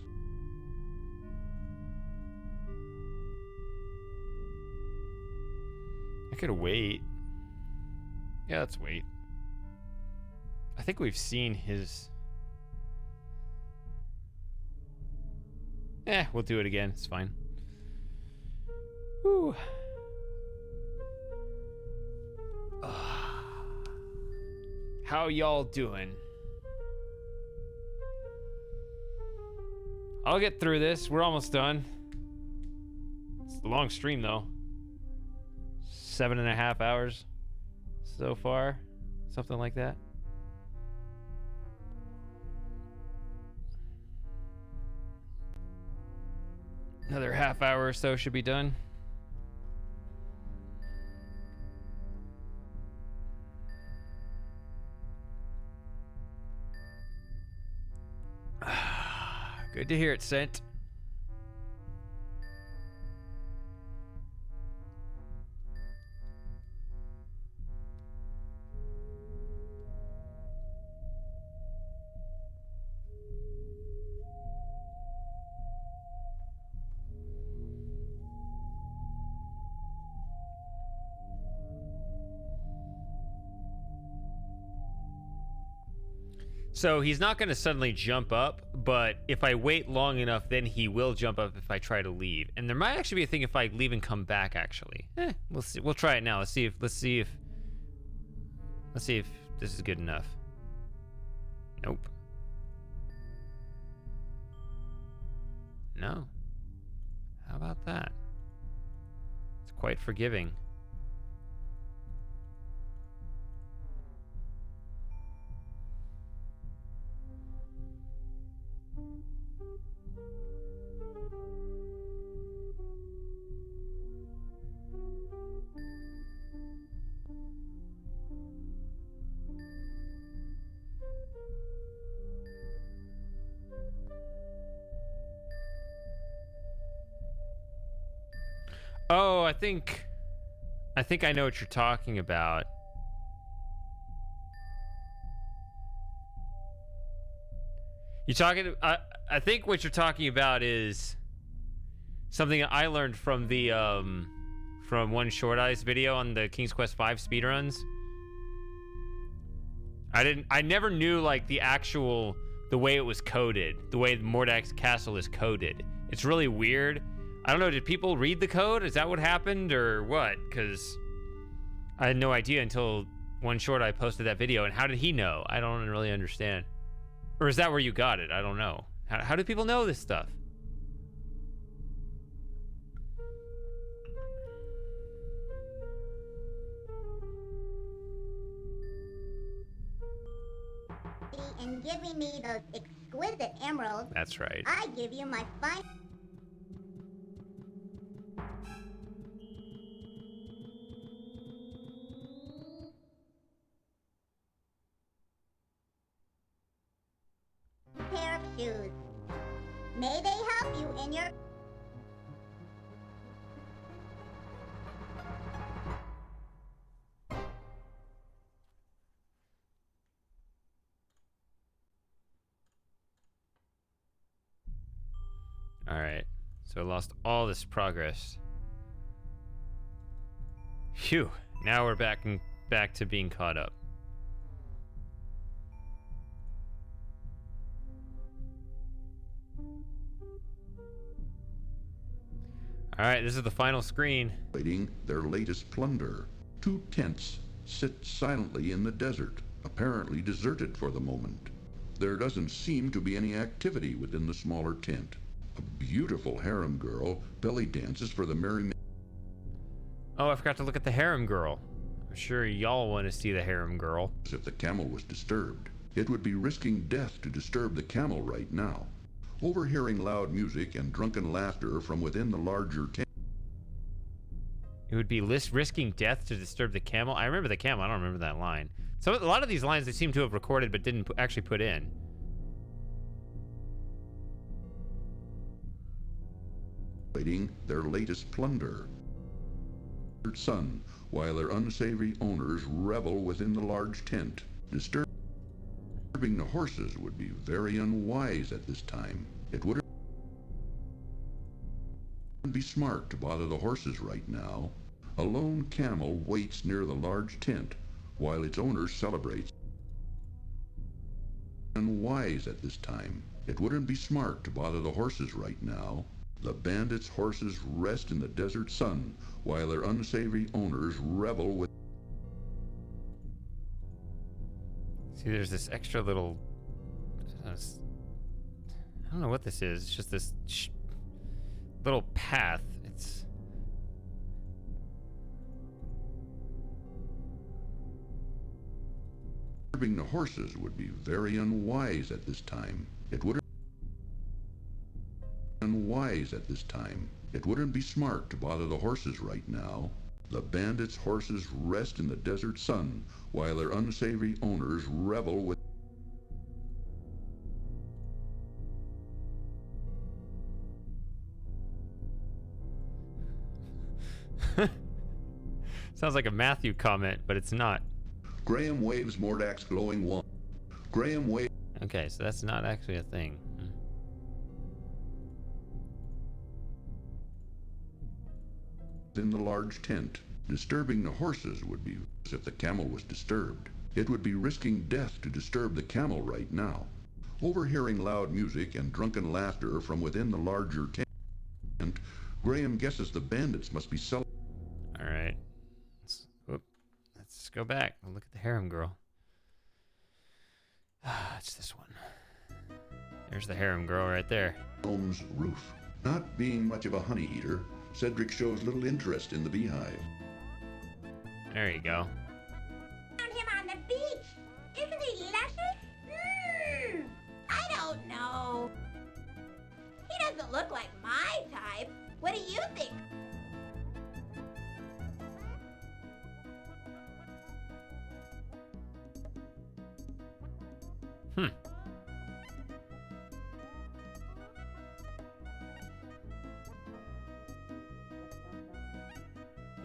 [SPEAKER 1] I could wait. Yeah, let's wait. I think we've seen his... we'll do it again. It's fine. Whew. How y'all doing? I'll get through this. We're almost done. It's a long stream, though. 7.5 hours so far. Something like that. Another half hour or so should be done. Good to hear it, Sent. So he's not going to suddenly jump up, but if I wait long enough, then he will jump up if I try to leave. And there might actually be a thing if I leave and come back, actually. We'll see. We'll try it now. Let's see if this is good enough. Nope. No. How about that? It's quite forgiving. Oh, I think I know what you're talking about. I think what you're talking about is something I learned from the from one Short Eyes video on the King's Quest V speedruns. I never knew like the way it was coded, the way Mordek's Castle is coded. It's really weird. I don't know, did people read the code? Is that what happened or what? Because I had no idea until one Short Eye posted that video. And how did he know? I don't really understand. Or is that where you got it? I don't know. How do people know this stuff?
[SPEAKER 8] In giving me those exquisite emeralds,
[SPEAKER 1] that's right.
[SPEAKER 8] I give you my fine... pair of shoes. May they help you in your...
[SPEAKER 1] Alright, so I lost all this progress. Phew, now we're back to being caught up. Alright, this is the final screen.
[SPEAKER 3] Waiting their latest plunder. 2 tents sit silently in the desert, apparently deserted for the moment. There doesn't seem to be any activity within the smaller tent. A beautiful harem girl belly dances for the merry men.
[SPEAKER 1] Oh, I forgot to look at the harem girl. I'm sure y'all want to see the harem girl.
[SPEAKER 3] If the camel was disturbed, it would be risking death to disturb the camel right now. Overhearing loud music and drunken laughter from within the larger tent.
[SPEAKER 1] It would be risking death to disturb the camel. I remember the camel. I don't remember that line. So a lot of these lines they seem to have recorded but didn't actually put in.
[SPEAKER 3] Waiting their latest plunder. Sun, while their unsavory owners revel within the large tent, disturbing Disturbing the horses would be very unwise at this time. It wouldn't be smart to bother the horses right now. A lone camel waits near the large tent while its owner celebrates. Unwise at this time. It wouldn't be smart to bother the horses right now. The bandits' horses rest in the desert sun while their unsavory owners revel with...
[SPEAKER 1] See, there's this extra little... I don't know what this is. It's just this little path. It's...
[SPEAKER 3] Disturbing the horses would be very unwise at this time. It wouldn't unwise at this time. It wouldn't be smart to bother the horses right now. The bandits' horses rest in the desert sun while their unsavory owners revel with...
[SPEAKER 1] Sounds like a Matthew comment, but it's not.
[SPEAKER 3] Graham waves Mordak's glowing wand. Graham waves...
[SPEAKER 1] Okay, so that's not actually a thing.
[SPEAKER 3] In the large tent. Disturbing the horses would be as if the camel was disturbed. It would be risking death to disturb the camel right now. Overhearing loud music and drunken laughter from within the larger tent, Graham guesses the bandits must be celebrating.
[SPEAKER 1] All right. Let's go back and look at the harem girl. It's this one. There's the harem girl right there.
[SPEAKER 3] Home's roof. Not being much of a honey eater, Cedric shows little interest in the beehive.
[SPEAKER 1] There you go.
[SPEAKER 8] Found him on the beach. Isn't he luscious? I don't know. He doesn't look like my type. What do you think?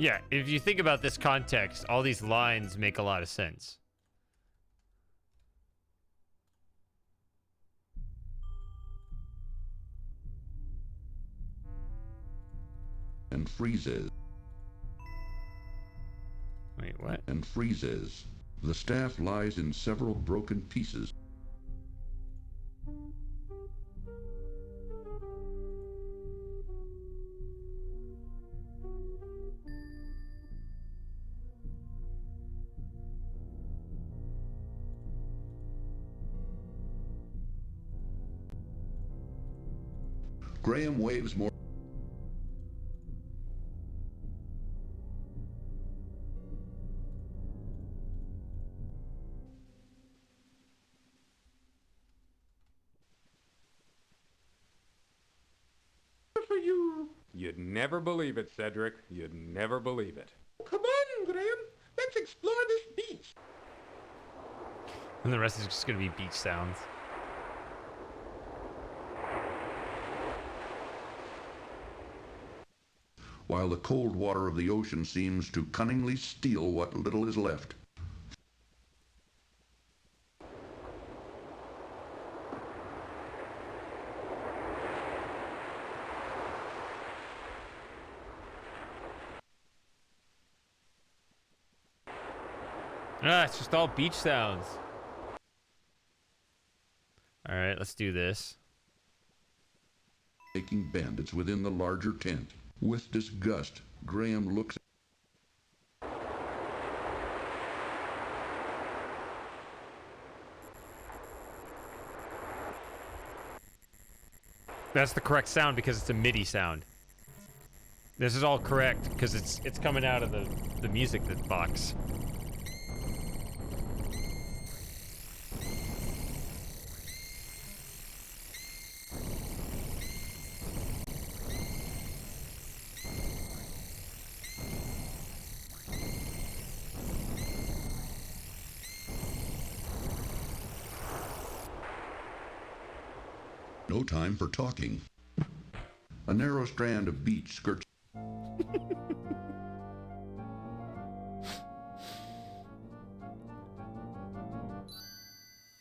[SPEAKER 1] Yeah, if you think about this context, all these lines make a lot of sense.
[SPEAKER 3] And freezes.
[SPEAKER 1] Wait, what?
[SPEAKER 3] And freezes. The staff lies in several broken pieces. Graham waves more.
[SPEAKER 4] For you.
[SPEAKER 6] You'd never believe it, Cedric. You'd never believe it.
[SPEAKER 4] Come on, Graham. Let's explore this beach.
[SPEAKER 1] And the rest is just going to be beach sounds.
[SPEAKER 3] While the cold water of the ocean seems to cunningly steal what little is left.
[SPEAKER 1] It's just all beach sounds. All right, let's do this.
[SPEAKER 3] Taking bandits within the larger tent. With disgust, Graham looks.
[SPEAKER 1] That's the correct sound because it's a MIDI sound. This is all correct because it's coming out of the music box.
[SPEAKER 3] No time for talking. A narrow strand of beach skirts.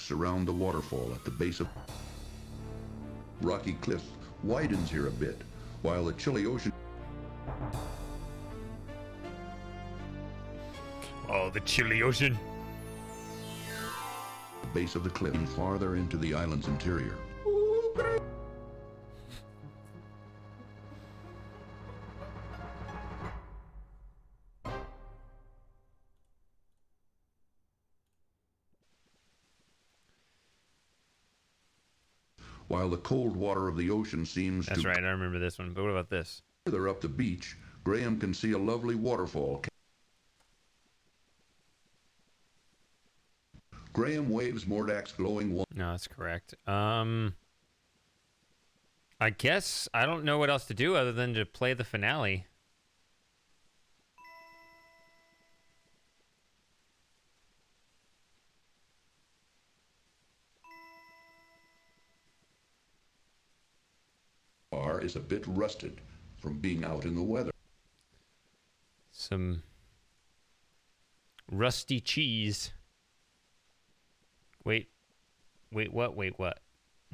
[SPEAKER 3] surround the waterfall at the base of rocky cliff widens here a bit, while the chilly ocean...
[SPEAKER 1] Oh, the chilly ocean.
[SPEAKER 3] Base of the cliff and farther into the island's interior. While the cold water of the ocean seems
[SPEAKER 1] That's right, I remember this one. But what about this?
[SPEAKER 3] Further up the beach, Graham can see a lovely waterfall. Graham waves Mordak's glowing wand.
[SPEAKER 1] No, that's correct. I guess I don't know what else to do other than to play the finale.
[SPEAKER 3] Is a bit rusted from being out in the weather.
[SPEAKER 1] Some rusty cheese. Wait, what?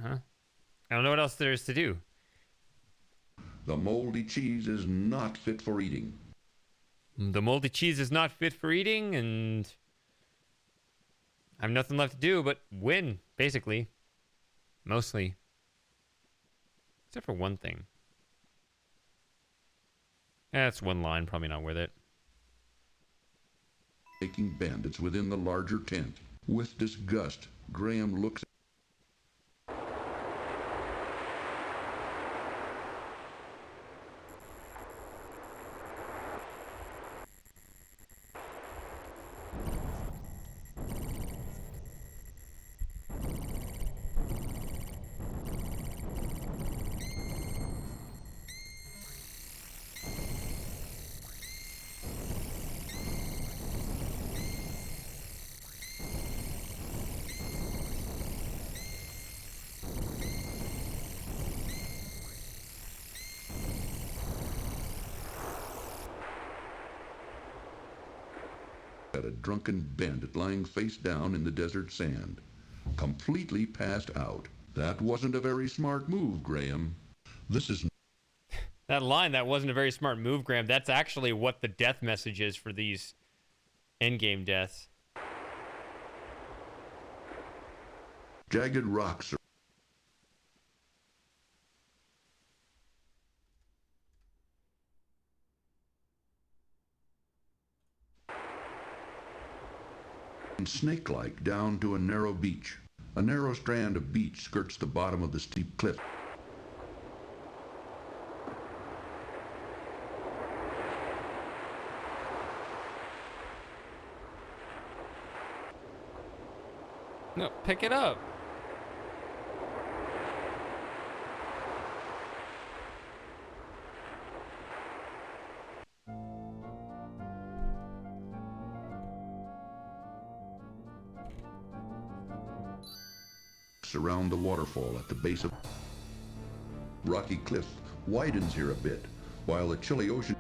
[SPEAKER 1] Huh? I don't know what else there is to do.
[SPEAKER 3] The moldy cheese is not fit for eating.
[SPEAKER 1] The moldy cheese is not fit for eating, and I have nothing left to do but win, basically. Mostly. Except for one thing. That's one line, probably not worth it.
[SPEAKER 3] Taking bandits within the larger tent. With disgust, Graham looks at a drunken bandit lying face down in the desert sand, completely passed out. That wasn't a very smart move, Graham. This is...
[SPEAKER 1] That line, that wasn't a very smart move, Graham. That's actually what the death message is for these endgame deaths.
[SPEAKER 3] Jagged rocks are... snake-like down to a narrow beach. A narrow strand of beach skirts the bottom of the steep cliff.
[SPEAKER 1] No, pick it up.
[SPEAKER 3] Around the waterfall at the base of rocky cliff widens here a bit, while the chilly ocean...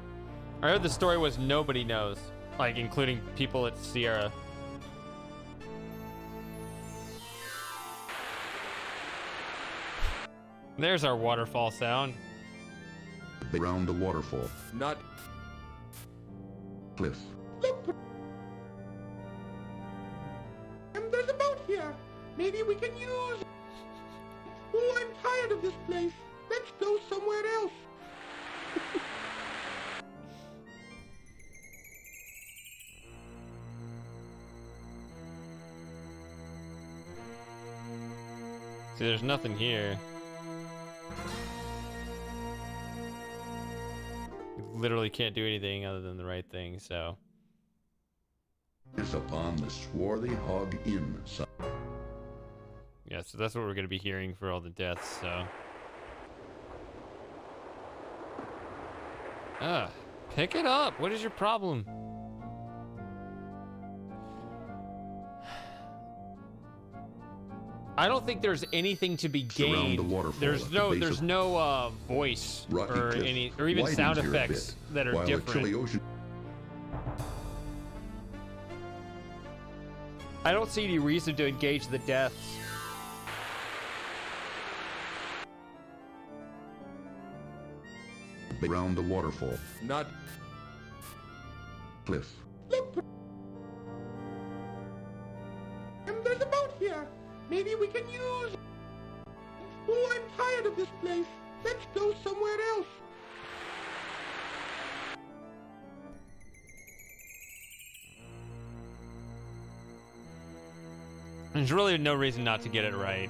[SPEAKER 1] I heard the story was nobody knows, like including people at Sierra. There's our waterfall sound.
[SPEAKER 3] Around the waterfall.
[SPEAKER 7] Not...
[SPEAKER 3] cliff.
[SPEAKER 4] And there's a boat here. Maybe we can use... Oh, I'm tired of this place. Let's go somewhere else.
[SPEAKER 1] See, there's nothing here. You literally can't do anything other than the right thing, so...
[SPEAKER 3] is upon the Swarthy Hog Inn side.
[SPEAKER 1] Yeah, so that's what we're going to be hearing for all the deaths, so... Pick it up! What is your problem? I don't think there's anything to be gained. There's no voice or any, or even sound effects that are different. I don't see any reason to engage the deaths.
[SPEAKER 3] Around the waterfall.
[SPEAKER 7] Not
[SPEAKER 3] Cliff.
[SPEAKER 4] And there's a boat here. Maybe we can use... Oh, I'm tired of this place. Let's go somewhere else.
[SPEAKER 1] There's really no reason not to get it right.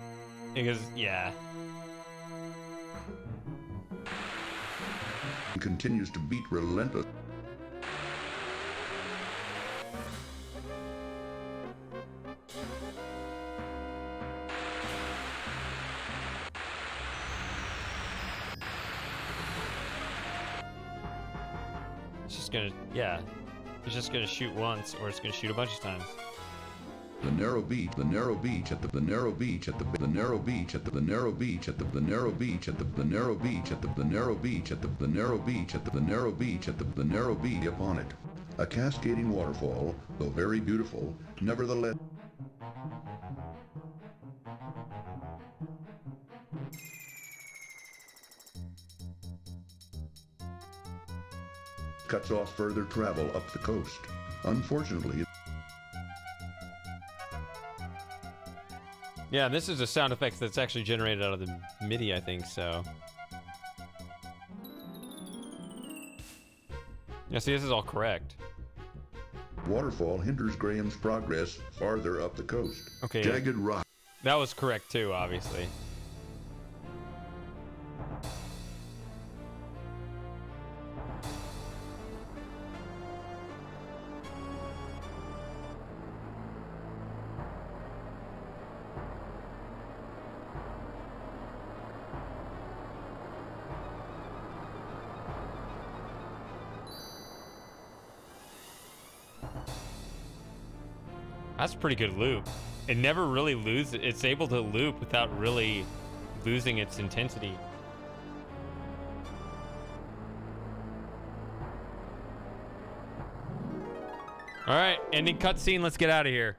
[SPEAKER 1] Because, yeah.
[SPEAKER 3] He continues to beat relentless.
[SPEAKER 1] It's just gonna, yeah. It's just gonna shoot once, or it's gonna shoot a bunch of times.
[SPEAKER 3] The narrow beach, the narrow beach at the narrow beach at the narrow beach at the narrow beach at the narrow beach at the narrow beach at the narrow beach at the narrow beach at the narrow beach at the narrow beach upon it. A cascading waterfall, though very beautiful, nevertheless cuts off further travel up the coast. Unfortunately,
[SPEAKER 1] Yeah, this is a sound effect that's actually generated out of the MIDI, I think, so. Yeah, see, this is all correct.
[SPEAKER 3] waterfall hinders Graham's progress farther up the coast.
[SPEAKER 1] Okay.
[SPEAKER 3] Jagged rock.
[SPEAKER 1] That was correct too, obviously. That's a pretty good loop. It never really loses. It's able to loop without really losing its intensity. All right, ending cutscene. Let's get out of here.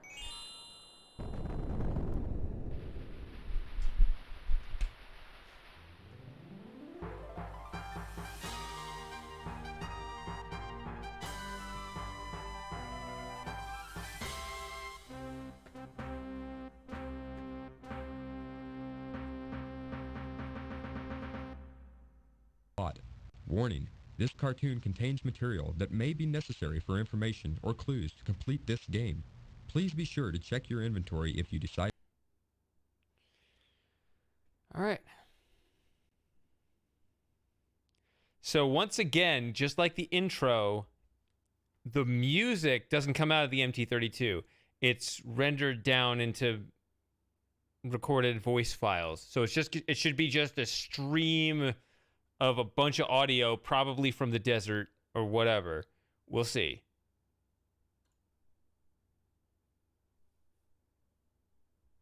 [SPEAKER 2] Warning, this cartoon contains material that may be necessary for information or clues to complete this game. Please be sure to check your inventory if you decide.
[SPEAKER 1] All right. So once again, just like the intro, the music doesn't come out of the MT32. It's rendered down into recorded voice files. So it should be just a stream of a bunch of audio, probably from the desert or whatever. We'll see.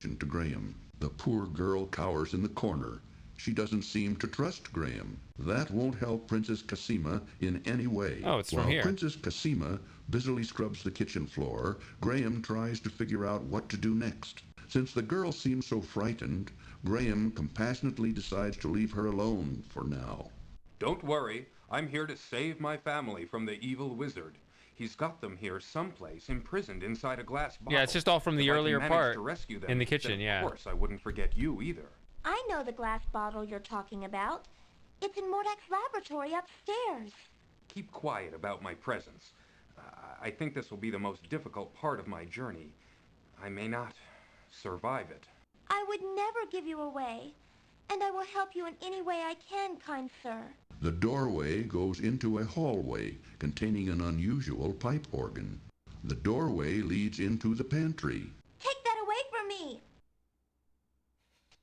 [SPEAKER 3] To Graham. The poor girl cowers in the corner. She doesn't seem to trust Graham. That won't help Princess Cassima in any way.
[SPEAKER 1] Oh, it's from
[SPEAKER 3] While
[SPEAKER 1] here.
[SPEAKER 3] Princess Cassima busily scrubs the kitchen floor, Graham tries to figure out what to do next. Since the girl seems so frightened, Graham compassionately decides to leave her alone for now.
[SPEAKER 6] Don't worry, I'm here to save my family from the evil wizard. He's got them here someplace, imprisoned inside a glass bottle.
[SPEAKER 1] Yeah, it's just all from the
[SPEAKER 6] If I can
[SPEAKER 1] earlier
[SPEAKER 6] manage
[SPEAKER 1] part
[SPEAKER 6] to rescue them,
[SPEAKER 1] in the kitchen,
[SPEAKER 6] then
[SPEAKER 1] yeah.
[SPEAKER 6] Of course, I wouldn't forget you either.
[SPEAKER 8] I know the glass bottle you're talking about. It's in Mordek's laboratory upstairs.
[SPEAKER 6] Keep quiet about my presence. I think this will be the most difficult part of my journey. I may not survive it.
[SPEAKER 8] I would never give you away, and I will help you in any way I can, kind sir.
[SPEAKER 3] The doorway goes into a hallway containing an unusual pipe organ. The doorway leads into the pantry.
[SPEAKER 8] Take that away from me!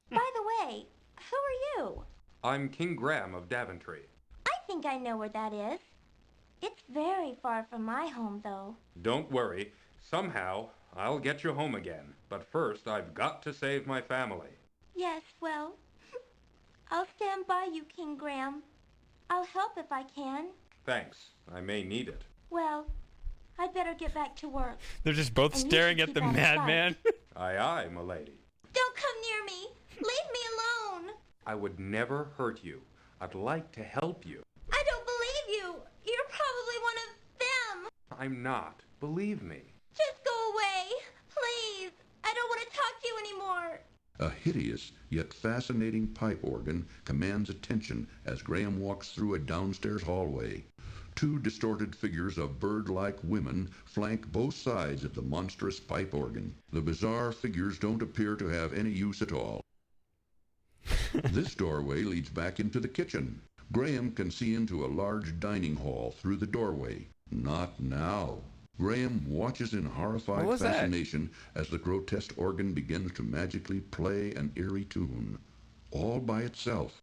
[SPEAKER 8] By the way, who are you?
[SPEAKER 6] I'm King Graham of Daventry.
[SPEAKER 8] I think I know where that is. It's very far from my home, though.
[SPEAKER 6] Don't worry. Somehow, I'll get you home again. But first, I've got to save my family.
[SPEAKER 8] Yes, well, I'll stand by you, King Graham. I'll help if I can.
[SPEAKER 6] Thanks. I may need it.
[SPEAKER 8] Well, I'd better get back to work.
[SPEAKER 1] They're just both
[SPEAKER 8] And you
[SPEAKER 1] staring
[SPEAKER 8] should
[SPEAKER 1] at the
[SPEAKER 8] keep out of sight.
[SPEAKER 1] madman.
[SPEAKER 6] Aye, aye, milady.
[SPEAKER 8] Don't come near me. Leave me alone.
[SPEAKER 6] I would never hurt you. I'd like to help you.
[SPEAKER 8] I don't believe you. You're probably one of them.
[SPEAKER 6] I'm not. Believe me.
[SPEAKER 8] Just go away. Please. I don't want to talk to you anymore.
[SPEAKER 3] A hideous yet fascinating pipe organ commands attention as Graham walks through a downstairs hallway. Two distorted figures of bird-like women flank both sides of the monstrous pipe organ. The bizarre figures don't appear to have any use at all. This doorway leads back into the kitchen. Graham can see into a large dining hall through the doorway. Not now. Graham watches in horrified
[SPEAKER 1] What was that?
[SPEAKER 3] fascination as the grotesque organ begins to magically play an eerie tune, all by itself.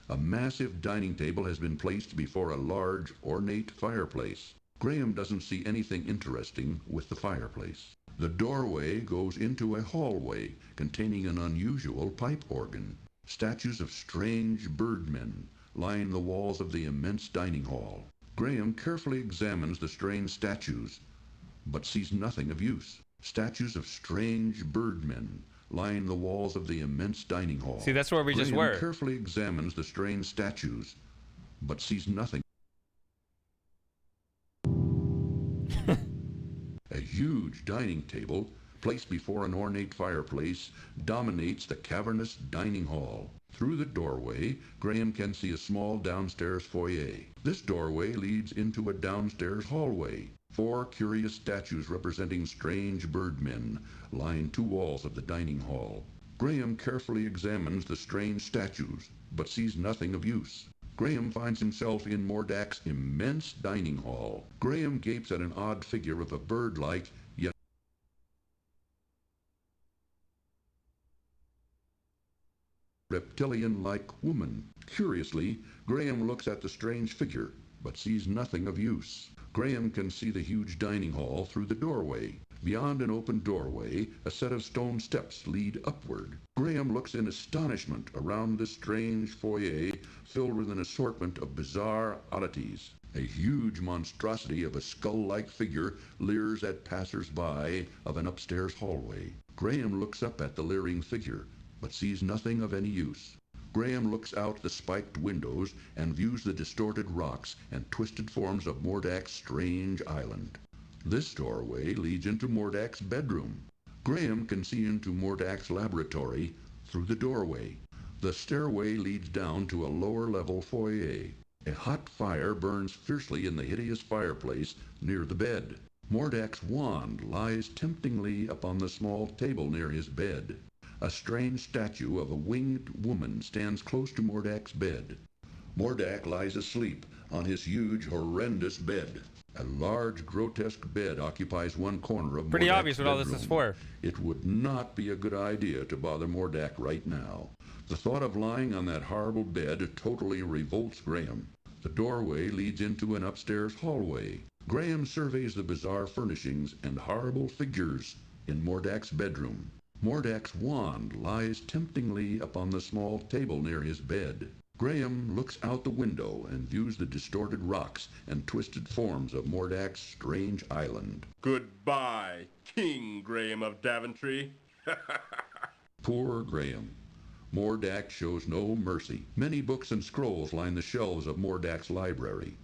[SPEAKER 3] A massive dining table has been placed before a large, ornate fireplace. Graham doesn't see anything interesting with the fireplace. The doorway goes into a hallway containing an unusual pipe organ. Statues of strange birdmen line the walls of the immense dining hall. Graham carefully examines the strange statues, but sees nothing of use. Statues of strange birdmen line the walls of the immense dining hall.
[SPEAKER 1] See, that's where we just
[SPEAKER 3] Graham
[SPEAKER 1] were.
[SPEAKER 3] carefully examines the strange statues, but sees nothing. A huge dining table, placed before an ornate fireplace, dominates the cavernous dining hall. Through the doorway, Graham can see a small downstairs foyer. This doorway leads into a downstairs hallway. 4 curious statues representing strange birdmen line 2 walls of the dining hall. Graham carefully examines the strange statues, but sees nothing of use. Graham finds himself in Mordak's immense dining hall. Graham gapes at an odd figure of a bird-like, yet reptilian-like woman. Curiously, Graham looks at the strange figure, but sees nothing of use. Graham can see the huge dining hall through the doorway. Beyond an open doorway, a set of stone steps lead upward. Graham looks in astonishment around this strange foyer filled with an assortment of bizarre oddities. A huge monstrosity of a skull-like figure leers at passers-by of an upstairs hallway. Graham looks up at the leering figure, but sees nothing of any use. Graham looks out the spiked windows and views the distorted rocks and twisted forms of Mordak's strange island. This doorway leads into Mordak's bedroom. Graham can see into Mordak's laboratory through the doorway. The stairway leads down to a lower-level foyer. A hot fire burns fiercely in the hideous fireplace near the bed. Mordak's wand lies temptingly upon the small table near his bed. A strange statue of a winged woman stands close to Mordak's bed. Mordak lies asleep on his huge, horrendous bed. A large, grotesque bed occupies one corner of
[SPEAKER 1] Pretty
[SPEAKER 3] Mordak's
[SPEAKER 1] obvious what all this is
[SPEAKER 3] bedroom.
[SPEAKER 1] for.
[SPEAKER 3] It would not be a good idea to bother Mordak right now. The thought of lying on that horrible bed totally revolts Graham. The doorway leads into an upstairs hallway. Graham surveys the bizarre furnishings and horrible figures in Mordak's bedroom. Mordak's wand lies temptingly upon the small table near his bed. Graham looks out the window and views the distorted rocks and twisted forms of Mordak's strange island.
[SPEAKER 15] Goodbye, King Graham of Daventry.
[SPEAKER 3] Poor Graham. Mordak shows no mercy. Many books and scrolls line the shelves of Mordak's library.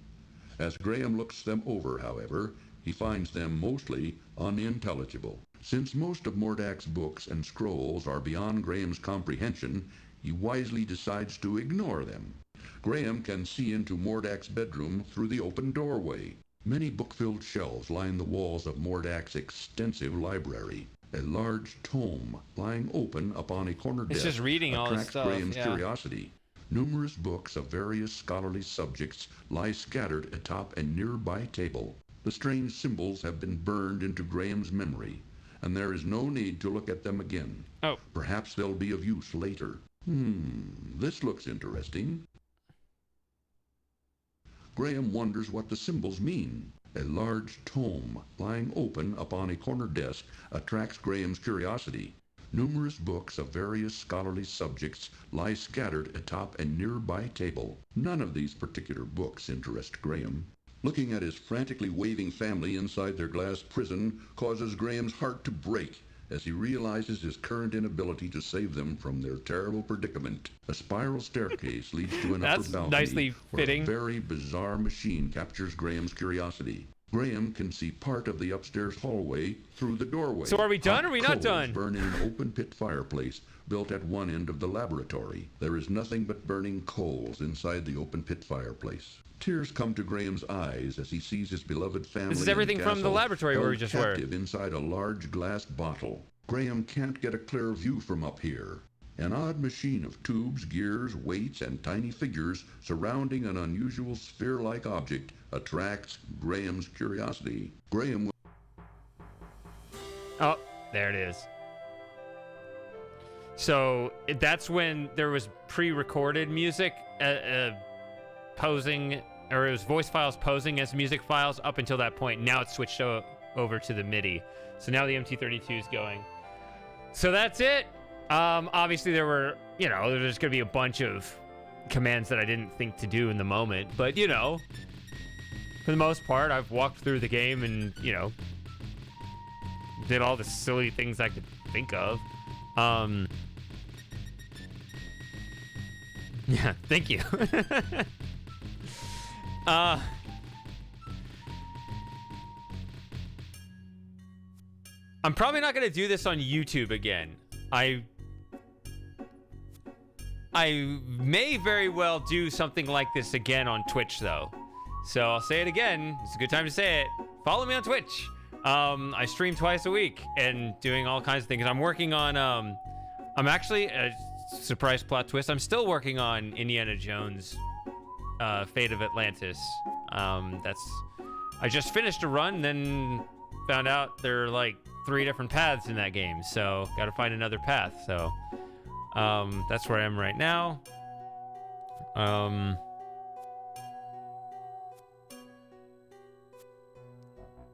[SPEAKER 3] As Graham looks them over, however, he finds them mostly unintelligible. Since most of Mordak's books and scrolls are beyond Graham's comprehension, he wisely decides to ignore them. Graham can see into Mordak's bedroom through the open doorway. Many book-filled shelves line the walls of Mordak's extensive library. A large tome lying open upon a corner
[SPEAKER 1] It's
[SPEAKER 3] desk
[SPEAKER 1] just reading all this
[SPEAKER 3] attracts
[SPEAKER 1] stuff,
[SPEAKER 3] Graham's
[SPEAKER 1] yeah.
[SPEAKER 3] curiosity. Numerous books of various scholarly subjects lie scattered atop a nearby table. The strange symbols have been burned into Graham's memory, and there is no need to look at them again.
[SPEAKER 1] Oh.
[SPEAKER 3] Perhaps they'll be of use later. This looks interesting. Graham wonders what the symbols mean. A large tome lying open upon a corner desk attracts Graham's curiosity. Numerous books of various scholarly subjects lie scattered atop a nearby table. None of these particular books interest Graham. Looking at his frantically waving family inside their glass prison causes Graham's heart to break as he realizes his current inability to save them from their terrible predicament. A spiral staircase leads to an upper balcony
[SPEAKER 1] nicely
[SPEAKER 3] where
[SPEAKER 1] fitting.
[SPEAKER 3] a very bizarre machine captures Graham's curiosity. Graham can see part of the upstairs hallway through the doorway.
[SPEAKER 1] So are we done or are we not
[SPEAKER 3] Coals
[SPEAKER 1] done?
[SPEAKER 3] burn in an open pit fireplace built at one end of the laboratory. There is nothing but burning coals inside the open pit fireplace. Tears come to Graham's eyes as he sees his beloved family.
[SPEAKER 1] This is everything
[SPEAKER 3] and
[SPEAKER 1] from the
[SPEAKER 3] Gassel
[SPEAKER 1] laboratory where we
[SPEAKER 3] held
[SPEAKER 1] just were.
[SPEAKER 3] captive inside a large glass bottle. Graham can't get a clear view from up here. An odd machine of tubes, gears, weights, and tiny figures surrounding an unusual sphere-like object attracts Graham's curiosity. Graham will...
[SPEAKER 1] Oh, there it is. So that's when there was pre-recorded music posing, or it was voice files posing as music files up until that point. Now it's switched over to the MIDI. So now the MT32 is going. So that's it. Obviously there were, there's going to be a bunch of commands that I didn't think to do in the moment. But, for the most part, I've walked through the game and, did all the silly things I could think of. Yeah, thank you. I'm probably not going to do this on YouTube again. I may very well do something like this again on Twitch, though. So I'll say it again. It's a good time to say it. Follow me on Twitch. I stream twice a week and doing all kinds of things. I'm working on, I'm actually, a surprise plot twist, I'm still working on Indiana Jones, Fate of Atlantis. I just finished a run, then found out there are like 3 different paths in that game, so gotta find another path. So that's where I am right now.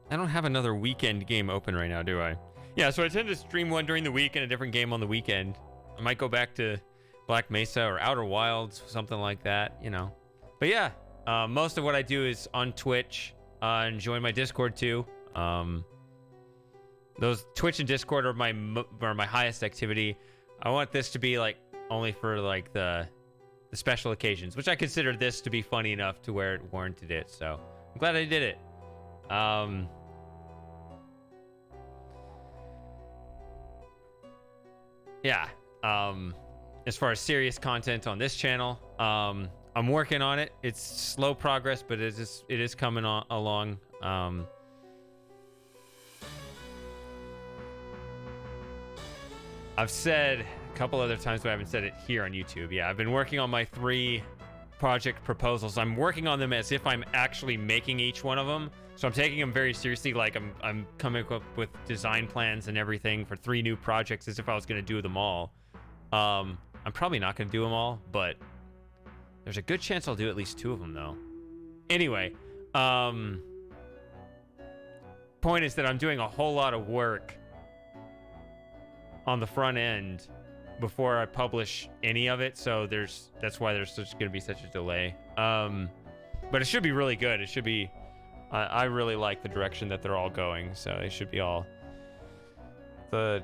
[SPEAKER 1] I don't have another weekend game open right now, do I? Yeah, so I tend to stream one during the week and a different game on the weekend. I might go back to Black Mesa or Outer Wilds, something like that, But yeah, most of what I do is on Twitch, and join my Discord too. Those Twitch and Discord are my highest activity. I want this to be like only for like the special occasions, which I consider this to be funny enough to where it warranted it. So I'm glad I did it. Yeah. As far as serious content on this channel, I'm working on it. It's slow progress, but it is coming along. I've said a couple other times, but I haven't said it here on YouTube. Yeah, I've been working on my 3 project proposals. I'm working on them as if I'm actually making each one of them. So I'm taking them very seriously. Like I'm coming up with design plans and everything for 3 new projects as if I was going to do them all. I'm probably not going to do them all, but there's a good chance I'll do at least 2 of them though. Anyway, point is that I'm doing a whole lot of work on the front end before I publish any of it, so that's why there's going to be such a delay. But it should be really good. It should be. I really like the direction that they're all going, so it should be all. The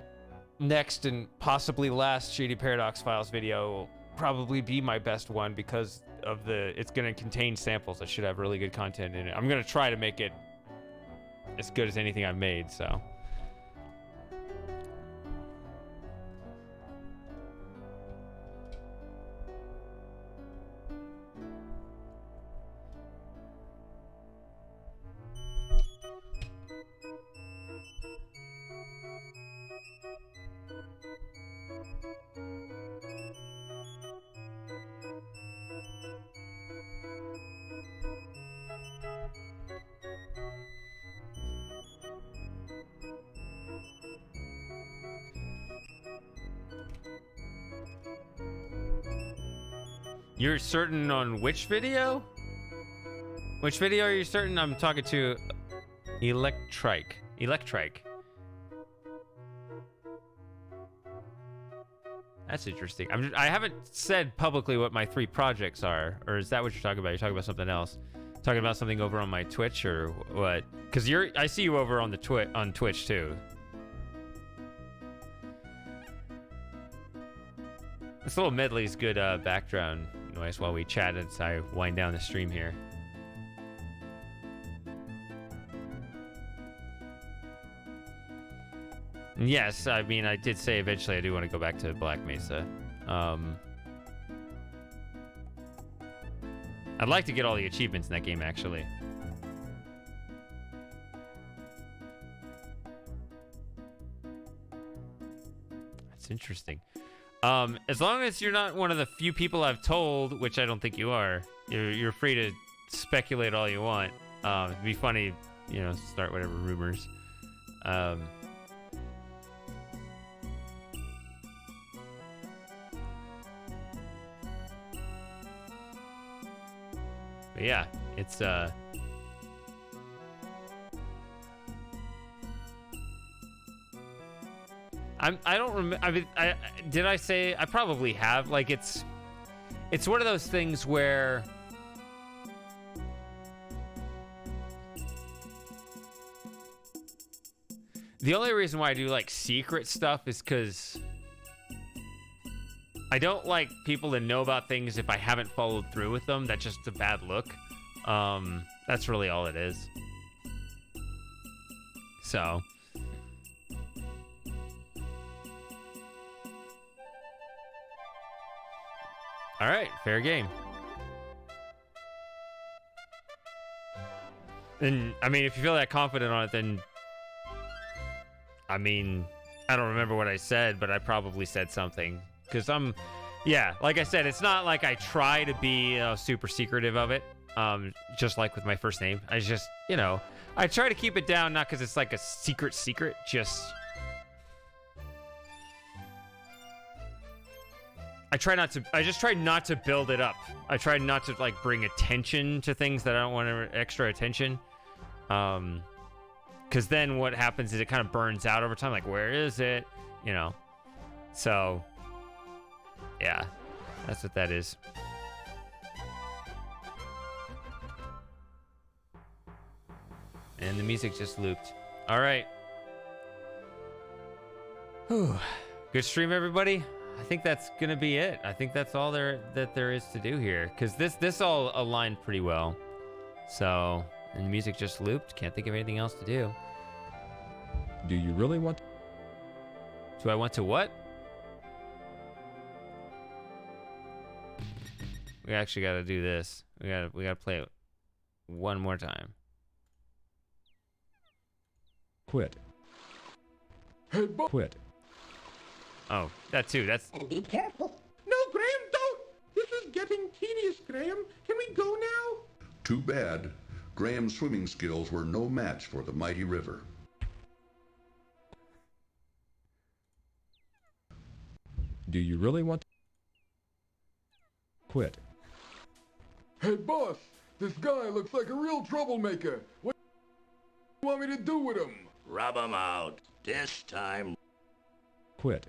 [SPEAKER 1] next and possibly last Shady Paradox Files video will probably be my best one because of it's going to contain samples that should have really good content in it. I'm going to try to make it as good as anything I've made, so. You're certain on which video? Which video are you certain? I'm talking to Electrike. That's interesting. I haven't said publicly what my 3 projects are, or is that what you're talking about? You're talking about something else. Talking about something over on my Twitch or what? Because I see you over on the on Twitch too. This little medley's good background noise while we chat as I wind down the stream here. And yes, I mean, I did say eventually I do want to go back to Black Mesa. I'd like to get all the achievements in that game, actually. That's interesting. As long as you're not one of the few people I've told, which I don't think you are, you're free to speculate all you want. It'd be funny, you know, start whatever rumors. But yeah, it's I don't remember. I mean, did I say? I probably have. Like, it's one of those things where the only reason why I do like secret stuff is because I don't like people to know about things if I haven't followed through with them. That's just a bad look. That's really all it is. So. All right, fair game. And I mean, if you feel that confident on it, then I mean, I don't remember what I said, but I probably said something because yeah, like I said, it's not like I try to be super secretive of it. Just like with my first name, I just, you know, I try to keep it down, not because it's like a secret, just. I just try not to build it up. I try not to like bring attention to things that I don't want extra attention. Cause then what happens is it kind of burns out over time. Like, where is it? You know? So yeah, that's what that is. And the music just looped. All right. Whew. Good stream, everybody. I think that's gonna be it. I think that's all there is to do here, because this all aligned pretty well. So, and the music just looped. Can't think of anything else to do.
[SPEAKER 2] Do you really want?
[SPEAKER 1] Do I want to what? We actually got to do this. We got to play it one more time.
[SPEAKER 2] Quit.
[SPEAKER 13] Hey,
[SPEAKER 2] quit.
[SPEAKER 1] Oh, that too. That's.
[SPEAKER 19] And be careful.
[SPEAKER 4] No, Graham, don't! This is getting tedious, Graham. Can we go now?
[SPEAKER 3] Too bad. Graham's swimming skills were no match for the mighty river.
[SPEAKER 2] Do you really want to quit?
[SPEAKER 13] Hey, boss, this guy looks like a real troublemaker. What do you want me to do with him?
[SPEAKER 9] Rub him out. This time.
[SPEAKER 2] Quit.